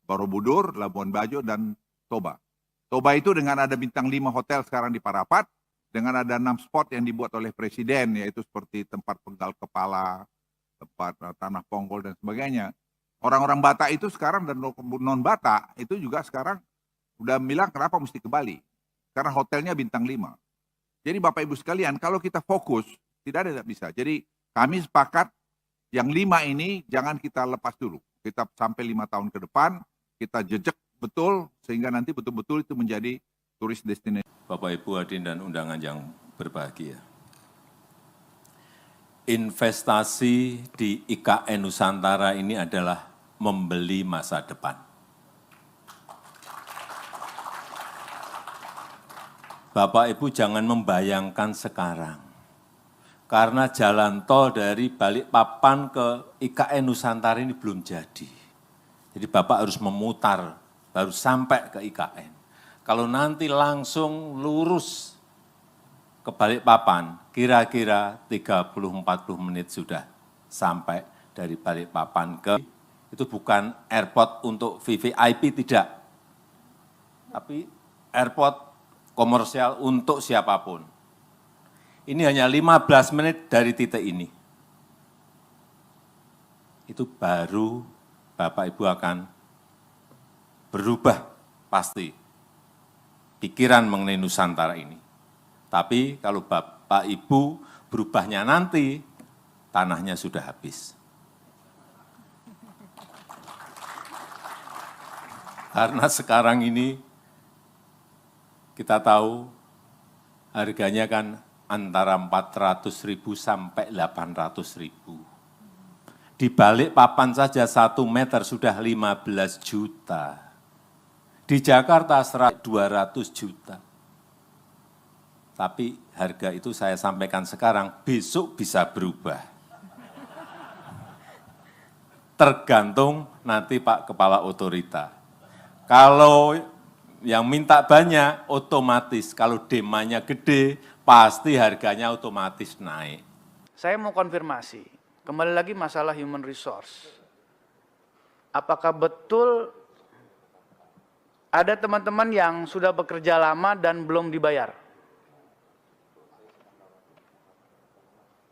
Borobudur, Labuan Bajo, dan Toba. Toba itu dengan ada bintang 5 hotel sekarang di Parapat, dengan ada 6 spot yang dibuat oleh Presiden, yaitu seperti tempat penggal kepala, tempat tanah ponggol, dan sebagainya. Orang-orang Batak itu sekarang dan non-Batak itu juga sekarang udah bilang kenapa mesti ke Bali. Karena hotelnya bintang 5. Jadi Bapak Ibu sekalian, kalau kita fokus, tidak ada bisa. Jadi kami sepakat yang 5 ini jangan kita lepas dulu. Kita sampai 5 tahun ke depan, kita jejak betul, sehingga nanti betul-betul itu menjadi turis destinasi. Bapak Ibu hadirin dan undangan yang berbahagia. Investasi di IKN Nusantara ini adalah membeli masa depan. Bapak Ibu jangan membayangkan sekarang, karena jalan tol dari Balikpapan ke IKN Nusantara ini belum jadi. Jadi Bapak harus memutar, baru sampai ke IKN. Kalau nanti langsung lurus ke Balikpapan, kira-kira 30-40 menit sudah sampai dari Balikpapan ke itu bukan airport untuk VVIP, tidak. Tapi airport komersial untuk siapapun. Ini hanya 15 menit dari titik ini. Itu baru Bapak Ibu akan berubah pasti pikiran mengenai Nusantara ini. Tapi kalau Bapak Ibu berubahnya nanti, tanahnya sudah habis. Karena sekarang ini kita tahu harganya kan antara 400.000 sampai 800.000. Di Balikpapan saja 1 meter sudah 15 juta. Di Jakarta 200 juta. Tapi harga itu saya sampaikan sekarang, besok bisa berubah. Tergantung nanti Pak Kepala Otorita. Kalau yang minta banyak, otomatis. Kalau demandnya gede, pasti harganya otomatis naik. Saya mau konfirmasi, kembali lagi masalah human resource. Apakah betul ada teman-teman yang sudah bekerja lama dan belum dibayar?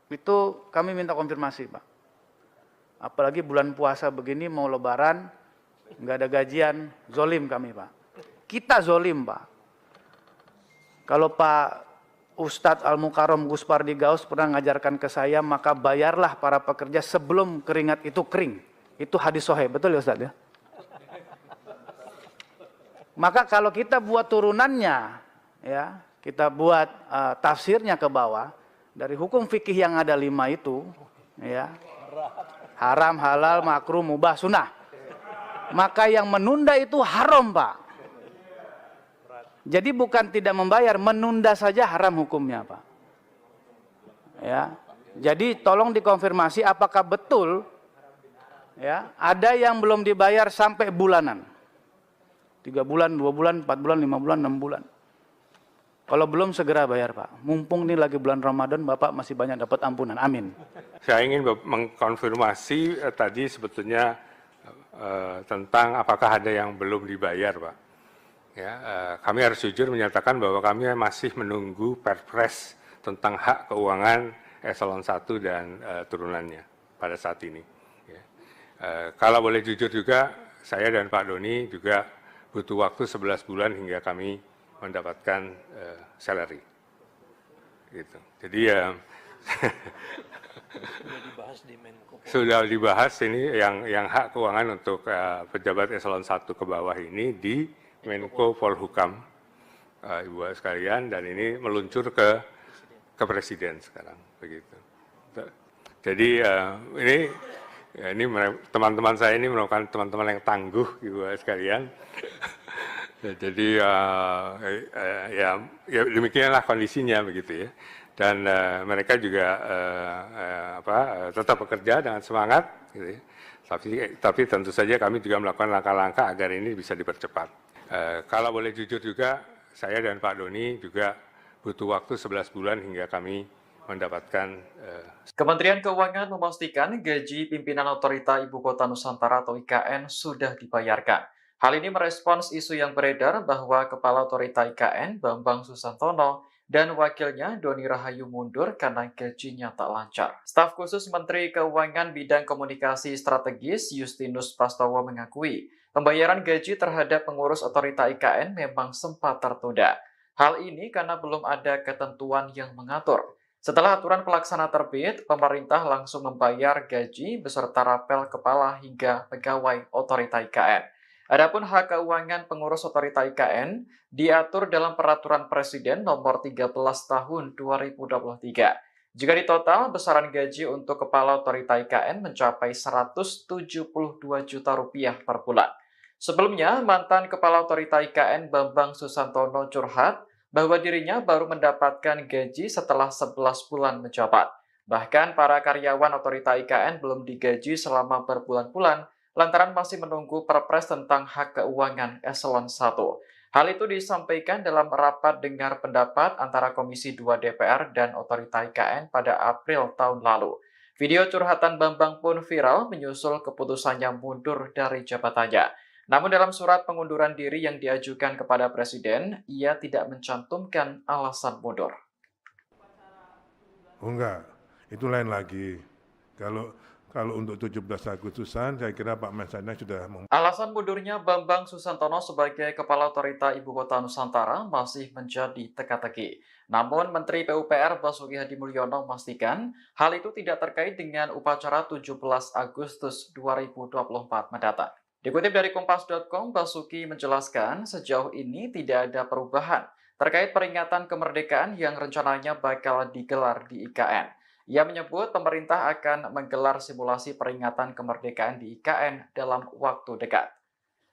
Itu kami minta konfirmasi, Pak. Apalagi bulan puasa begini, mau lebaran, nggak ada gajian, zolim kami, Pak. Kita zolim, Pak. Kalau Pak Ustadz Al-Mukarram Gus Pardi Gaus pernah ngajarkan ke saya, maka bayarlah para pekerja sebelum keringat itu kering. Itu hadis sahih, betul ya Ustadz ya? Maka kalau kita buat turunannya, ya, kita buat tafsirnya ke bawah, dari hukum fikih yang ada 5 itu, ya, haram, halal, makruh, mubah, sunnah. Maka yang menunda itu haram, Pak. Jadi bukan tidak membayar, menunda saja haram hukumnya, Pak. Ya. Jadi tolong dikonfirmasi apakah betul ya, ada yang belum dibayar sampai bulanan. 3 bulan, 2 bulan, 4 bulan, 5 bulan, 6 bulan. Kalau belum segera bayar, Pak. Mumpung ini lagi bulan Ramadan, Bapak masih banyak dapat ampunan. Amin. Saya ingin mengkonfirmasi tadi sebetulnya tentang apakah ada yang belum dibayar, Pak. Ya, kami harus jujur menyatakan bahwa kami masih menunggu Perpres tentang hak keuangan eselon 1 dan turunannya pada saat ini. Ya. Kalau boleh jujur juga, saya dan Pak Doni juga butuh waktu 11 bulan hingga kami mendapatkan salary. Gitu. Jadi ya sudah dibahas ini yang hak keuangan untuk pejabat eselon 1 ke bawah ini di Menko Polhukam, Ibu sekalian, dan ini meluncur ke Presiden sekarang, begitu. Jadi ini teman-teman saya ini merupakan teman-teman yang tangguh, Ibu sekalian. Jadi ya demikianlah kondisinya, begitu ya. Dan mereka juga tetap bekerja dengan semangat, gitu ya. Tapi tentu saja kami juga melakukan langkah-langkah agar ini bisa dipercepat. Kalau boleh jujur juga, saya dan Pak Doni juga butuh waktu 11 bulan hingga kami mendapatkan. Kementerian Keuangan memastikan gaji pimpinan Otorita Ibu Kota Nusantara atau IKN sudah dibayarkan. Hal ini merespons isu yang beredar bahwa Kepala Otorita IKN Bambang Susantono dan wakilnya Doni Rahayu mundur karena gajinya tak lancar. Staf khusus Menteri Keuangan Bidang Komunikasi Strategis Justinus Prastowo mengakui pembayaran gaji terhadap pengurus Otorita IKN memang sempat tertunda. Hal ini karena belum ada ketentuan yang mengatur. Setelah aturan pelaksana terbit, pemerintah langsung membayar gaji beserta rapel kepala hingga pegawai Otorita IKN. Adapun hak keuangan pengurus Otorita IKN diatur dalam Peraturan Presiden Nomor 13 Tahun 2023. Jika ditotal, besaran gaji untuk Kepala Otorita IKN mencapai Rp172 juta per bulan. Sebelumnya, mantan Kepala Otorita IKN Bambang Susantono curhat bahwa dirinya baru mendapatkan gaji setelah 11 bulan menjabat. Bahkan para karyawan Otorita IKN belum digaji selama berbulan-bulan lantaran masih menunggu Perpres tentang hak keuangan eselon 1. Hal itu disampaikan dalam rapat dengar pendapat antara Komisi 2 DPR dan Otorita IKN pada April tahun lalu. Video curhatan Bambang pun viral menyusul keputusannya mundur dari jabatannya. Namun dalam surat pengunduran diri yang diajukan kepada Presiden, ia tidak mencantumkan alasan mundur. Oh enggak, itu lain lagi. Kalau untuk 17 Agustusan, saya kira Pak Mensesnek sudah Alasan mundurnya Bambang Susantono sebagai Kepala Otorita Ibu Kota Nusantara masih menjadi teka-teki. Namun Menteri PUPR Basuki Hadi Mulyono memastikan hal itu tidak terkait dengan upacara 17 Agustus 2024 mendatang. Dikutip dari Kompas.com, Basuki menjelaskan sejauh ini tidak ada perubahan terkait peringatan kemerdekaan yang rencananya bakal digelar di IKN. Ia menyebut pemerintah akan menggelar simulasi peringatan kemerdekaan di IKN dalam waktu dekat.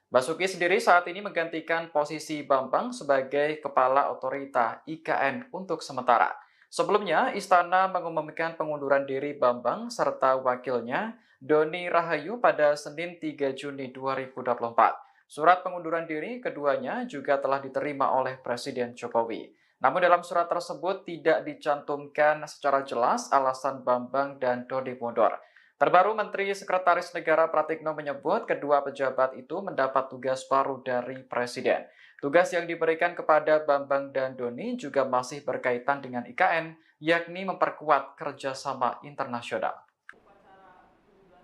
Basuki sendiri saat ini menggantikan posisi Bambang sebagai Kepala Otorita IKN untuk sementara. Sebelumnya, Istana mengumumkan pengunduran diri Bambang serta wakilnya Doni Rahayu pada Senin 3 Juni 2024. Surat pengunduran diri keduanya juga telah diterima oleh Presiden Jokowi. Namun dalam surat tersebut tidak dicantumkan secara jelas alasan Bambang dan Doni mundur. Terbaru Menteri Sekretaris Negara Pratikno menyebut kedua pejabat itu mendapat tugas baru dari Presiden. Tugas yang diberikan kepada Bambang dan Doni juga masih berkaitan dengan IKN, yakni memperkuat kerjasama internasional.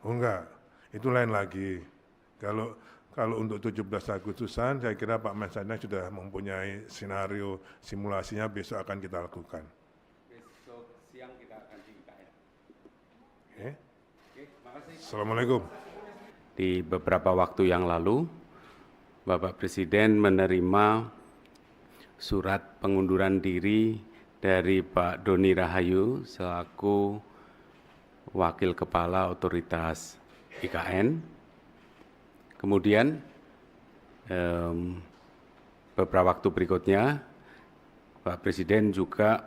Oh enggak, itu lain lagi. Kalau untuk 17 Agustusan, saya kira Pak Mensesnek sudah mempunyai skenario simulasinya besok akan kita lakukan. Besok siang kita akan di IKN. Assalamualaikum. Di beberapa waktu yang lalu, Bapak Presiden menerima surat pengunduran diri dari Pak Doni Rahayu selaku Wakil Kepala Otoritas IKN. Kemudian beberapa waktu berikutnya, Pak Presiden juga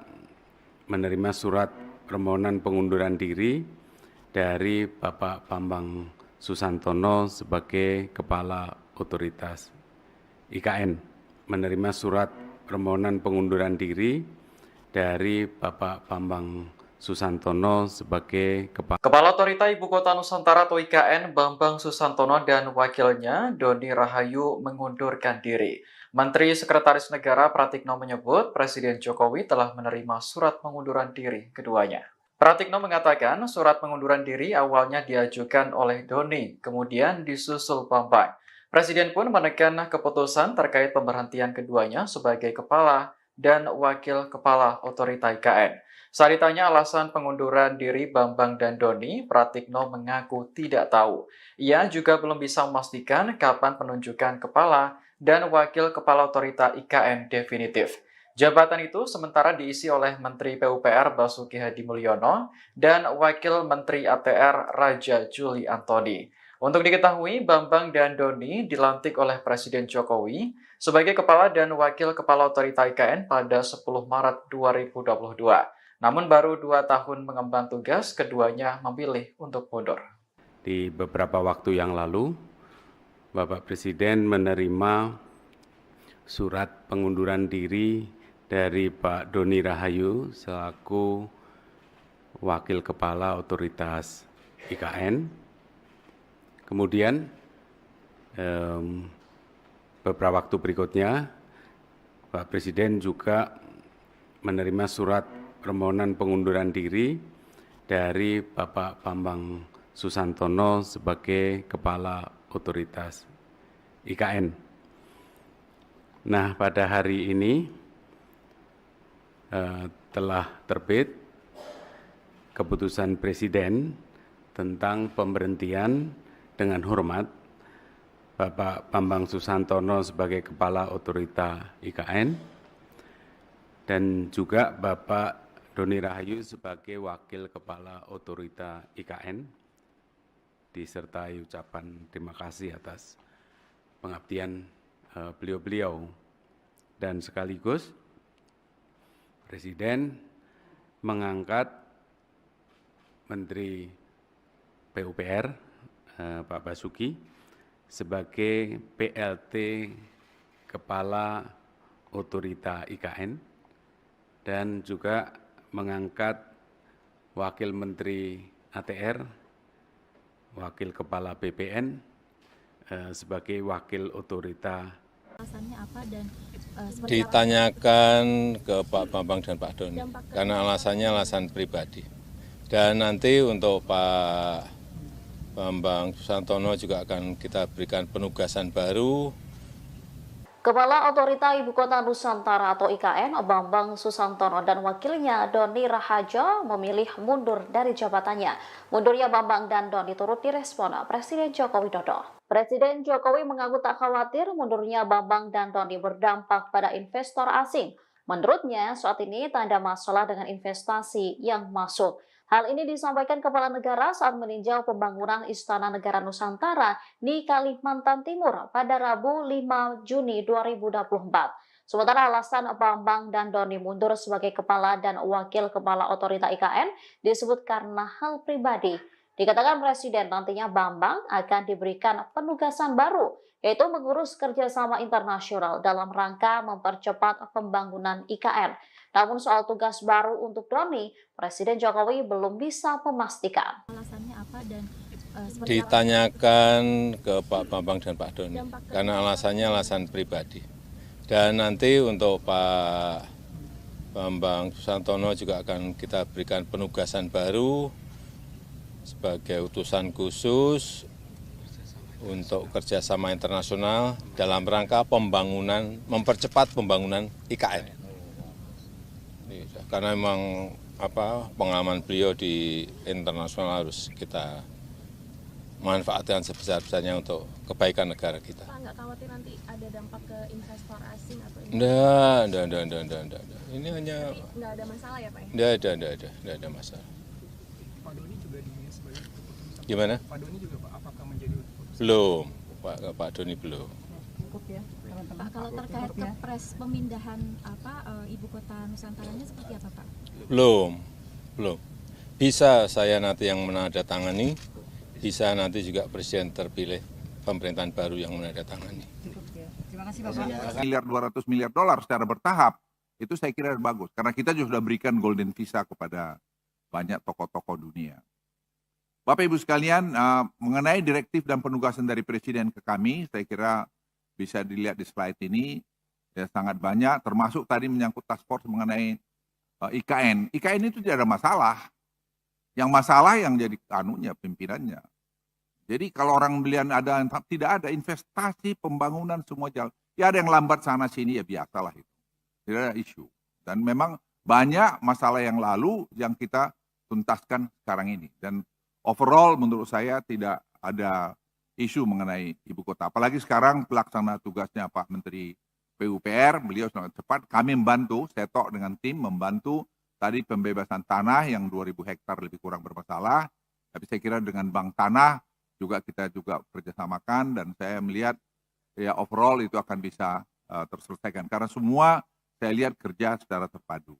menerima surat permohonan pengunduran diri dari Bapak Bambang Susantono sebagai Kepala Otoritas IKN. Menerima surat permohonan pengunduran diri dari Bapak Bambang Susantono sebagai Kepala Otorita Ibu Kota Nusantara atau IKN Bambang Susantono dan wakilnya Doni Rahayu mengundurkan diri. Menteri Sekretaris Negara Pratikno menyebut Presiden Jokowi telah menerima surat pengunduran diri keduanya. Pratikno mengatakan surat pengunduran diri awalnya diajukan oleh Doni, kemudian disusul Bambang. Presiden pun menekan keputusan terkait pemberhentian keduanya sebagai Kepala dan Wakil Kepala Otorita IKN. Saat ditanya alasan pengunduran diri Bambang dan Doni, Pratikno mengaku tidak tahu. Ia juga belum bisa memastikan kapan penunjukan Kepala dan Wakil Kepala Otorita IKN definitif. Jabatan itu sementara diisi oleh Menteri PUPR Basuki Hadi Mulyono dan Wakil Menteri ATR Raja Juli Antoni. Untuk diketahui, Bambang dan Doni dilantik oleh Presiden Jokowi sebagai Kepala dan Wakil Kepala Otorita IKN pada 10 Maret 2022. Namun baru 2 tahun mengemban tugas, keduanya memilih untuk mundur. Di beberapa waktu yang lalu, Bapak Presiden menerima surat pengunduran diri dari Pak Doni Rahayu selaku Wakil Kepala Otoritas IKN. Kemudian beberapa waktu berikutnya, Pak Presiden juga menerima surat permohonan pengunduran diri dari Bapak Bambang Susantono sebagai Kepala Otoritas IKN. Nah, pada hari ini telah terbit keputusan Presiden tentang pemberhentian dengan hormat Bapak Bambang Susantono sebagai Kepala Otorita IKN dan juga Bapak Doni Rahayu sebagai Wakil Kepala Otorita IKN, disertai ucapan terima kasih atas pengabdian beliau-beliau. Dan sekaligus Presiden mengangkat Menteri PUPR Pak Basuki sebagai PLT Kepala Otorita IKN dan juga mengangkat Wakil Menteri ATR, Wakil Kepala BPN, sebagai Wakil Otorita. Alasannya apa dan seperti apa? Ditanyakan ke Pak Bambang dan Pak Doni, karena alasannya alasan pribadi. Dan nanti untuk Pak Bambang Susantono juga akan kita berikan penugasan baru. Kepala Otorita Ibu Kota Nusantara atau IKN, Bambang Susantono dan wakilnya Doni Rahajo memilih mundur dari jabatannya. Mundurnya Bambang dan Doni turut direspon Presiden Joko Widodo. Presiden Jokowi mengaku tak khawatir mundurnya Bambang dan Doni berdampak pada investor asing. Menurutnya, saat ini tak ada masalah dengan investasi yang masuk. Hal ini disampaikan Kepala Negara saat meninjau pembangunan Istana Negara Nusantara di Kalimantan Timur pada Rabu 5 Juni 2024. Sementara alasan Bambang dan Doni mundur sebagai Kepala dan Wakil Kepala Otorita IKN disebut karena hal pribadi. Dikatakan Presiden nantinya Bambang akan diberikan penugasan baru, yaitu mengurus kerjasama internasional dalam rangka mempercepat pembangunan IKN. Namun soal tugas baru untuk Doni, Presiden Jokowi belum bisa memastikan. Alasannya apa dan seperti Ditanyakan ke Pak Bambang dan Pak Doni, karena alasannya alasan pribadi. Dan nanti untuk Pak Bambang Susantono juga akan kita berikan penugasan baru sebagai utusan khusus untuk kerjasama internasional dalam rangka pembangunan, mempercepat pembangunan IKN. Karena memang pengalaman beliau di internasional harus kita manfaatkan sebesar-besarnya untuk kebaikan negara kita. Pak, nggak khawatir nanti ada dampak ke investor asing atau Enggak. Ini hanya nggak ada masalah ya Pak ya? enggak ada masalah. Pak Doni juga dinilai sebagai keputusan. Gimana? Pak Doni juga Pak, apakah menjadi keputusan? Belum, Pak Doni belum. Cukup ya, teman-teman. Pak, kalau terkait kepres pemindahan ibu kota Nusantaranya seperti apa Pak? Belum. Bisa saya nanti yang menandatangani, bisa nanti juga presiden terpilih pemerintahan baru yang menandatangani. Cukup ya. Terima kasih Bapak. Miliar 200 miliar dolar secara bertahap, itu saya kira bagus. Karena kita juga sudah berikan golden visa kepada banyak tokoh-tokoh dunia. Bapak Ibu sekalian, mengenai direktif dan penugasan dari Presiden ke kami, saya kira bisa dilihat di slide ini, ya sangat banyak, termasuk tadi menyangkut task force mengenai IKN. IKN itu tidak ada masalah. Yang masalah yang jadi pimpinannya. Jadi kalau orang belian tidak ada investasi pembangunan semua jalan. Ya ada yang lambat sana sini ya biasalah itu. Tidak ada isu. Dan memang banyak masalah yang lalu yang kita tuntaskan sekarang ini. Dan overall menurut saya tidak ada isu mengenai ibu kota. Apalagi sekarang pelaksana tugasnya Pak Menteri PUPR, beliau sangat cepat. Kami membantu, Setok dengan tim membantu tadi pembebasan tanah yang 2.000 hektar lebih kurang bermasalah. Tapi saya kira dengan Bank Tanah kita juga kerjasamakan dan saya melihat ya overall itu akan bisa terselesaikan. Karena semua saya lihat kerja secara terpadu.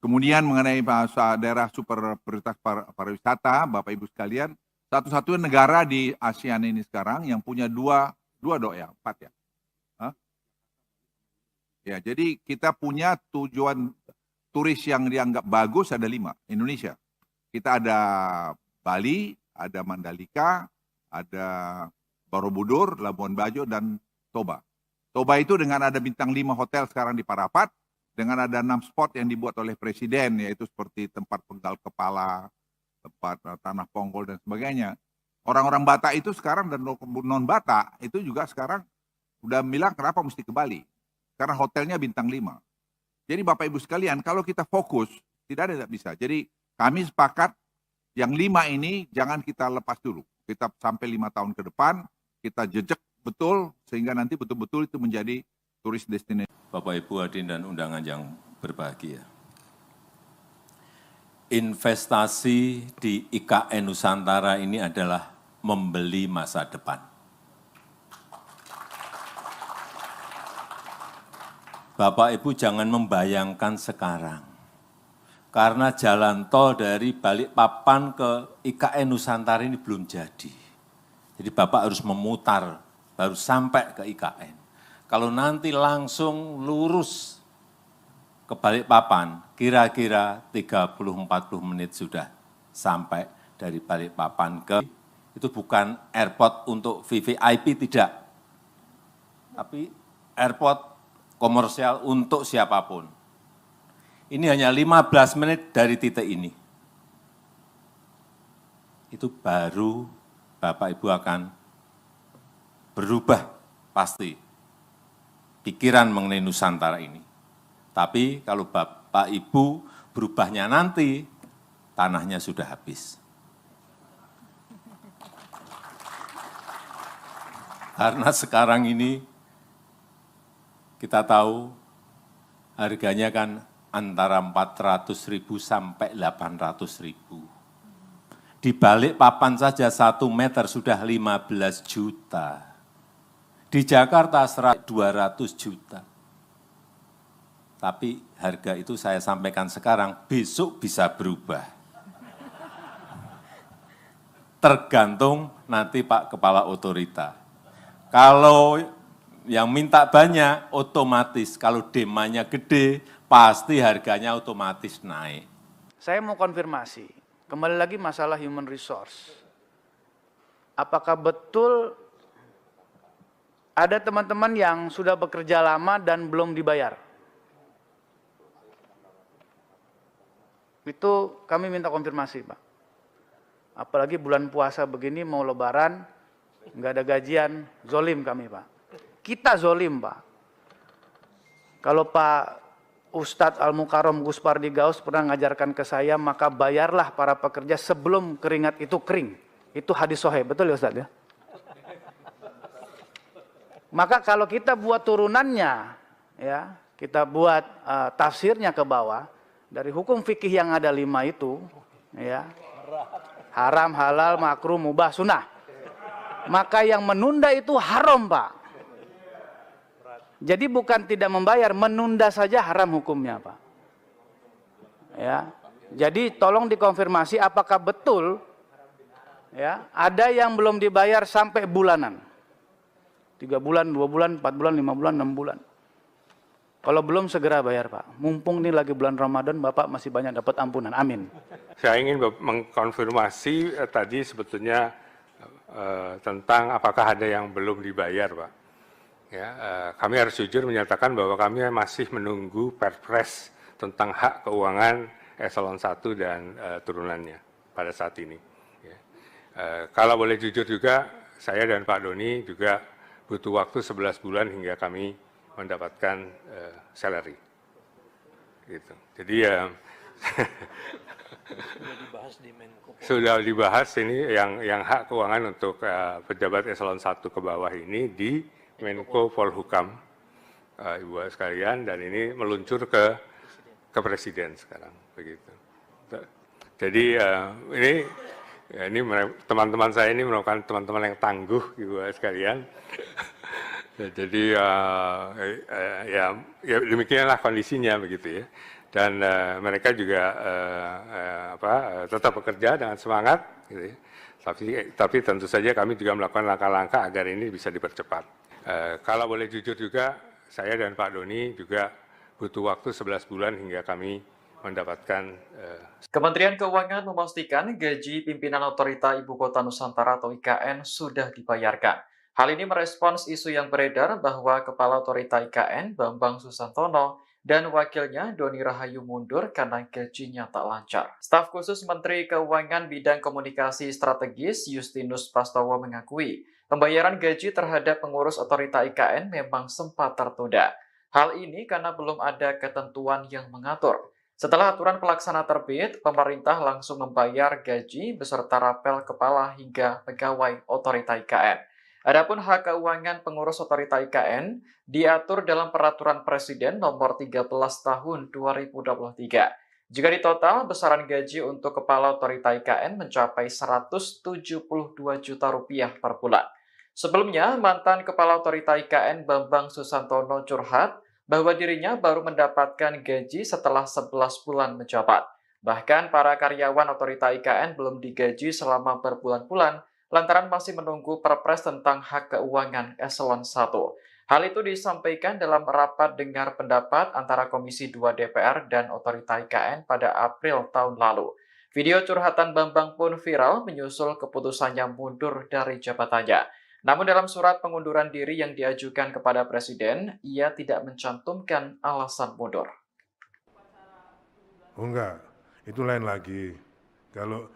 Kemudian mengenai bahasa daerah super prioritas pariwisata, Bapak Ibu sekalian, satu-satunya negara di ASEAN ini sekarang yang punya empat ya. Hah? Ya, jadi kita punya tujuan turis yang dianggap bagus ada 5, Indonesia. Kita ada Bali, ada Mandalika, ada Borobudur, Labuan Bajo, dan Toba. Toba itu dengan ada bintang 5 hotel sekarang di Parapat, dengan ada 6 spot yang dibuat oleh Presiden, yaitu seperti tempat penggal kepala, tempat tanah ponggol, dan sebagainya. Orang-orang Batak itu sekarang dan non-Batak itu juga sekarang udah bilang kenapa mesti ke Bali. Karena hotelnya bintang 5. Jadi Bapak Ibu sekalian, kalau kita fokus, tidak bisa. Jadi kami sepakat yang 5 ini jangan kita lepas dulu. Kita sampai 5 tahun ke depan, kita jejak betul, sehingga nanti betul-betul itu menjadi turis destinasi. Bapak Ibu hadirin dan undangan yang berbahagia. Investasi di IKN Nusantara ini adalah membeli masa depan. Bapak Ibu jangan membayangkan sekarang, karena jalan tol dari Balikpapan ke IKN Nusantara ini belum jadi. Jadi Bapak harus memutar, baru sampai ke IKN. Kalau nanti langsung lurus ke Balikpapan, kira-kira 30-40 menit sudah sampai dari Balikpapan ke itu bukan airport untuk VVIP, tidak. Tapi airport komersial untuk siapapun. Ini hanya 15 menit dari titik ini. Itu baru Bapak Ibu akan berubah pasti pikiran mengenai Nusantara ini. Tapi kalau Bapak Ibu berubahnya nanti, tanahnya sudah habis. Karena sekarang ini kita tahu harganya kan antara 400.000 sampai 800.000. Di Balikpapan saja 1 meter sudah 15 juta. Di Jakarta 200 juta. Tapi harga itu saya sampaikan sekarang, besok bisa berubah. Tergantung nanti Pak Kepala Otorita. Kalau yang minta banyak, otomatis. Kalau demandnya gede, pasti harganya otomatis naik. Saya mau konfirmasi, kembali lagi masalah human resource. Apakah betul ada teman-teman yang sudah bekerja lama dan belum dibayar? Itu kami minta konfirmasi, Pak. Apalagi bulan puasa begini, mau lebaran, nggak ada gajian, zolim kami, Pak. Kita zolim, Pak. Kalau Pak Ustadz Al-Mukarram Gus Pardi Gaus pernah ngajarkan ke saya, maka bayarlah para pekerja sebelum keringat itu kering. Itu hadis sahih, betul ya Ustadz ya? Maka kalau kita buat turunannya, ya, kita buat tafsirnya ke bawah, dari hukum fikih yang ada 5 itu, ya, haram, halal, makruh, mubah, sunnah. Maka yang menunda itu haram, Pak. Jadi bukan tidak membayar, menunda saja haram hukumnya, Pak. Ya. Jadi tolong dikonfirmasi apakah betul ya, ada yang belum dibayar sampai bulanan. 3 bulan, 2 bulan, 4 bulan, 5 bulan, 6 bulan. Kalau belum segera bayar, Pak. Mumpung ini lagi bulan Ramadan, Bapak masih banyak dapat ampunan. Amin. Saya ingin mengkonfirmasi tadi sebetulnya tentang apakah ada yang belum dibayar, Pak. Ya, kami harus jujur menyatakan bahwa kami masih menunggu Perpres tentang hak keuangan eselon 1 dan turunannya pada saat ini. Ya. Kalau boleh jujur juga, saya dan Pak Doni juga butuh waktu 11 bulan hingga kami mendapatkan salary. Gitu. Jadi ya sudah dibahas ini yang hak keuangan untuk pejabat eselon 1 ke bawah ini di Menko Polhukam, Ibu sekalian, dan ini meluncur ke Presiden sekarang, begitu. Jadi ini teman-teman saya ini merupakan teman-teman yang tangguh, Ibu sekalian. Jadi ya demikianlah kondisinya, begitu ya. Dan mereka juga tetap bekerja dengan semangat, gitu ya. Tapi tentu saja kami juga melakukan langkah-langkah agar ini bisa dipercepat. Kalau boleh jujur juga, saya dan Pak Doni juga butuh waktu 11 bulan hingga kami mendapatkan. Kementerian Keuangan memastikan gaji pimpinan Otorita Ibu Kota Nusantara atau IKN sudah dibayarkan. Hal ini merespons isu yang beredar bahwa Kepala Otorita IKN Bambang Susantono dan wakilnya Doni Rahayu mundur karena gajinya tak lancar. Staf khusus Menteri Keuangan Bidang Komunikasi Strategis Justinus Prastowo mengakui pembayaran gaji terhadap pengurus Otorita IKN memang sempat tertunda. Hal ini karena belum ada ketentuan yang mengatur. Setelah aturan pelaksana terbit, pemerintah langsung membayar gaji beserta rapel kepala hingga pegawai Otorita IKN. Adapun hak keuangan pengurus Otorita IKN diatur dalam Peraturan Presiden Nomor 13 Tahun 2023. Jika ditotal, besaran gaji untuk Kepala Otorita IKN mencapai Rp172 juta per bulan. Sebelumnya, mantan Kepala Otorita IKN Bambang Susantono curhat bahwa dirinya baru mendapatkan gaji setelah 11 bulan menjabat. Bahkan para karyawan Otorita IKN belum digaji selama berbulan-bulan lantaran masih menunggu Perpres tentang hak keuangan eselon 1. Hal itu disampaikan dalam rapat dengar pendapat antara Komisi 2 DPR dan Otorita IKN pada April tahun lalu. Video curhatan Bambang pun viral menyusul keputusannya mundur dari jabatannya. Namun dalam surat pengunduran diri yang diajukan kepada Presiden, ia tidak mencantumkan alasan mundur. Oh enggak, itu lain lagi. Kalau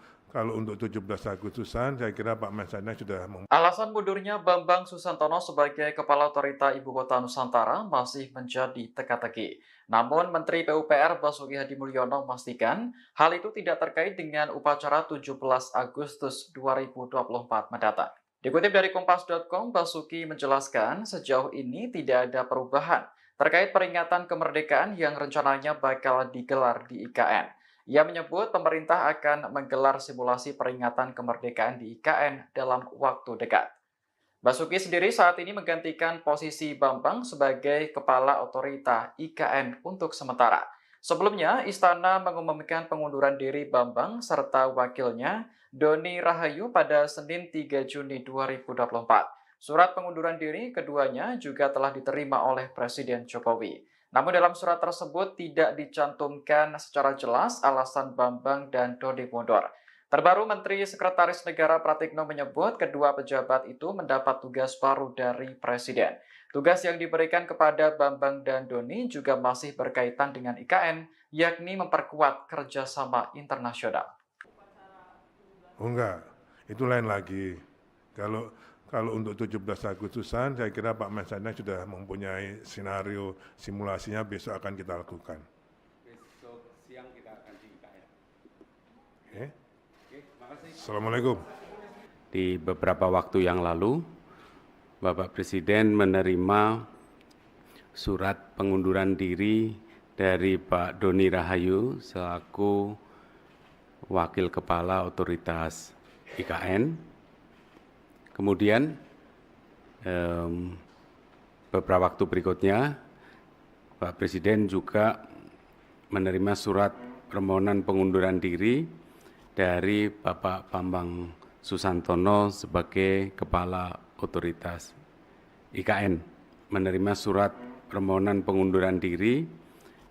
untuk 17 Agustusan, saya kira Pak Mensesnek sudah Alasan mundurnya Bambang Susantono sebagai Kepala Otorita Ibu Kota Nusantara masih menjadi teka-teki. Namun Menteri PUPR Basuki Hadi Mulyono memastikan hal itu tidak terkait dengan upacara 17 Agustus 2024 mendatang. Dikutip dari Kompas.com, Basuki menjelaskan sejauh ini tidak ada perubahan terkait peringatan kemerdekaan yang rencananya bakal digelar di IKN. Ia menyebut pemerintah akan menggelar simulasi peringatan kemerdekaan di IKN dalam waktu dekat. Basuki sendiri saat ini menggantikan posisi Bambang sebagai Kepala Otorita IKN untuk sementara. Sebelumnya, Istana mengumumkan pengunduran diri Bambang serta wakilnya Doni Rahayu pada Senin 3 Juni 2024. Surat pengunduran diri keduanya juga telah diterima oleh Presiden Jokowi. Namun dalam surat tersebut tidak dicantumkan secara jelas alasan Bambang dan Doni mundur. Terbaru Menteri Sekretaris Negara Pratikno menyebut kedua pejabat itu mendapat tugas baru dari Presiden. Tugas yang diberikan kepada Bambang dan Doni juga masih berkaitan dengan IKN, yakni memperkuat kerjasama internasional. Oh enggak, itu lain lagi. Kalau untuk 17 Agustusan, saya kira Pak Mensesnek sudah mempunyai skenario simulasinya besok akan kita lakukan. Besok siang kita akan di IKN. Assalamualaikum. Di beberapa waktu yang lalu, Bapak Presiden menerima surat pengunduran diri dari Pak Doni Rahayu selaku Wakil Kepala Otoritas IKN. Kemudian beberapa waktu berikutnya, Pak Presiden juga menerima surat permohonan pengunduran diri dari Bapak Bambang Susantono sebagai Kepala Otoritas IKN. Menerima surat permohonan pengunduran diri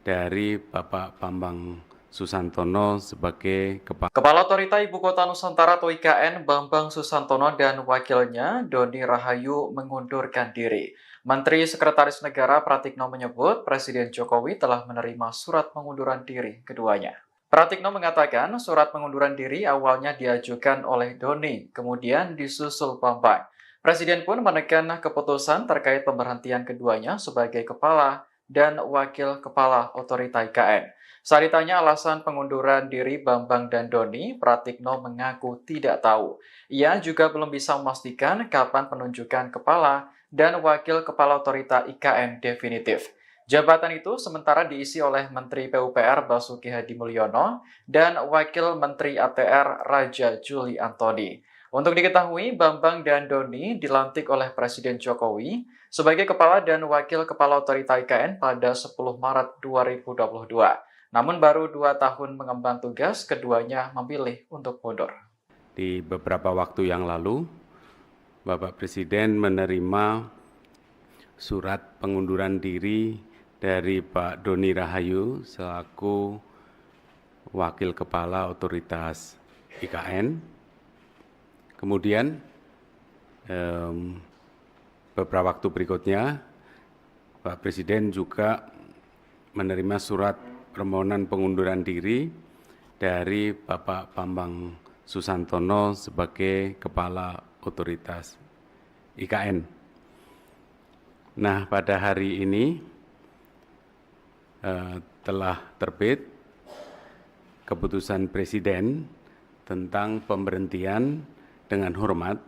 dari Bapak Bambang Susantono sebagai Kepala Otorita Ibu Kota Nusantara atau IKN Bambang Susantono dan wakilnya Doni Rahayu mengundurkan diri. Menteri Sekretaris Negara Pratikno menyebut Presiden Jokowi telah menerima surat pengunduran diri keduanya. Pratikno mengatakan surat pengunduran diri awalnya diajukan oleh Doni, kemudian disusul Bambang. Presiden pun menekan keputusan terkait pemberhentian keduanya sebagai Kepala dan Wakil Kepala Otorita IKN. Saat ditanya alasan pengunduran diri Bambang dan Doni, Pratikno mengaku tidak tahu. Ia juga belum bisa memastikan kapan penunjukan Kepala dan Wakil Kepala Otorita IKN definitif. Jabatan itu sementara diisi oleh Menteri PUPR Basuki Hadi Mulyono dan Wakil Menteri ATR Raja Juli Antoni. Untuk diketahui, Bambang dan Doni dilantik oleh Presiden Jokowi sebagai Kepala dan Wakil Kepala Otorita IKN pada 10 Maret 2022. Namun baru 2 tahun mengemban tugas, keduanya memilih untuk mundur. Di beberapa waktu yang lalu, Bapak Presiden menerima surat pengunduran diri dari Pak Doni Rahayu selaku Wakil Kepala Otoritas IKN. Kemudian beberapa waktu berikutnya, Pak Presiden juga menerima surat permohonan pengunduran diri dari Bapak Bambang Susantono sebagai Kepala Otoritas IKN. Nah, pada hari ini telah terbit keputusan Presiden tentang pemberhentian dengan hormat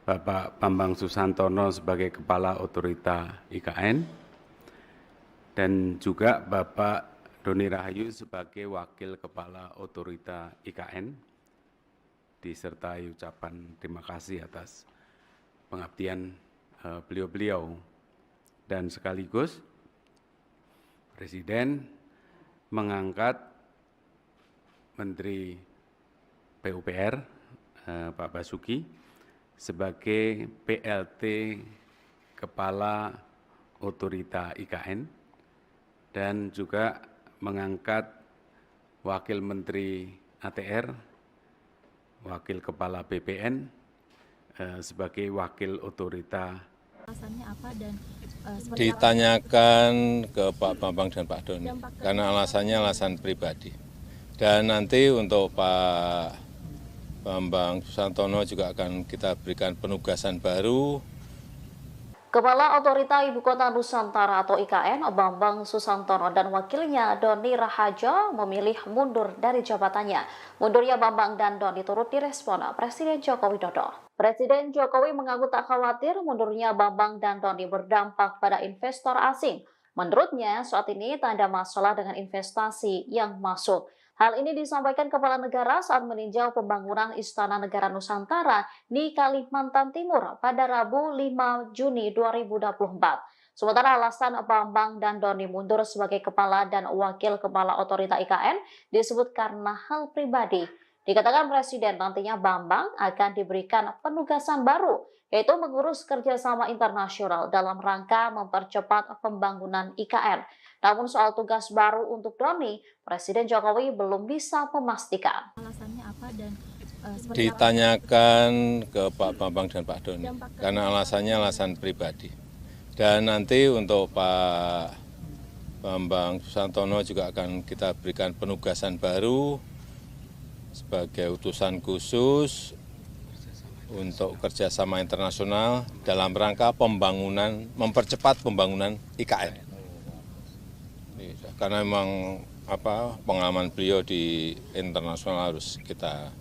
Bapak Bambang Susantono sebagai Kepala Otorita IKN dan juga Bapak Doni Rahayu sebagai Wakil Kepala Otorita IKN, disertai ucapan terima kasih atas pengabdian beliau-beliau. Dan sekaligus Presiden mengangkat Menteri PUPR Pak Basuki sebagai PLT Kepala Otorita IKN dan juga mengangkat Wakil Menteri ATR, Wakil Kepala BPN, sebagai Wakil Otorita. Alasannya apa dan seperti apa? Ditanyakan ke Pak Bambang dan Pak Doni, karena alasannya alasan pribadi. Dan nanti untuk Pak Bambang Susantono juga akan kita berikan penugasan baru. Kepala Otorita Ibu Kota Nusantara atau IKN, Bambang Susantono dan wakilnya Doni Rahajo memilih mundur dari jabatannya. Mundurnya Bambang dan Doni turut direspon Presiden Joko Widodo. Presiden Jokowi mengaku tak khawatir mundurnya Bambang dan Doni berdampak pada investor asing. Menurutnya, saat ini tak ada masalah dengan investasi yang masuk. Hal ini disampaikan Kepala Negara saat meninjau pembangunan Istana Negara Nusantara di Kalimantan Timur pada Rabu 5 Juni 2024. Sementara alasan Bambang dan Doni mundur sebagai Kepala dan Wakil Kepala Otorita IKN disebut karena hal pribadi. Dikatakan Presiden nantinya Bambang akan diberikan penugasan baru, yaitu mengurus kerjasama internasional dalam rangka mempercepat pembangunan IKN. Namun soal tugas baru untuk Doni, Presiden Jokowi belum bisa memastikan. Alasannya apa dan seperti Ditanyakan ke Pak Bambang dan Pak Doni, karena alasannya alasan pribadi. Dan nanti untuk Pak Bambang Susantono juga akan kita berikan penugasan baru sebagai utusan khusus untuk kerjasama internasional dalam rangka pembangunan, mempercepat pembangunan IKN. Karena memang pengalaman beliau di internasional harus kita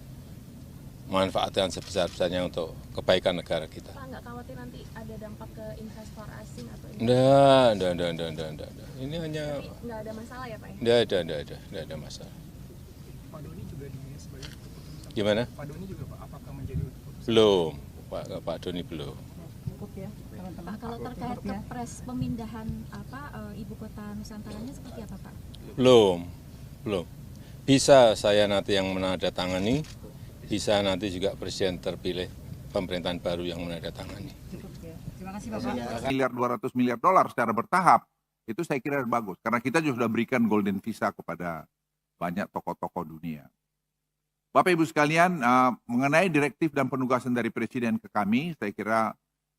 manfaatkan sebesar-besarnya untuk kebaikan negara kita. Pak, nggak khawatir nanti ada dampak ke investor asing atau Enggak. Ini hanya nggak ada masalah ya Pak? enggak ada masalah. Pak Doni juga dinilai sebagai keputusan. Gimana? Pak Doni juga Pak, apakah menjadi keputusan? Belum, Pak Doni belum. Cukup ya, teman-teman. Pak, kalau terkait kepres pemindahan ibu kota Nusantaranya seperti apa Pak? Belum. Bisa saya nanti yang menandatangani, bisa nanti juga Presiden terpilih pemerintahan baru yang menandatangani. Cukup ya. Terima kasih Bapak. Miliar 200 miliar dolar secara bertahap, itu saya kira bagus. Karena kita juga sudah berikan golden visa kepada banyak tokoh-tokoh dunia. Bapak Ibu sekalian, mengenai direktif dan penugasan dari Presiden ke kami, saya kira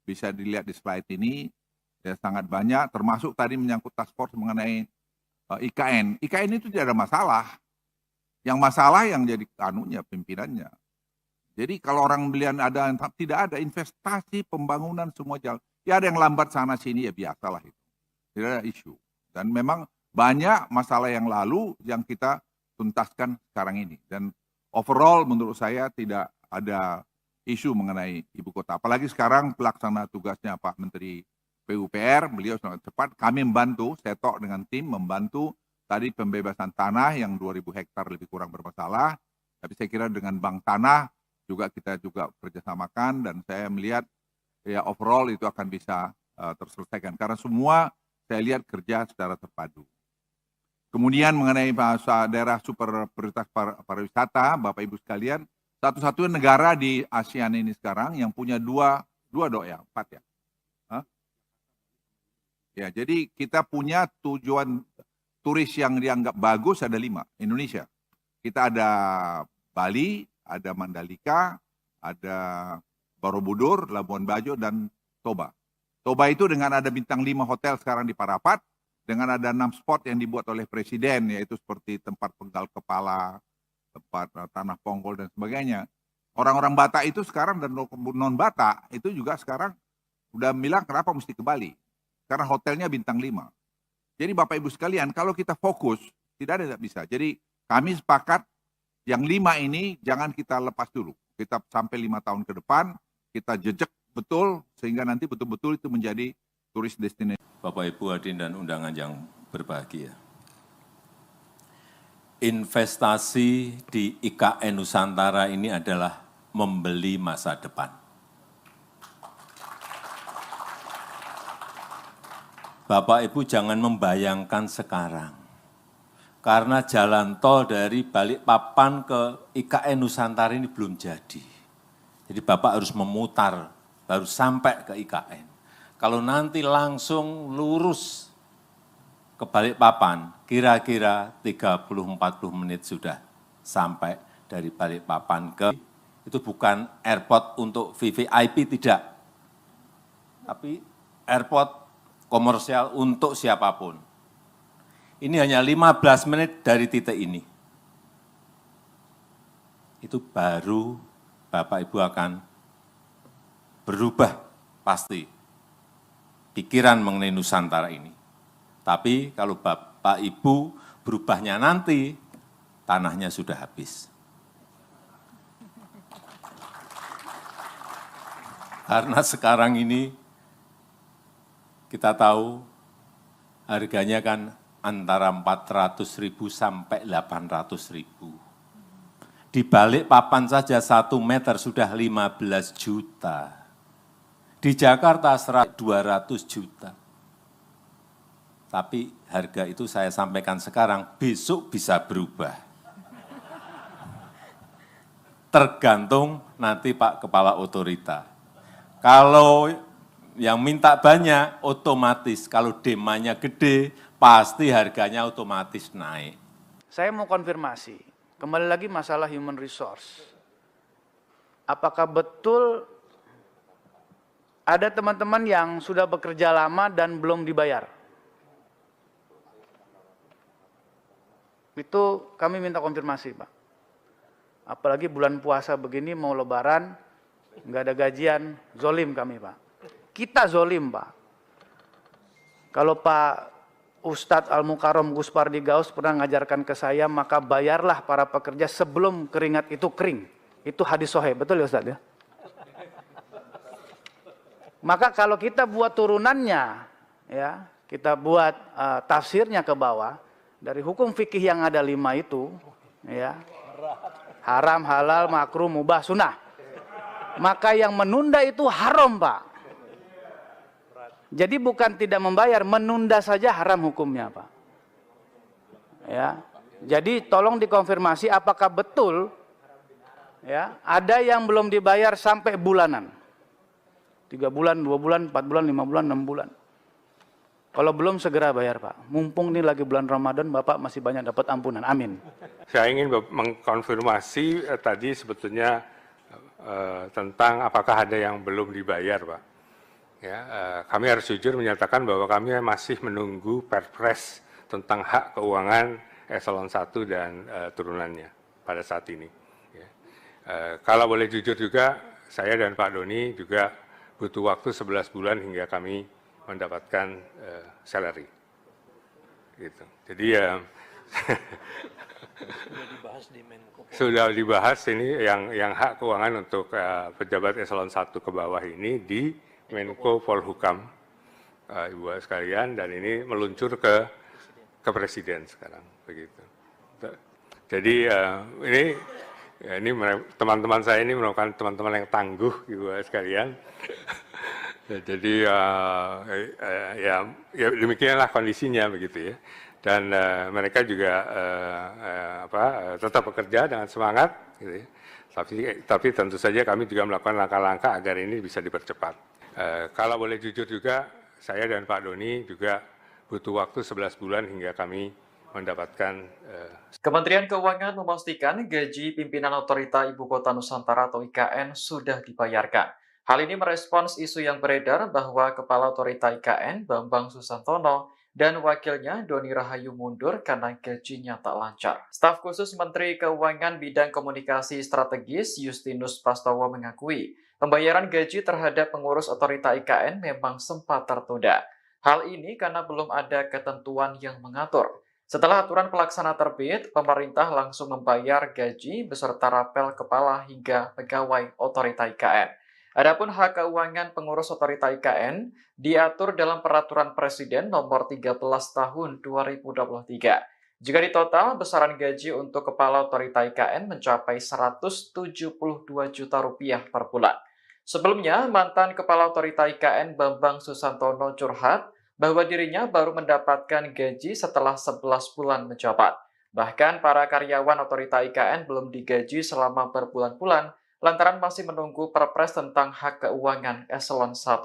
bisa dilihat di slide ini, ya sangat banyak, termasuk tadi menyangkut task force mengenai IKN. IKN itu tidak ada masalah. Yang masalah yang jadi pimpinannya. Jadi kalau orang belian tidak ada investasi pembangunan semua jalan. Ya ada yang lambat sana sini ya biasalah itu. Tidak ada isu. Dan memang banyak masalah yang lalu yang kita tuntaskan sekarang ini. Dan overall menurut saya tidak ada isu mengenai ibu kota. Apalagi sekarang pelaksana tugasnya Pak Menteri PUPR, beliau sangat cepat. Kami membantu, Setok dengan tim membantu tadi pembebasan tanah yang 2.000 hektar lebih kurang bermasalah. Tapi saya kira dengan Bank Tanah kita juga kerjasamakan dan saya melihat ya overall itu akan bisa terselesaikan. Karena semua saya lihat kerja secara terpadu. Kemudian mengenai daerah super prioritas pariwisata, Bapak Ibu sekalian, satu-satunya negara di ASEAN ini sekarang yang punya empat ya. Ya, jadi kita punya tujuan turis yang dianggap bagus ada 5, Indonesia. Kita ada Bali, ada Mandalika, ada Borobudur, Labuan Bajo, dan Toba. Toba itu dengan ada bintang 5 hotel sekarang di Parapat, dengan ada 6 spot yang dibuat oleh Presiden, yaitu seperti tempat penggal kepala, tempat tanah ponggol, dan sebagainya. Orang-orang Batak itu sekarang dan non-Batak itu juga sekarang udah bilang kenapa mesti ke Bali. Karena hotelnya bintang 5. Jadi Bapak Ibu sekalian, kalau kita fokus, tidak bisa. Jadi kami sepakat yang 5 ini jangan kita lepas dulu. Kita sampai 5 tahun ke depan, kita jejak betul, sehingga nanti betul-betul itu menjadi turis destinasi. Bapak Ibu hadirin dan undangan yang berbahagia. Investasi di IKN Nusantara ini adalah membeli masa depan. Bapak Ibu jangan membayangkan sekarang, karena jalan tol dari Balikpapan ke IKN Nusantara ini belum jadi. Jadi Bapak harus memutar, baru sampai ke IKN. Kalau nanti langsung lurus ke Balikpapan, kira-kira 30-40 menit sudah sampai dari Balikpapan ke itu bukan airport untuk VVIP, tidak. Tapi airport komersial untuk siapapun. Ini hanya 15 menit dari titik ini. Itu baru Bapak Ibu akan berubah pasti pikiran mengenai Nusantara ini. Tapi kalau Bapak Ibu berubahnya nanti, tanahnya sudah habis. Karena sekarang ini kita tahu harganya kan antara 400.000 sampai 800.000. Di Balikpapan saja 1 meter sudah 15 juta. Di Jakarta 200 juta. Tapi harga itu saya sampaikan sekarang, besok bisa berubah. Tergantung nanti Pak Kepala Otorita. Kalau yang minta banyak, otomatis. Kalau demandnya gede, pasti harganya otomatis naik. Saya mau konfirmasi, kembali lagi masalah human resource. Apakah betul ada teman-teman yang sudah bekerja lama dan belum dibayar? Itu kami minta konfirmasi, Pak. Apalagi bulan puasa begini, mau lebaran, nggak ada gajian, zolim kami, Pak. Kita zolim, Pak. Kalau Pak Ustadz Al-Mukarram Gus Pardi Gaus pernah ngajarkan ke saya, maka bayarlah para pekerja sebelum keringat itu kering. Itu hadis sahih, betul ya Ustadz ya? Maka kalau kita buat turunannya, ya, kita buat tafsirnya ke bawah, dari hukum fikih yang ada 5 itu, ya, haram, halal, makruh, mubah, sunnah. Maka yang menunda itu haram, Pak. Jadi bukan tidak membayar, menunda saja haram hukumnya, Pak. Ya. Jadi tolong dikonfirmasi apakah betul ya, ada yang belum dibayar sampai bulanan. 3 bulan, 2 bulan, 4 bulan, 5 bulan, 6 bulan. Kalau belum segera bayar, Pak. Mumpung ini lagi bulan Ramadan, Bapak masih banyak dapat ampunan. Amin. Saya ingin mengkonfirmasi tadi sebetulnya tentang apakah ada yang belum dibayar, Pak. Ya, kami harus jujur menyatakan bahwa kami masih menunggu Perpres tentang hak keuangan eselon 1 dan turunannya pada saat ini. Ya. Kalau boleh jujur juga, saya dan Pak Doni juga butuh waktu 11 bulan hingga kami mendapatkan salary. Gitu. Jadi ya sudah dibahas ini yang hak keuangan untuk pejabat eselon 1 ke bawah ini di Menko Polhukam, Ibu sekalian, dan ini meluncur ke Presiden sekarang, begitu. Jadi ini teman-teman saya ini merupakan teman-teman yang tangguh, Ibu sekalian. Jadi ya demikianlah kondisinya, begitu ya. Dan mereka juga tetap bekerja dengan semangat, gitu ya. Tapi tentu saja kami juga melakukan langkah-langkah agar ini bisa dipercepat. Kalau boleh jujur juga, saya dan Pak Doni juga butuh waktu 11 bulan hingga kami mendapatkan. Kementerian Keuangan memastikan gaji pimpinan Otorita Ibu Kota Nusantara atau IKN sudah dibayarkan. Hal ini merespons isu yang beredar bahwa Kepala Otorita IKN Bambang Susantono dan wakilnya Doni Rahayu mundur karena gajinya tak lancar. Staf khusus Menteri Keuangan Bidang Komunikasi Strategis Justinus Prastowo mengakui pembayaran gaji terhadap pengurus Otorita IKN memang sempat tertunda. Hal ini karena belum ada ketentuan yang mengatur. Setelah aturan pelaksana terbit, pemerintah langsung membayar gaji beserta rapel kepala hingga pegawai Otorita IKN. Adapun hak keuangan pengurus Otorita IKN diatur dalam Peraturan Presiden Nomor 13 Tahun 2023. Jika ditotal, besaran gaji untuk Kepala Otorita IKN mencapai Rp172 juta per bulan. Sebelumnya, mantan Kepala Otorita IKN Bambang Susantono curhat bahwa dirinya baru mendapatkan gaji setelah 11 bulan menjabat. Bahkan para karyawan Otorita IKN belum digaji selama berbulan-bulan lantaran masih menunggu Perpres tentang hak keuangan eselon 1.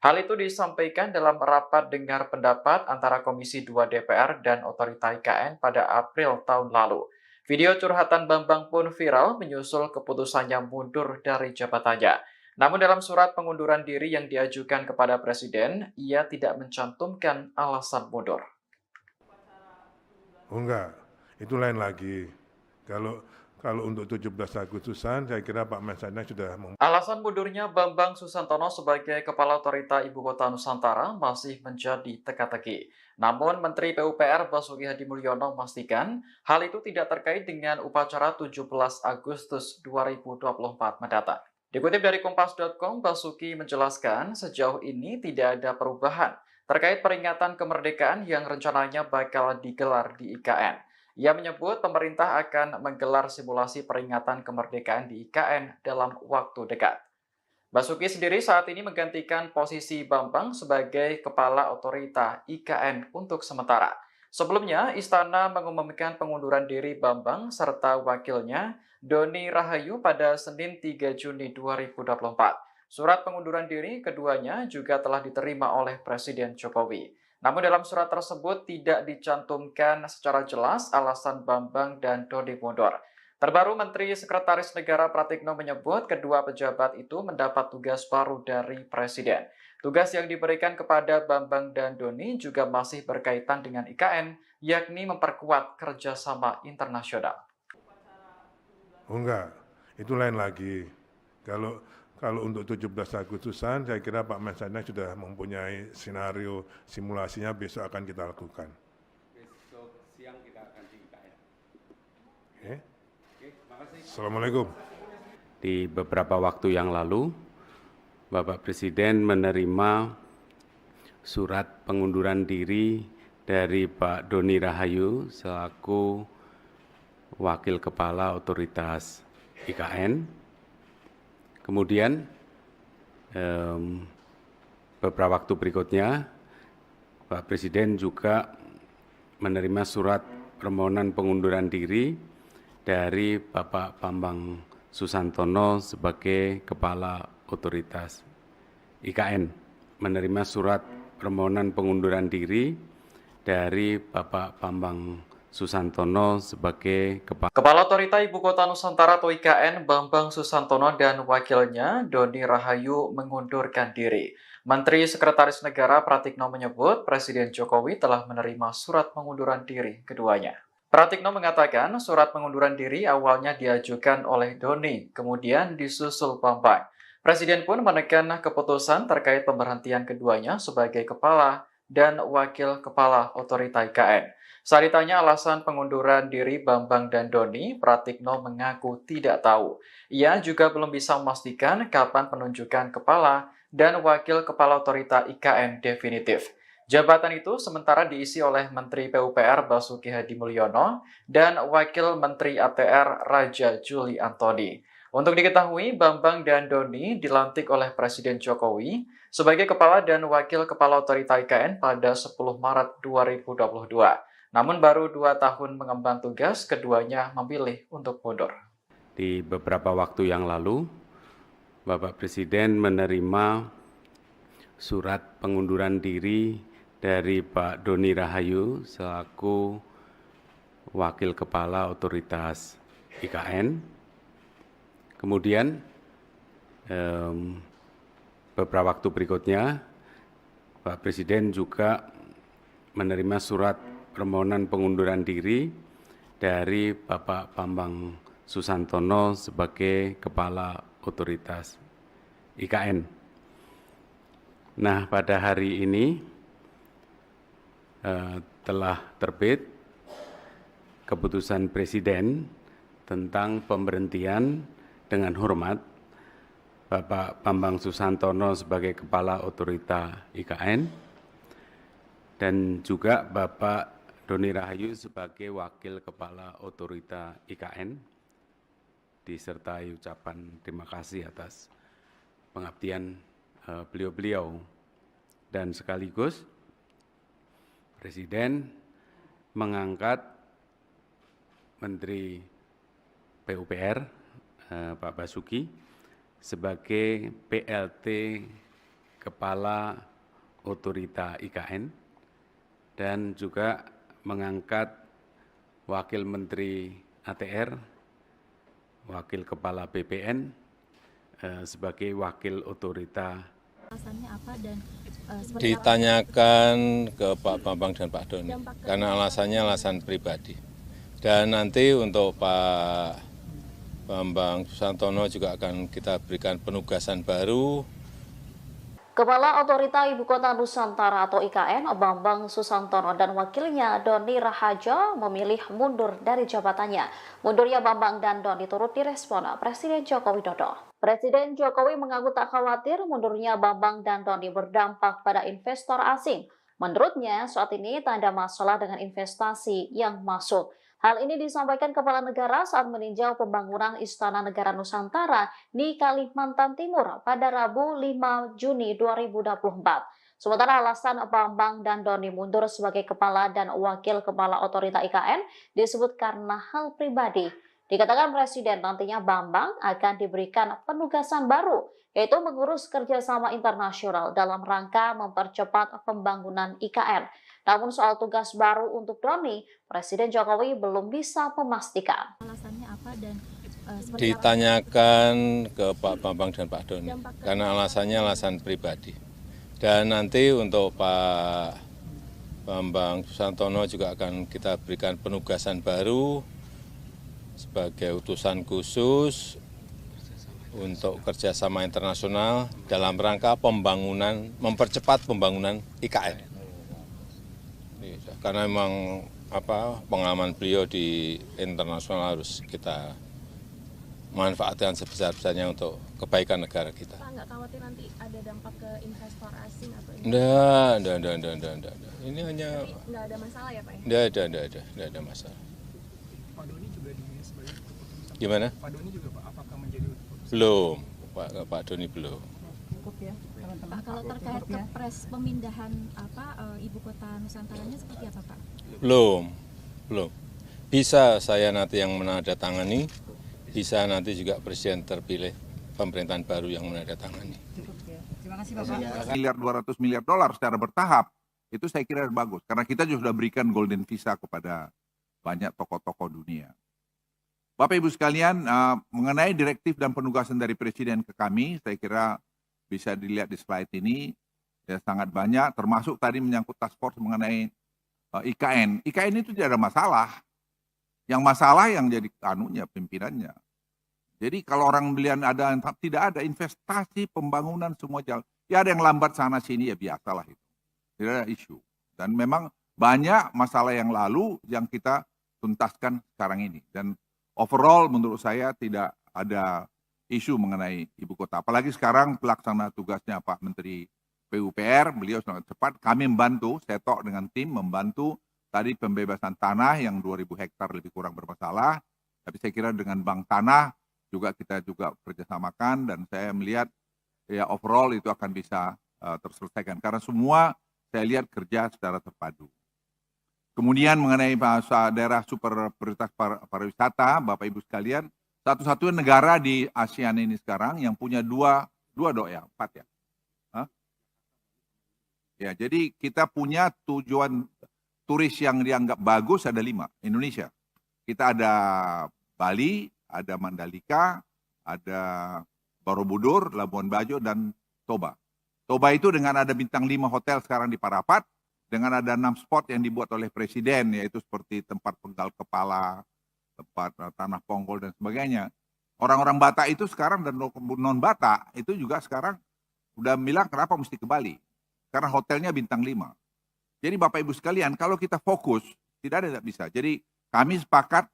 Hal itu disampaikan dalam rapat dengar pendapat antara Komisi 2 DPR dan Otorita IKN pada April tahun lalu. Video curhatan Bambang pun viral menyusul keputusannya mundur dari jabatannya. Namun dalam surat pengunduran diri yang diajukan kepada Presiden, ia tidak mencantumkan alasan mundur. Oh enggak, itu lain lagi. Kalau untuk 17 Agustusan, saya kira Pak Mensesnek sudah Alasan mundurnya Bambang Susantono sebagai Kepala Otorita Ibu Kota Nusantara masih menjadi teka-teki. Namun Menteri PUPR Basuki Hadi Mulyono memastikan hal itu tidak terkait dengan upacara 17 Agustus 2024 mendatang. Dikutip dari Kompas.com, Basuki menjelaskan sejauh ini tidak ada perubahan terkait peringatan kemerdekaan yang rencananya bakal digelar di IKN. Ia menyebut pemerintah akan menggelar simulasi peringatan kemerdekaan di IKN dalam waktu dekat. Basuki sendiri saat ini menggantikan posisi Bambang sebagai Kepala Otorita IKN untuk sementara. Sebelumnya, Istana mengumumkan pengunduran diri Bambang serta wakilnya Doni Rahayu pada Senin 3 Juni 2024. Surat pengunduran diri keduanya juga telah diterima oleh Presiden Jokowi. Namun dalam surat tersebut tidak dicantumkan secara jelas alasan Bambang dan Doni mundur. Terbaru Menteri Sekretaris Negara Pratikno menyebut kedua pejabat itu mendapat tugas baru dari Presiden. Tugas yang diberikan kepada Bambang dan Doni juga masih berkaitan dengan IKN, yakni memperkuat kerjasama internasional. Oh enggak, itu lain lagi. Kalau untuk 17 Agustusan, saya kira Pak Mensesnek sudah mempunyai skenario simulasinya besok akan kita lakukan. Besok siang kita akan di IKN. Assalamualaikum. Di beberapa waktu yang lalu, Bapak Presiden menerima surat pengunduran diri dari Pak Doni Rahayu selaku Wakil Kepala Otoritas IKN. Kemudian beberapa waktu berikutnya, Pak Presiden juga menerima surat permohonan pengunduran diri dari Bapak Bambang Susantono sebagai Kepala Otoritas IKN. Menerima surat permohonan pengunduran diri dari Bapak Bambang Susantono sebagai Kepala Otorita Ibu Kota Nusantara atau IKN Bambang Susantono dan wakilnya Doni Rahayu mengundurkan diri. Menteri Sekretaris Negara Pratikno menyebut Presiden Jokowi telah menerima surat pengunduran diri keduanya. Pratikno mengatakan surat pengunduran diri awalnya diajukan oleh Doni, kemudian disusul Bambang. Presiden pun menekan keputusan terkait pemberhentian keduanya sebagai Kepala dan Wakil Kepala Otorita IKN. Saat ditanya alasan pengunduran diri Bambang dan Doni, Pratikno mengaku tidak tahu. Ia juga belum bisa memastikan kapan penunjukan Kepala dan Wakil Kepala Otorita IKN definitif. Jabatan itu sementara diisi oleh Menteri PUPR Basuki Hadi Mulyono dan Wakil Menteri ATR Raja Juli Antoni. Untuk diketahui, Bambang dan Doni dilantik oleh Presiden Jokowi sebagai Kepala dan Wakil Kepala Otorita IKN pada 10 Maret 2022. Namun baru 2 tahun mengemban tugas, keduanya memilih untuk mundur. Di beberapa waktu yang lalu, Bapak Presiden menerima surat pengunduran diri dari Pak Doni Rahayu selaku Wakil Kepala Otoritas IKN. Kemudian beberapa waktu berikutnya, Pak Presiden juga menerima surat permohonan pengunduran diri dari Bapak Bambang Susantono sebagai Kepala Otoritas IKN. Nah, pada hari ini telah terbit keputusan Presiden tentang pemberhentian dengan hormat Bapak Bambang Susantono sebagai Kepala Otorita IKN dan juga Bapak Doni Rahayu sebagai Wakil Kepala Otorita IKN, disertai ucapan terima kasih atas pengabdian beliau-beliau. Dan sekaligus Presiden mengangkat Menteri PUPR Pak Basuki sebagai PLT Kepala Otorita IKN dan juga mengangkat Wakil Menteri ATR, Wakil Kepala BPN, sebagai Wakil Otorita. Alasannya apa dan seperti apa? Ditanyakan ke Pak Bambang dan Pak Doni, karena alasannya alasan pribadi. Dan nanti untuk Pak Bambang Susantono juga akan kita berikan penugasan baru. Kepala Otorita Ibu Kota Nusantara atau IKN, Bambang Susantono dan wakilnya Doni Rahajo memilih mundur dari jabatannya. Mundurnya Bambang dan Doni turut direspon Presiden Joko Widodo. Presiden Jokowi mengaku tak khawatir mundurnya Bambang dan Doni berdampak pada investor asing. Menurutnya, saat ini tak ada masalah dengan investasi yang masuk. Hal ini disampaikan Kepala Negara saat meninjau pembangunan Istana Negara Nusantara di Kalimantan Timur pada Rabu 5 Juni 2024. Sementara alasan Bambang dan Doni mundur sebagai Kepala dan Wakil Kepala Otorita IKN disebut karena hal pribadi. Dikatakan Presiden nantinya Bambang akan diberikan penugasan baru, yaitu mengurus kerjasama internasional dalam rangka mempercepat pembangunan IKN. Namun soal tugas baru untuk Doni, Presiden Jokowi belum bisa memastikan. Alasannya apa dan seperti Ditanyakan ke Pak Bambang dan Pak Doni, karena alasannya alasan pribadi. Dan nanti untuk Pak Bambang Susantono juga akan kita berikan penugasan baru sebagai utusan khusus untuk kerjasama internasional dalam rangka pembangunan, mempercepat pembangunan IKN. Karena memang pengalaman beliau di internasional harus kita manfaatkan sebesar-besarnya untuk kebaikan negara kita. Pak nggak khawatir nanti ada dampak ke investor asing atau Enggak. Ini hanya nggak ada masalah ya Pak? enggak ada masalah. Pak Doni juga sebagai keputusan. Gimana? Pak Doni juga Pak, apakah menjadi keputusan? Belum, Pak Doni belum. Cukup ya, teman-teman. Pak, kalau terkait kepres pemindahan ibu kota Nusantaranya seperti apa Pak? Belum. Bisa saya nanti yang menandatangani, bisa nanti juga Presiden terpilih pemerintahan baru yang menandatangani. Cukup ya. Terima kasih Bapak. Miliar 200 miliar dolar secara bertahap, itu saya kira bagus. Karena kita juga sudah berikan golden visa kepada banyak tokoh-tokoh dunia. Bapak Ibu sekalian, mengenai direktif dan penugasan dari Presiden ke kami, saya kira bisa dilihat di slide ini, ya sangat banyak, termasuk tadi menyangkut task force mengenai IKN. IKN itu tidak ada masalah. Yang masalah yang jadi pimpinannya. Jadi kalau orang belian tidak ada investasi pembangunan semua jalan. Ya ada yang lambat sana sini ya biasalah itu. Tidak ada isu. Dan memang banyak masalah yang lalu yang kita tuntaskan sekarang ini. Dan overall menurut saya tidak ada isu mengenai ibu kota. Apalagi sekarang pelaksana tugasnya Pak Menteri PUPR, beliau sangat cepat. Kami membantu, Setok dengan tim membantu tadi pembebasan tanah yang 2.000 hektar lebih kurang bermasalah. Tapi saya kira dengan Bank Tanah kita juga kerjasamakan dan saya melihat ya overall itu akan bisa terselesaikan. Karena semua saya lihat kerja secara terpadu. Kemudian mengenai daerah super prioritas pariwisata, Bapak Ibu sekalian, satu-satunya negara di ASEAN ini sekarang yang punya empat ya. Hah? Ya, jadi kita punya tujuan turis yang dianggap bagus ada 5, Indonesia. Kita ada Bali, ada Mandalika, ada Borobudur, Labuan Bajo, dan Toba. Toba itu dengan ada bintang 5 hotel sekarang di Parapat, dengan ada 6 spot yang dibuat oleh Presiden, yaitu seperti tempat penggal kepala, tempat tanah ponggol, dan sebagainya. Orang-orang Batak itu sekarang dan non-Batak itu juga sekarang udah bilang kenapa mesti ke Bali. Karena hotelnya bintang 5. Jadi Bapak Ibu sekalian, kalau kita fokus, tidak bisa. Jadi kami sepakat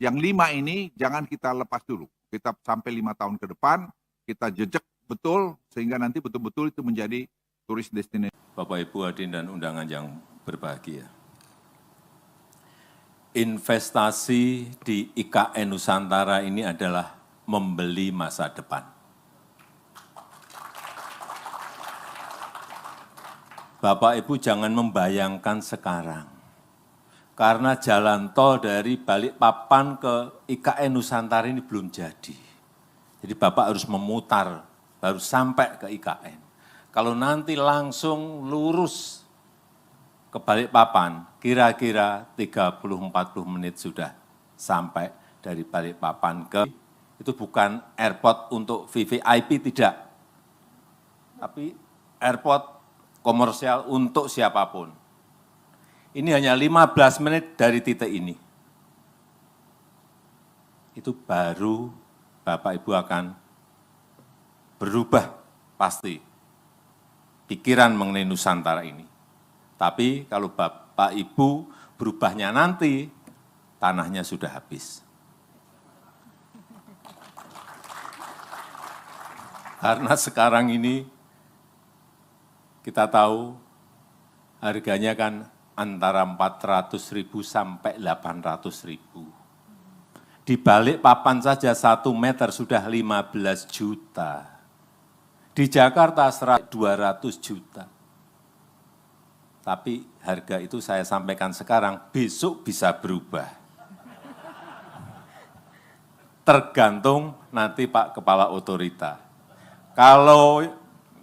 yang 5 ini jangan kita lepas dulu. Kita sampai 5 tahun ke depan, kita jejak betul, sehingga nanti betul-betul itu menjadi turis destinasi. Bapak Ibu hadirin dan undangan yang berbahagia. Investasi di IKN Nusantara ini adalah membeli masa depan. Bapak Ibu jangan membayangkan sekarang. Karena jalan tol dari Balikpapan ke IKN Nusantara ini belum jadi. Jadi Bapak harus memutar, baru sampai ke IKN. Kalau nanti langsung lurus ke Balikpapan, kira-kira 30-40 menit sudah sampai dari Balikpapan ke itu bukan airport untuk VVIP, tidak. Tapi airport komersial untuk siapapun. Ini hanya 15 menit dari titik ini. Itu baru Bapak Ibu akan berubah pasti pikiran mengenai Nusantara ini. Tapi kalau Bapak Ibu berubahnya nanti, tanahnya sudah habis. Karena sekarang ini kita tahu harganya kan antara 400.000 sampai 800.000. Di Balikpapan saja 1 meter sudah 15 juta. Di Jakarta 200 juta. Tapi harga itu saya sampaikan sekarang, besok bisa berubah. Tergantung nanti Pak Kepala Otorita. Kalau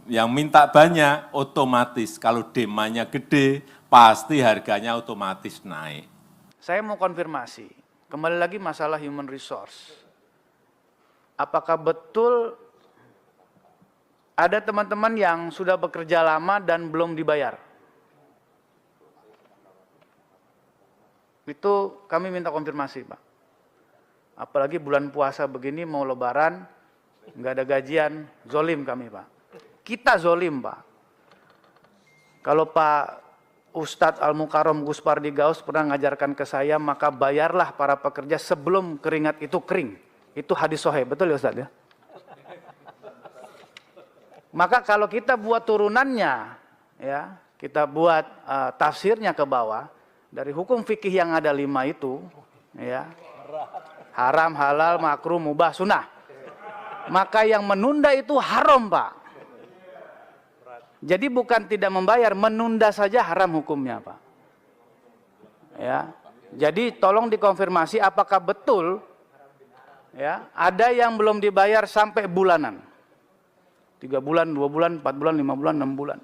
yang minta banyak, otomatis. Kalau demandnya gede, pasti harganya otomatis naik. Saya mau konfirmasi, kembali lagi masalah human resource. Apakah betul ada teman-teman yang sudah bekerja lama dan belum dibayar? Itu kami minta konfirmasi, Pak. Apalagi bulan puasa begini, mau lebaran, nggak ada gajian, zolim kami, Pak. Kita zolim, Pak. Kalau Pak Ustadz Al-Mukarram Gus Pardi Gaus pernah ngajarkan ke saya, maka bayarlah para pekerja sebelum keringat itu kering. Itu hadis sahih, betul ya Ustadz ya? Maka kalau kita buat turunannya, ya, kita buat tafsirnya ke bawah, dari hukum fikih yang ada 5 itu, ya, haram, halal, makruh, mubah, sunnah. Maka yang menunda itu haram, Pak. Jadi bukan tidak membayar, menunda saja haram hukumnya, Pak. Ya. Jadi tolong dikonfirmasi apakah betul ya, ada yang belum dibayar sampai bulanan. 3 bulan, 2 bulan, 4 bulan, 5 bulan, 6 bulan.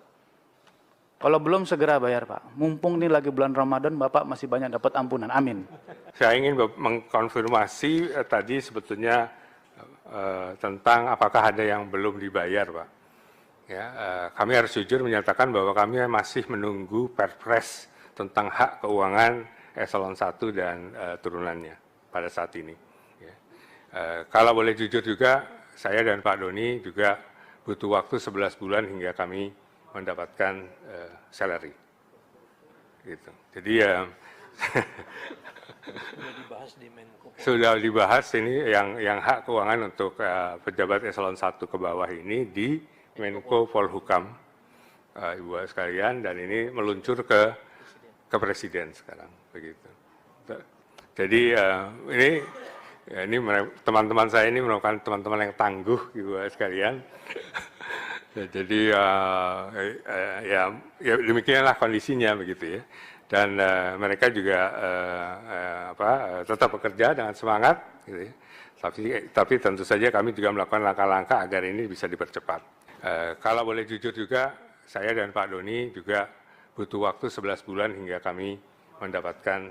Kalau belum segera bayar, Pak. Mumpung ini lagi bulan Ramadan, Bapak masih banyak dapat ampunan. Amin. Saya ingin mengkonfirmasi tadi sebetulnya tentang apakah ada yang belum dibayar, Pak. Ya, kami harus jujur menyatakan bahwa kami masih menunggu Perpres tentang hak keuangan eselon 1 dan turunannya pada saat ini. Ya. Kalau boleh jujur juga, saya dan Pak Doni juga butuh waktu 11 bulan hingga kami mendapatkan salary. Gitu. Jadi ya sudah dibahas ini yang hak keuangan untuk pejabat eselon 1 ke bawah ini di Menko Polhukam, Ibu sekalian, dan ini meluncur ke Presiden sekarang, begitu. Jadi ini teman-teman saya ini merupakan teman-teman yang tangguh, Ibu sekalian. Jadi ya demikianlah kondisinya, begitu ya. Dan mereka juga tetap bekerja dengan semangat, gitu ya. Tapi tentu saja kami juga melakukan langkah-langkah agar ini bisa dipercepat. Kalau boleh jujur juga, saya dan Pak Doni juga butuh waktu 11 bulan hingga kami mendapatkan.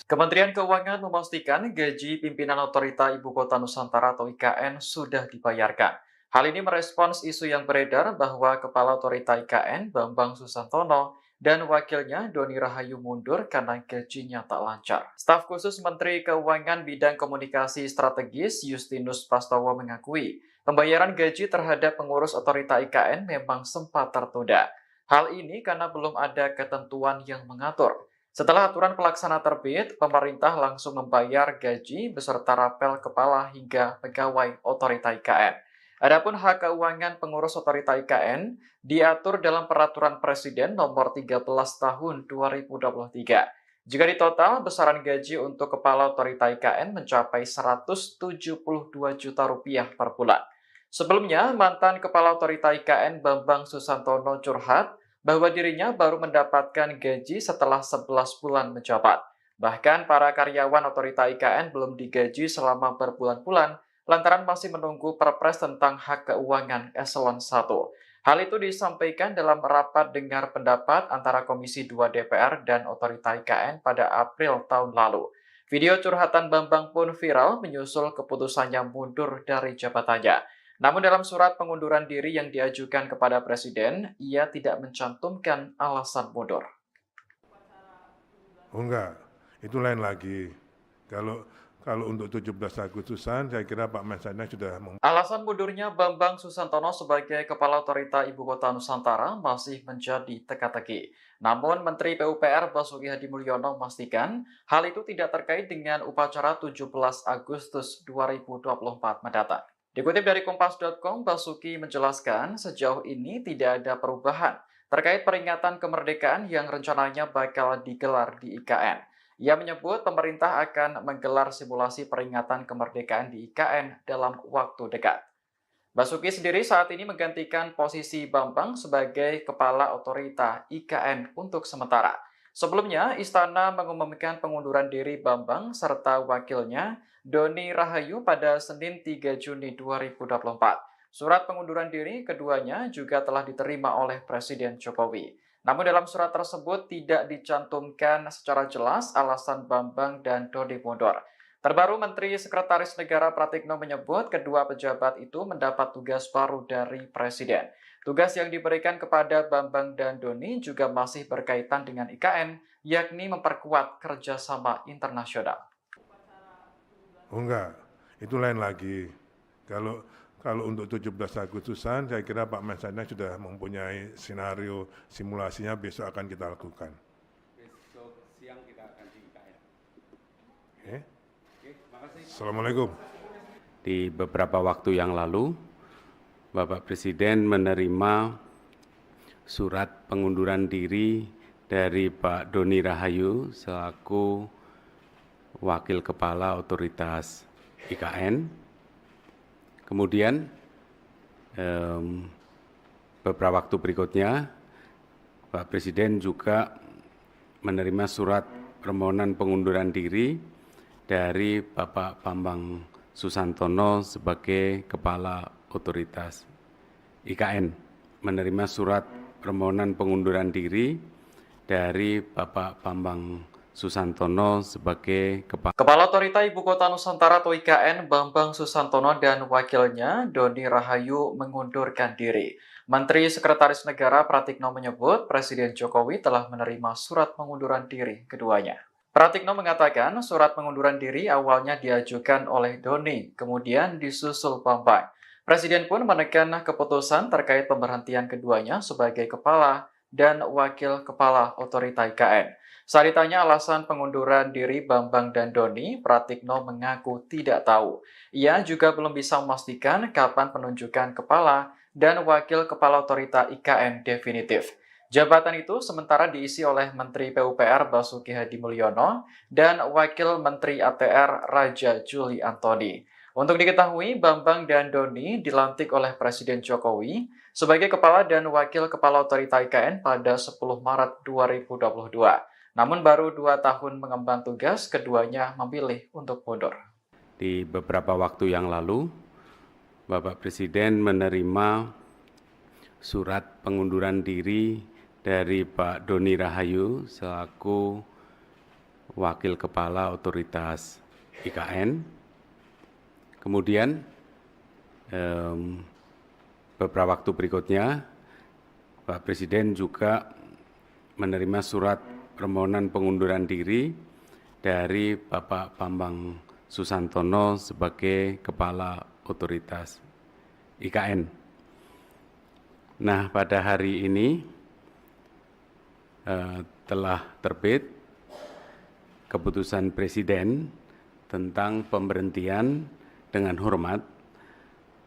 Kementerian Keuangan memastikan gaji pimpinan Otorita Ibu Kota Nusantara atau IKN sudah dibayarkan. Hal ini merespons isu yang beredar bahwa Kepala Otorita IKN Bambang Susantono dan wakilnya Doni Rahayu mundur karena gajinya tak lancar. Staf khusus Menteri Keuangan Bidang Komunikasi Strategis Justinus Prastowo mengakui pembayaran gaji terhadap pengurus Otorita IKN memang sempat tertunda. Hal ini karena belum ada ketentuan yang mengatur. Setelah aturan pelaksana terbit, pemerintah langsung membayar gaji beserta rapel kepala hingga pegawai Otorita IKN. Adapun hak keuangan pengurus Otorita IKN diatur dalam Peraturan Presiden Nomor 13 Tahun 2023. Jika ditotal, besaran gaji untuk Kepala Otorita IKN mencapai Rp172 juta per bulan. Sebelumnya, mantan Kepala Otorita IKN Bambang Susantono curhat bahwa dirinya baru mendapatkan gaji setelah 11 bulan menjabat. Bahkan para karyawan Otorita IKN belum digaji selama berbulan-bulan lantaran masih menunggu Perpres tentang hak keuangan eselon 1. Hal itu disampaikan dalam rapat dengar pendapat antara Komisi 2 DPR dan Otorita IKN pada April tahun lalu. Video curhatan Bambang pun viral menyusul keputusannya mundur dari jabatannya. Namun dalam surat pengunduran diri yang diajukan kepada Presiden, ia tidak mencantumkan alasan mundur. Oh enggak, itu lain lagi. Kalau untuk 17 Agustusan, saya kira Pak Mensesnek sudah Alasan mundurnya Bambang Susantono sebagai Kepala Otorita Ibu Kota Nusantara masih menjadi teka-teki. Namun Menteri PUPR Basuki Hadi Mulyono memastikan hal itu tidak terkait dengan upacara 17 Agustus 2024 mendatang. Dikutip dari Kompas.com, Basuki menjelaskan sejauh ini tidak ada perubahan terkait peringatan kemerdekaan yang rencananya bakal digelar di IKN. Ia menyebut pemerintah akan menggelar simulasi peringatan kemerdekaan di IKN dalam waktu dekat. Basuki sendiri saat ini menggantikan posisi Bambang sebagai Kepala Otorita IKN untuk sementara. Sebelumnya, Istana mengumumkan pengunduran diri Bambang serta wakilnya Doni Rahayu pada Senin 3 Juni 2024. Surat pengunduran diri keduanya juga telah diterima oleh Presiden Jokowi. Namun dalam surat tersebut tidak dicantumkan secara jelas alasan Bambang dan Doni mundur. Terbaru Menteri Sekretaris Negara Pratikno menyebut kedua pejabat itu mendapat tugas baru dari Presiden. Tugas yang diberikan kepada Bambang dan Doni juga masih berkaitan dengan IKN, yakni memperkuat kerjasama internasional. Oh enggak, itu lain lagi. Kalau untuk 17 Agustusan, saya kira Pak Mensesnek sudah mempunyai skenario simulasinya besok akan kita lakukan. Besok siang kita akan di IKN. Assalamualaikum. Di beberapa waktu yang lalu, Bapak Presiden menerima surat pengunduran diri dari Pak Doni Rahayu selaku Wakil Kepala Otoritas IKN. Kemudian beberapa waktu berikutnya, Pak Presiden juga menerima surat permohonan pengunduran diri dari Bapak Bambang Susantono sebagai Kepala Otoritas IKN. Menerima surat permohonan pengunduran diri dari Bapak Bambang Susantono sebagai Kepala Otorita Ibu Kota Nusantara atau IKN Bambang Susantono dan wakilnya Doni Rahayu mengundurkan diri. Menteri Sekretaris Negara Pratikno menyebut Presiden Jokowi telah menerima surat pengunduran diri keduanya. Pratikno mengatakan surat pengunduran diri awalnya diajukan oleh Doni, kemudian disusul Bambang. Presiden pun menekan keputusan terkait pemberhentian keduanya sebagai Kepala dan Wakil Kepala Otorita IKN. Saat ditanya alasan pengunduran diri Bambang dan Doni, Pratikno mengaku tidak tahu. Ia juga belum bisa memastikan kapan penunjukan Kepala dan Wakil Kepala Otorita IKN definitif. Jabatan itu sementara diisi oleh Menteri PUPR Basuki Hadi Mulyono dan Wakil Menteri ATR Raja Juli Antoni. Untuk diketahui, Bambang dan Doni dilantik oleh Presiden Jokowi sebagai Kepala dan Wakil Kepala Otorita IKN pada 10 Maret 2022. Namun baru 2 tahun mengemban tugas, keduanya memilih untuk mundur. Di beberapa waktu yang lalu, Bapak Presiden menerima surat pengunduran diri dari Pak Doni Rahayu selaku Wakil Kepala Otoritas IKN. Kemudian beberapa waktu berikutnya, Pak Presiden juga menerima surat permohonan pengunduran diri dari Bapak Bambang Susantono sebagai Kepala Otoritas IKN. Nah, pada hari ini telah terbit keputusan Presiden tentang pemberhentian dengan hormat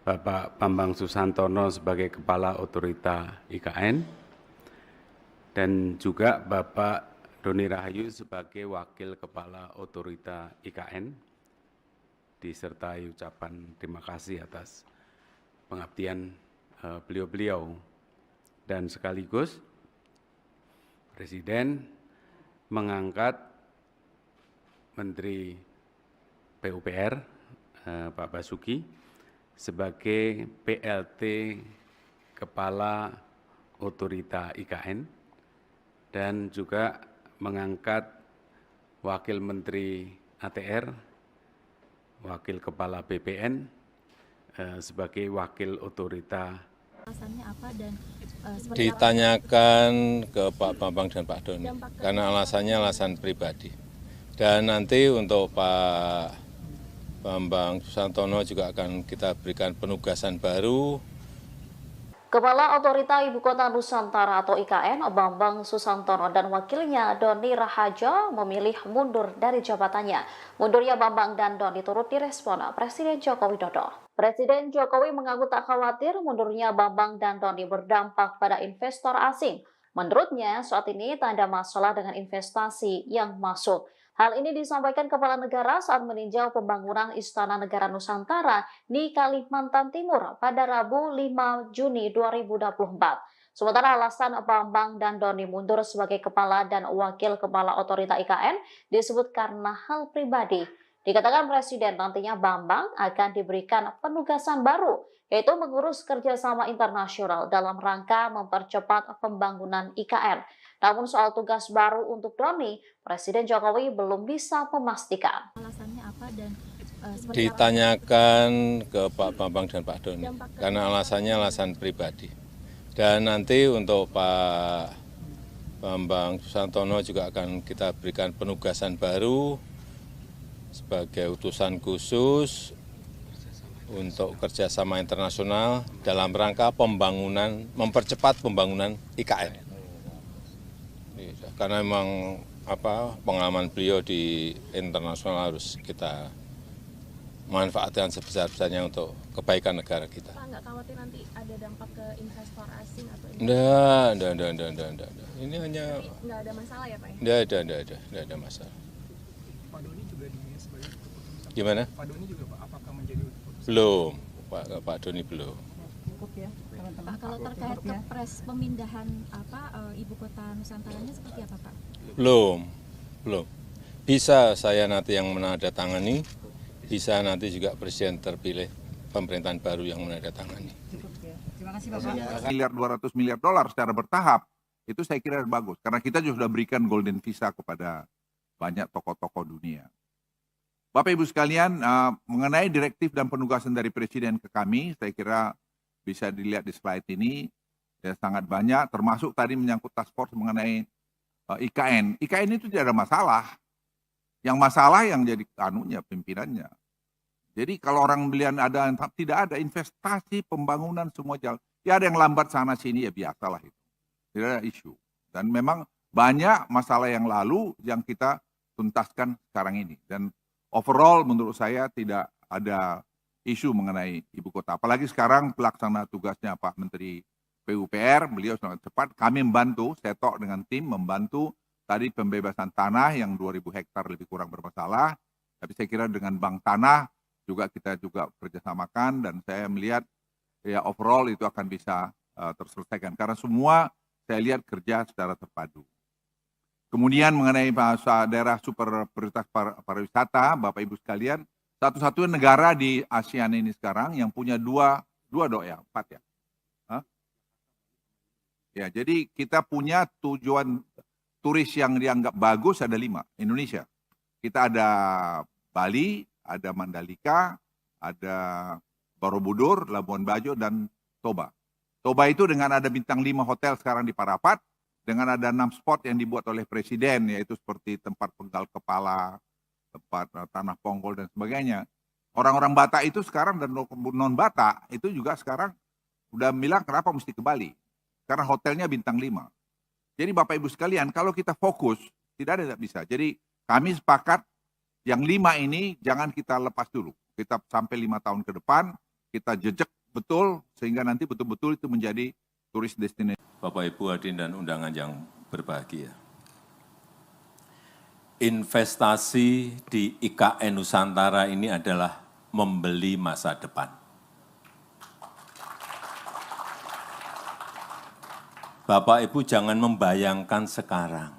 Bapak Bambang Susantono sebagai Kepala Otorita IKN dan juga Bapak Doni Rahayu sebagai Wakil Kepala Otorita IKN, disertai ucapan terima kasih atas pengabdian beliau-beliau. Dan sekaligus Presiden mengangkat Menteri PUPR Pak Basuki sebagai PLT Kepala Otorita IKN dan juga mengangkat Wakil Menteri ATR, Wakil Kepala BPN, sebagai Wakil Otorita. Alasannya apa dan seperti apa? Ditanyakan ke Pak Bambang dan Pak Doni, karena alasannya alasan pribadi. Dan nanti untuk Pak Bambang Susantono juga akan kita berikan penugasan baru. Kepala Otorita Ibu Kota Nusantara atau IKN, Bambang Susantono dan wakilnya Doni Rahaja memilih mundur dari jabatannya. Mundurnya Bambang dan Doni turut direspon Presiden Joko Widodo. Presiden Jokowi mengaku tak khawatir mundurnya Bambang dan Doni berdampak pada investor asing. Menurutnya, saat ini tak ada masalah dengan investasi yang masuk. Hal ini disampaikan Kepala Negara saat meninjau pembangunan Istana Negara Nusantara di Kalimantan Timur pada Rabu 5 Juni 2024. Sementara alasan Bambang dan Doni mundur sebagai Kepala dan Wakil Kepala Otorita IKN disebut karena hal pribadi. Dikatakan Presiden nantinya Bambang akan diberikan penugasan baru, yaitu mengurus kerjasama internasional dalam rangka mempercepat pembangunan IKN. Namun soal tugas baru untuk Doni, Presiden Jokowi belum bisa memastikan. Alasannya apa dan seperti Ditanyakan ke Pak Bambang dan Pak Doni, karena alasannya alasan pribadi. Dan nanti untuk Pak Bambang Susantono juga akan kita berikan penugasan baru sebagai utusan khusus untuk kerjasama internasional dalam rangka pembangunan, mempercepat pembangunan IKN. Karena memang pengalaman beliau di internasional harus kita manfaatkan sebesar-besarnya untuk kebaikan negara kita. Pak, nggak khawatir nanti ada dampak ke investor asing atau Enggak. Ini hanya nggak ada masalah ya Pak? enggak ada masalah. Pak Doni juga dinilai sebagai keputusan. Gimana? Pak Doni juga Pak, apakah menjadi keputusan? Belum, Pak Doni belum. Cukup ya, teman-teman. Pak, kalau terkait kepres pemindahan ibu kota Nusantaranya seperti apa Pak? Belum. Bisa saya nanti yang menandatangani, bisa nanti juga Presiden terpilih pemerintahan baru yang menandatangani. Cukup ya. Terima kasih Bapak. Miliar 200 miliar dolar secara bertahap, itu saya kira bagus. Karena kita juga sudah berikan golden visa kepada banyak tokoh-tokoh dunia. Bapak Ibu sekalian, mengenai direktif dan penugasan dari Presiden ke kami, saya kira bisa dilihat di slide ini, ya, sangat banyak, termasuk tadi menyangkut task force mengenai IKN. IKN itu tidak ada masalah. Yang masalah yang jadi pimpinannya. Jadi kalau orang belian tidak ada investasi pembangunan semua jalan. Ya ada yang lambat sana sini, ya biasalah itu. Tidak ada isu. Dan memang banyak masalah yang lalu yang kita tuntaskan sekarang ini. Dan overall menurut saya tidak ada isu mengenai ibu kota. Apalagi sekarang pelaksana tugasnya Pak Menteri PUPR, beliau sangat cepat. Kami membantu, Setok dengan tim membantu tadi pembebasan tanah yang 2.000 hektar lebih kurang bermasalah. Tapi saya kira dengan Bank Tanah juga kita juga kerjasamakan dan saya melihat ya overall itu akan bisa terselesaikan. Karena semua saya lihat kerja secara terpadu. Kemudian mengenai daerah super prioritas pariwisata, Bapak Ibu sekalian, satu-satunya negara di ASEAN ini sekarang yang punya empat ya. Hah? Ya, jadi kita punya tujuan turis yang dianggap bagus ada 5, Indonesia. Kita ada Bali, ada Mandalika, ada Borobudur, Labuan Bajo, dan Toba. Toba itu dengan ada bintang 5 hotel sekarang di Parapat, dengan ada 6 spot yang dibuat oleh Presiden, yaitu seperti tempat penggal kepala, tempat tanah ponggol, dan sebagainya. Orang-orang Batak itu sekarang dan non-Batak itu juga sekarang udah bilang kenapa mesti ke Bali. Karena hotelnya bintang 5. Jadi Bapak Ibu sekalian, kalau kita fokus, tidak ada bisa. Jadi kami sepakat yang 5 ini jangan kita lepas dulu. Kita sampai 5 tahun ke depan, kita jejak betul, sehingga nanti betul-betul itu menjadi turis destinasi. Bapak Ibu hadirin dan undangan yang berbahagia. Investasi di IKN Nusantara ini adalah membeli masa depan. Bapak Ibu jangan membayangkan sekarang.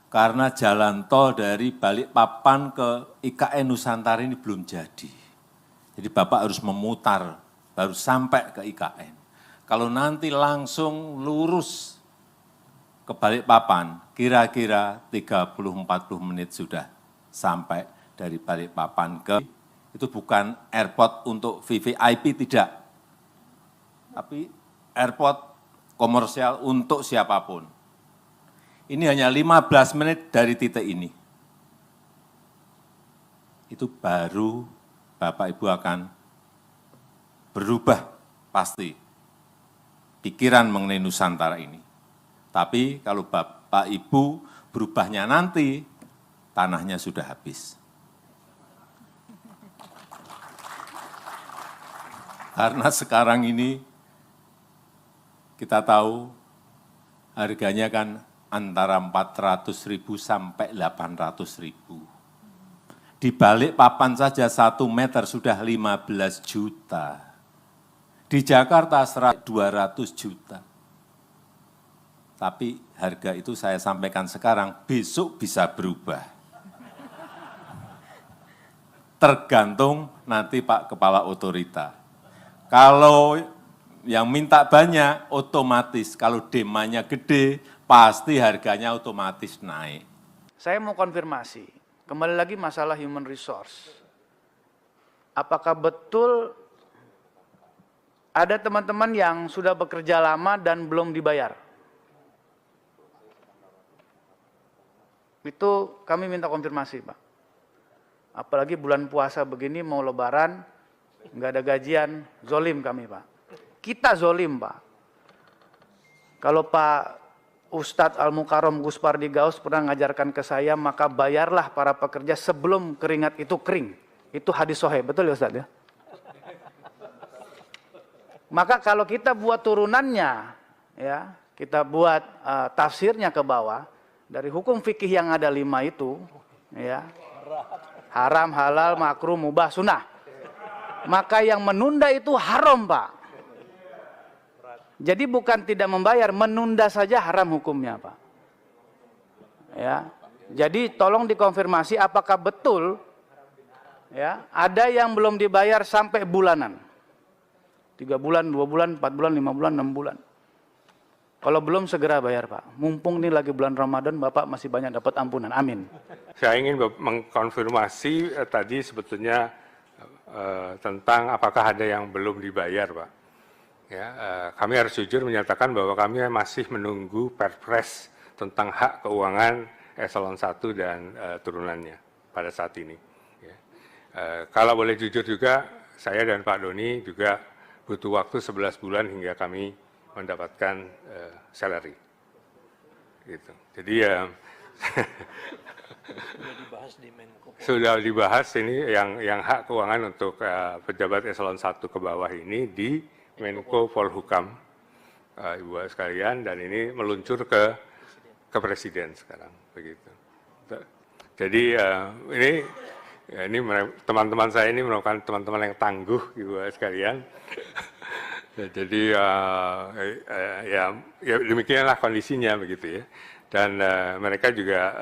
Karena jalan tol dari Balikpapan ke IKN Nusantara ini belum jadi. Jadi Bapak harus memutar, baru sampai ke IKN. Kalau nanti langsung lurus ke Balikpapan, kira-kira 30-40 menit sudah sampai dari Balikpapan ke itu bukan airport untuk VVIP, tidak. Tapi airport komersial untuk siapapun. Ini hanya 15 menit dari titik ini. Itu baru Bapak Ibu akan berubah pasti pikiran mengenai Nusantara ini. Tapi kalau Bapak Ibu berubahnya nanti, tanahnya sudah habis. Karena sekarang ini kita tahu harganya kan antara 400.000 sampai 800.000. Di Balikpapan saja 1 meter sudah 15 juta. Di Jakarta 200 juta. Tapi harga itu saya sampaikan sekarang, besok bisa berubah. Tergantung nanti Pak Kepala Otorita. Kalau yang minta banyak, otomatis. Kalau demandnya gede, pasti harganya otomatis naik. Saya mau konfirmasi, kembali lagi masalah human resource. Apakah betul ada teman-teman yang sudah bekerja lama dan belum dibayar? Itu kami minta konfirmasi, Pak. Apalagi bulan puasa begini, mau lebaran, nggak ada gajian, zolim kami, Pak. Kita zolim, Pak. Kalau Pak Ustadz Al-Mukarram Gus Pardi Gaus pernah ngajarkan ke saya, maka bayarlah para pekerja sebelum keringat itu kering. Itu hadis sahih, betul ya Ustadz ya? Maka kalau kita buat turunannya, ya, kita buat tafsirnya ke bawah, dari hukum fikih yang ada 5 itu, ya, haram, halal, makruh, mubah, sunnah. Maka yang menunda itu haram, Pak. Jadi bukan tidak membayar, menunda saja haram hukumnya, Pak. Ya. Jadi tolong dikonfirmasi apakah betul ya, ada yang belum dibayar sampai bulanan. 3 bulan, 2 bulan, 4 bulan, 5 bulan, 6 bulan. Kalau belum segera bayar, Pak. Mumpung ini lagi bulan Ramadan, Bapak masih banyak dapat ampunan. Amin. Saya ingin mengkonfirmasi tadi sebetulnya tentang apakah ada yang belum dibayar, Pak. Ya, kami harus jujur menyatakan bahwa kami masih menunggu Perpres tentang hak keuangan eselon 1 dan turunannya pada saat ini. Ya. Kalau boleh jujur juga, saya dan Pak Doni juga butuh waktu 11 bulan hingga kami mendapatkan salary. Gitu. Jadi ya sudah dibahas ini yang hak keuangan untuk pejabat eselon 1 ke bawah ini di Menko Polhukam, Ibu sekalian, dan ini meluncur ke Presiden sekarang, begitu. Jadi ini teman-teman saya ini merupakan teman-teman yang tangguh, Ibu sekalian. Jadi ya demikianlah kondisinya, begitu ya. Dan mereka juga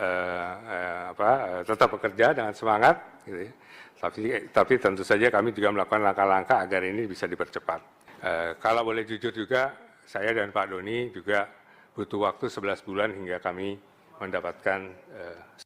tetap bekerja dengan semangat, gitu ya. Tapi tentu saja kami juga melakukan langkah-langkah agar ini bisa dipercepat. Kalau boleh jujur juga, saya dan Pak Doni juga butuh waktu 11 bulan hingga kami mendapatkan.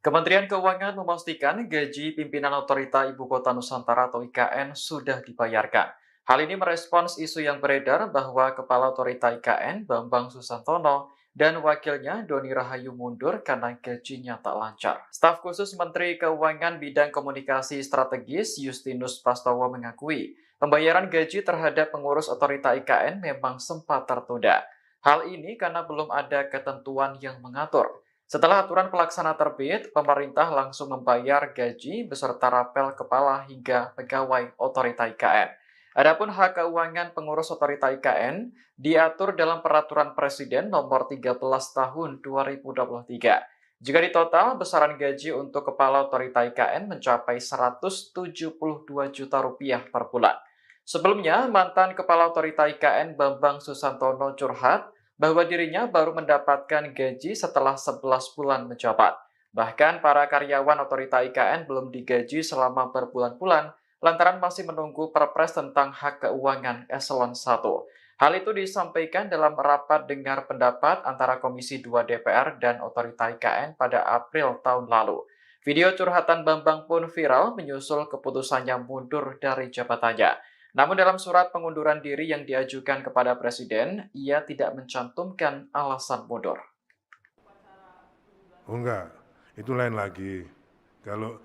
Kementerian Keuangan memastikan gaji pimpinan Otorita Ibu Kota Nusantara atau IKN sudah dibayarkan. Hal ini merespons isu yang beredar bahwa Kepala Otorita IKN Bambang Susantono dan wakilnya Doni Rahayu mundur karena gajinya tak lancar. Staf khusus Menteri Keuangan Bidang Komunikasi Strategis Justinus Prastowo mengakui pembayaran gaji terhadap pengurus Otorita IKN memang sempat tertunda. Hal ini karena belum ada ketentuan yang mengatur. Setelah aturan pelaksana terbit, pemerintah langsung membayar gaji beserta rapel kepala hingga pegawai Otorita IKN. Adapun hak keuangan pengurus Otorita IKN diatur dalam Peraturan Presiden Nomor 13 Tahun 2023. Jika ditotal, besaran gaji untuk Kepala Otorita IKN mencapai Rp172 juta per bulan. Sebelumnya, mantan Kepala Otorita IKN Bambang Susantono curhat bahwa dirinya baru mendapatkan gaji setelah 11 bulan menjabat. Bahkan para karyawan Otorita IKN belum digaji selama berbulan-bulan lantaran masih menunggu Perpres tentang hak keuangan eselon 1. Hal itu disampaikan dalam rapat dengar pendapat antara Komisi 2 DPR dan Otorita IKN pada April tahun lalu. Video curhatan Bambang pun viral menyusul keputusannya mundur dari jabatannya. Namun dalam surat pengunduran diri yang diajukan kepada Presiden, ia tidak mencantumkan alasan mundur. Oh enggak, itu lain lagi. Kalau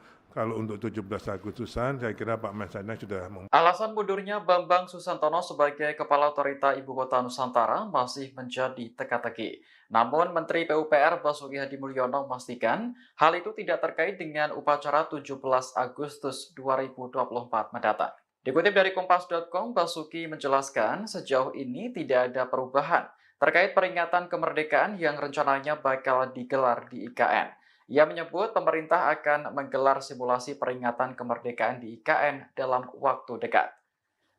untuk 17 Agustusan, saya kira Pak Mensanek sudah Alasan mundurnya Bambang Susantono sebagai Kepala Otorita Ibu Kota Nusantara masih menjadi teka-teki. Namun Menteri PUPR Basuki Hadi Mulyono memastikan hal itu tidak terkait dengan upacara 17 Agustus 2024 mendatang. Dikutip dari Kompas.com, Basuki menjelaskan sejauh ini tidak ada perubahan terkait peringatan kemerdekaan yang rencananya bakal digelar di IKN. Ia menyebut pemerintah akan menggelar simulasi peringatan kemerdekaan di IKN dalam waktu dekat.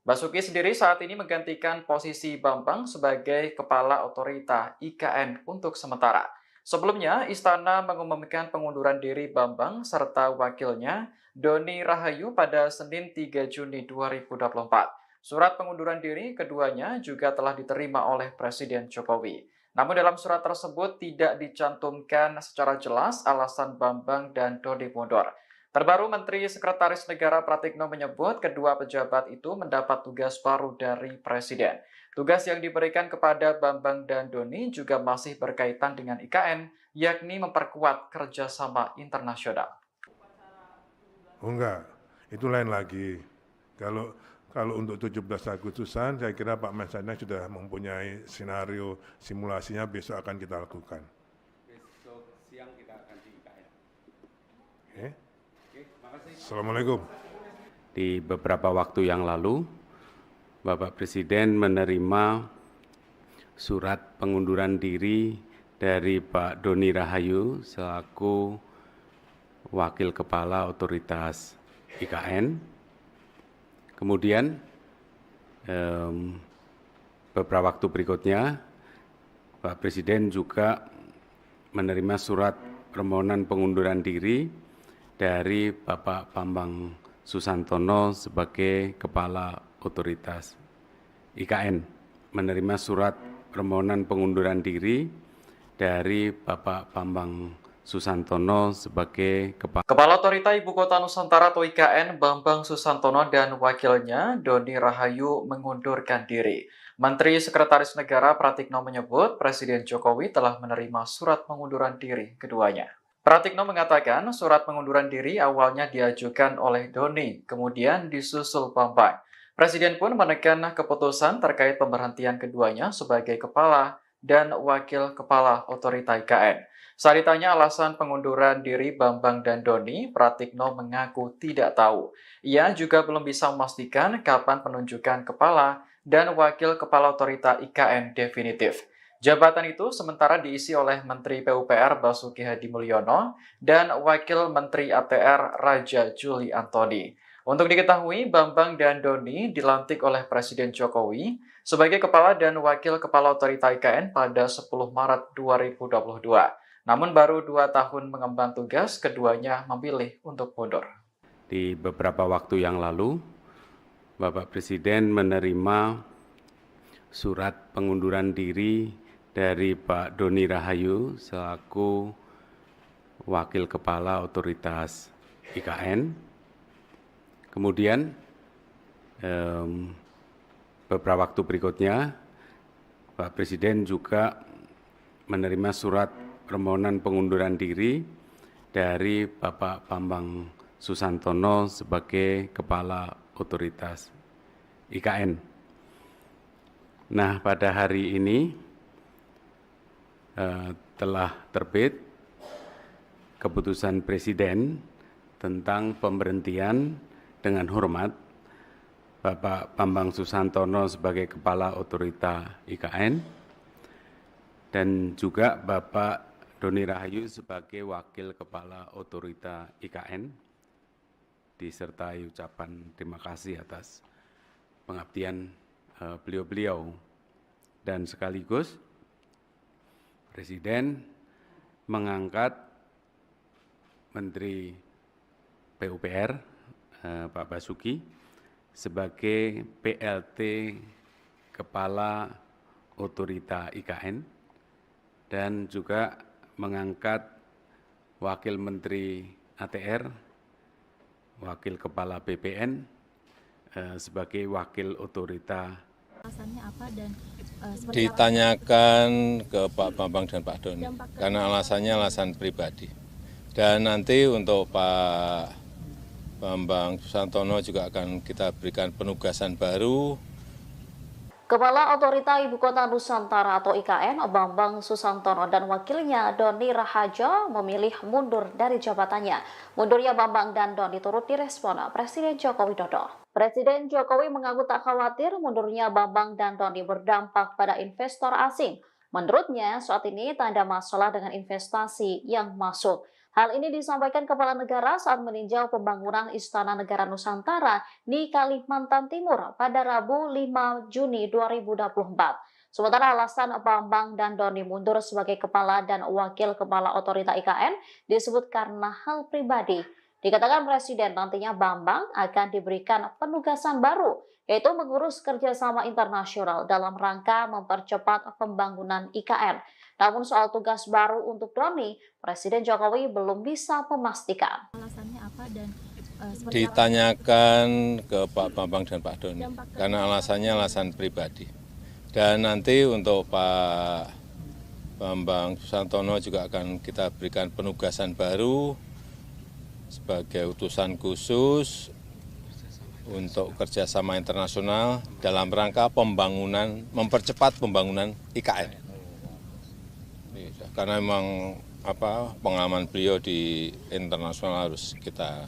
Basuki sendiri saat ini menggantikan posisi Bambang sebagai Kepala Otorita IKN untuk sementara. Sebelumnya, Istana mengumumkan pengunduran diri Bambang serta wakilnya Doni Rahayu pada Senin 3 Juni 2024. Surat pengunduran diri keduanya juga telah diterima oleh Presiden Jokowi. Namun dalam surat tersebut tidak dicantumkan secara jelas alasan Bambang dan Doni mundur. Terbaru Menteri Sekretaris Negara Pratikno menyebut kedua pejabat itu mendapat tugas baru dari Presiden. Tugas yang diberikan kepada Bambang dan Doni juga masih berkaitan dengan IKN, yakni memperkuat kerjasama internasional. Oh enggak, itu lain lagi. Kalau untuk 17 Agustusan, saya kira Pak Mensanek sudah mempunyai skenario simulasinya besok akan kita lakukan. Besok siang kita akan di IKN. Assalamualaikum. Di beberapa waktu yang lalu, Bapak Presiden menerima surat pengunduran diri dari Pak Doni Rahayu selaku Wakil Kepala Otoritas IKN. Kemudian beberapa waktu berikutnya, Pak Presiden juga menerima surat permohonan pengunduran diri dari Bapak Bambang Susantono sebagai Kepala Otoritas IKN. Menerima surat permohonan pengunduran diri dari Bapak Bambang Susantono sebagai Kepala Otorita Ibu Kota Nusantara atau IKN Bambang Susantono dan wakilnya Doni Rahayu mengundurkan diri. Menteri Sekretaris Negara Pratikno menyebut Presiden Jokowi telah menerima surat pengunduran diri keduanya. Pratikno mengatakan surat pengunduran diri awalnya diajukan oleh Doni, kemudian disusul Bambang. Presiden pun menekan keputusan terkait pemberhentian keduanya sebagai kepala dan wakil kepala otorita IKN. Saat ditanya alasan pengunduran diri Bambang dan Doni, Pratikno mengaku tidak tahu. Ia juga belum bisa memastikan kapan penunjukan kepala dan wakil kepala otorita IKN definitif. Jabatan itu sementara diisi oleh Menteri PUPR Basuki Hadi Mulyono dan Wakil Menteri ATR Raja Juli Antoni. Untuk diketahui, Bambang dan Doni dilantik oleh Presiden Jokowi sebagai Kepala dan Wakil Kepala Otorita IKN pada 10 Maret 2022. Namun baru 2 tahun mengemban tugas, keduanya memilih untuk mundur. Di beberapa waktu yang lalu, Bapak Presiden menerima surat pengunduran diri dari Pak Doni Rahayu selaku Wakil Kepala Otoritas IKN. Kemudian beberapa waktu berikutnya, Pak Presiden juga menerima surat permohonan pengunduran diri dari Bapak Bambang Susantono sebagai Kepala Otoritas IKN. Nah, pada hari ini telah terbit keputusan Presiden tentang pemberhentian dengan hormat Bapak Bambang Susantono sebagai Kepala Otorita IKN dan juga Bapak Doni Rahayu sebagai Wakil Kepala Otorita IKN, disertai ucapan terima kasih atas pengabdian beliau-beliau. Dan sekaligus Presiden mengangkat Menteri PUPR Pak Basuki sebagai PLT Kepala Otorita IKN dan juga mengangkat Wakil Menteri ATR, Wakil Kepala BPN, sebagai Wakil Otorita. Alasannya apa dan seperti apa? Ditanyakan ke Pak Bambang dan Pak Doni, karena alasannya alasan pribadi. Dan nanti untuk Pak Bambang Susantono juga akan kita berikan penugasan baru. Kepala Otorita Ibu Kota Nusantara atau IKN, Bambang Susantono dan wakilnya Doni Rahaja memilih mundur dari jabatannya. Mundurnya Bambang dan Doni turut direspon Presiden Joko Widodo. Presiden Jokowi mengaku tak khawatir mundurnya Bambang dan Doni berdampak pada investor asing. Menurutnya, saat ini tak ada masalah dengan investasi yang masuk. Hal ini disampaikan Kepala Negara saat meninjau pembangunan Istana Negara Nusantara di Kalimantan Timur pada Rabu 5 Juni 2024. Sementara alasan Bambang dan Doni mundur sebagai Kepala dan Wakil Kepala Otorita IKN disebut karena hal pribadi. Dikatakan Presiden nantinya Bambang akan diberikan penugasan baru, yaitu mengurus kerjasama internasional dalam rangka mempercepat pembangunan IKN. Namun soal tugas baru untuk Doni, Presiden Jokowi belum bisa memastikan. Alasannya apa dan seperti Ditanyakan ke Pak Bambang dan Pak Doni, karena alasannya alasan pribadi. Dan nanti untuk Pak Bambang Susantono juga akan kita berikan penugasan baru sebagai utusan khusus untuk kerjasama internasional dalam rangka pembangunan, mempercepat pembangunan IKN. Karena memang pengalaman beliau di internasional harus kita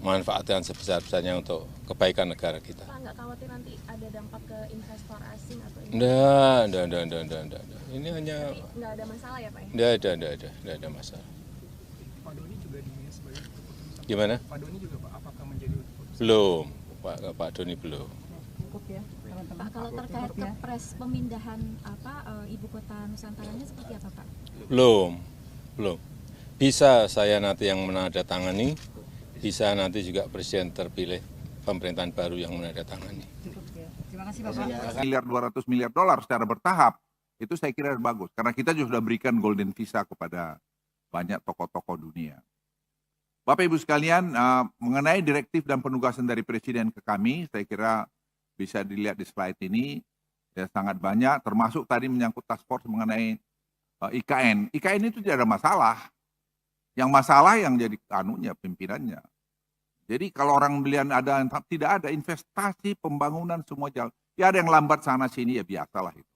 manfaatkan sebesar-besarnya untuk kebaikan negara kita. Pak, nggak khawatir nanti ada dampak ke investor asing atau Enggak. Ini hanya nggak ada masalah ya Pak? enggak ada masalah. Pak Doni juga dinilai sebagai keputusan. Gimana? Pak Doni juga Pak, apakah menjadi keputusan? Belum, Pak Doni belum. Cukup ya, teman-teman. Pak, kalau terkait kepres pemindahan ibu kota Nusantaranya seperti apa Pak? Belum. Bisa saya nanti yang menandatangani, bisa nanti juga Presiden terpilih pemerintahan baru yang menandatangani. Cukup ya. Terima kasih Bapak. Miliar 200 miliar dolar secara bertahap, itu saya kira bagus. Karena kita juga sudah berikan golden visa kepada banyak tokoh-tokoh dunia. Bapak Ibu sekalian, mengenai direktif dan penugasan dari Presiden ke kami, saya kira bisa dilihat di slide ini, ya sangat banyak, termasuk tadi menyangkut task force mengenai IKN. IKN itu tidak ada masalah. Yang masalah yang jadi pimpinannya. Jadi kalau orang belian tidak ada investasi pembangunan semua jalan. Ya ada yang lambat sana sini ya biasalah itu.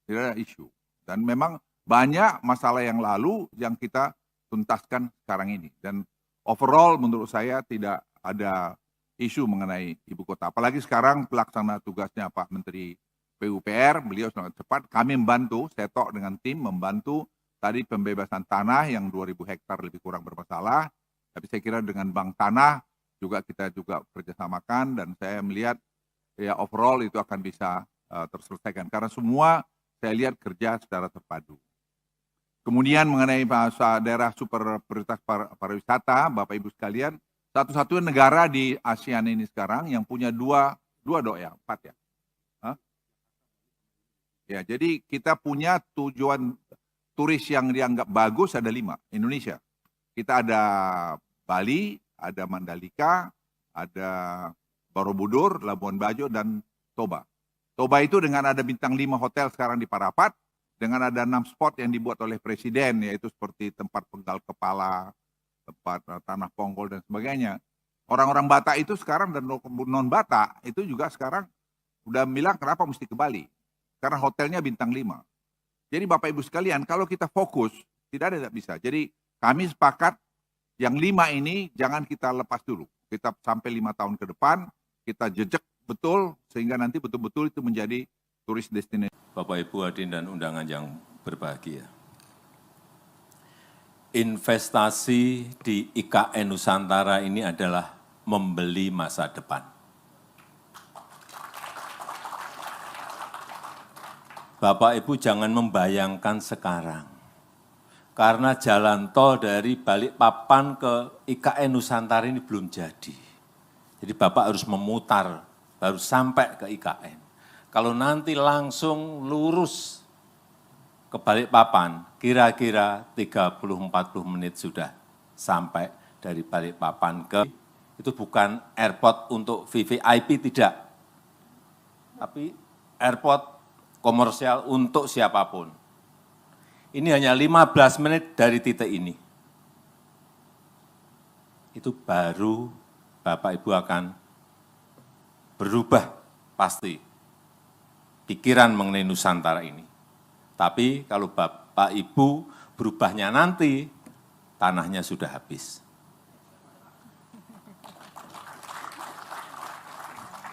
Tidak ada isu. Dan memang banyak masalah yang lalu yang kita tuntaskan sekarang ini. Dan overall menurut saya tidak ada isu mengenai ibu kota. Apalagi sekarang pelaksana tugasnya Pak Menteri PUPR, beliau sangat cepat. Kami membantu, Setok dengan tim membantu tadi pembebasan tanah yang 2.000 hektar lebih kurang bermasalah. Tapi saya kira dengan Bank Tanah juga kita juga kerjasamakan dan saya melihat ya overall itu akan bisa terselesaikan. Karena semua saya lihat kerja secara terpadu. Kemudian mengenai daerah super prioritas pariwisata, Bapak Ibu sekalian, satu-satunya negara di ASEAN ini sekarang yang punya empat ya. Ya, jadi kita punya tujuan turis yang dianggap bagus ada 5, Indonesia. Kita ada Bali, ada Mandalika, ada Borobudur, Labuan Bajo, dan Toba. Toba itu dengan ada bintang 5 hotel sekarang di Parapat, dengan ada 6 spot yang dibuat oleh Presiden, yaitu seperti tempat penggal kepala, tempat tanah ponggol, dan sebagainya. Orang-orang Batak itu sekarang dan non-Batak itu juga sekarang udah bilang kenapa mesti ke Bali. Karena hotelnya bintang 5. Jadi Bapak Ibu sekalian, kalau kita fokus, tidak bisa. Jadi kami sepakat yang 5 ini jangan kita lepas dulu. Kita sampai 5 tahun ke depan, kita jejak betul, sehingga nanti betul-betul itu menjadi turis destinasi. Bapak Ibu hadirin dan undangan yang berbahagia. Investasi di IKN Nusantara ini adalah membeli masa depan. Bapak Ibu jangan membayangkan sekarang. Karena jalan tol dari Balikpapan ke IKN Nusantara ini belum jadi. Jadi Bapak harus memutar, baru sampai ke IKN. Kalau nanti langsung lurus ke Balikpapan, kira-kira 30-40 menit sudah sampai dari Balikpapan ke itu bukan airport untuk VVIP, tidak. Tapi airport komersial untuk siapapun. Ini hanya 15 menit dari titik ini. Itu baru Bapak Ibu akan berubah pasti pikiran mengenai Nusantara ini. Tapi kalau Bapak Ibu berubahnya nanti, tanahnya sudah habis.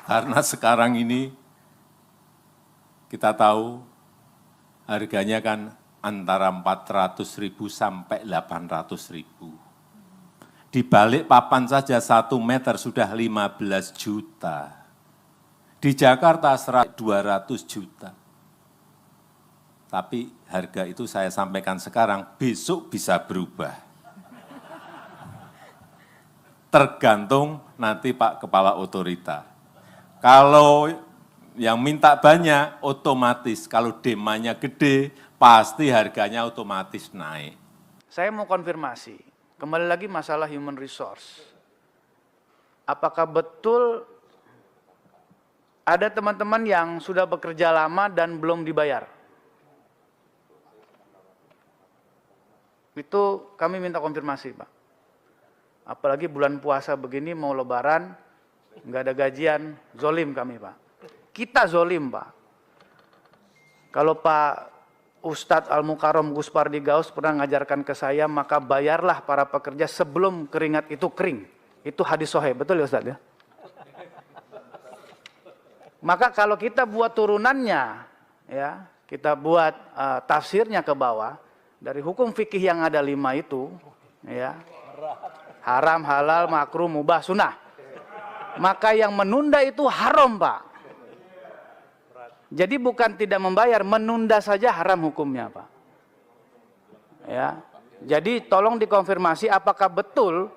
Karena sekarang ini kita tahu harganya kan antara 400.000 sampai 800.000. Di Balikpapan saja 1 meter sudah 15 juta. Di Jakarta 200 juta. Tapi harga itu saya sampaikan sekarang, besok bisa berubah. Tergantung nanti Pak Kepala Otorita. Kalau yang minta banyak, otomatis. Kalau demandnya gede, pasti harganya otomatis naik. Saya mau konfirmasi, kembali lagi masalah human resource. Apakah betul ada teman-teman yang sudah bekerja lama dan belum dibayar? Itu kami minta konfirmasi, Pak. Apalagi bulan puasa begini, mau lebaran, nggak ada gajian, zolim kami, Pak. Kita zolim, Pak. Kalau Pak Ustadz Al-Mukarram Gus Pardi Gaus pernah mengajarkan ke saya, maka bayarlah para pekerja sebelum keringat itu kering. Itu hadis sahih, betul ya Ustadz ya? Maka kalau kita buat turunannya, ya, kita buat tafsirnya ke bawah, dari hukum fikih yang ada 5 itu, ya, haram, halal, makruh, mubah, sunnah. Maka yang menunda itu haram, Pak. Jadi bukan tidak membayar, menunda saja haram hukumnya, Pak. Ya. Jadi tolong dikonfirmasi apakah betul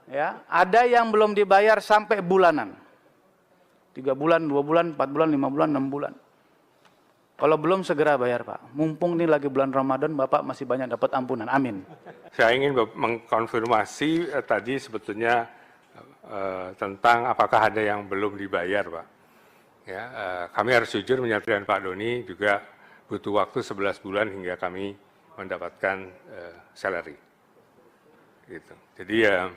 ya, ada yang belum dibayar sampai bulanan. 3 bulan, 2 bulan, 4 bulan, 5 bulan, 6 bulan. Kalau belum segera bayar, Pak. Mumpung ini lagi bulan Ramadan, Bapak masih banyak dapat ampunan. Amin. Saya ingin mengkonfirmasi tadi sebetulnya tentang apakah ada yang belum dibayar, Pak. Ya, kami harus jujur menyatakan Pak Doni juga butuh waktu 11 bulan hingga kami mendapatkan salary. Gitu. Jadi ya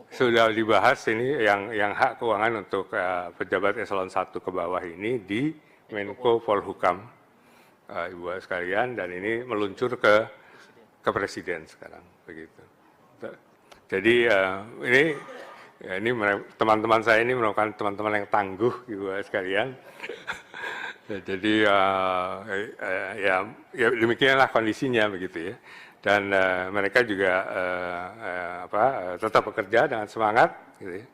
sudah dibahas ini yang hak keuangan untuk pejabat eselon 1 ke bawah ini di Menko Polhukam, Ibu sekalian, dan ini meluncur ke Presiden sekarang, begitu. Jadi ini teman-teman saya ini merupakan teman-teman yang tangguh, Ibu sekalian. Jadi ya demikianlah kondisinya, begitu ya. Dan mereka juga tetap bekerja dengan semangat, gitu ya.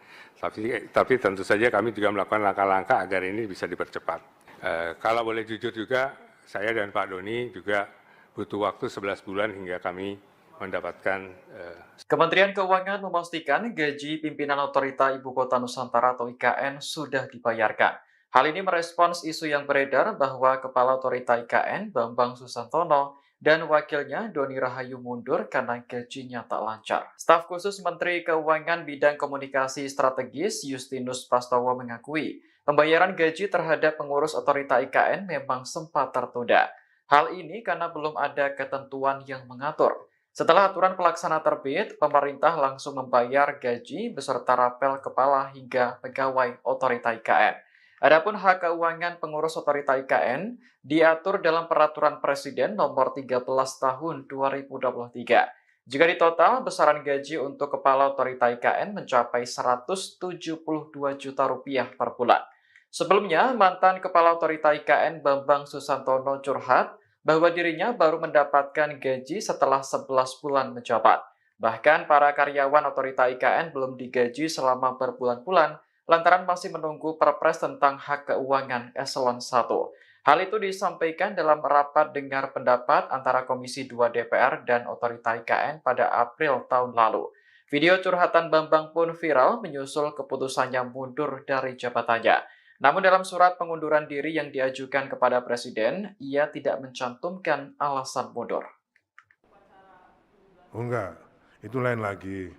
Tapi tentu saja kami juga melakukan langkah-langkah agar ini bisa dipercepat. Kalau boleh jujur juga, saya dan Pak Doni juga butuh waktu 11 bulan hingga kami mendapatkan. Kementerian Keuangan memastikan gaji pimpinan Otorita Ibu Kota Nusantara atau IKN sudah dibayarkan. Hal ini merespons isu yang beredar bahwa Kepala Otorita IKN Bambang Susantono dan wakilnya Doni Rahayu mundur karena gajinya tak lancar. Staf khusus Menteri Keuangan Bidang Komunikasi Strategis Justinus Prastowo mengakui pembayaran gaji terhadap pengurus Otorita IKN memang sempat tertunda. Hal ini karena belum ada ketentuan yang mengatur. Setelah aturan pelaksana terbit, pemerintah langsung membayar gaji beserta rapel kepala hingga pegawai Otorita IKN. Adapun hak keuangan pengurus Otorita IKN diatur dalam Peraturan Presiden Nomor 13 Tahun 2023. Jika ditotal, besaran gaji untuk Kepala Otorita IKN mencapai Rp172 juta per bulan. Sebelumnya, mantan Kepala Otorita IKN Bambang Susantono curhat bahwa dirinya baru mendapatkan gaji setelah 11 bulan menjabat. Bahkan para karyawan Otorita IKN belum digaji selama berbulan-bulan, lantaran masih menunggu Perpres tentang hak keuangan eselon 1. Hal itu disampaikan dalam rapat dengar pendapat antara Komisi 2 DPR dan Otorita IKN pada April tahun lalu. Video curhatan Bambang pun viral menyusul keputusannya mundur dari jabatannya. Namun dalam surat pengunduran diri yang diajukan kepada Presiden, ia tidak mencantumkan alasan mundur. Oh enggak, itu lain lagi.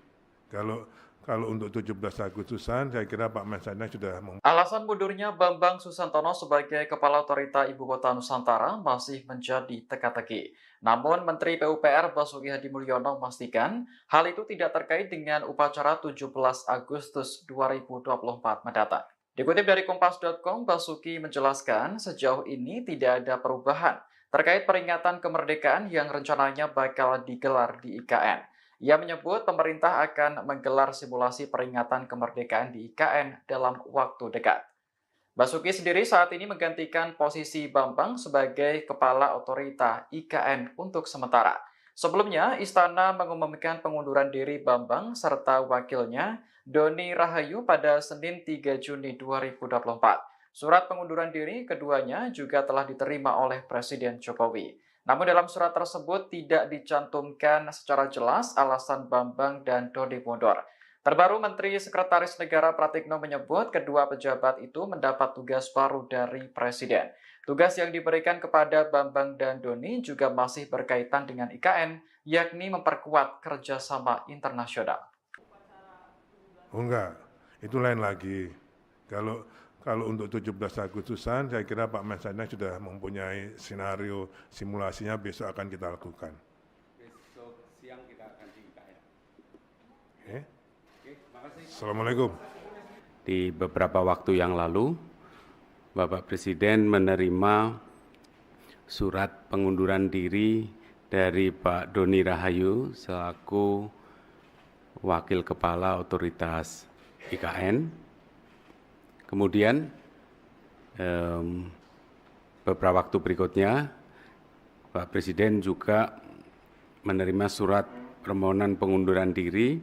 Kalau untuk 17 Agustusan, saya kira Pak Mensesnek sudah Alasan mundurnya Bambang Susantono sebagai Kepala Otorita Ibu Kota Nusantara masih menjadi teka-teki. Namun Menteri PUPR Basuki Hadi Mulyono memastikan hal itu tidak terkait dengan upacara 17 Agustus 2024 mendatang. Dikutip dari Kompas.com, Basuki menjelaskan sejauh ini tidak ada perubahan terkait peringatan kemerdekaan yang rencananya bakal digelar di IKN. Ia menyebut pemerintah akan menggelar simulasi peringatan kemerdekaan di IKN dalam waktu dekat. Basuki sendiri saat ini menggantikan posisi Bambang sebagai Kepala Otorita IKN untuk sementara. Sebelumnya, Istana mengumumkan pengunduran diri Bambang serta wakilnya Doni Rahayu pada Senin 3 Juni 2024. Surat pengunduran diri keduanya juga telah diterima oleh Presiden Jokowi. Namun dalam surat tersebut tidak dicantumkan secara jelas alasan Bambang dan Doni mundur. Terbaru Menteri Sekretaris Negara Pratikno menyebut kedua pejabat itu mendapat tugas baru dari Presiden. Tugas yang diberikan kepada Bambang dan Doni juga masih berkaitan dengan IKN, yakni memperkuat kerjasama internasional. Oh enggak, itu lain lagi. Kalau untuk 17 Agustusan, saya kira Pak Mensesnek sudah mempunyai skenario simulasinya besok akan kita lakukan. Besok siang kita akan di IKN. Oke, makasih. Assalamualaikum. Di beberapa waktu yang lalu, Bapak Presiden menerima surat pengunduran diri dari Pak Doni Rahayu selaku Wakil Kepala Otoritas IKN. Kemudian beberapa waktu berikutnya, Pak Presiden juga menerima surat permohonan pengunduran diri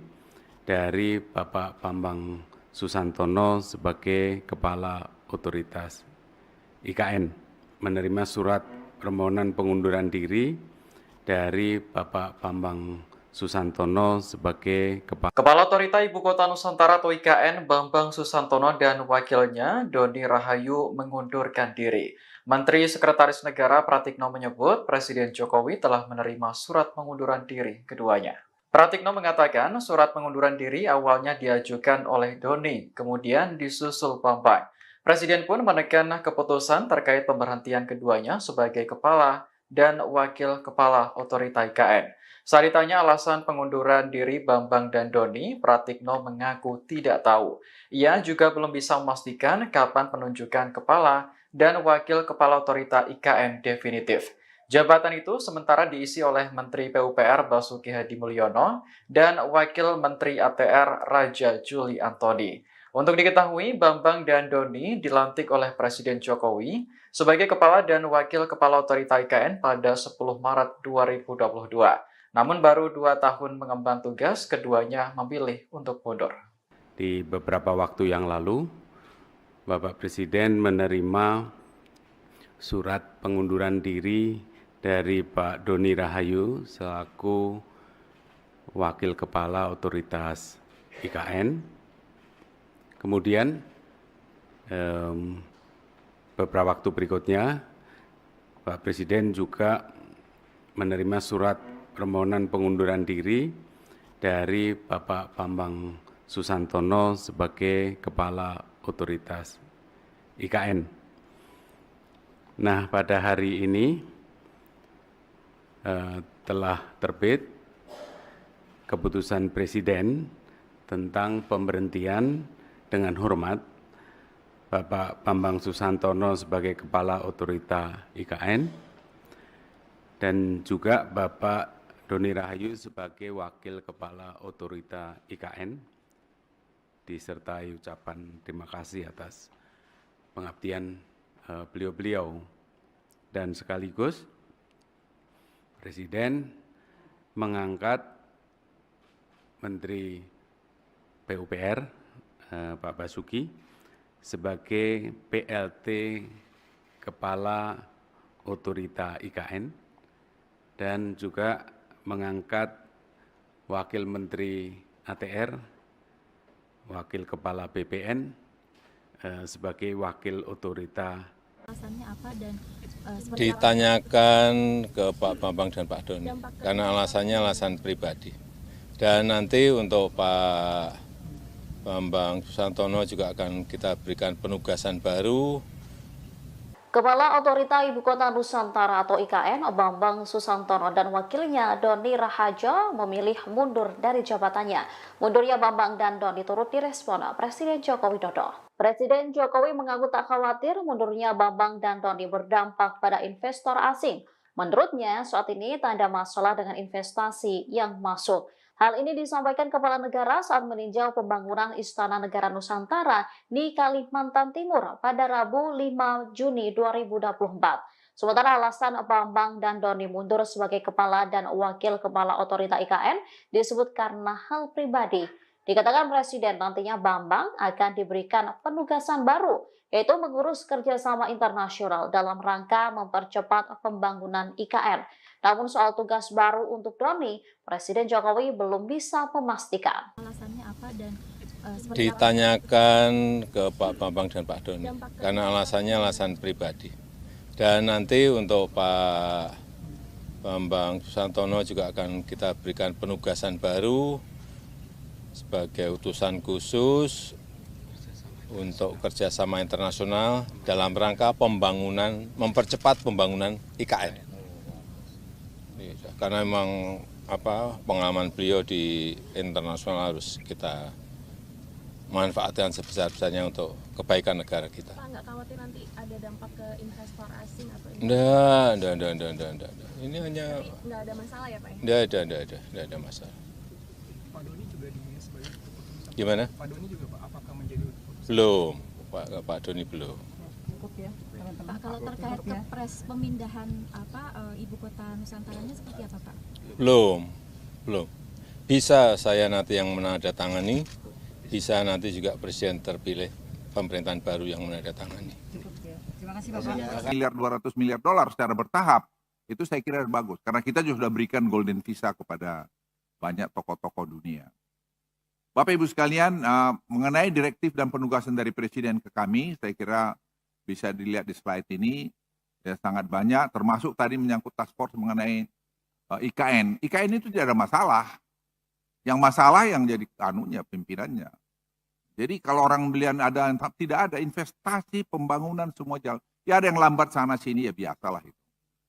dari Bapak Bambang Susantono sebagai Kepala Otoritas IKN. Menerima surat permohonan pengunduran diri dari Bapak Bambang Susantono sebagai Kepala Otorita Ibu Kota Nusantara atau IKN Bambang Susantono dan wakilnya Doni Rahayu mengundurkan diri. Menteri Sekretaris Negara Pratikno menyebut Presiden Jokowi telah menerima surat pengunduran diri keduanya. Pratikno mengatakan surat pengunduran diri awalnya diajukan oleh Doni, kemudian disusul Bambang. Presiden pun menekan keputusan terkait pemberhentian keduanya sebagai kepala dan wakil kepala otorita IKN. Saat ditanya alasan pengunduran diri Bambang dan Doni, Pratikno mengaku tidak tahu. Ia juga belum bisa memastikan kapan penunjukan kepala dan wakil kepala otorita IKN definitif. Jabatan itu sementara diisi oleh Menteri PUPR Basuki Hadi Mulyono dan Wakil Menteri ATR Raja Juli Antoni. Untuk diketahui, Bambang dan Doni dilantik oleh Presiden Jokowi sebagai Kepala dan Wakil Kepala Otorita IKN pada 10 Maret 2022. Namun baru 2 tahun mengemban tugas, keduanya memilih untuk mundur. Di beberapa waktu yang lalu, Bapak Presiden menerima surat pengunduran diri dari Pak Doni Rahayu selaku Wakil Kepala Otoritas IKN. Kemudian beberapa waktu berikutnya, Pak Presiden juga menerima surat permohonan pengunduran diri dari Bapak Bambang Susantono sebagai Kepala Otoritas IKN. Nah, pada hari ini telah terbit keputusan Presiden tentang pemberhentian dengan hormat Bapak Bambang Susantono sebagai Kepala Otorita IKN dan juga Bapak Doni Rahayu sebagai Wakil Kepala Otorita IKN, disertai ucapan terima kasih atas pengabdian beliau-beliau. Dan sekaligus Presiden mengangkat Menteri PUPR Pak Basuki sebagai PLT Kepala Otorita IKN dan juga mengangkat Wakil Menteri ATR, Wakil Kepala BPN sebagai Wakil Otorita. Alasannya apa dan Seperti apa? Ditanyakan ke Pak Bambang dan Pak Doni, karena alasannya alasan pribadi. Dan nanti untuk Pak Bambang Susantono juga akan kita berikan penugasan baru. Kepala Otorita Ibu Kota Nusantara atau IKN, Bambang Susantono dan wakilnya Doni Rahaja memilih mundur dari jabatannya. Mundurnya Bambang dan Doni turut direspon Presiden Joko Widodo. Presiden Jokowi mengaku tak khawatir mundurnya Bambang dan Doni berdampak pada investor asing. Menurutnya, saat ini tak ada masalah dengan investasi yang masuk. Hal ini disampaikan Kepala Negara saat meninjau pembangunan Istana Negara Nusantara di Kalimantan Timur pada Rabu 5 Juni 2024. Sementara alasan Bambang dan Doni mundur sebagai Kepala dan Wakil Kepala Otorita IKN disebut karena hal pribadi. Dikatakan Presiden nantinya Bambang akan diberikan penugasan baru, yaitu mengurus kerjasama internasional dalam rangka mempercepat pembangunan IKN. Namun soal tugas baru untuk Doni, Presiden Jokowi belum bisa memastikan. Alasannya apa dan seperti Ditanyakan ke Pak Bambang dan Pak Doni, karena alasannya alasan pribadi. Dan nanti untuk Pak Bambang Susantono juga akan kita berikan penugasan baru sebagai utusan khusus untuk kerjasama internasional dalam rangka pembangunan, mempercepat pembangunan IKN. Karena memang pengalaman beliau di internasional harus kita manfaatkan sebesar-besarnya untuk kebaikan negara kita. Pak, nggak khawatir nanti ada dampak ke investor asing atau Enggak. Ini hanya nggak ada masalah ya Pak? enggak ada masalah. Pak Doni juga dinilai sebagai keputusan. Gimana? Pak Doni juga Pak, apakah menjadi keputusan? Belum, Pak Doni belum. Cukup ya, teman-teman. Pak, kalau terkait kepres pemindahan ibu kota Nusantaranya seperti apa Pak? Belum. Bisa saya nanti yang menandatangani, bisa nanti juga presiden terpilih pemerintahan baru yang menandatangani. Cukup ya. Terima kasih Bapak. Miliar $200 miliar secara bertahap, itu saya kira bagus. Karena kita juga sudah berikan golden visa kepada banyak tokoh-tokoh dunia. Bapak Ibu sekalian, mengenai direktif dan penugasan dari Presiden ke kami, saya kira bisa dilihat di slide ini, ya sangat banyak, termasuk tadi menyangkut task force mengenai IKN. IKN itu tidak ada masalah. Yang masalah yang jadi pimpinannya. Jadi kalau orang belian tidak ada investasi, pembangunan semua jalan. Ya ada yang lambat sana sini, ya biasalah itu.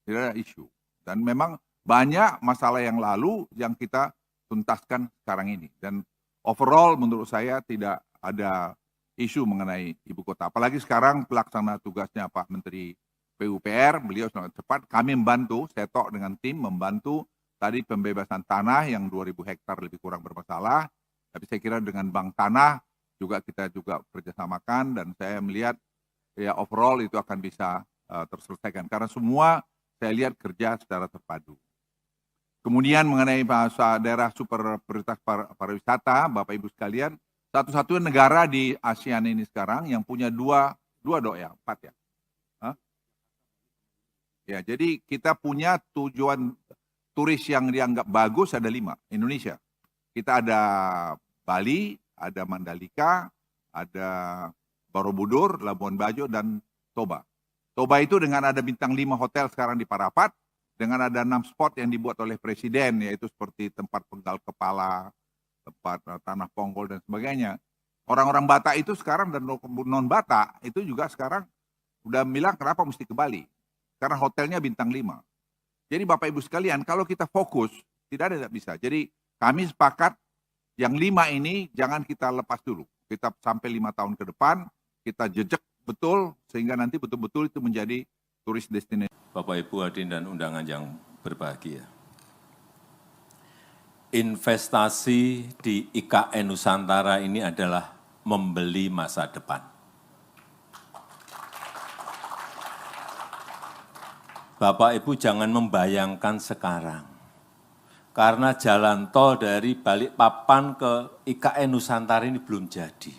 Tidak ada isu. Dan memang banyak masalah yang lalu yang kita tuntaskan sekarang ini. Dan overall menurut saya tidak ada isu mengenai ibu kota. Apalagi sekarang pelaksana tugasnya Pak Menteri PUPR, beliau sangat cepat. Kami membantu, Setok dengan tim membantu tadi pembebasan tanah yang 2.000 hektar lebih kurang bermasalah. Tapi saya kira dengan Bank Tanah juga kita juga kerjasamakan dan saya melihat ya overall itu akan bisa terselesaikan. Karena semua saya lihat kerja secara terpadu. Kemudian mengenai bahasa daerah super prioritas pariwisata, Bapak Ibu sekalian, satu-satunya negara di ASEAN ini sekarang yang punya empat ya. Ya, jadi kita punya tujuan turis yang dianggap bagus ada 5, Indonesia. Kita ada Bali, ada Mandalika, ada Borobudur, Labuan Bajo, dan Toba. Toba itu dengan ada bintang 5 hotel sekarang di Parapat, dengan ada 6 spot yang dibuat oleh Presiden, yaitu seperti tempat penggal kepala, tempat tanah ponggol, dan sebagainya. Orang-orang Batak itu sekarang dan non-Batak itu juga sekarang udah bilang kenapa mesti ke Bali. Karena hotelnya bintang 5. Jadi Bapak Ibu sekalian, kalau kita fokus, tidak ada yang bisa. Jadi kami sepakat yang 5 ini jangan kita lepas dulu. Kita sampai 5 tahun ke depan, kita jejak betul, sehingga nanti betul-betul itu menjadi turis destinasi. Bapak Ibu hadirin dan undangan yang berbahagia. Investasi di IKN Nusantara ini adalah membeli masa depan. Bapak Ibu jangan membayangkan sekarang, karena jalan tol dari Balikpapan ke IKN Nusantara ini belum jadi.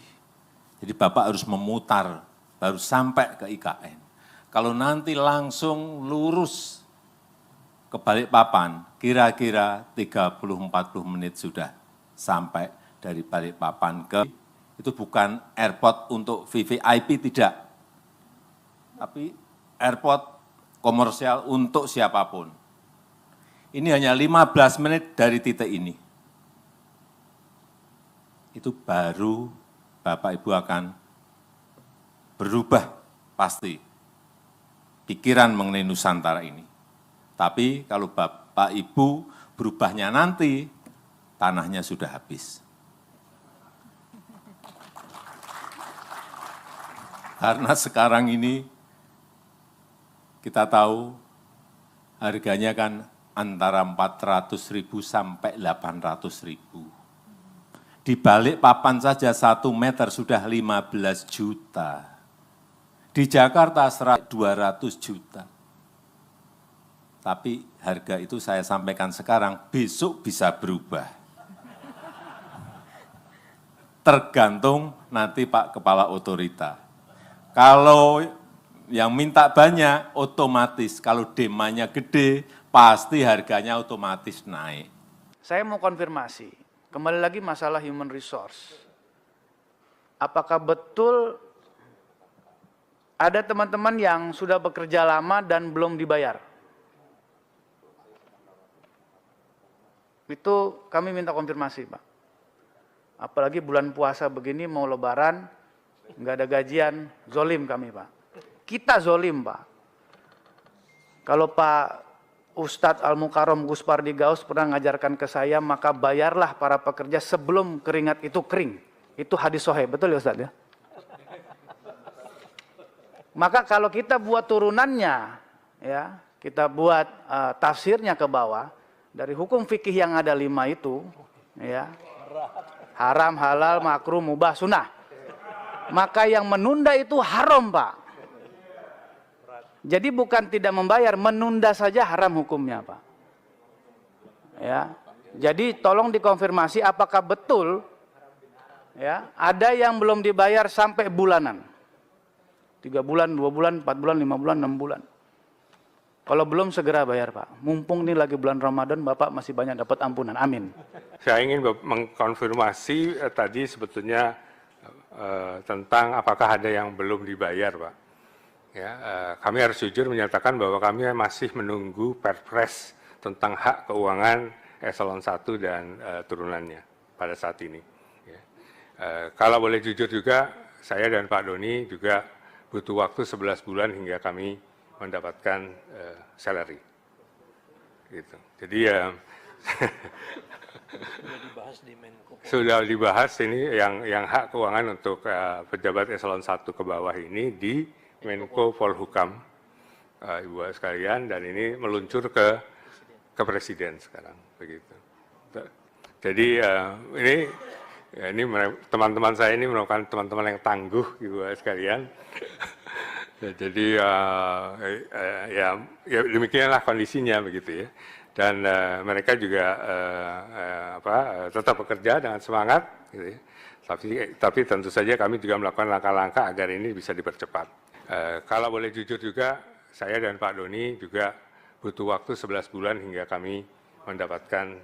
Jadi Bapak harus memutar, baru sampai ke IKN. Kalau nanti langsung lurus ke Balikpapan, kira-kira 30-40 menit sudah sampai dari Balikpapan ke, itu bukan airport untuk VVIP, tidak. Tapi airport komersial untuk siapapun. Ini hanya 15 menit dari titik ini. Itu baru Bapak Ibu akan berubah pasti pikiran mengenai Nusantara ini. Tapi kalau Bapak Ibu berubahnya nanti, tanahnya sudah habis. Karena sekarang ini kita tahu harganya kan antara 400.000 sampai 800.000. Di balik papan saja 1 meter sudah 15 juta. Di Jakarta 200 juta. Tapi harga itu saya sampaikan sekarang, besok bisa berubah. Tergantung nanti Pak Kepala Otorita. Kalau yang minta banyak, otomatis. Kalau demandnya gede, pasti harganya otomatis naik. Saya mau konfirmasi, kembali lagi masalah human resource. Apakah betul ada teman-teman yang sudah bekerja lama dan belum dibayar? Itu kami minta konfirmasi, Pak. Apalagi bulan puasa begini, mau lebaran, nggak ada gajian, zolim kami, Pak. Kita zolim, Pak. Kalau Pak Ustadz Al-Mukarram Gus Pardi Gaus pernah mengajarkan ke saya, maka bayarlah para pekerja sebelum keringat itu kering. Itu hadis sahih, betul ya Ustadz ya? Maka kalau kita buat turunannya, ya, kita buat tafsirnya ke bawah, dari hukum fikih yang ada 5 itu, ya, haram, halal, makruh, mubah, sunnah. Maka yang menunda itu haram, Pak. Jadi bukan tidak membayar, menunda saja haram hukumnya, Pak. Ya. Jadi tolong dikonfirmasi apakah betul ya, ada yang belum dibayar sampai bulanan. 3 bulan, 2 bulan, 4 bulan, 5 bulan, 6 bulan. Kalau belum segera bayar, Pak. Mumpung ini lagi bulan Ramadan, Bapak masih banyak dapat ampunan. Amin. Saya ingin mengkonfirmasi tadi sebetulnya tentang apakah ada yang belum dibayar, Pak. Ya, kami harus jujur menyatakan bahwa kami masih menunggu Perpres tentang hak keuangan eselon 1 dan turunannya pada saat ini. Ya. Kalau boleh jujur juga, saya dan Pak Doni juga butuh waktu 11 bulan hingga kami mendapatkan salary. Gitu. Jadi ya sudah dibahas ini yang hak keuangan untuk pejabat eselon 1 ke bawah ini di Menko Polhukam, Ibu sekalian, dan ini meluncur ke Presiden sekarang, begitu. Jadi ini teman-teman saya ini merupakan teman-teman yang tangguh, Ibu sekalian. Jadi ya demikianlah kondisinya, begitu ya. Dan mereka juga tetap bekerja dengan semangat, gitu ya. Tapi tentu saja kami juga melakukan langkah-langkah agar ini bisa dipercepat. Kalau boleh jujur juga, saya dan Pak Doni juga butuh waktu 11 bulan hingga kami mendapatkan.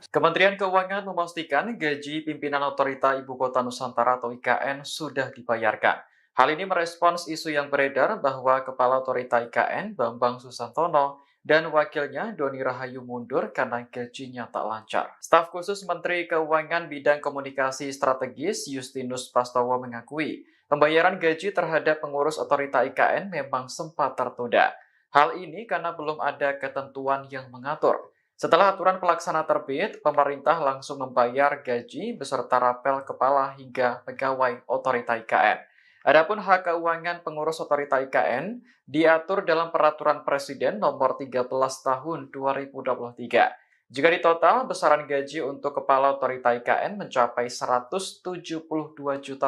Kementerian Keuangan memastikan gaji pimpinan Otorita Ibu Kota Nusantara atau IKN sudah dibayarkan. Hal ini merespons isu yang beredar bahwa Kepala Otorita IKN, Bambang Susantono, dan wakilnya Doni Rahayu mundur karena gajinya tak lancar. Staf khusus Menteri Keuangan Bidang Komunikasi Strategis Justinus Prastowo mengakui pembayaran gaji terhadap pengurus Otorita IKN memang sempat tertunda. Hal ini karena belum ada ketentuan yang mengatur. Setelah aturan pelaksana terbit, pemerintah langsung membayar gaji beserta rapel kepala hingga pegawai Otorita IKN. Adapun hak keuangan pengurus Otorita IKN diatur dalam Peraturan Presiden Nomor 13 Tahun 2023. Jika ditotal, besaran gaji untuk Kepala Otorita IKN mencapai Rp172 juta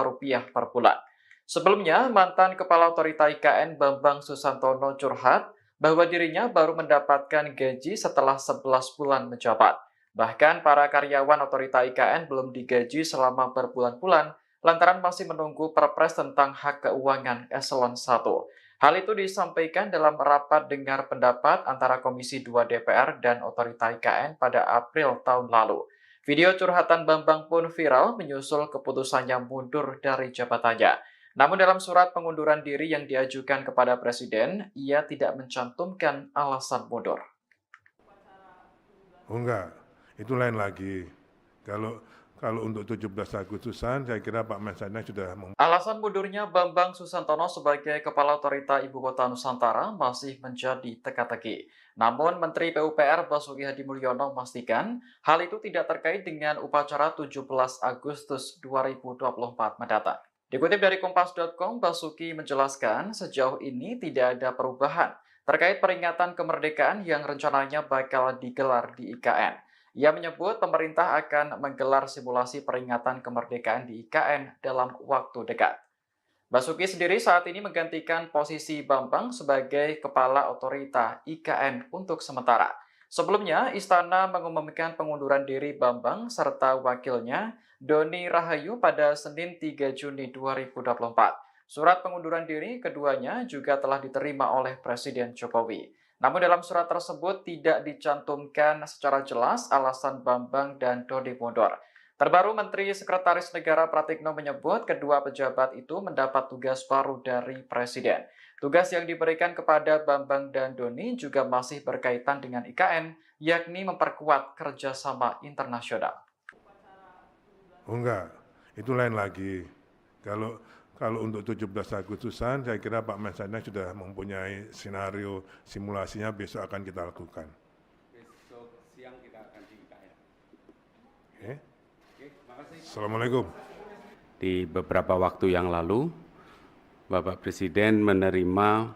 per bulan. Sebelumnya, mantan Kepala Otorita IKN Bambang Susantono curhat bahwa dirinya baru mendapatkan gaji setelah 11 bulan menjabat. Bahkan para karyawan Otorita IKN belum digaji selama berbulan-bulan lantaran masih menunggu Perpres tentang hak keuangan eselon 1. Hal itu disampaikan dalam rapat dengar pendapat antara Komisi 2 DPR dan Otorita IKN pada April tahun lalu. Video curhatan Bambang pun viral menyusul keputusannya mundur dari jabatannya. Namun dalam surat pengunduran diri yang diajukan kepada Presiden, ia tidak mencantumkan alasan mundur. Oh enggak, itu lain lagi. Kalau untuk 17 Agustusan, saya kira Pak Mensesnek sudah Alasan mundurnya Bambang Susantono sebagai Kepala Otorita Ibu Kota Nusantara masih menjadi teka-teki. Namun Menteri PUPR Basuki Hadimulyono memastikan hal itu tidak terkait dengan upacara 17 Agustus 2024 mendatang. Dikutip dari Kompas.com, Basuki menjelaskan sejauh ini tidak ada perubahan terkait peringatan kemerdekaan yang rencananya bakal digelar di IKN. Ia menyebut pemerintah akan menggelar simulasi peringatan kemerdekaan di IKN dalam waktu dekat. Basuki sendiri saat ini menggantikan posisi Bambang sebagai Kepala Otorita IKN untuk sementara. Sebelumnya, Istana mengumumkan pengunduran diri Bambang serta wakilnya Doni Rahayu pada Senin 3 Juni 2024. Surat pengunduran diri keduanya juga telah diterima oleh Presiden Jokowi. Namun dalam surat tersebut tidak dicantumkan secara jelas alasan Bambang dan Doni mundur. Terbaru Menteri Sekretaris Negara Pratikno menyebut kedua pejabat itu mendapat tugas baru dari Presiden. Tugas yang diberikan kepada Bambang dan Doni juga masih berkaitan dengan IKN, yakni memperkuat kerjasama internasional. Oh enggak, itu lain lagi. Kalau untuk 17 Agustusan, saya kira Pak Mensesnek sudah mempunyai skenario simulasinya besok akan kita lakukan. Besok siang kita akan di IKN. Oke, Assalamualaikum. Di beberapa waktu yang lalu, Bapak Presiden menerima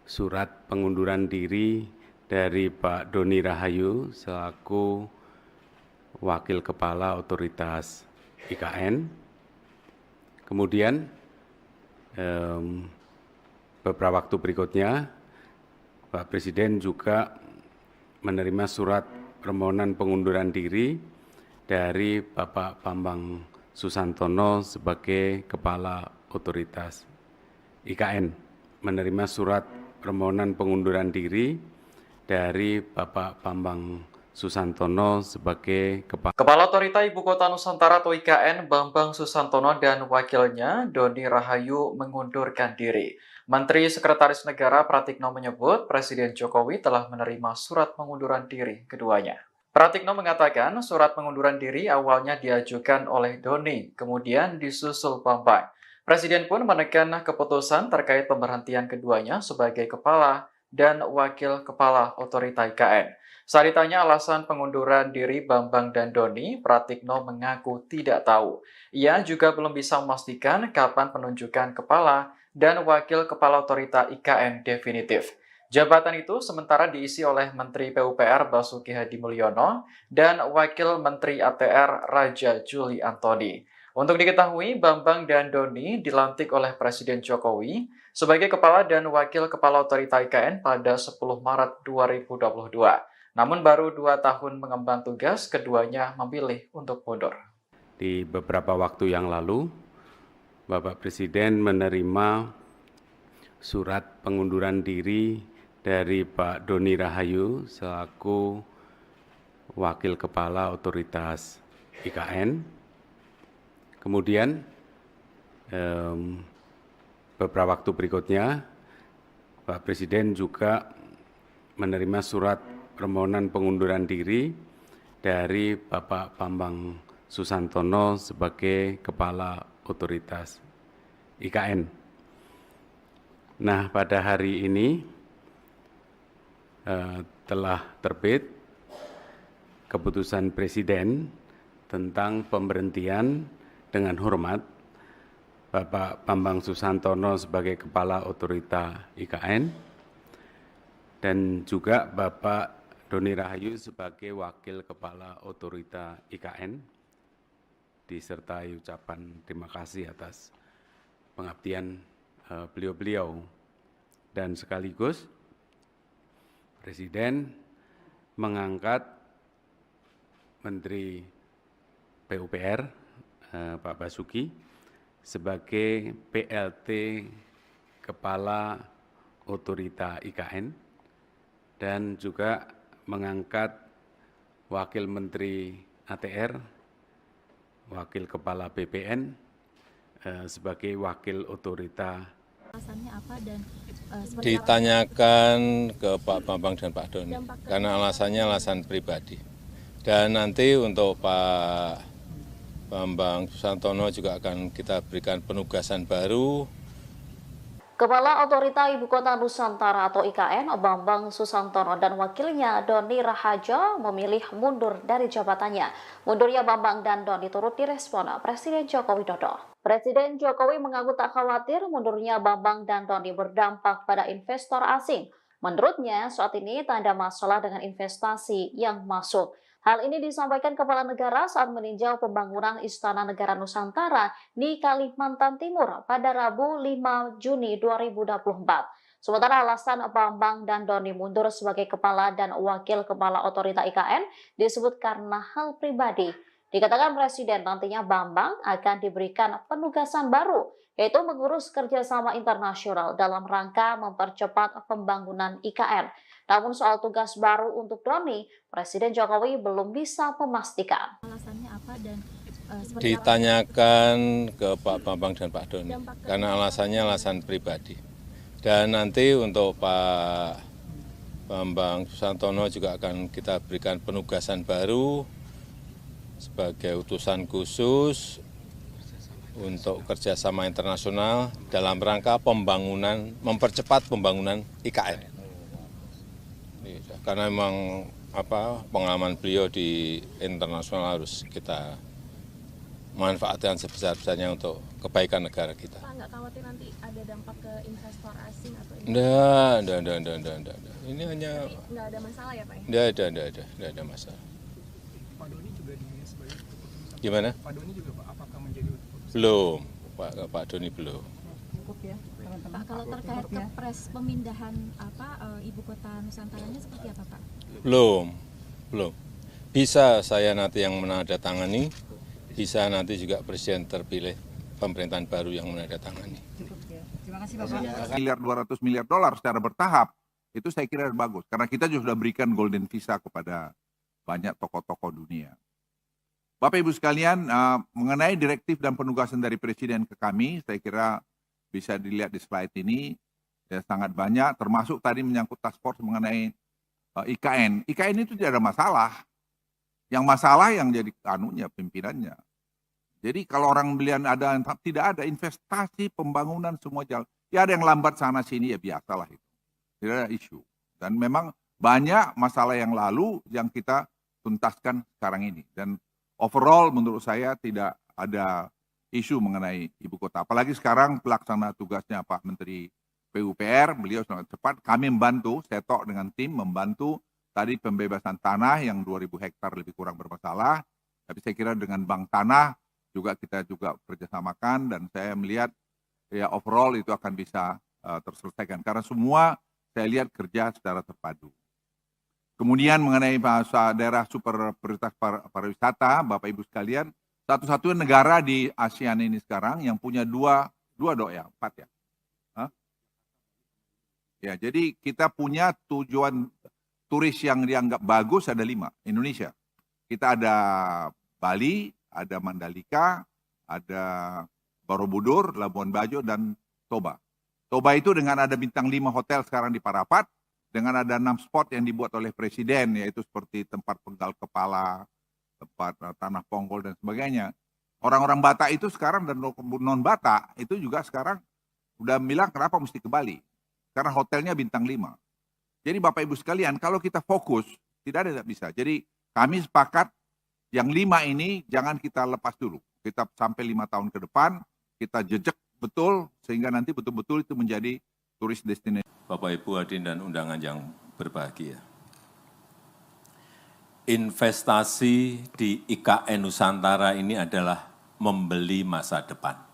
surat pengunduran diri dari Pak Doni Rahayu selaku Wakil Kepala Otoritas IKN. Kemudian beberapa waktu berikutnya, Pak Presiden juga menerima surat permohonan pengunduran diri dari Bapak Bambang Susantono sebagai Kepala Otoritas IKN. Menerima surat permohonan pengunduran diri dari Bapak Bambang Susantono sebagai Kepala Otorita Ibu Kota Nusantara atau IKN Bambang Susantono dan wakilnya Doni Rahayu mengundurkan diri. Menteri Sekretaris Negara Pratikno menyebut Presiden Jokowi telah menerima surat pengunduran diri keduanya. Pratikno mengatakan surat pengunduran diri awalnya diajukan oleh Doni, kemudian disusul Bambang. Presiden pun menekan keputusan terkait pemberhentian keduanya sebagai kepala dan wakil kepala otorita IKN. Saat ditanya alasan pengunduran diri Bambang dan Doni, Pratikno mengaku tidak tahu. Ia juga belum bisa memastikan kapan penunjukan kepala dan wakil kepala otorita IKN definitif. Jabatan itu sementara diisi oleh Menteri PUPR Basuki Hadimulyono dan Wakil Menteri ATR Raja Juli Antoni. Untuk diketahui, Bambang dan Doni dilantik oleh Presiden Jokowi sebagai Kepala dan Wakil Kepala Otorita IKN pada 10 Maret 2022. Namun baru 2 tahun mengemban tugas, keduanya memilih untuk mundur. Di beberapa waktu yang lalu, Bapak Presiden menerima surat pengunduran diri dari Pak Doni Rahayu selaku Wakil Kepala Otoritas IKN. Kemudian beberapa waktu berikutnya, Pak Presiden juga menerima surat permohonan pengunduran diri dari Bapak Bambang Susantono sebagai Kepala Otoritas IKN. Nah, pada hari ini telah terbit keputusan Presiden tentang pemberhentian dengan hormat Bapak Bambang Susantono sebagai Kepala Otorita IKN dan juga Bapak Doni Rahayu sebagai Wakil Kepala Otorita IKN, disertai ucapan terima kasih atas pengabdian beliau-beliau. Dan sekaligus Presiden mengangkat Menteri PUPR Pak Basuki sebagai PLT Kepala Otorita IKN dan juga mengangkat Wakil Menteri ATR, Wakil Kepala BPN sebagai wakil otorita. Alasannya apa dan seperti apa? Ditanyakan ke Pak Bambang dan Pak Doni, karena alasannya alasan pribadi. Dan nanti untuk Pak Bambang Susantono juga akan kita berikan penugasan baru. Kepala Otorita Ibu Kota Nusantara atau IKN, Bambang Susantono dan wakilnya Doni Rahaja memilih mundur dari jabatannya. Mundurnya Bambang dan Doni turut direspon Presiden Joko Widodo. Presiden Jokowi mengaku tak khawatir mundurnya Bambang dan Doni berdampak pada investor asing. Menurutnya, saat ini tak ada masalah dengan investasi yang masuk. Hal ini disampaikan Kepala Negara saat meninjau pembangunan Istana Negara Nusantara di Kalimantan Timur pada Rabu 5 Juni 2024. Sementara alasan Bambang dan Doni mundur sebagai Kepala dan Wakil Kepala Otorita IKN disebut karena hal pribadi. Dikatakan Presiden nantinya Bambang akan diberikan penugasan baru, yaitu mengurus kerjasama internasional dalam rangka mempercepat pembangunan IKN. Namun soal tugas baru untuk Doni, Presiden Jokowi belum bisa memastikan. Alasannya apa dan seperti Ditanyakan ke Pak Bambang dan Pak Doni, karena alasannya alasan pribadi. Dan nanti untuk Pak Bambang Susantono juga akan kita berikan penugasan baru sebagai utusan khusus untuk kerjasama internasional dalam rangka pembangunan, mempercepat pembangunan IKN. Karena memang pengalaman beliau di internasional harus kita manfaatkan sebesar-besarnya untuk kebaikan negara kita. Pak, nggak khawatir nanti ada dampak ke investor asing atau Enggak. Ini hanya nggak ada masalah ya Pak? enggak ada masalah. Pak Doni juga dinilai sebagai keputusan. Gimana? Pak Doni juga Pak, apakah menjadi keputusan? Belum, Pak Doni belum. Cukup ya, teman-teman. Pak, kalau terkait kepres pemindahan ibu kota Nusantaranya seperti apa Pak? Belum. Bisa saya nanti yang menandatangani, bisa nanti juga presiden terpilih pemerintahan baru yang menandatangani. Cukup ya. Terima kasih Bapak. Miliar $200 miliar secara bertahap, itu saya kira bagus. Karena kita juga sudah berikan golden visa kepada banyak tokoh-tokoh dunia. Bapak Ibu sekalian, mengenai direktif dan penugasan dari Presiden ke kami, saya kira bisa dilihat di slide ini, ya sangat banyak, termasuk tadi menyangkut task force mengenai IKN. IKN itu tidak ada masalah. Yang masalah yang jadi pimpinannya. Jadi kalau orang belian tidak ada investasi, pembangunan semua jalan. Ya ada yang lambat sana sini, ya biasalah itu. Tidak ada isu. Dan memang banyak masalah yang lalu yang kita tuntaskan sekarang ini. Dan overall menurut saya tidak ada isu mengenai ibu kota. Apalagi sekarang pelaksana tugasnya Pak Menteri PUPR, beliau sangat cepat. Kami membantu, Setok dengan tim membantu tadi pembebasan tanah yang 2.000 hektar lebih kurang bermasalah. Tapi saya kira dengan Bank Tanah juga kita juga kerjasamakan dan saya melihat ya overall itu akan bisa terselesaikan. Karena semua saya lihat kerja secara terpadu. Kemudian mengenai bahasa daerah super prioritas pariwisata, Bapak Ibu sekalian, satu-satunya negara di ASEAN ini sekarang yang punya empat ya. Ya, jadi kita punya tujuan turis yang dianggap bagus ada 5, Indonesia. Kita ada Bali, ada Mandalika, ada Borobudur, Labuan Bajo, dan Toba. Toba itu dengan ada bintang 5 hotel sekarang di Parapat, dengan ada 6 spot yang dibuat oleh Presiden, yaitu seperti tempat penggal kepala, tempat tanah ponggol, dan sebagainya. Orang-orang Batak itu sekarang dan non-Batak itu juga sekarang udah bilang kenapa mesti ke Bali. Karena hotelnya bintang 5. Jadi Bapak Ibu sekalian, kalau kita fokus, tidak ada yang bisa. Jadi kami sepakat yang 5 ini jangan kita lepas dulu. Kita sampai 5 tahun ke depan, kita jejak betul, sehingga nanti betul-betul itu menjadi turis destinasi. Bapak Ibu hadirin dan undangan yang berbahagia. Investasi di IKN Nusantara ini adalah membeli masa depan.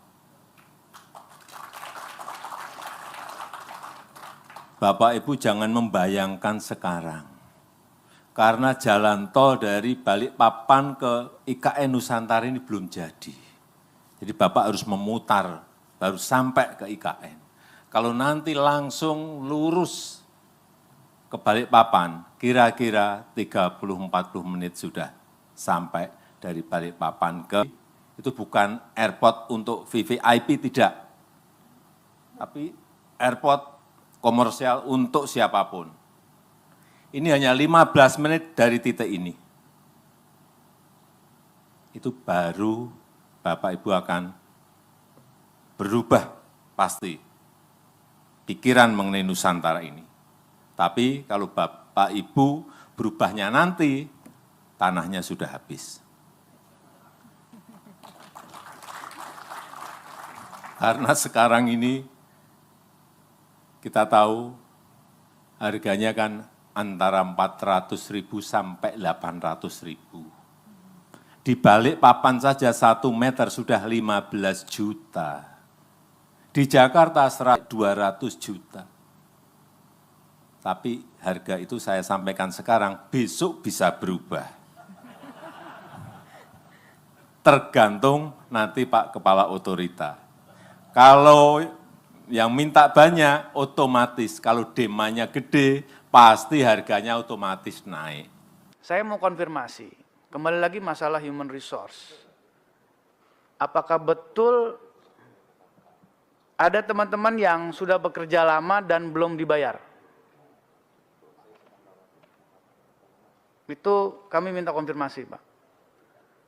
Bapak Ibu jangan membayangkan sekarang. Karena jalan tol dari Balikpapan ke IKN Nusantara ini belum jadi. Jadi Bapak harus memutar, baru sampai ke IKN. Kalau nanti langsung lurus ke Balikpapan, kira-kira 30-40 menit sudah sampai dari Balikpapan ke Itu bukan airport untuk VVIP, tidak. Tapi airport komersial untuk siapapun. Ini hanya 15 menit dari titik ini. Itu baru Bapak Ibu akan berubah pasti pikiran mengenai Nusantara ini. Tapi kalau Bapak Ibu berubahnya nanti, tanahnya sudah habis. Karena sekarang ini kita tahu harganya kan antara 400.000 sampai 800.000. Di Balikpapan saja 1 meter sudah 15 juta. Di Jakarta 200 juta. Tapi harga itu saya sampaikan sekarang, besok bisa berubah. Tergantung nanti Pak Kepala Otorita. Kalau yang minta banyak, otomatis. Kalau demandnya gede, pasti harganya otomatis naik. Saya mau konfirmasi, kembali lagi masalah human resource. Apakah betul ada teman-teman yang sudah bekerja lama dan belum dibayar? Itu kami minta konfirmasi, Pak.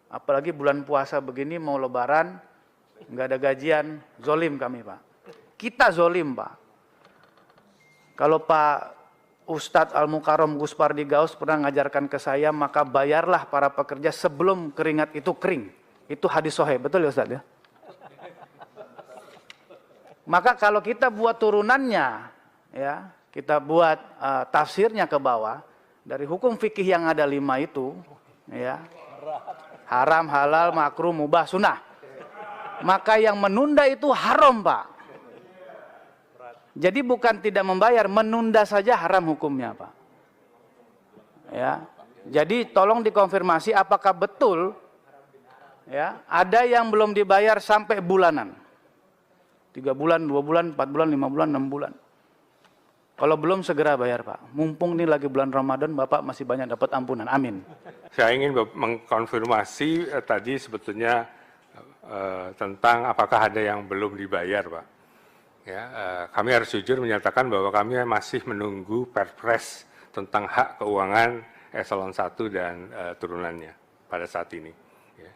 Apalagi bulan puasa begini, mau lebaran, nggak ada gajian, zolim kami, Pak. Kita zolim, Pak. Kalau Pak Ustadz Al-Mukarram Gus Pardi Gaus pernah mengajarkan ke saya, maka bayarlah para pekerja sebelum keringat itu kering. Itu hadis sahih, betul ya Ustadz ya? Maka kalau kita buat turunannya, ya, kita buat tafsirnya ke bawah, dari hukum fikih yang ada 5 itu, ya, haram, halal, makruh, mubah, sunnah. Maka yang menunda itu haram, Pak. Jadi bukan tidak membayar, menunda saja haram hukumnya, Pak. Ya. Jadi tolong dikonfirmasi apakah betul ya, ada yang belum dibayar sampai bulanan. 3 bulan, 2 bulan, 4 bulan, 5 bulan, 6 bulan. Kalau belum segera bayar, Pak. Mumpung ini lagi bulan Ramadan, Bapak masih banyak dapat ampunan. Amin. Saya ingin mengkonfirmasi tadi sebetulnya tentang apakah ada yang belum dibayar, Pak. Ya, kami harus jujur menyatakan bahwa kami masih menunggu Perpres tentang hak keuangan eselon 1 dan turunannya pada saat ini. Ya.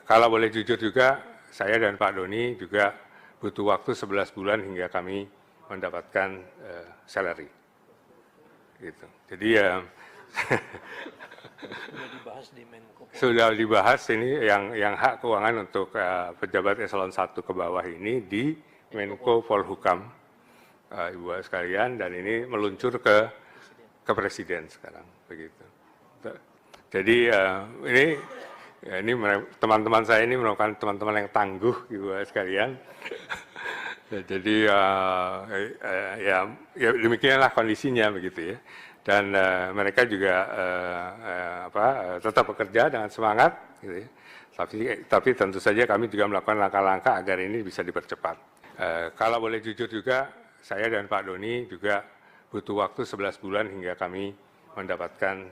Kalau boleh jujur juga, saya dan Pak Doni juga butuh waktu 11 bulan hingga kami mendapatkan salary. Gitu. Jadi ya sudah dibahas ini yang hak keuangan untuk pejabat eselon 1 ke bawah ini di Menko Polhukam, Ibu sekalian, dan ini meluncur ke Presiden sekarang, begitu. Jadi ini teman-teman saya ini merupakan teman-teman yang tangguh, Ibu sekalian. Jadi ya demikianlah kondisinya, begitu ya. Dan mereka juga tetap bekerja dengan semangat, gitu ya. Tapi tentu saja kami juga melakukan langkah-langkah agar ini bisa dipercepat. Kalau boleh jujur juga, saya dan Pak Doni juga butuh waktu 11 bulan hingga kami mendapatkan.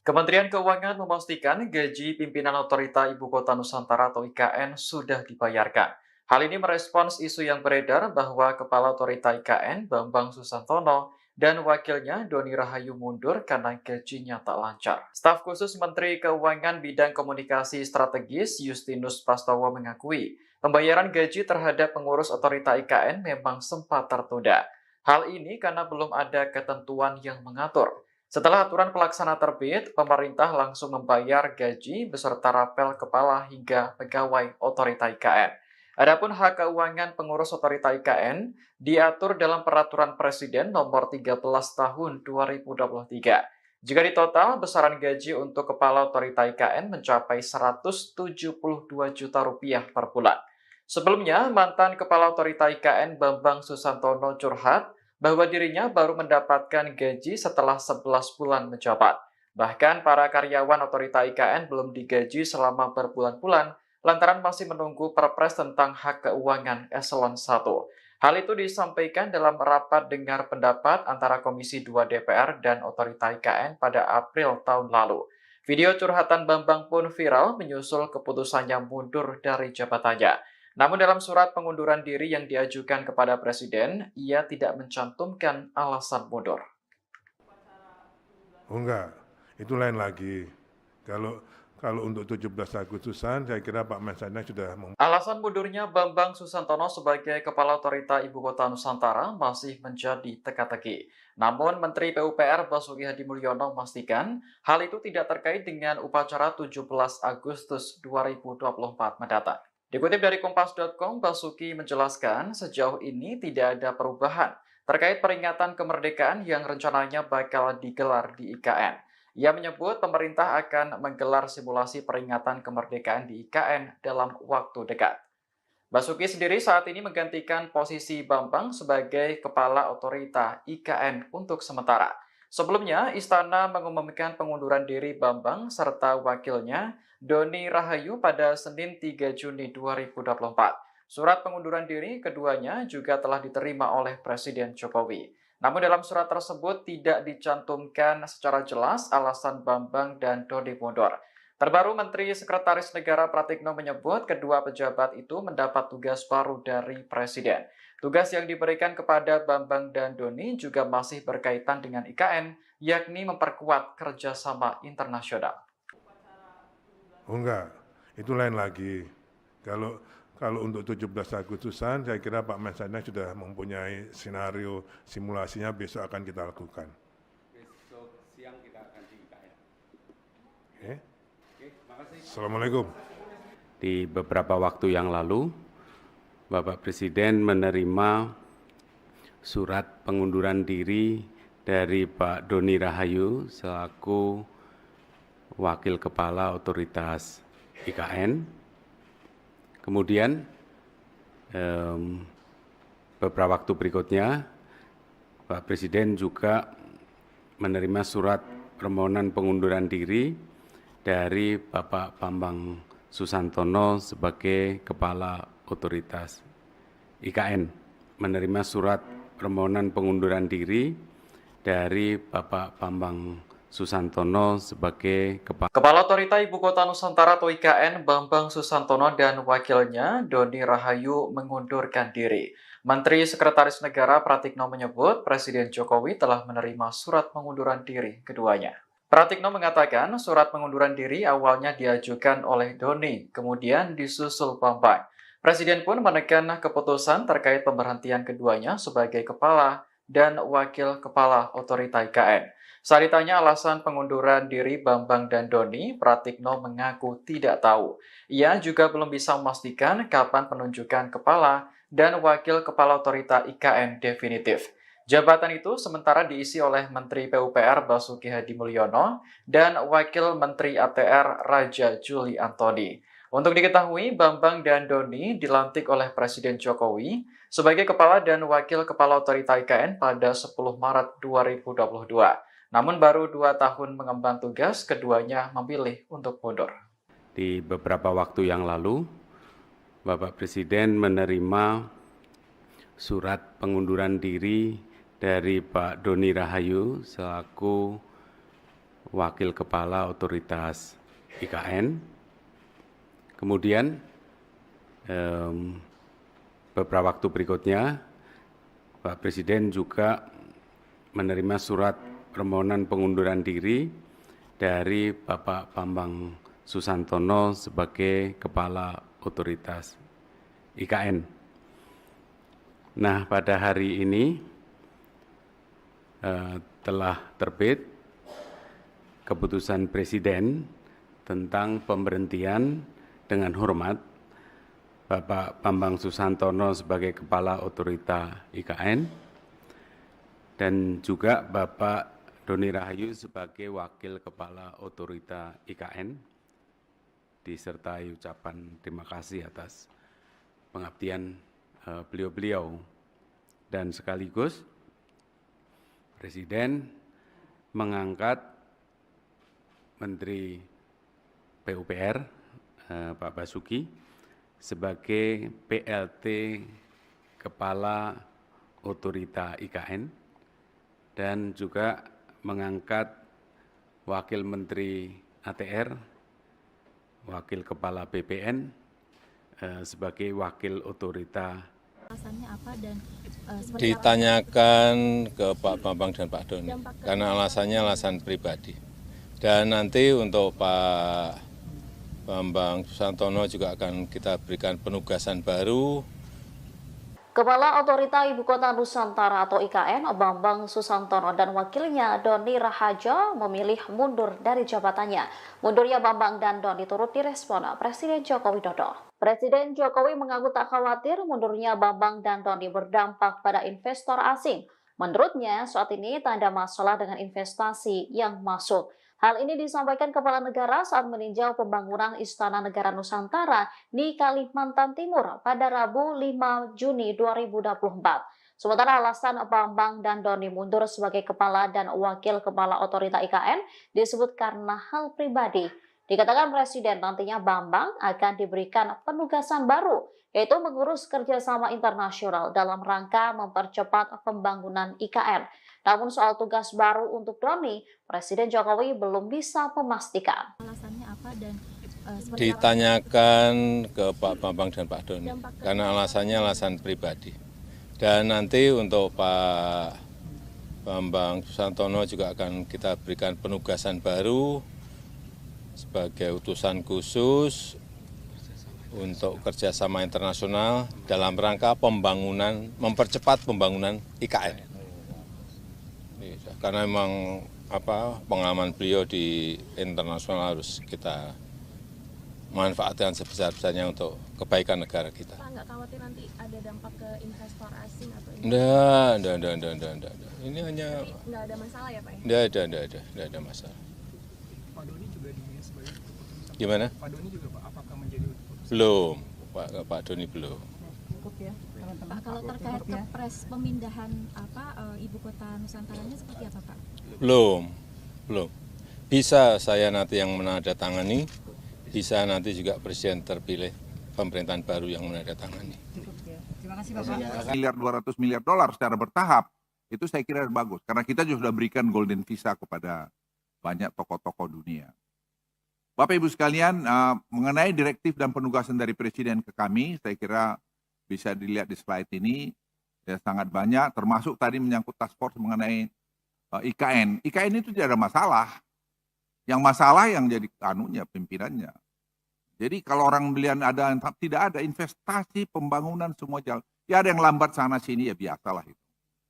Kementerian Keuangan memastikan gaji pimpinan Otorita Ibu Kota Nusantara atau IKN sudah dibayarkan. Hal ini merespons isu yang beredar bahwa Kepala Otorita IKN Bambang Susantono dan wakilnya Doni Rahayu mundur karena gajinya tak lancar. Staf khusus Menteri Keuangan Bidang Komunikasi Strategis Justinus Prastowo mengakui pembayaran gaji terhadap pengurus Otorita IKN memang sempat tertunda. Hal ini karena belum ada ketentuan yang mengatur. Setelah aturan pelaksana terbit, pemerintah langsung membayar gaji beserta rapel kepala hingga pegawai Otorita IKN. Adapun hak keuangan pengurus Otorita IKN diatur dalam Peraturan Presiden Nomor 13 Tahun 2023. Jika ditotal, besaran gaji untuk Kepala Otorita IKN mencapai Rp172 juta per bulan. Sebelumnya, mantan Kepala Otorita IKN Bambang Susantono curhat bahwa dirinya baru mendapatkan gaji setelah 11 bulan menjabat. Bahkan para karyawan Otorita IKN belum digaji selama berbulan-bulan, lantaran masih menunggu Perpres tentang hak keuangan eselon 1. Hal itu disampaikan dalam rapat dengar pendapat antara Komisi 2 DPR dan Otorita IKN pada April tahun lalu. Video curhatan Bambang pun viral menyusul keputusannya mundur dari jabatannya. Namun dalam surat pengunduran diri yang diajukan kepada Presiden, ia tidak mencantumkan alasan mundur. Oh enggak, itu lain lagi. Kalau untuk 17 Agustusan, saya kira Pak Mensesnek sudah Alasan mundurnya Bambang Susantono sebagai Kepala Otorita Ibu Kota Nusantara masih menjadi teka-teki. Namun Menteri PUPR Basuki Hadimulyono memastikan hal itu tidak terkait dengan upacara 17 Agustus 2024 mendatang. Dikutip dari Kompas.com, Basuki menjelaskan sejauh ini tidak ada perubahan terkait peringatan kemerdekaan yang rencananya bakal digelar di IKN. Ia menyebut pemerintah akan menggelar simulasi peringatan kemerdekaan di IKN dalam waktu dekat. Basuki sendiri saat ini menggantikan posisi Bambang sebagai Kepala Otorita IKN untuk sementara. Sebelumnya, Istana mengumumkan pengunduran diri Bambang serta wakilnya Doni Rahayu pada Senin 3 Juni 2024. Surat pengunduran diri keduanya juga telah diterima oleh Presiden Jokowi. Namun dalam surat tersebut tidak dicantumkan secara jelas alasan Bambang dan Doni mundur. Terbaru Menteri Sekretaris Negara Pratikno menyebut kedua pejabat itu mendapat tugas baru dari Presiden. Tugas yang diberikan kepada Bambang dan Doni juga masih berkaitan dengan IKN, yakni memperkuat kerjasama internasional. Oh enggak, itu lain lagi. Kalau untuk 17 Agustusan, saya kira Pak Mensesnek sudah mempunyai skenario simulasinya besok akan kita lakukan. Besok siang kita akan di IKN. Oke, makasih. Assalamualaikum. Di beberapa waktu yang lalu, Bapak Presiden menerima surat pengunduran diri dari Pak Doni Rahayu selaku Wakil Kepala Otoritas IKN. Kemudian beberapa waktu berikutnya, Pak Presiden juga menerima surat permohonan pengunduran diri dari Bapak Bambang Susantono sebagai Kepala Otoritas IKN. Menerima surat permohonan pengunduran diri dari Bapak Bambang Susantono sebagai Kepala Otorita Ibu Kota Nusantara atau IKN Bambang Susantono dan wakilnya Doni Rahayu mengundurkan diri. Menteri Sekretaris Negara Pratikno menyebut Presiden Jokowi telah menerima surat pengunduran diri keduanya. Pratikno mengatakan surat pengunduran diri awalnya diajukan oleh Doni, kemudian disusul Bambang. Presiden pun menekan keputusan terkait pemberhentian keduanya sebagai kepala dan wakil kepala otorita IKN. Saat ditanya alasan pengunduran diri Bambang dan Doni, Pratikno mengaku tidak tahu. Ia juga belum bisa memastikan kapan penunjukan kepala dan wakil kepala otorita IKN definitif. Jabatan itu sementara diisi oleh Menteri PUPR Basuki Hadimulyono dan Wakil Menteri ATR Raja Juli Antoni. Untuk diketahui, Bambang dan Doni dilantik oleh Presiden Jokowi sebagai Kepala dan Wakil Kepala Otorita IKN pada 10 Maret 2022. Namun baru 2 tahun mengemban tugas, keduanya memilih untuk mundur. Di beberapa waktu yang lalu, Bapak Presiden menerima surat pengunduran diri dari Pak Doni Rahayu selaku Wakil Kepala Otoritas IKN. Kemudian beberapa waktu berikutnya, Pak Presiden juga menerima surat permohonan pengunduran diri dari Bapak Bambang Susantono sebagai Kepala Otoritas IKN. Nah, pada hari ini telah terbit keputusan Presiden tentang pemberhentian dengan hormat Bapak Bambang Susantono sebagai Kepala Otorita IKN dan juga Bapak Doni Rahayu sebagai Wakil Kepala Otorita IKN, disertai ucapan terima kasih atas pengabdian beliau-beliau. Dan sekaligus Presiden mengangkat Menteri PUPR Pak Basuki sebagai PLT Kepala Otorita IKN dan juga mengangkat Wakil Menteri ATR, Wakil Kepala BPN, sebagai Wakil Otorita. Alasannya apa dan seperti Ditanyakan ke Pak Bambang dan Pak Doni, karena alasannya alasan pribadi. Dan nanti untuk Pak Bambang Susantono juga akan kita berikan penugasan baru. Kepala Otorita Ibu Kota Nusantara atau IKN, Bambang Susantono dan wakilnya Doni Rahaja memilih mundur dari jabatannya. Mundurnya Bambang dan Doni turut direspon Presiden Joko Widodo. Presiden Jokowi mengaku tak khawatir mundurnya Bambang dan Doni berdampak pada investor asing. Menurutnya, saat ini tak ada masalah dengan investasi yang masuk. Hal ini disampaikan Kepala Negara saat meninjau pembangunan Istana Negara Nusantara di Kalimantan Timur pada Rabu 5 Juni 2024. Sementara alasan Bambang dan Doni mundur sebagai Kepala dan Wakil Kepala Otorita IKN disebut karena hal pribadi. Dikatakan Presiden nantinya Bambang akan diberikan penugasan baru, yaitu mengurus kerjasama internasional dalam rangka mempercepat pembangunan IKN. Namun soal tugas baru untuk Doni, Presiden Jokowi belum bisa memastikan. alasannya apa dan seperti Ditanyakan ke Pak Bambang dan Pak Doni, karena alasannya alasan pribadi. Dan nanti untuk Pak Bambang Susantono juga akan kita berikan penugasan baru sebagai utusan khusus untuk kerjasama internasional dalam rangka pembangunan, mempercepat pembangunan IKN. Karena memang pengalaman beliau di internasional harus kita manfaatkan sebesar-besarnya untuk kebaikan negara kita. Pak, nggak khawatir nanti ada dampak ke investor asing atau Enggak. Ini hanya nggak ada masalah ya Pak ya? enggak ada masalah. Pak Doni juga dinilai sebagai keputusan. Gimana? Pak Doni juga Pak, apakah menjadi keputusan? Belum, Pak Doni belum. Cukup ya, teman-teman. Pak, kalau terkait kepres pemindahan ibu kota Nusantaranya seperti apa Pak? Belum. Bisa saya nanti yang menandatangani, bisa nanti juga presiden terpilih pemerintahan baru yang menandatangani. Cukup ya. Terima kasih Bapak. Miliar $200 miliar secara bertahap itu saya kira bagus karena kita juga sudah berikan golden visa kepada banyak tokoh-tokoh dunia. Bapak Ibu sekalian, mengenai direktif dan penugasan dari Presiden ke kami, saya kira bisa dilihat di slide ini ya, sangat banyak, termasuk tadi menyangkut task force mengenai IKN. IKN itu tidak ada masalah. Yang masalah yang jadi pimpinannya. Jadi kalau orang belian tidak ada investasi pembangunan semua jalan. Ya ada yang lambat sana sini ya biasalah itu.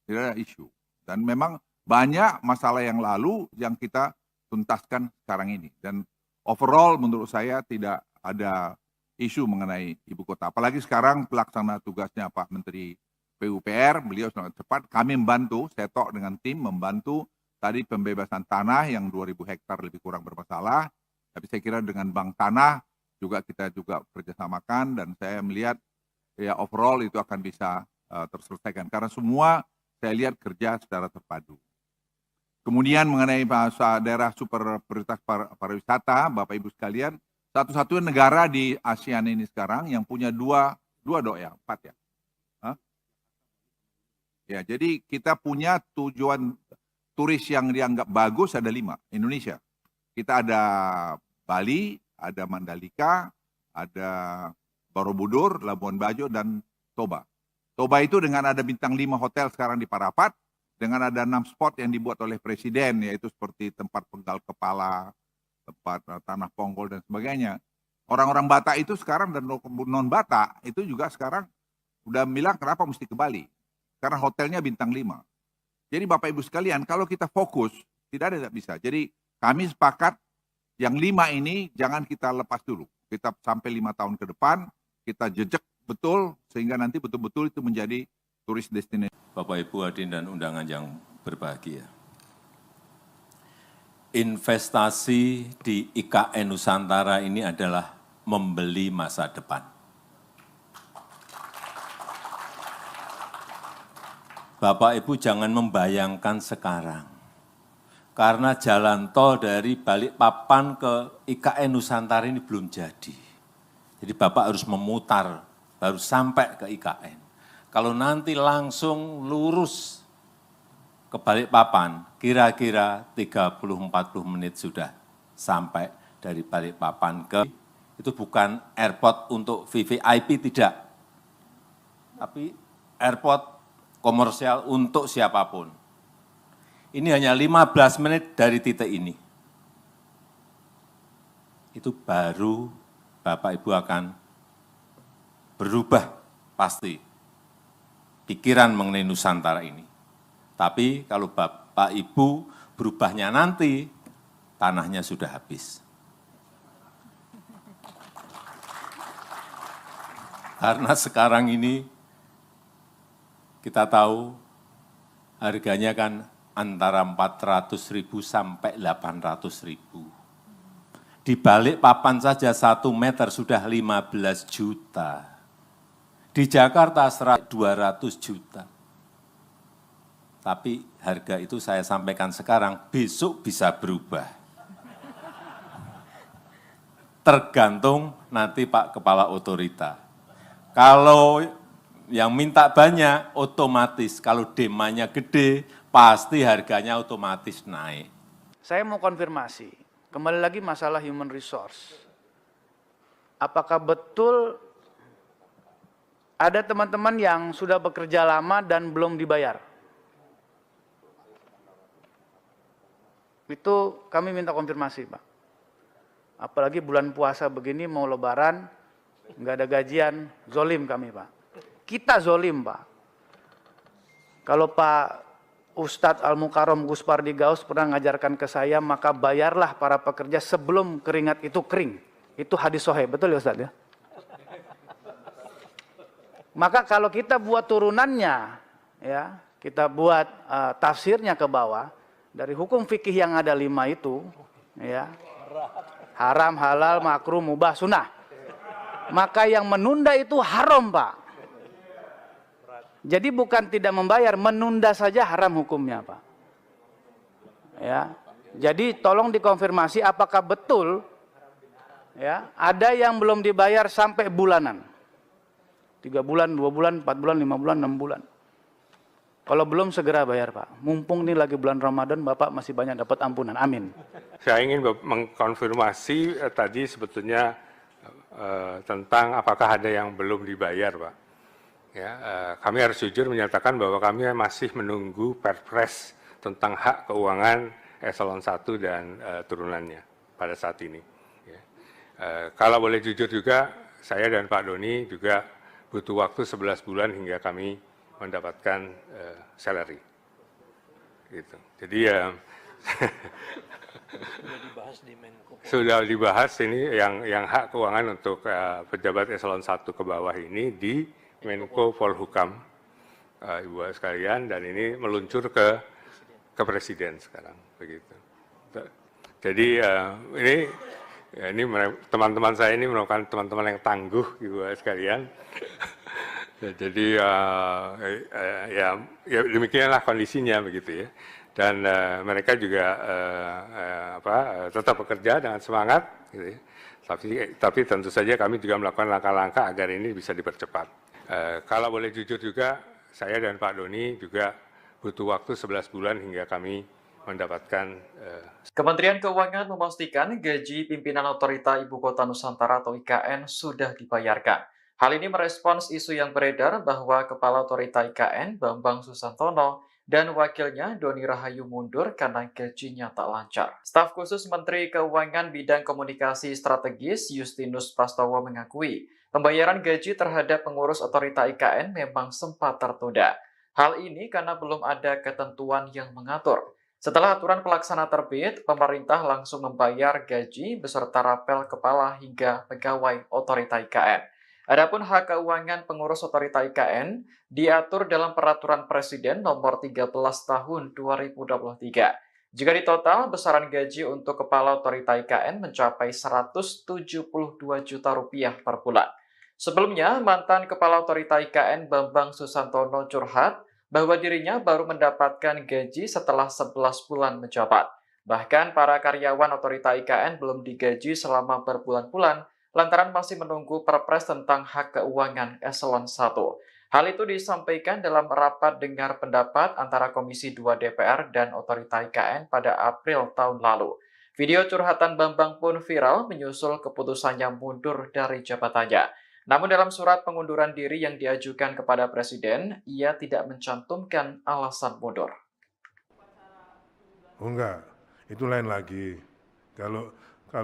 Tidak ada isu. Dan memang banyak masalah yang lalu yang kita tuntaskan sekarang ini. Dan overall menurut saya tidak ada isu mengenai ibu kota. Apalagi sekarang pelaksana tugasnya Pak Menteri PUPR, beliau sangat cepat. Kami membantu, saya dengan tim membantu tadi pembebasan tanah yang 2.000 hektar lebih kurang bermasalah. Tapi saya kira dengan Bank Tanah juga kita juga kerjasamakan dan saya melihat ya overall itu akan bisa terselesaikan. Karena semua saya lihat kerja secara terpadu. Kemudian mengenai daerah super prioritas pariwisata, Bapak Ibu sekalian, satu-satunya negara di ASEAN ini sekarang yang punya empat ya. Ya, jadi kita punya tujuan turis yang dianggap bagus ada 5, Indonesia. Kita ada Bali, ada Mandalika, ada Borobudur, Labuan Bajo, dan Toba. Toba itu dengan ada bintang 5 hotel sekarang di Parapat, dengan ada 6 spot yang dibuat oleh Presiden, yaitu seperti tempat penggal kepala, tempat tanah ponggol, dan sebagainya. Orang-orang Batak itu sekarang dan non-Batak itu juga sekarang udah bilang kenapa mesti ke Bali. Karena hotelnya bintang 5. Jadi Bapak Ibu sekalian, kalau kita fokus, tidak ada tidak bisa. Jadi kami sepakat yang 5 ini jangan kita lepas dulu. Kita sampai 5 tahun ke depan, kita jejak betul, sehingga nanti betul-betul itu menjadi turis destinasi. Bapak Ibu hadirin dan undangan yang berbahagia. Investasi di IKN Nusantara ini adalah membeli masa depan. Bapak Ibu jangan membayangkan sekarang, karena jalan tol dari Balikpapan ke IKN Nusantara ini belum jadi. Jadi Bapak harus memutar, baru sampai ke IKN. Kalau nanti langsung lurus ke Balikpapan, kira-kira 30-40 menit sudah sampai dari Balikpapan ke itu bukan airport untuk VVIP tidak, tapi airport komersial untuk siapapun. Ini hanya 15 menit dari titik ini. Itu baru Bapak Ibu akan berubah pasti pikiran mengenai Nusantara ini. Tapi kalau Bapak Ibu berubahnya nanti, tanahnya sudah habis. Karena sekarang ini kita tahu harganya kan antara 400.000 sampai 800.000. Di Balikpapan saja 1 meter sudah 15 juta. Di Jakarta 200 juta. Tapi harga itu saya sampaikan sekarang, besok bisa berubah. Tergantung nanti Pak Kepala Otorita. Kalau yang minta banyak, otomatis. Kalau demandnya gede, pasti harganya otomatis naik. Saya mau konfirmasi, kembali lagi masalah human resource. Apakah betul ada teman-teman yang sudah bekerja lama dan belum dibayar? Itu kami minta konfirmasi, Pak. Apalagi bulan puasa begini, mau lebaran, nggak ada gajian, zolim kami, Pak. Kita zolim, Pak. Kalau Pak Ustadz Al-Mukarram Gus Pardi Gaus pernah ngajarkan ke saya, maka bayarlah para pekerja sebelum keringat itu kering. Itu hadis sahih, betul ya Ustadz ya? Maka kalau kita buat turunannya, ya, kita buat tafsirnya ke bawah, dari hukum fikih yang ada 5 itu, ya, haram, halal, makruh, mubah, sunnah. Maka yang menunda itu haram, Pak. Jadi bukan tidak membayar, menunda saja haram hukumnya, Pak. Ya, jadi tolong dikonfirmasi apakah betul, ya, ada yang belum dibayar sampai bulanan. 3 bulan, 2 bulan, 4 bulan, 5 bulan, 6 bulan. Kalau belum segera bayar, Pak. Mumpung ini lagi bulan Ramadan, Bapak masih banyak dapat ampunan. Amin. Saya ingin mengkonfirmasi tadi sebetulnya tentang apakah ada yang belum dibayar, Pak. Ya, kami harus jujur menyatakan bahwa kami masih menunggu Perpres tentang hak keuangan eselon 1 dan turunannya pada saat ini. Ya. Kalau boleh jujur juga, saya dan Pak Doni juga butuh waktu 11 bulan hingga kami mendapatkan salary. Gitu. Jadi ya sudah dibahas ini yang hak keuangan untuk pejabat eselon 1 ke bawah ini di Menko Polhukam, Ibu sekalian, dan ini meluncur ke Presiden sekarang, begitu. Jadi ini teman-teman saya ini merupakan teman-teman yang tangguh, Ibu sekalian. Jadi ya demikianlah kondisinya, begitu ya. Dan mereka juga tetap bekerja dengan semangat, gitu ya. Tapi tentu saja kami juga melakukan langkah-langkah agar ini bisa dipercepat. Kalau boleh jujur juga, saya dan Pak Doni juga butuh waktu 11 bulan hingga kami mendapatkan. Kementerian Keuangan memastikan gaji pimpinan Otorita Ibu Kota Nusantara atau IKN sudah dibayarkan. Hal ini merespons isu yang beredar bahwa Kepala Otorita IKN Bambang Susantono dan wakilnya Doni Rahayu mundur karena gajinya tak lancar. Staf khusus Menteri Keuangan Bidang Komunikasi Strategis Justinus Prastowo mengakui pembayaran gaji terhadap pengurus Otorita IKN memang sempat tertunda. Hal ini karena belum ada ketentuan yang mengatur. Setelah aturan pelaksana terbit, pemerintah langsung membayar gaji beserta rapel kepala hingga pegawai Otorita IKN. Adapun hak keuangan pengurus Otorita IKN diatur dalam Peraturan Presiden Nomor 13 Tahun 2023. Jika ditotal, besaran gaji untuk Kepala Otorita IKN mencapai Rp172 juta per bulan. Sebelumnya, mantan Kepala Otorita IKN Bambang Susantono curhat bahwa dirinya baru mendapatkan gaji setelah 11 bulan menjabat. Bahkan para karyawan Otorita IKN belum digaji selama berbulan-bulan, lantaran masih menunggu Perpres tentang hak keuangan eselon 1. Hal itu disampaikan dalam rapat dengar pendapat antara Komisi 2 DPR dan Otorita IKN pada April tahun lalu. Video curhatan Bambang pun viral menyusul keputusannya mundur dari jabatannya. Namun dalam surat pengunduran diri yang diajukan kepada Presiden, ia tidak mencantumkan alasan mundur. Oh enggak, itu lain lagi. Kalau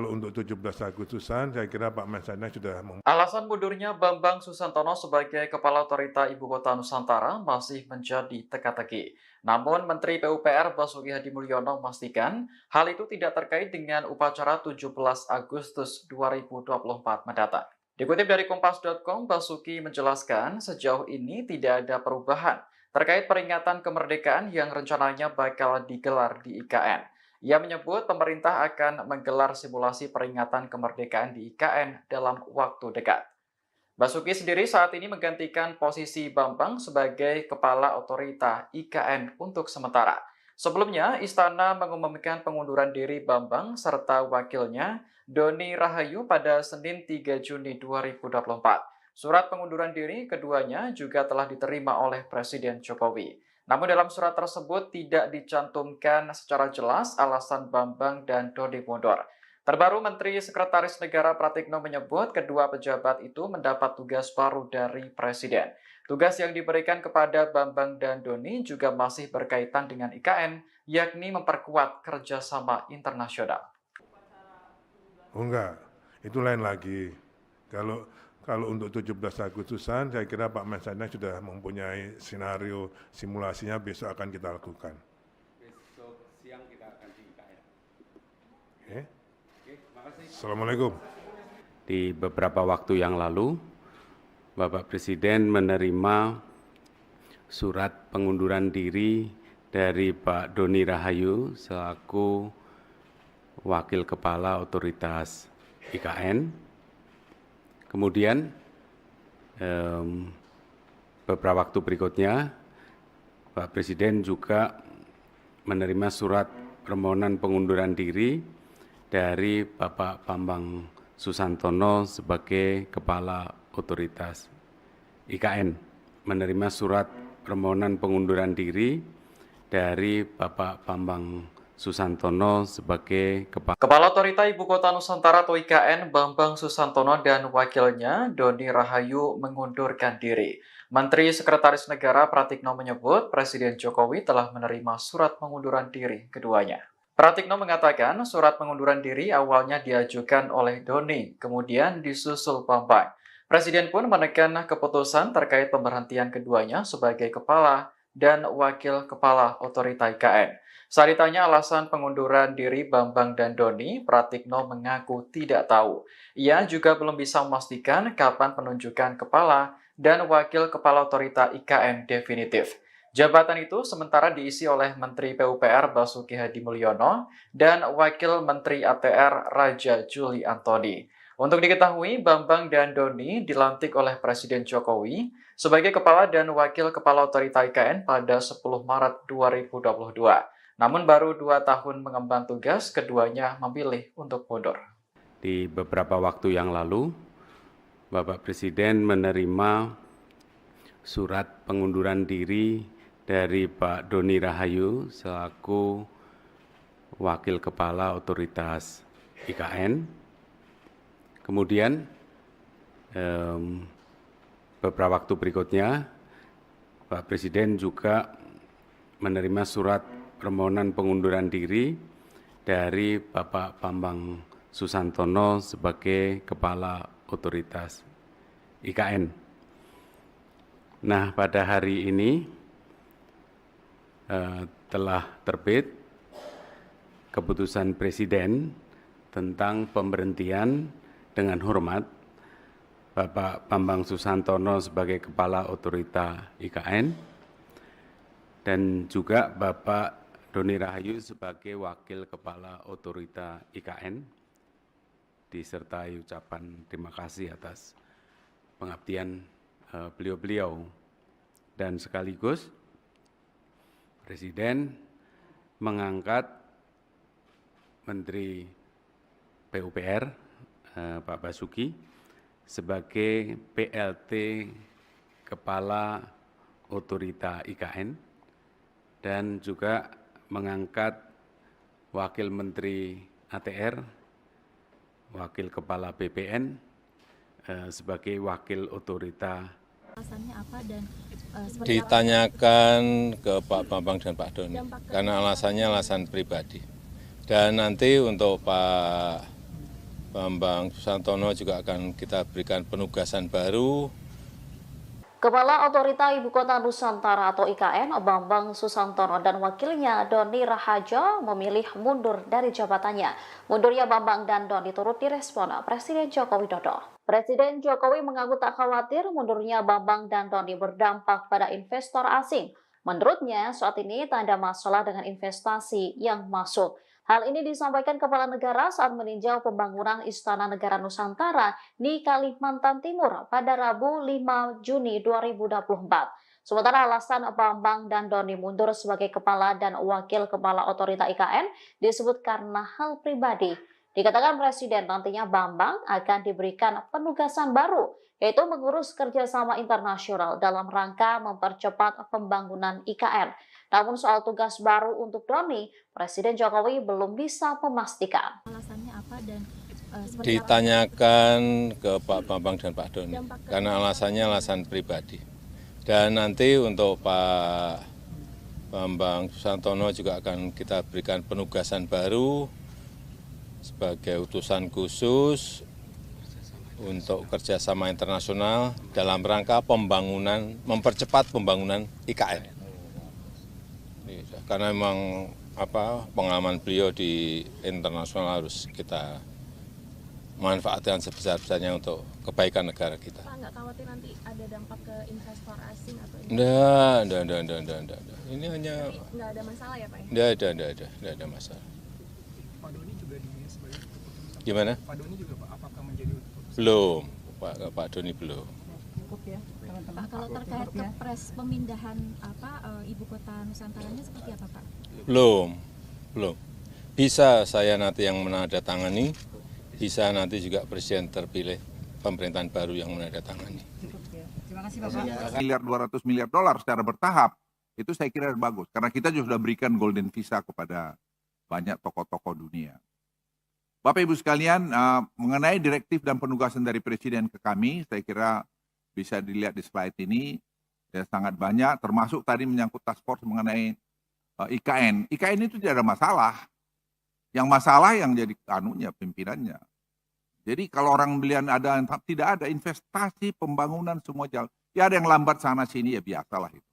untuk 17 Agustusan, saya kira Pak Mensesnek sudah Alasan mundurnya Bambang Susantono sebagai Kepala Otorita Ibu Kota Nusantara masih menjadi teka-teki. Namun Menteri PUPR Basuki Hadi Mulyono memastikan hal itu tidak terkait dengan upacara 17 Agustus 2024 mendatang. Dikutip dari Kompas.com, Basuki menjelaskan sejauh ini tidak ada perubahan terkait peringatan kemerdekaan yang rencananya bakal digelar di IKN. Ia menyebut pemerintah akan menggelar simulasi peringatan kemerdekaan di IKN dalam waktu dekat. Basuki sendiri saat ini menggantikan posisi Bambang sebagai Kepala Otorita IKN untuk sementara. Sebelumnya, Istana mengumumkan pengunduran diri Bambang serta wakilnya Doni Rahayu pada Senin 3 Juni 2024. Surat pengunduran diri keduanya juga telah diterima oleh Presiden Jokowi. Namun dalam surat tersebut tidak dicantumkan secara jelas alasan Bambang dan Doni mundur. Terbaru Menteri Sekretaris Negara Pratikno menyebut kedua pejabat itu mendapat tugas baru dari Presiden. Tugas yang diberikan kepada Bambang dan Doni juga masih berkaitan dengan IKN, yakni memperkuat kerjasama internasional. Oh enggak, itu lain lagi. Kalau untuk 17 Agustusan, saya kira Pak Mensesnek sudah mempunyai skenario simulasinya besok akan kita lakukan. Besok siang kita akan di IKN. Oke, Assalamualaikum. Di beberapa waktu yang lalu, Bapak Presiden menerima surat pengunduran diri dari Pak Doni Rahayu selaku Wakil Kepala Otoritas IKN. Kemudian beberapa waktu berikutnya, Pak Presiden juga menerima surat permohonan pengunduran diri dari Bapak Bambang Susantono sebagai Kepala Otoritas IKN. Menerima surat permohonan pengunduran diri dari Bapak Bambang Susantono sebagai Kepala Otorita Ibu Kota Nusantara atau IKN Bambang Susantono dan wakilnya Doni Rahayu mengundurkan diri. Menteri Sekretaris Negara Pratikno menyebut Presiden Jokowi telah menerima surat pengunduran diri keduanya. Pratikno mengatakan surat pengunduran diri awalnya diajukan oleh Doni, kemudian disusul Bambang. Presiden pun menekan keputusan terkait pemberhentian keduanya sebagai kepala dan wakil kepala otorita IKN. Saat ditanya alasan pengunduran diri Bambang dan Doni, Pratikno mengaku tidak tahu. Ia juga belum bisa memastikan kapan penunjukan kepala dan wakil kepala otorita IKN definitif. Jabatan itu sementara diisi oleh Menteri PUPR Basuki Hadi Mulyono dan Wakil Menteri ATR Raja Juli Antoni. Untuk diketahui, Bambang dan Doni dilantik oleh Presiden Jokowi sebagai Kepala dan Wakil Kepala Otorita IKN pada 10 Maret 2022. Namun baru 2 tahun mengemban tugas, keduanya memilih untuk mundur. Di beberapa waktu yang lalu, Bapak Presiden menerima surat pengunduran diri dari Pak Doni Rahayu selaku Wakil Kepala Otoritas IKN. Kemudian beberapa waktu berikutnya, Pak Presiden juga menerima surat permohonan pengunduran diri dari Bapak Bambang Susantono sebagai Kepala Otoritas IKN. Nah, pada hari ini telah terbit keputusan Presiden tentang pemberhentian dengan hormat Bapak Bambang Susantono sebagai Kepala Otorita IKN dan juga Bapak Doni Rahayu sebagai Wakil Kepala Otorita IKN, disertai ucapan terima kasih atas pengabdian beliau-beliau. Dan sekaligus Presiden mengangkat Menteri PUPR Pak Basuki sebagai PLT Kepala Otorita IKN dan juga mengangkat Wakil Menteri ATR, Wakil Kepala BPN, sebagai Wakil Otorita. Alasannya apa dan seperti Ditanyakan ke Pak Bambang dan Pak Doni, karena alasannya alasan pribadi. Dan nanti untuk Pak Bambang Susantono juga akan kita berikan penugasan baru. Kepala Otorita Ibu Kota Nusantara atau IKN, Bambang Susantono dan wakilnya Doni Rahaja memilih mundur dari jabatannya. Mundurnya Bambang dan Doni turut direspon Presiden Joko Widodo. Presiden Jokowi mengaku tak khawatir mundurnya Bambang dan Doni berdampak pada investor asing. Menurutnya, saat ini tak ada masalah dengan investasi yang masuk. Hal ini disampaikan Kepala Negara saat meninjau pembangunan Istana Negara Nusantara di Kalimantan Timur pada Rabu 5 Juni 2024. Sementara alasan Bambang dan Doni mundur sebagai Kepala dan Wakil Kepala Otorita IKN disebut karena hal pribadi. Dikatakan Presiden nantinya Bambang akan diberikan penugasan baru, yaitu mengurus kerjasama internasional dalam rangka mempercepat pembangunan IKN. Namun soal tugas baru untuk Doni, Presiden Jokowi belum bisa memastikan. alasannya apa dan seperti Ditanyakan ke Pak Bambang dan Pak Doni, karena alasannya alasan pribadi. Dan nanti untuk Pak Bambang Susantono juga akan kita berikan penugasan baru sebagai utusan khusus untuk kerjasama internasional dalam rangka pembangunan, mempercepat pembangunan IKN. Karena memang pengalaman beliau di internasional harus kita manfaatkan sebesar-besarnya untuk kebaikan negara kita. Pak, nggak khawatir nanti ada dampak ke investor asing atau Enggak. Ini hanya nggak ada masalah ya Pak? enggak ada masalah. Pak Doni juga dinilai sebagai keputusan. Gimana? Pak Doni juga Pak, apakah menjadi keputusan? Belum, Pak Doni belum. Cukup ya, teman-teman. Pak, kalau terkait kepres pemindahan ibu kota Nusantaranya seperti apa Pak? Belum. Bisa saya nanti yang menandatangani, bisa nanti juga presiden terpilih pemerintahan baru yang menandatangani. Cukup ya. Terima kasih Bapak. Miliar $200 miliar secara bertahap, itu saya kira bagus. Karena kita juga sudah berikan golden visa kepada banyak tokoh-tokoh dunia. Bapak Ibu sekalian, mengenai direktif dan penugasan dari Presiden ke kami, saya kira bisa dilihat di slide ini, ya, sangat banyak, termasuk tadi menyangkut task force mengenai IKN. IKN itu tidak ada masalah. Yang masalah yang jadi pimpinannya. Jadi kalau orang belian tidak ada investasi pembangunan semua jalan. Ya ada yang lambat sana sini, ya biasalah itu.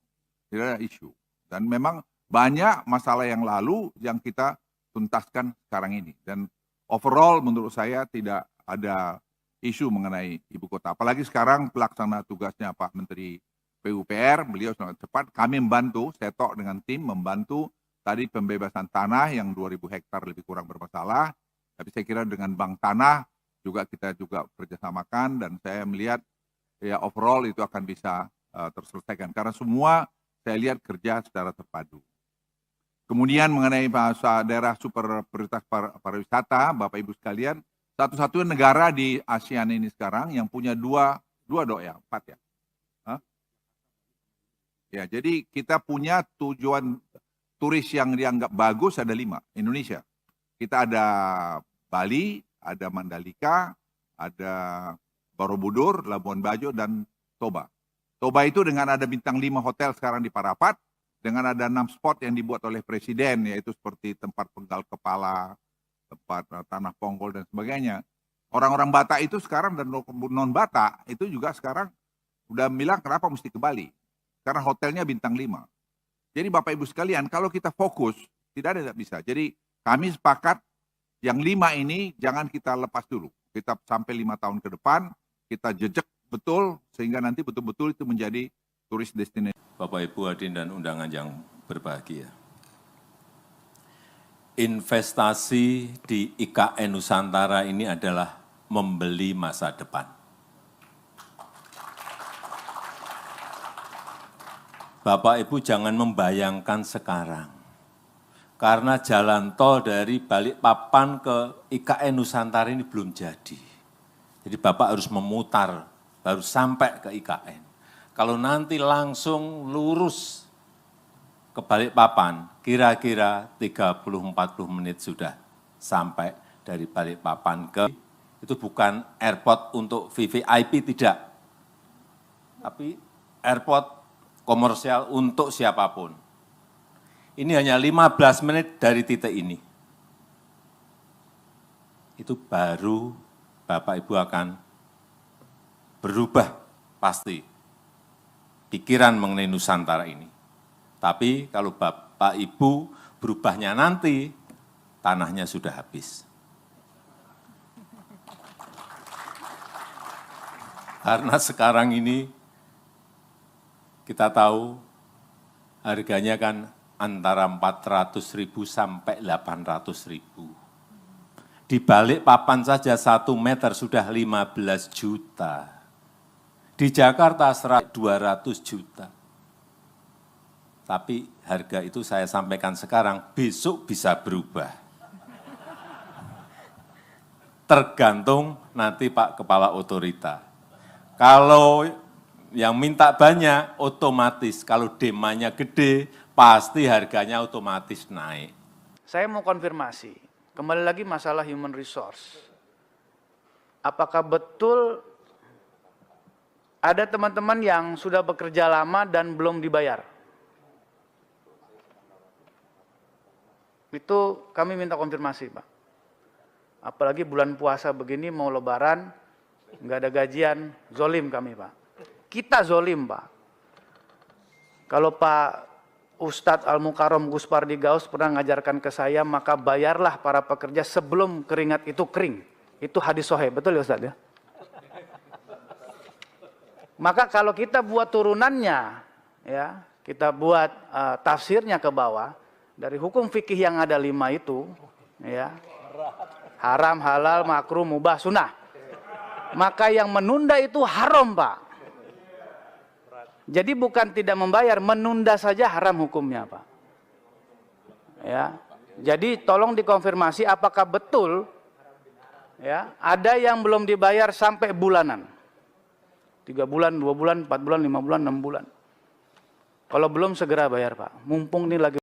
Tidak ada isu. Dan memang banyak masalah yang lalu yang kita tuntaskan sekarang ini. Dan overall menurut saya tidak ada isu mengenai ibu kota. Apalagi sekarang pelaksana tugasnya Pak Menteri PUPR, beliau sangat cepat. Kami membantu, saya talk dengan tim, membantu tadi pembebasan tanah yang 2.000 hektar lebih kurang bermasalah. Tapi saya kira dengan Bank Tanah juga kita juga kerjasamakan dan saya melihat ya overall itu akan bisa terselesaikan. Karena semua saya lihat kerja secara terpadu. Kemudian mengenai daerah super prioritas pariwisata, Bapak Ibu sekalian, satu-satunya negara di ASEAN ini sekarang yang punya empat ya. Ya, jadi kita punya tujuan turis yang dianggap bagus ada 5, Indonesia. Kita ada Bali, ada Mandalika, ada Borobudur, Labuan Bajo, dan Toba. Toba itu dengan ada bintang 5 hotel sekarang di Parapat, dengan ada 6 spot yang dibuat oleh Presiden, yaitu seperti tempat penggal kepala, tempat tanah ponggol, dan sebagainya. Orang-orang Batak itu sekarang dan non-Batak itu juga sekarang udah bilang kenapa mesti ke Bali. Karena hotelnya bintang 5. Jadi Bapak Ibu sekalian, kalau kita fokus, tidak bisa. Jadi kami sepakat yang 5 ini jangan kita lepas dulu. Kita sampai 5 tahun ke depan, kita jejak betul, sehingga nanti betul-betul itu menjadi turis destinasi. Bapak Ibu hadirin dan undangan yang berbahagia. Investasi di IKN Nusantara ini adalah membeli masa depan. Bapak Ibu jangan membayangkan sekarang, karena jalan tol dari Balikpapan ke IKN Nusantara ini belum jadi. Jadi Bapak harus memutar, baru sampai ke IKN. Kalau nanti langsung lurus ke Balikpapan, kira-kira 30-40 menit sudah sampai dari Balikpapan ke itu bukan airport untuk VVIP tidak, tapi airport komersial untuk siapapun. Ini hanya 15 menit dari titik ini. Itu baru Bapak Ibu akan berubah pasti pikiran mengenai Nusantara ini. Tapi kalau Bapak Ibu berubahnya nanti, tanahnya sudah habis. Karena sekarang ini kita tahu harganya kan antara 400.000 sampai 800.000. Di Balikpapan saja 1 meter sudah 15 juta. Di Jakarta 200 juta. Tapi harga itu saya sampaikan sekarang, besok bisa berubah. Tergantung nanti Pak Kepala Otorita. Kalau yang minta banyak, otomatis. Kalau demandnya gede, pasti harganya otomatis naik. Saya mau konfirmasi, kembali lagi masalah human resource. Apakah betul ada teman-teman yang sudah bekerja lama dan belum dibayar? Itu kami minta konfirmasi, Pak. Apalagi bulan puasa begini, mau lebaran, nggak ada gajian, zolim kami, Pak. Kita zolim, Pak. Kalau Pak Ustadz Al-Mukarram Gus Pardi Gaus pernah ngajarkan ke saya, maka bayarlah para pekerja sebelum keringat itu kering. Itu hadis sahih, betul ya Ustadz ya? Maka kalau kita buat turunannya, ya, kita buat tafsirnya ke bawah, dari hukum fikih yang ada 5 itu, ya, haram, halal, makruh, mubah, sunnah. Maka yang menunda itu haram, Pak. Jadi bukan tidak membayar, menunda saja haram hukumnya, Pak. Ya. Jadi tolong dikonfirmasi apakah betul ya, ada yang belum dibayar sampai bulanan. 3 bulan, 2 bulan, 4 bulan, 5 bulan, 6 bulan. Kalau belum segera bayar, Pak. Mumpung ini lagi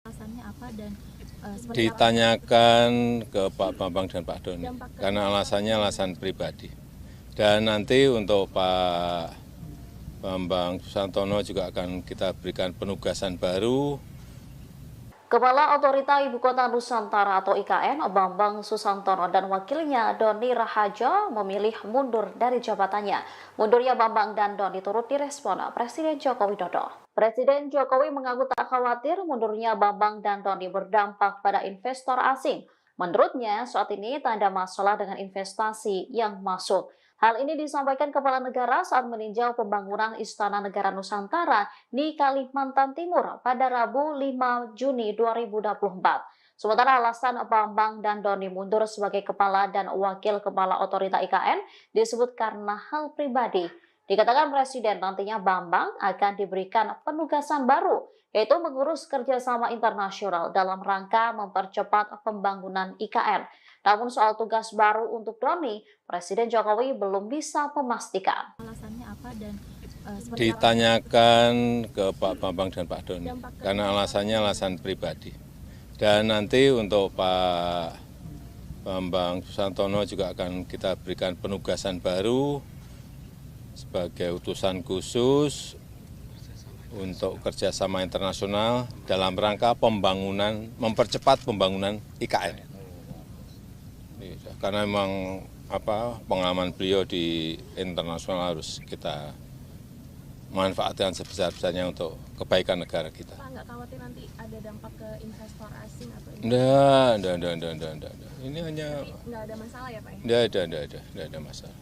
alasannya apa dan seperti apa? Ditanyakan ke Pak Bambang dan Pak Doni, karena alasannya alasan pribadi. Dan nanti untuk Pak Bambang Susantono juga akan kita berikan penugasan baru. Kepala Otorita Ibu Kota Nusantara atau IKN, Bambang Susantono dan wakilnya Doni Rahajo memilih mundur dari jabatannya. Mundurnya Bambang dan Doni turut direspon Presiden Joko Widodo. Presiden Jokowi mengaku tak khawatir mundurnya Bambang dan Doni berdampak pada investor asing. Menurutnya, saat ini tak ada masalah dengan investasi yang masuk. Hal ini disampaikan Kepala Negara saat meninjau pembangunan Istana Negara Nusantara di Kalimantan Timur pada Rabu 5 Juni 2024. Sementara alasan Bambang dan Doni mundur sebagai Kepala dan Wakil Kepala Otorita IKN disebut karena hal pribadi. Dikatakan Presiden nantinya Bambang akan diberikan penugasan baru, yaitu mengurus kerjasama internasional dalam rangka mempercepat pembangunan IKN. Namun soal tugas baru untuk Doni, Presiden Jokowi belum bisa memastikan. Alasannya apa dan seperti Ditanyakan ke Pak Bambang dan Pak Doni, karena alasannya alasan pribadi. Dan nanti untuk Pak Bambang Susantono juga akan kita berikan penugasan baru sebagai utusan khusus untuk kerjasama internasional dalam rangka pembangunan, mempercepat pembangunan IKN. Karena memang pengalaman beliau di internasional harus kita manfaatkan sebesar-besarnya untuk kebaikan negara kita. Pak, nggak khawatir nanti ada dampak ke investor asing atau Enggak. Ini hanya nggak ada masalah ya Pak? enggak ada masalah.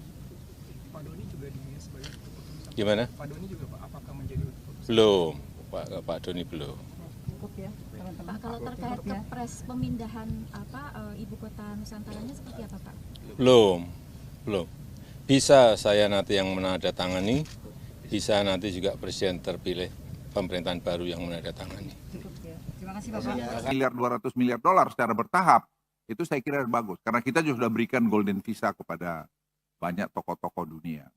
Pak Doni juga dinilai sebagai keputusan. Gimana? Pak Doni juga Pak, apakah menjadi keputusan? Belum, Pak Doni belum. Cukup ya, teman-teman. Pak, kalau terkait kepres pemindahan ibu kota Nusantaranya seperti apa Pak? Belum. Bisa saya nanti yang menandatangani, bisa nanti juga presiden terpilih pemerintahan baru yang menandatangani. Terima kasih Bapak. Miliar 200 miliar dolar secara bertahap, itu saya kira bagus. Karena kita juga sudah berikan golden visa kepada banyak tokoh-tokoh dunia.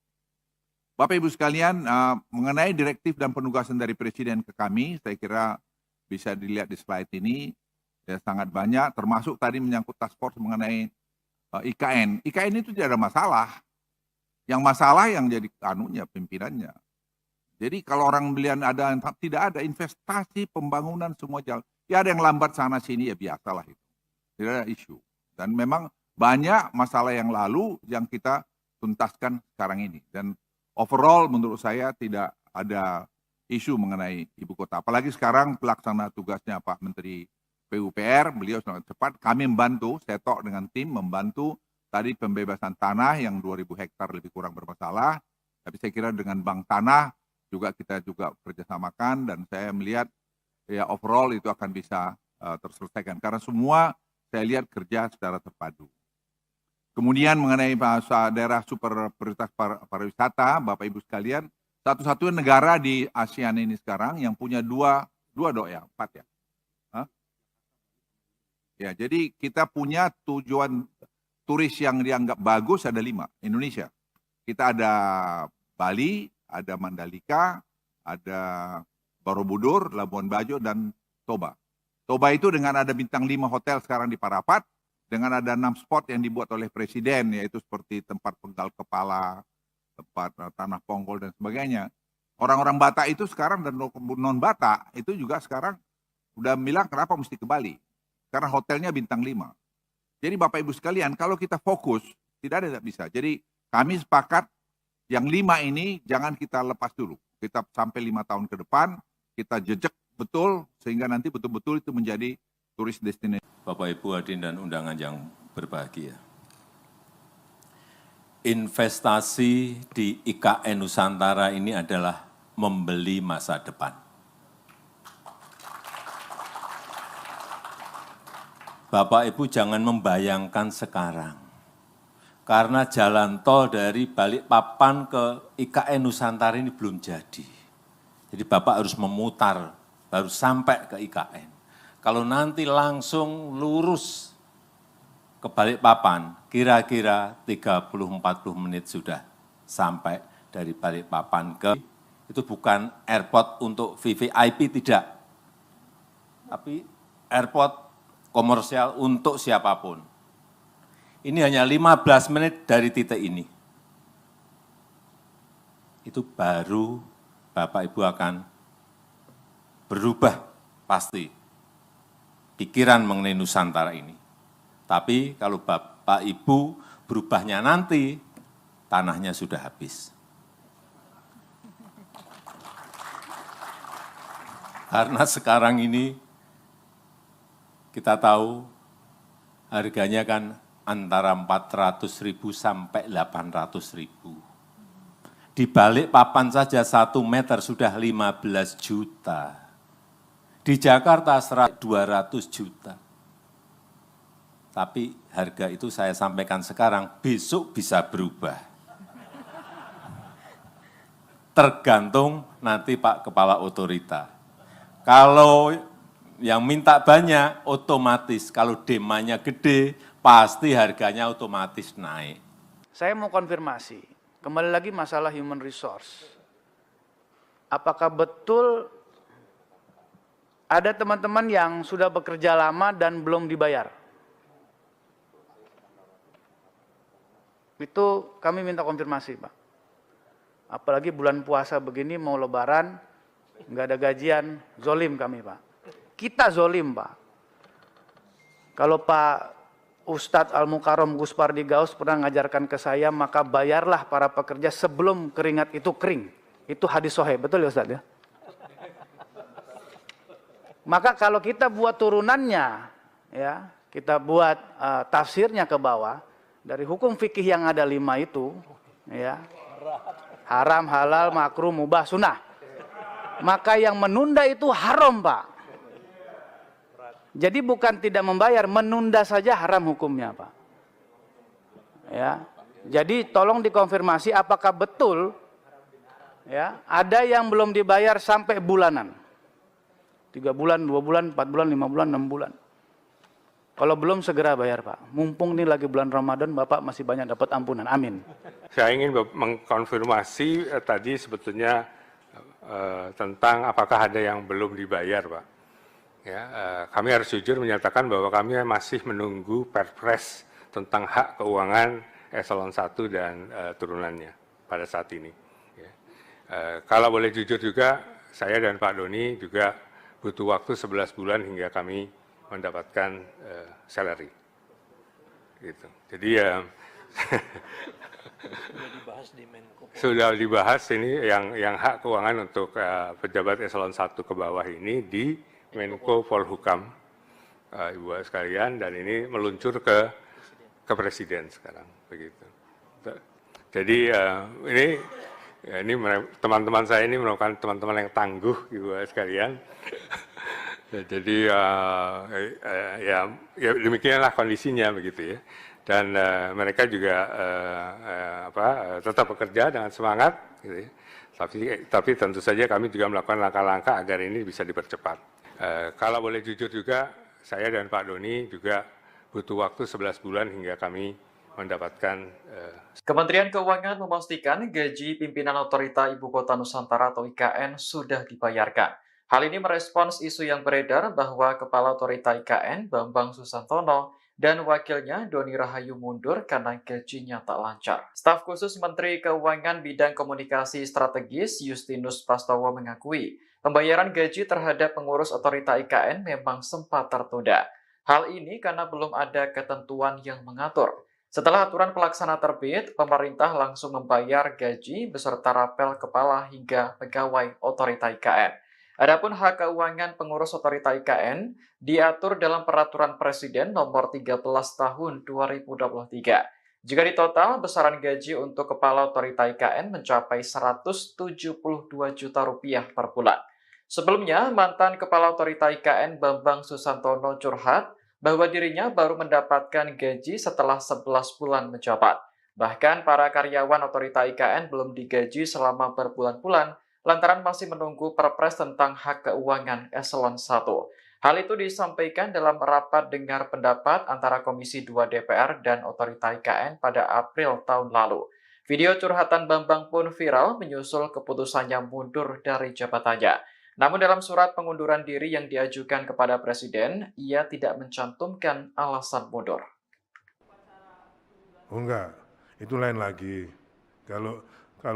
Bapak Ibu sekalian, mengenai direktif dan penugasan dari Presiden ke kami, saya kira bisa dilihat di slide ini, ya sangat banyak, termasuk tadi menyangkut task force mengenai IKN. IKN itu tidak ada masalah. Yang masalah yang jadi pimpinannya. Jadi kalau orang belian tidak ada investasi pembangunan semua jalan. Ya ada yang lambat sana sini ya biasalah itu. Tidak ada isu. Dan memang banyak masalah yang lalu yang kita tuntaskan sekarang ini. Dan overall menurut saya tidak ada isu mengenai ibu kota. Apalagi sekarang pelaksana tugasnya Pak Menteri PUPR, beliau sangat cepat. Kami membantu, Setok dengan tim membantu tadi pembebasan tanah yang 2.000 hektar lebih kurang bermasalah. Tapi saya kira dengan Bank Tanah juga kita juga kerjasamakan dan saya melihat ya overall itu akan bisa terselesaikan. Karena semua saya lihat kerja secara terpadu. Kemudian mengenai bahasa daerah super prioritas pariwisata, Bapak Ibu sekalian, satu-satunya negara di ASEAN ini sekarang yang punya empat ya. Hah? Ya, jadi kita punya tujuan turis yang dianggap bagus ada 5, Indonesia. Kita ada Bali, ada Mandalika, ada Borobudur, Labuan Bajo, dan Toba. Toba itu dengan ada bintang 5 hotel sekarang di Parapat, dengan ada 6 spot yang dibuat oleh Presiden, yaitu seperti tempat penggal kepala, tempat tanah ponggol, dan sebagainya. Orang-orang Batak itu sekarang dan non-Batak itu juga sekarang udah bilang kenapa mesti ke Bali. Karena hotelnya bintang 5. Jadi Bapak Ibu sekalian, kalau kita fokus, tidak bisa. Jadi kami sepakat yang 5 ini jangan kita lepas dulu. Kita sampai 5 tahun ke depan, kita jejak betul, sehingga nanti betul-betul itu menjadi turis destinasi. Bapak Ibu hadirin dan undangan yang berbahagia. Investasi di IKN Nusantara ini adalah membeli masa depan. Bapak Ibu jangan membayangkan sekarang, karena jalan tol dari Balikpapan ke IKN Nusantara ini belum jadi. Jadi Bapak harus memutar, baru sampai ke IKN. Kalau nanti langsung lurus ke Balikpapan, kira-kira 30-40 menit sudah sampai dari Balikpapan ke, itu bukan airport untuk VVIP, tidak. Tapi airport komersial untuk siapapun. Ini hanya 15 menit dari titik ini. Itu baru Bapak Ibu akan berubah pasti pikiran mengenai Nusantara ini. Tapi kalau Bapak Ibu berubahnya nanti, tanahnya sudah habis. Karena sekarang ini kita tahu harganya kan antara 400.000 sampai 800.000. Di Balikpapan saja 1 meter sudah 15 juta. Di Jakarta 200 juta. Tapi harga itu saya sampaikan sekarang, besok bisa berubah. Tergantung nanti Pak Kepala Otorita. Kalau yang minta banyak, otomatis. Kalau demandnya gede, pasti harganya otomatis naik. Saya mau konfirmasi, kembali lagi masalah human resource. Apakah betul ada teman-teman yang sudah bekerja lama dan belum dibayar? Itu kami minta konfirmasi, Pak. Apalagi bulan puasa begini, mau lebaran, nggak ada gajian, zolim kami, Pak. Kita zolim, Pak. Kalau Pak Ustadz Al-Mukarram Gus Pardi Gaus pernah mengajarkan ke saya, maka bayarlah para pekerja sebelum keringat itu kering. Itu hadis sahih, betul ya Ustadz ya? Maka kalau kita buat turunannya, ya, kita buat tafsirnya ke bawah, dari hukum fikih yang ada 5 itu, ya, haram, halal, makruh, mubah, sunnah. Maka yang menunda itu haram, Pak. Jadi bukan tidak membayar, menunda saja haram hukumnya, Pak. Ya. Jadi tolong dikonfirmasi apakah betul ya ada yang belum dibayar sampai bulanan. 3 bulan, 2 bulan, 4 bulan, 5 bulan, 6 bulan. Kalau belum segera bayar Pak. Mumpung ini lagi bulan Ramadan Bapak masih banyak dapat ampunan. Amin. Saya ingin mengkonfirmasi tadi sebetulnya tentang apakah ada yang belum dibayar, Pak. Ya, kami harus jujur menyatakan bahwa kami masih menunggu Perpres tentang hak keuangan eselon 1 dan turunannya pada saat ini. Ya. Kalau boleh jujur juga, saya dan Pak Doni juga butuh waktu 11 bulan hingga kami mendapatkan salary. Gitu. Jadi ya sudah dibahas ini yang hak keuangan untuk pejabat eselon 1 ke bawah ini di Menko Polhukam, Ibu sekalian, dan ini meluncur ke Presiden sekarang, begitu. Jadi ini teman-teman saya ini merupakan teman-teman yang tangguh, Ibu sekalian. Jadi ya demikianlah kondisinya, begitu ya. Dan mereka juga tetap bekerja dengan semangat, gitu ya. Tapi tentu saja kami juga melakukan langkah-langkah agar ini bisa dipercepat. Kalau boleh jujur juga, saya dan Pak Doni juga butuh waktu 11 bulan hingga kami mendapatkan. Kementerian Keuangan memastikan gaji pimpinan Otorita Ibu Kota Nusantara atau IKN sudah dibayarkan. Hal ini merespons isu yang beredar bahwa Kepala Otorita IKN, Bambang Susantono, dan wakilnya Doni Rahayu mundur karena gajinya tak lancar. Staf khusus Menteri Keuangan Bidang Komunikasi Strategis Justinus Prastowo mengakui pembayaran gaji terhadap pengurus Otorita IKN memang sempat tertunda. Hal ini karena belum ada ketentuan yang mengatur. Setelah aturan pelaksana terbit, pemerintah langsung membayar gaji beserta rapel kepala hingga pegawai Otorita IKN. Adapun hak keuangan pengurus Otorita IKN diatur dalam Peraturan Presiden Nomor 13 Tahun 2023. Jika ditotal, besaran gaji untuk Kepala Otorita IKN mencapai Rp172 juta per bulan. Sebelumnya, mantan Kepala Otorita IKN Bambang Susantono curhat bahwa dirinya baru mendapatkan gaji setelah 11 bulan menjabat. Bahkan para karyawan Otorita IKN belum digaji selama berbulan-bulan lantaran masih menunggu Perpres tentang hak keuangan eselon 1. Hal itu disampaikan dalam rapat dengar pendapat antara Komisi 2 DPR dan Otorita IKN pada April tahun lalu. Video curhatan Bambang pun viral menyusul keputusannya mundur dari jabatannya. Namun dalam surat pengunduran diri yang diajukan kepada Presiden, ia tidak mencantumkan alasan mundur. Oh enggak, itu lain lagi. Kalau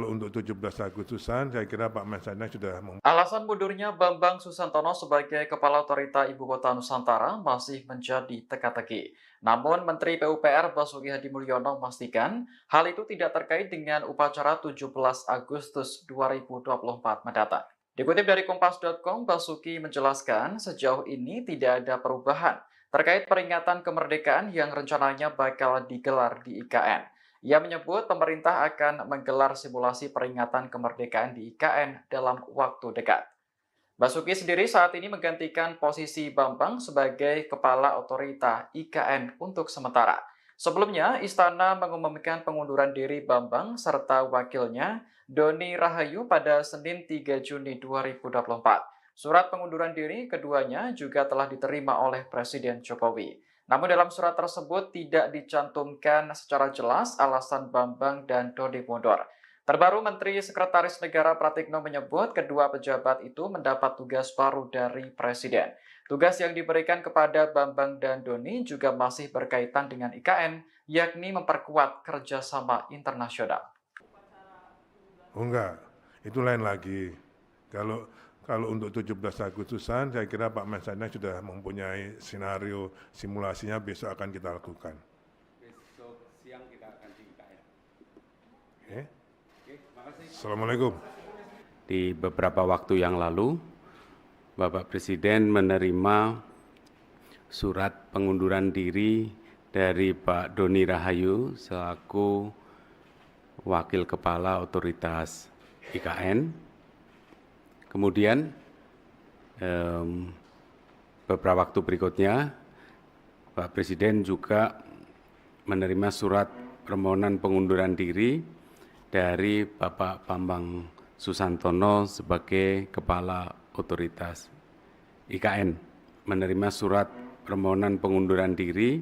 untuk 17 Agustusan, saya kira Pak Mensanek sudah Alasan mundurnya Bambang Susantono sebagai Kepala Otorita Ibu Kota Nusantara masih menjadi teka-teki. Namun Menteri PUPR Basuki Hadimulyono memastikan hal itu tidak terkait dengan upacara 17 Agustus 2024 mendatang. Dikutip dari Kompas.com, Basuki menjelaskan sejauh ini tidak ada perubahan terkait peringatan kemerdekaan yang rencananya bakal digelar di IKN. Ia menyebut pemerintah akan menggelar simulasi peringatan kemerdekaan di IKN dalam waktu dekat. Basuki sendiri saat ini menggantikan posisi Bambang sebagai Kepala Otorita IKN untuk sementara. Sebelumnya, Istana mengumumkan pengunduran diri Bambang serta wakilnya Doni Rahayu pada Senin 3 Juni 2024. Surat pengunduran diri keduanya juga telah diterima oleh Presiden Jokowi. Namun dalam surat tersebut tidak dicantumkan secara jelas alasan Bambang dan Doni mundur. Terbaru Menteri Sekretaris Negara Pratikno menyebut kedua pejabat itu mendapat tugas baru dari Presiden. Tugas yang diberikan kepada Bambang dan Doni juga masih berkaitan dengan IKN, yakni memperkuat kerjasama internasional. Oh enggak, itu lain lagi. Kalau untuk 17 Agustusan, saya kira Pak Mensanek sudah mempunyai skenario simulasinya besok akan kita lakukan. Besok siang kita akan di IKN. Oke, Assalamualaikum. Di beberapa waktu yang lalu, Bapak Presiden menerima surat pengunduran diri dari Pak Doni Rahayu selaku Wakil Kepala Otoritas IKN. Kemudian beberapa waktu berikutnya Pak Presiden juga menerima surat permohonan pengunduran diri dari Bapak Bambang Susantono sebagai Kepala Otoritas IKN. Menerima surat permohonan pengunduran diri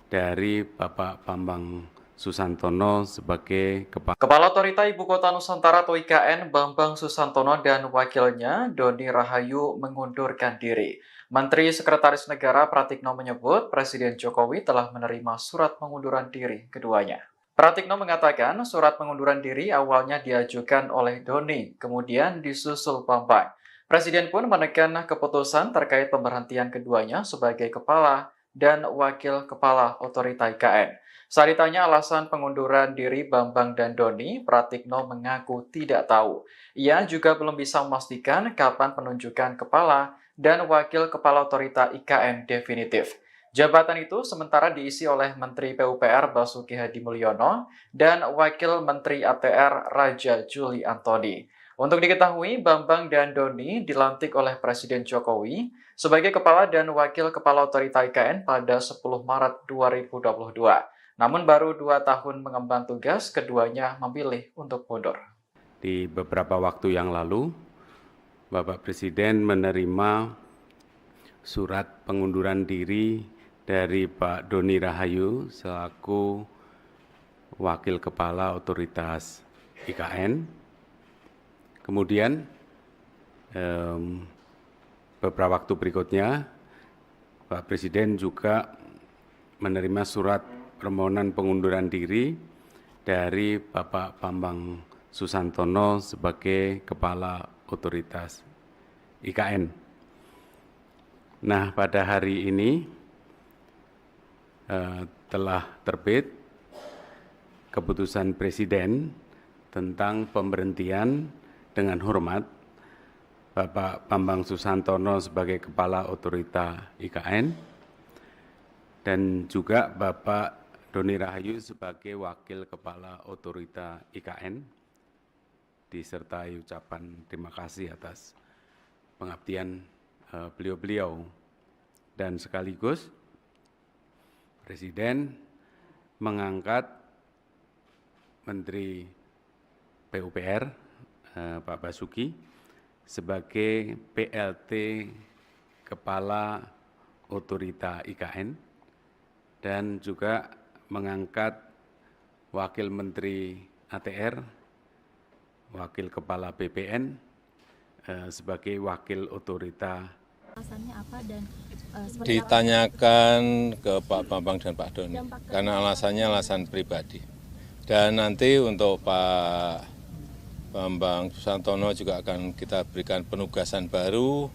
dari Bapak Bambang Susantono sebagai Kepala Otorita Ibu Kota Nusantara atau IKN Bambang Susantono dan wakilnya Doni Rahayu mengundurkan diri. Menteri Sekretaris Negara Pratikno menyebut Presiden Jokowi telah menerima surat pengunduran diri keduanya. Pratikno mengatakan surat pengunduran diri awalnya diajukan oleh Doni, kemudian disusul Bambang. Presiden pun menekan keputusan terkait pemberhentian keduanya sebagai kepala dan wakil kepala otorita IKN. Saat ditanya alasan pengunduran diri Bambang dan Doni, Pratikno mengaku tidak tahu. Ia juga belum bisa memastikan kapan penunjukan kepala dan wakil kepala otorita IKN definitif. Jabatan itu sementara diisi oleh Menteri PUPR Basuki Hadi Mulyono dan Wakil Menteri ATR Raja Juli Antoni. Untuk diketahui, Bambang dan Doni dilantik oleh Presiden Jokowi sebagai kepala dan wakil kepala otorita IKN pada 10 Maret 2022. Namun baru 2 tahun mengemban tugas, keduanya memilih untuk mundur. Di beberapa waktu yang lalu, Bapak Presiden menerima surat pengunduran diri dari Pak Doni Rahayu selaku Wakil Kepala Otoritas IKN. Kemudian beberapa waktu berikutnya, Pak Presiden juga menerima surat permohonan pengunduran diri dari Bapak Bambang Susantono sebagai Kepala Otoritas IKN. Nah, pada hari ini telah terbit keputusan Presiden tentang pemberhentian dengan hormat Bapak Bambang Susantono sebagai Kepala Otorita IKN dan juga Bapak Doni Rahayu sebagai Wakil Kepala Otorita IKN, disertai ucapan terima kasih atas pengabdian beliau-beliau. Dan sekaligus Presiden mengangkat Menteri PUPR Pak Basuki sebagai PLT Kepala Otorita IKN dan juga mengangkat Wakil Menteri ATR, Wakil Kepala BPN sebagai Wakil Otorita. Alasannya apa dan ditanyakan ke Pak Bambang dan Pak Doni, karena alasannya alasan pribadi. Dan nanti untuk Pak Bambang Susantono juga akan kita berikan penugasan baru.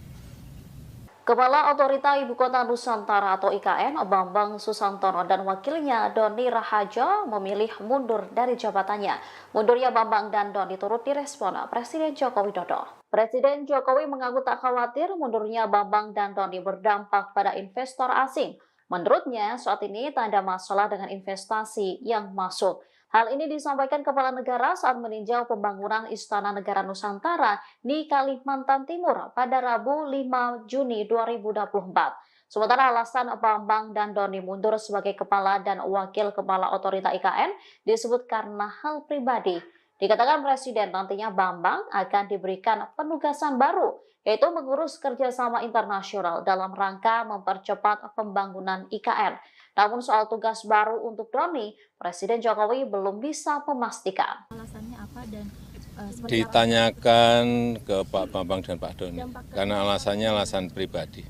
Kepala Otorita Ibu Kota Nusantara atau IKN Bambang Susantono dan wakilnya Doni Rahajo memilih mundur dari jabatannya. Mundurnya Bambang dan Doni turut direspon Presiden Joko Widodo. Presiden Jokowi mengaku tak khawatir mundurnya Bambang dan Doni berdampak pada investor asing. Menurutnya, saat ini tak ada masalah dengan investasi yang masuk. Hal ini disampaikan Kepala Negara saat meninjau pembangunan Istana Negara Nusantara di Kalimantan Timur pada Rabu 5 Juni 2024. Sementara alasan Bambang dan Doni mundur sebagai Kepala dan Wakil Kepala Otorita IKN disebut karena hal pribadi. Dikatakan Presiden nantinya Bambang akan diberikan penugasan baru, yaitu mengurus kerjasama internasional dalam rangka mempercepat pembangunan IKN. Namun soal tugas baru untuk Doni, Presiden Jokowi belum bisa memastikan. Alasannya apa dan ditanyakan ke Pak Bambang dan Pak Doni, karena alasannya alasan pribadi.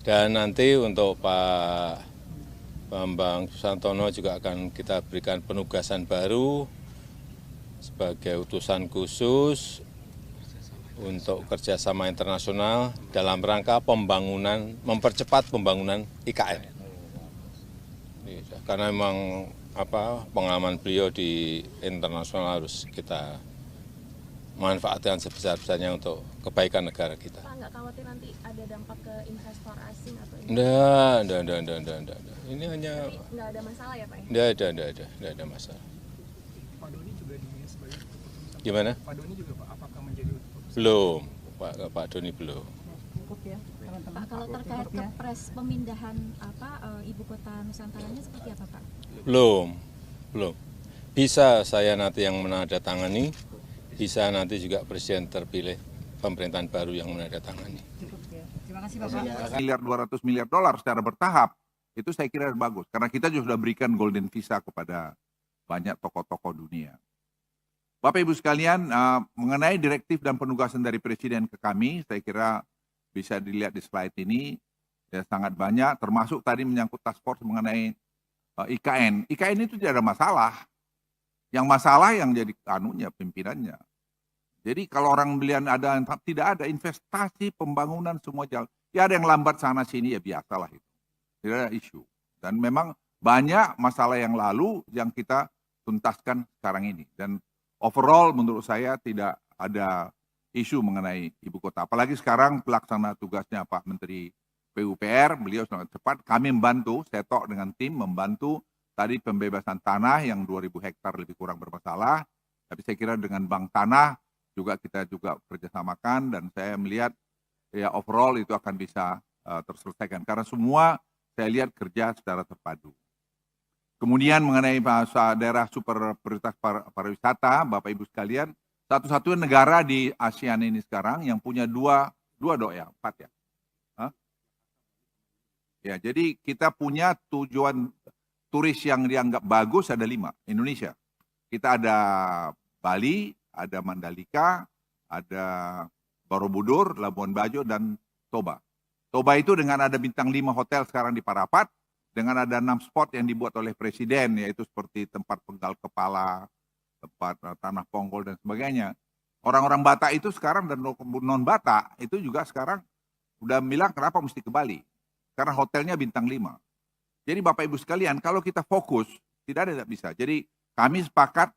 Dan nanti untuk Pak Bambang Susantono juga akan kita berikan penugasan baru sebagai utusan khusus untuk kerjasama internasional dalam rangka pembangunan, mempercepat pembangunan IKN. Karena memang pengalaman beliau di internasional harus kita manfaatkan sebesar-besarnya untuk kebaikan negara kita. Pak, nggak khawatir nanti ada dampak ke investor asing atau Enggak. Ini hanya nggak ada masalah ya Pak? Enggak ada masalah. Pak Doni juga di sebagai keputusan. Gimana? Pak Doni juga Pak, apakah menjadi keputusan? Belum, Pak Doni belum. Pak, kalau terkait kepres pemindahan Ibu Kota Nusantaranya seperti apa Pak? Belum. Bisa saya nanti yang menandatangani, bisa nanti juga presiden terpilih pemerintahan baru yang menandatangani. Terima kasih Bapak. Miliar 200 miliar dolar secara bertahap, itu saya kira bagus. Karena kita juga sudah berikan golden visa kepada banyak tokoh-tokoh dunia. Bapak Ibu sekalian, mengenai direktif dan penugasan dari Presiden ke kami, saya kira bisa dilihat di slide ini, ya sangat banyak, termasuk tadi menyangkut task force mengenai IKN. IKN itu tidak ada masalah. Yang masalah yang jadi pimpinannya. Jadi kalau orang belian tidak ada investasi pembangunan semua jalan. Ya ada yang lambat sana sini, ya biasalah itu. Tidak ada isu. Dan memang banyak masalah yang lalu yang kita tuntaskan sekarang ini. Dan overall menurut saya tidak ada isu mengenai ibu kota. Apalagi sekarang pelaksana tugasnya Pak Menteri PUPR, beliau sangat cepat. Kami membantu, saya tok dengan tim membantu tadi pembebasan tanah yang 2.000 hektar lebih kurang bermasalah. Tapi saya kira dengan Bank Tanah juga kita juga kerjasamakan dan saya melihat ya overall itu akan bisa terselesaikan. Karena semua saya lihat kerja secara terpadu. Kemudian mengenai daerah super prioritas pariwisata, Bapak Ibu sekalian, satu-satunya negara di ASEAN ini sekarang yang punya empat ya. Hah? Ya, jadi kita punya tujuan turis yang dianggap bagus ada 5, Indonesia. Kita ada Bali, ada Mandalika, ada Borobudur, Labuan Bajo, dan Toba. Toba itu dengan ada bintang 5 hotel sekarang di Parapat, dengan ada 6 spot yang dibuat oleh Presiden, yaitu seperti tempat penggal kepala, tempat tanah ponggol, dan sebagainya. Orang-orang Batak itu sekarang dan non-Batak itu juga sekarang udah bilang kenapa mesti ke Bali. Karena hotelnya bintang 5. Jadi Bapak Ibu sekalian, kalau kita fokus, tidak bisa. Jadi kami sepakat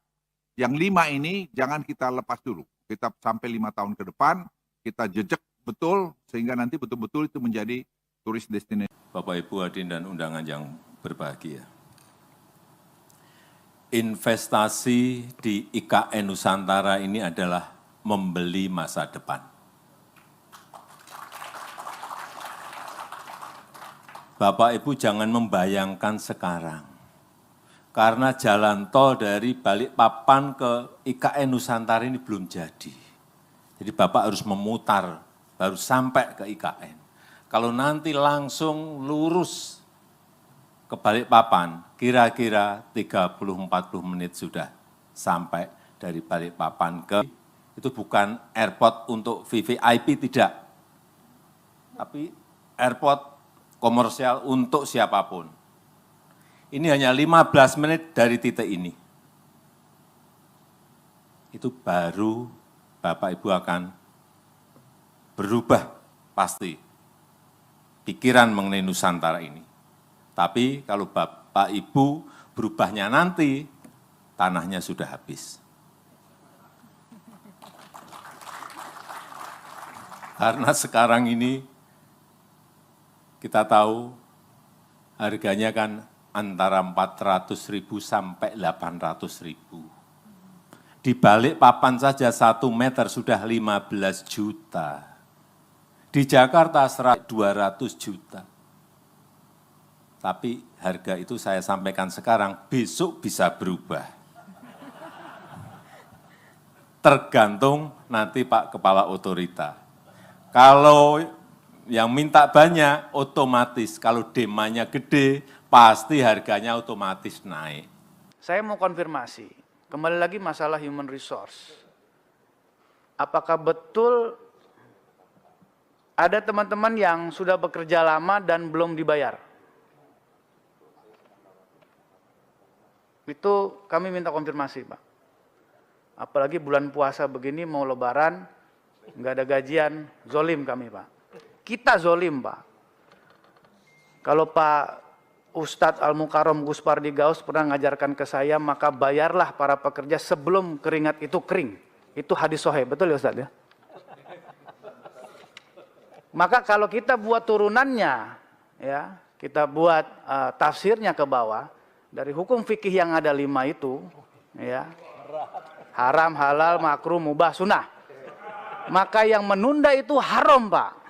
yang 5 ini jangan kita lepas dulu. Kita sampai 5 tahun ke depan, kita jejak betul, sehingga nanti betul-betul itu menjadi turis destinasi. Bapak Ibu hadirin dan undangan yang berbahagia. Investasi di IKN Nusantara ini adalah membeli masa depan. Bapak Ibu jangan membayangkan sekarang. Karena jalan tol dari Balikpapan ke IKN Nusantara ini belum jadi. Jadi Bapak harus memutar, baru sampai ke IKN. Kalau nanti langsung lurus ke Balikpapan, kira-kira 30-40 menit sudah sampai dari Balikpapan ke, itu bukan airport untuk VVIP, tidak. Tapi airport komersial untuk siapapun. Ini hanya 15 menit dari titik ini. Itu baru Bapak Ibu akan berubah pasti pikiran mengenai Nusantara ini. Tapi kalau Bapak Ibu berubahnya nanti, tanahnya sudah habis. Karena sekarang ini kita tahu harganya kan antara 400.000 sampai 800.000. Di Balikpapan saja 1 meter sudah 15 juta. Di Jakarta 200 juta. Tapi harga itu saya sampaikan sekarang, besok bisa berubah. Tergantung nanti Pak Kepala Otorita. Kalau yang minta banyak, otomatis. Kalau demandnya gede, pasti harganya otomatis naik. Saya mau konfirmasi, kembali lagi masalah human resource. Apakah betul ada teman-teman yang sudah bekerja lama dan belum dibayar? Itu kami minta konfirmasi, Pak. Apalagi bulan puasa begini, mau lebaran, nggak ada gajian, zolim kami, Pak. Kita zolim, Pak. Kalau Pak Ustadz Al-Mukarram Gus Pardi Gaus pernah ngajarkan ke saya, maka bayarlah para pekerja sebelum keringat itu kering. Itu hadis sahih, betul ya Ustadz ya? Maka kalau kita buat turunannya, ya, kita buat tafsirnya ke bawah, dari hukum fikih yang ada 5 itu, ya, haram, halal, makruh, mubah, sunnah. Maka yang menunda itu haram, Pak.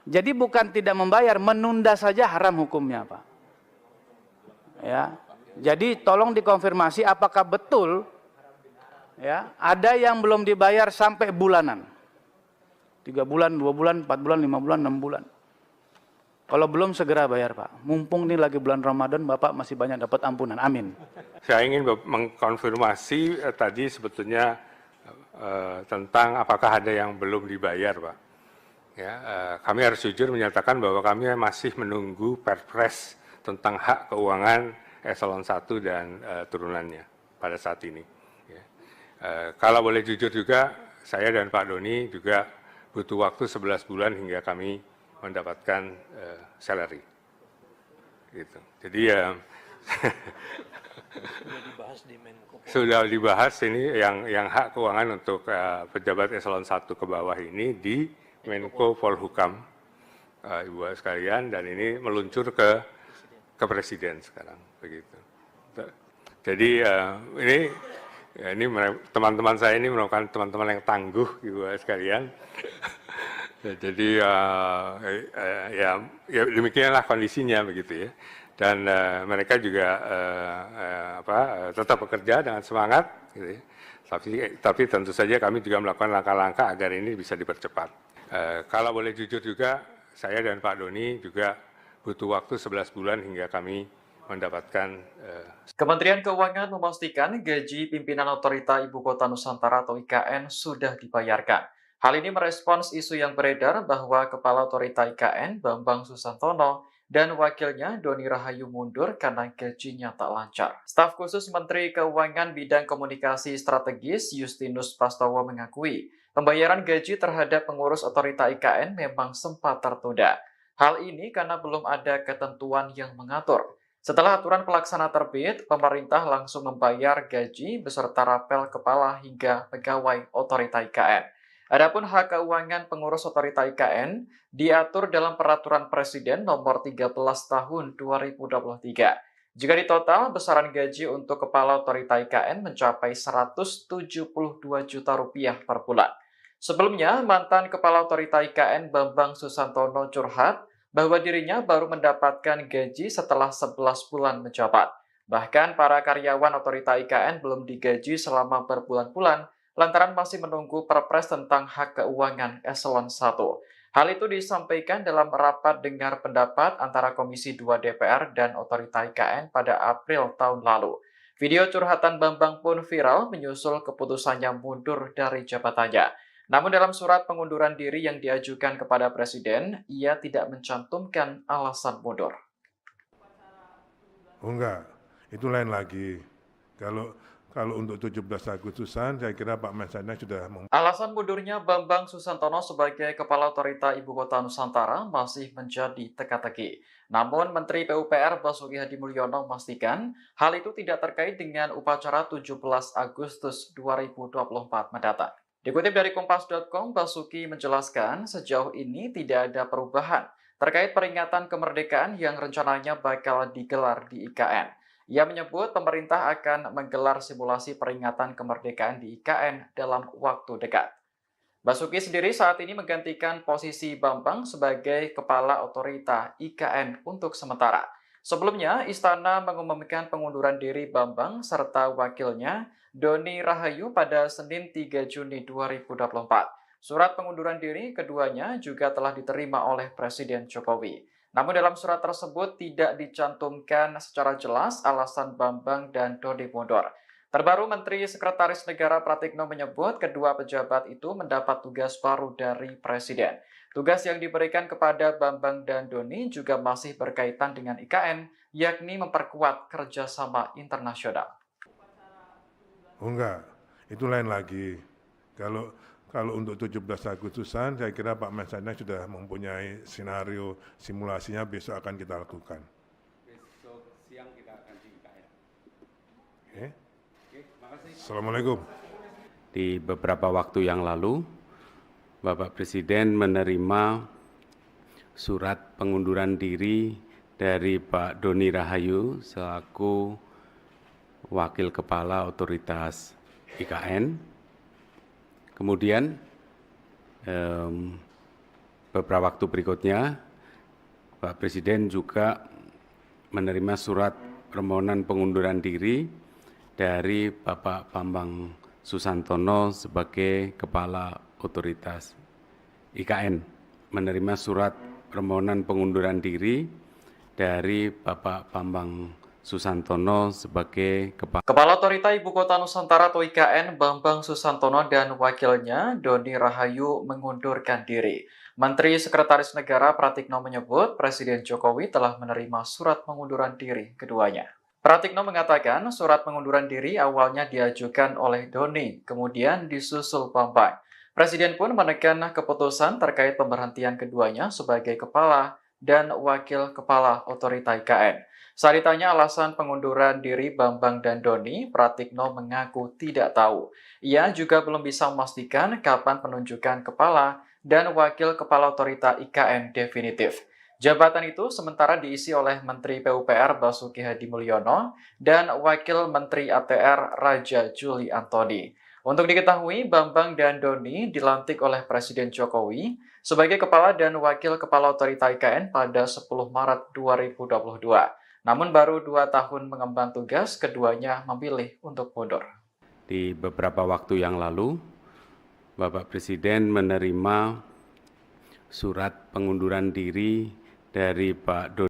Jadi bukan tidak membayar, menunda saja haram hukumnya, Pak. Ya. Jadi tolong dikonfirmasi apakah betul ya ada yang belum dibayar sampai bulanan. 3 bulan, 2 bulan, 4 bulan, 5 bulan, 6 bulan. Kalau belum segera bayar Pak. Mumpung ini lagi bulan Ramadan, Bapak masih banyak dapat ampunan. Amin. Saya ingin mengkonfirmasi tadi sebetulnya tentang apakah ada yang belum dibayar, Pak. Ya, kami harus jujur menyatakan bahwa kami masih menunggu Perpres tentang hak keuangan eselon 1 dan turunannya pada saat ini. Ya. Kalau boleh jujur juga, saya dan Pak Doni juga butuh waktu 11 bulan hingga kami mendapatkan salary. Gitu. Jadi ya sudah dibahas ini yang hak keuangan untuk pejabat eselon 1 ke bawah ini di Menko Polhukam, Ibu sekalian, dan ini meluncur ke Presiden sekarang, begitu. Jadi ini teman-teman saya ini merupakan teman-teman yang tangguh, Ibu sekalian. Jadi ya demikianlah kondisinya begitu ya. Dan mereka juga tetap bekerja dengan semangat, gitu ya. Tapi tentu saja kami juga melakukan langkah-langkah agar ini bisa dipercepat. Kalau boleh jujur juga, saya dan Pak Doni juga butuh waktu 11 bulan hingga kami mendapatkan. Kementerian Keuangan memastikan gaji pimpinan Otorita Ibu Kota Nusantara atau IKN sudah dibayarkan. Hal ini merespons isu yang beredar bahwa Kepala Otorita IKN Bambang Susantono dan wakilnya Doni Rahayu mundur karena gajinya tak lancar. Staf khusus Menteri Keuangan Bidang Komunikasi Strategis Justinus Prastowo mengakui pembayaran gaji terhadap pengurus Otorita IKN memang sempat tertunda. Hal ini karena belum ada ketentuan yang mengatur. Setelah aturan pelaksana terbit, pemerintah langsung membayar gaji beserta rapel kepala hingga pegawai Otorita IKN. Adapun hak keuangan pengurus Otorita IKN diatur dalam Peraturan Presiden Nomor 13 Tahun 2023. Jika ditotal, besaran gaji untuk Kepala Otorita IKN mencapai Rp172 juta per bulan. Sebelumnya, mantan Kepala Otorita IKN Bambang Susantono curhat bahwa dirinya baru mendapatkan gaji setelah 11 bulan menjabat. Bahkan para karyawan Otorita IKN belum digaji selama berbulan-bulan, lantaran masih menunggu Perpres tentang hak keuangan eselon 1. Hal itu disampaikan dalam rapat dengar pendapat antara Komisi 2 DPR dan Otorita IKN pada April tahun lalu. Video curhatan Bambang pun viral menyusul keputusannya mundur dari jabatannya. Namun dalam surat pengunduran diri yang diajukan kepada Presiden, ia tidak mencantumkan alasan mundur. Oh enggak, itu lain lagi. Kalau untuk 17 Agustusan, saya kira Pak Mensanek sudah Alasan mundurnya Bambang Susantono sebagai Kepala Otorita Ibu Kota Nusantara masih menjadi teka-teki. Namun Menteri PUPR Basuki Hadi Mulyono memastikan hal itu tidak terkait dengan upacara 17 Agustus 2024 mendatang. Dikutip dari Kompas.com, Basuki menjelaskan sejauh ini tidak ada perubahan terkait peringatan kemerdekaan yang rencananya bakal digelar di IKN. Ia menyebut pemerintah akan menggelar simulasi peringatan kemerdekaan di IKN dalam waktu dekat. Basuki sendiri saat ini menggantikan posisi Bambang sebagai Kepala Otorita IKN untuk sementara. Sebelumnya, Istana mengumumkan pengunduran diri Bambang serta wakilnya Doni Rahayu pada Senin 3 Juni 2024. Surat pengunduran diri keduanya juga telah diterima oleh Presiden Jokowi. Namun dalam surat tersebut tidak dicantumkan secara jelas alasan Bambang dan Doni mundur. Terbaru Menteri Sekretaris Negara Pratikno menyebut kedua pejabat itu mendapat tugas baru dari Presiden. Tugas yang diberikan kepada Bambang dan Doni juga masih berkaitan dengan IKN, yakni memperkuat kerjasama internasional. Oh enggak, itu lain lagi. Kalau untuk 17 Agustusan, saya kira Pak Mensanek sudah mempunyai skenario simulasinya besok akan kita lakukan. Besok siang kita akan di IKN. Oke, makasih. Assalamualaikum. Di beberapa waktu yang lalu, Bapak Presiden menerima surat pengunduran diri dari Pak Doni Rahayu selaku Wakil Kepala Otoritas IKN. Kemudian beberapa waktu berikutnya, Pak Presiden juga menerima surat permohonan pengunduran diri dari Bapak Bambang Susantono sebagai Kepala Otoritas IKN. Menerima surat permohonan pengunduran diri dari Bapak Bambang Susantono sebagai Kepala Otorita Ibu Kota Nusantara atau IKN Bambang Susantono dan wakilnya Doni Rahayu mengundurkan diri. Menteri Sekretaris Negara Pratikno menyebut Presiden Jokowi telah menerima surat pengunduran diri keduanya. Pratikno mengatakan surat pengunduran diri awalnya diajukan oleh Doni, kemudian disusul Bambang. Presiden pun menekan keputusan terkait pemberhentian keduanya sebagai kepala dan wakil kepala Otorita IKN. Saat ditanya alasan pengunduran diri Bambang dan Doni, Pratikno mengaku tidak tahu. Ia juga belum bisa memastikan kapan penunjukan kepala dan wakil kepala Otorita IKN definitif. Jabatan itu sementara diisi oleh Menteri PUPR Basuki Hadi Mulyono dan Wakil Menteri ATR Raja Juli Antoni. Untuk diketahui, Bambang dan Doni dilantik oleh Presiden Jokowi sebagai kepala dan wakil kepala Otorita IKN pada 10 Maret 2022. Namun baru 2 tahun mengemban tugas, keduanya memilih untuk mundur. Di beberapa waktu yang lalu, Bapak Presiden menerima surat pengunduran diri dari Pak Doni.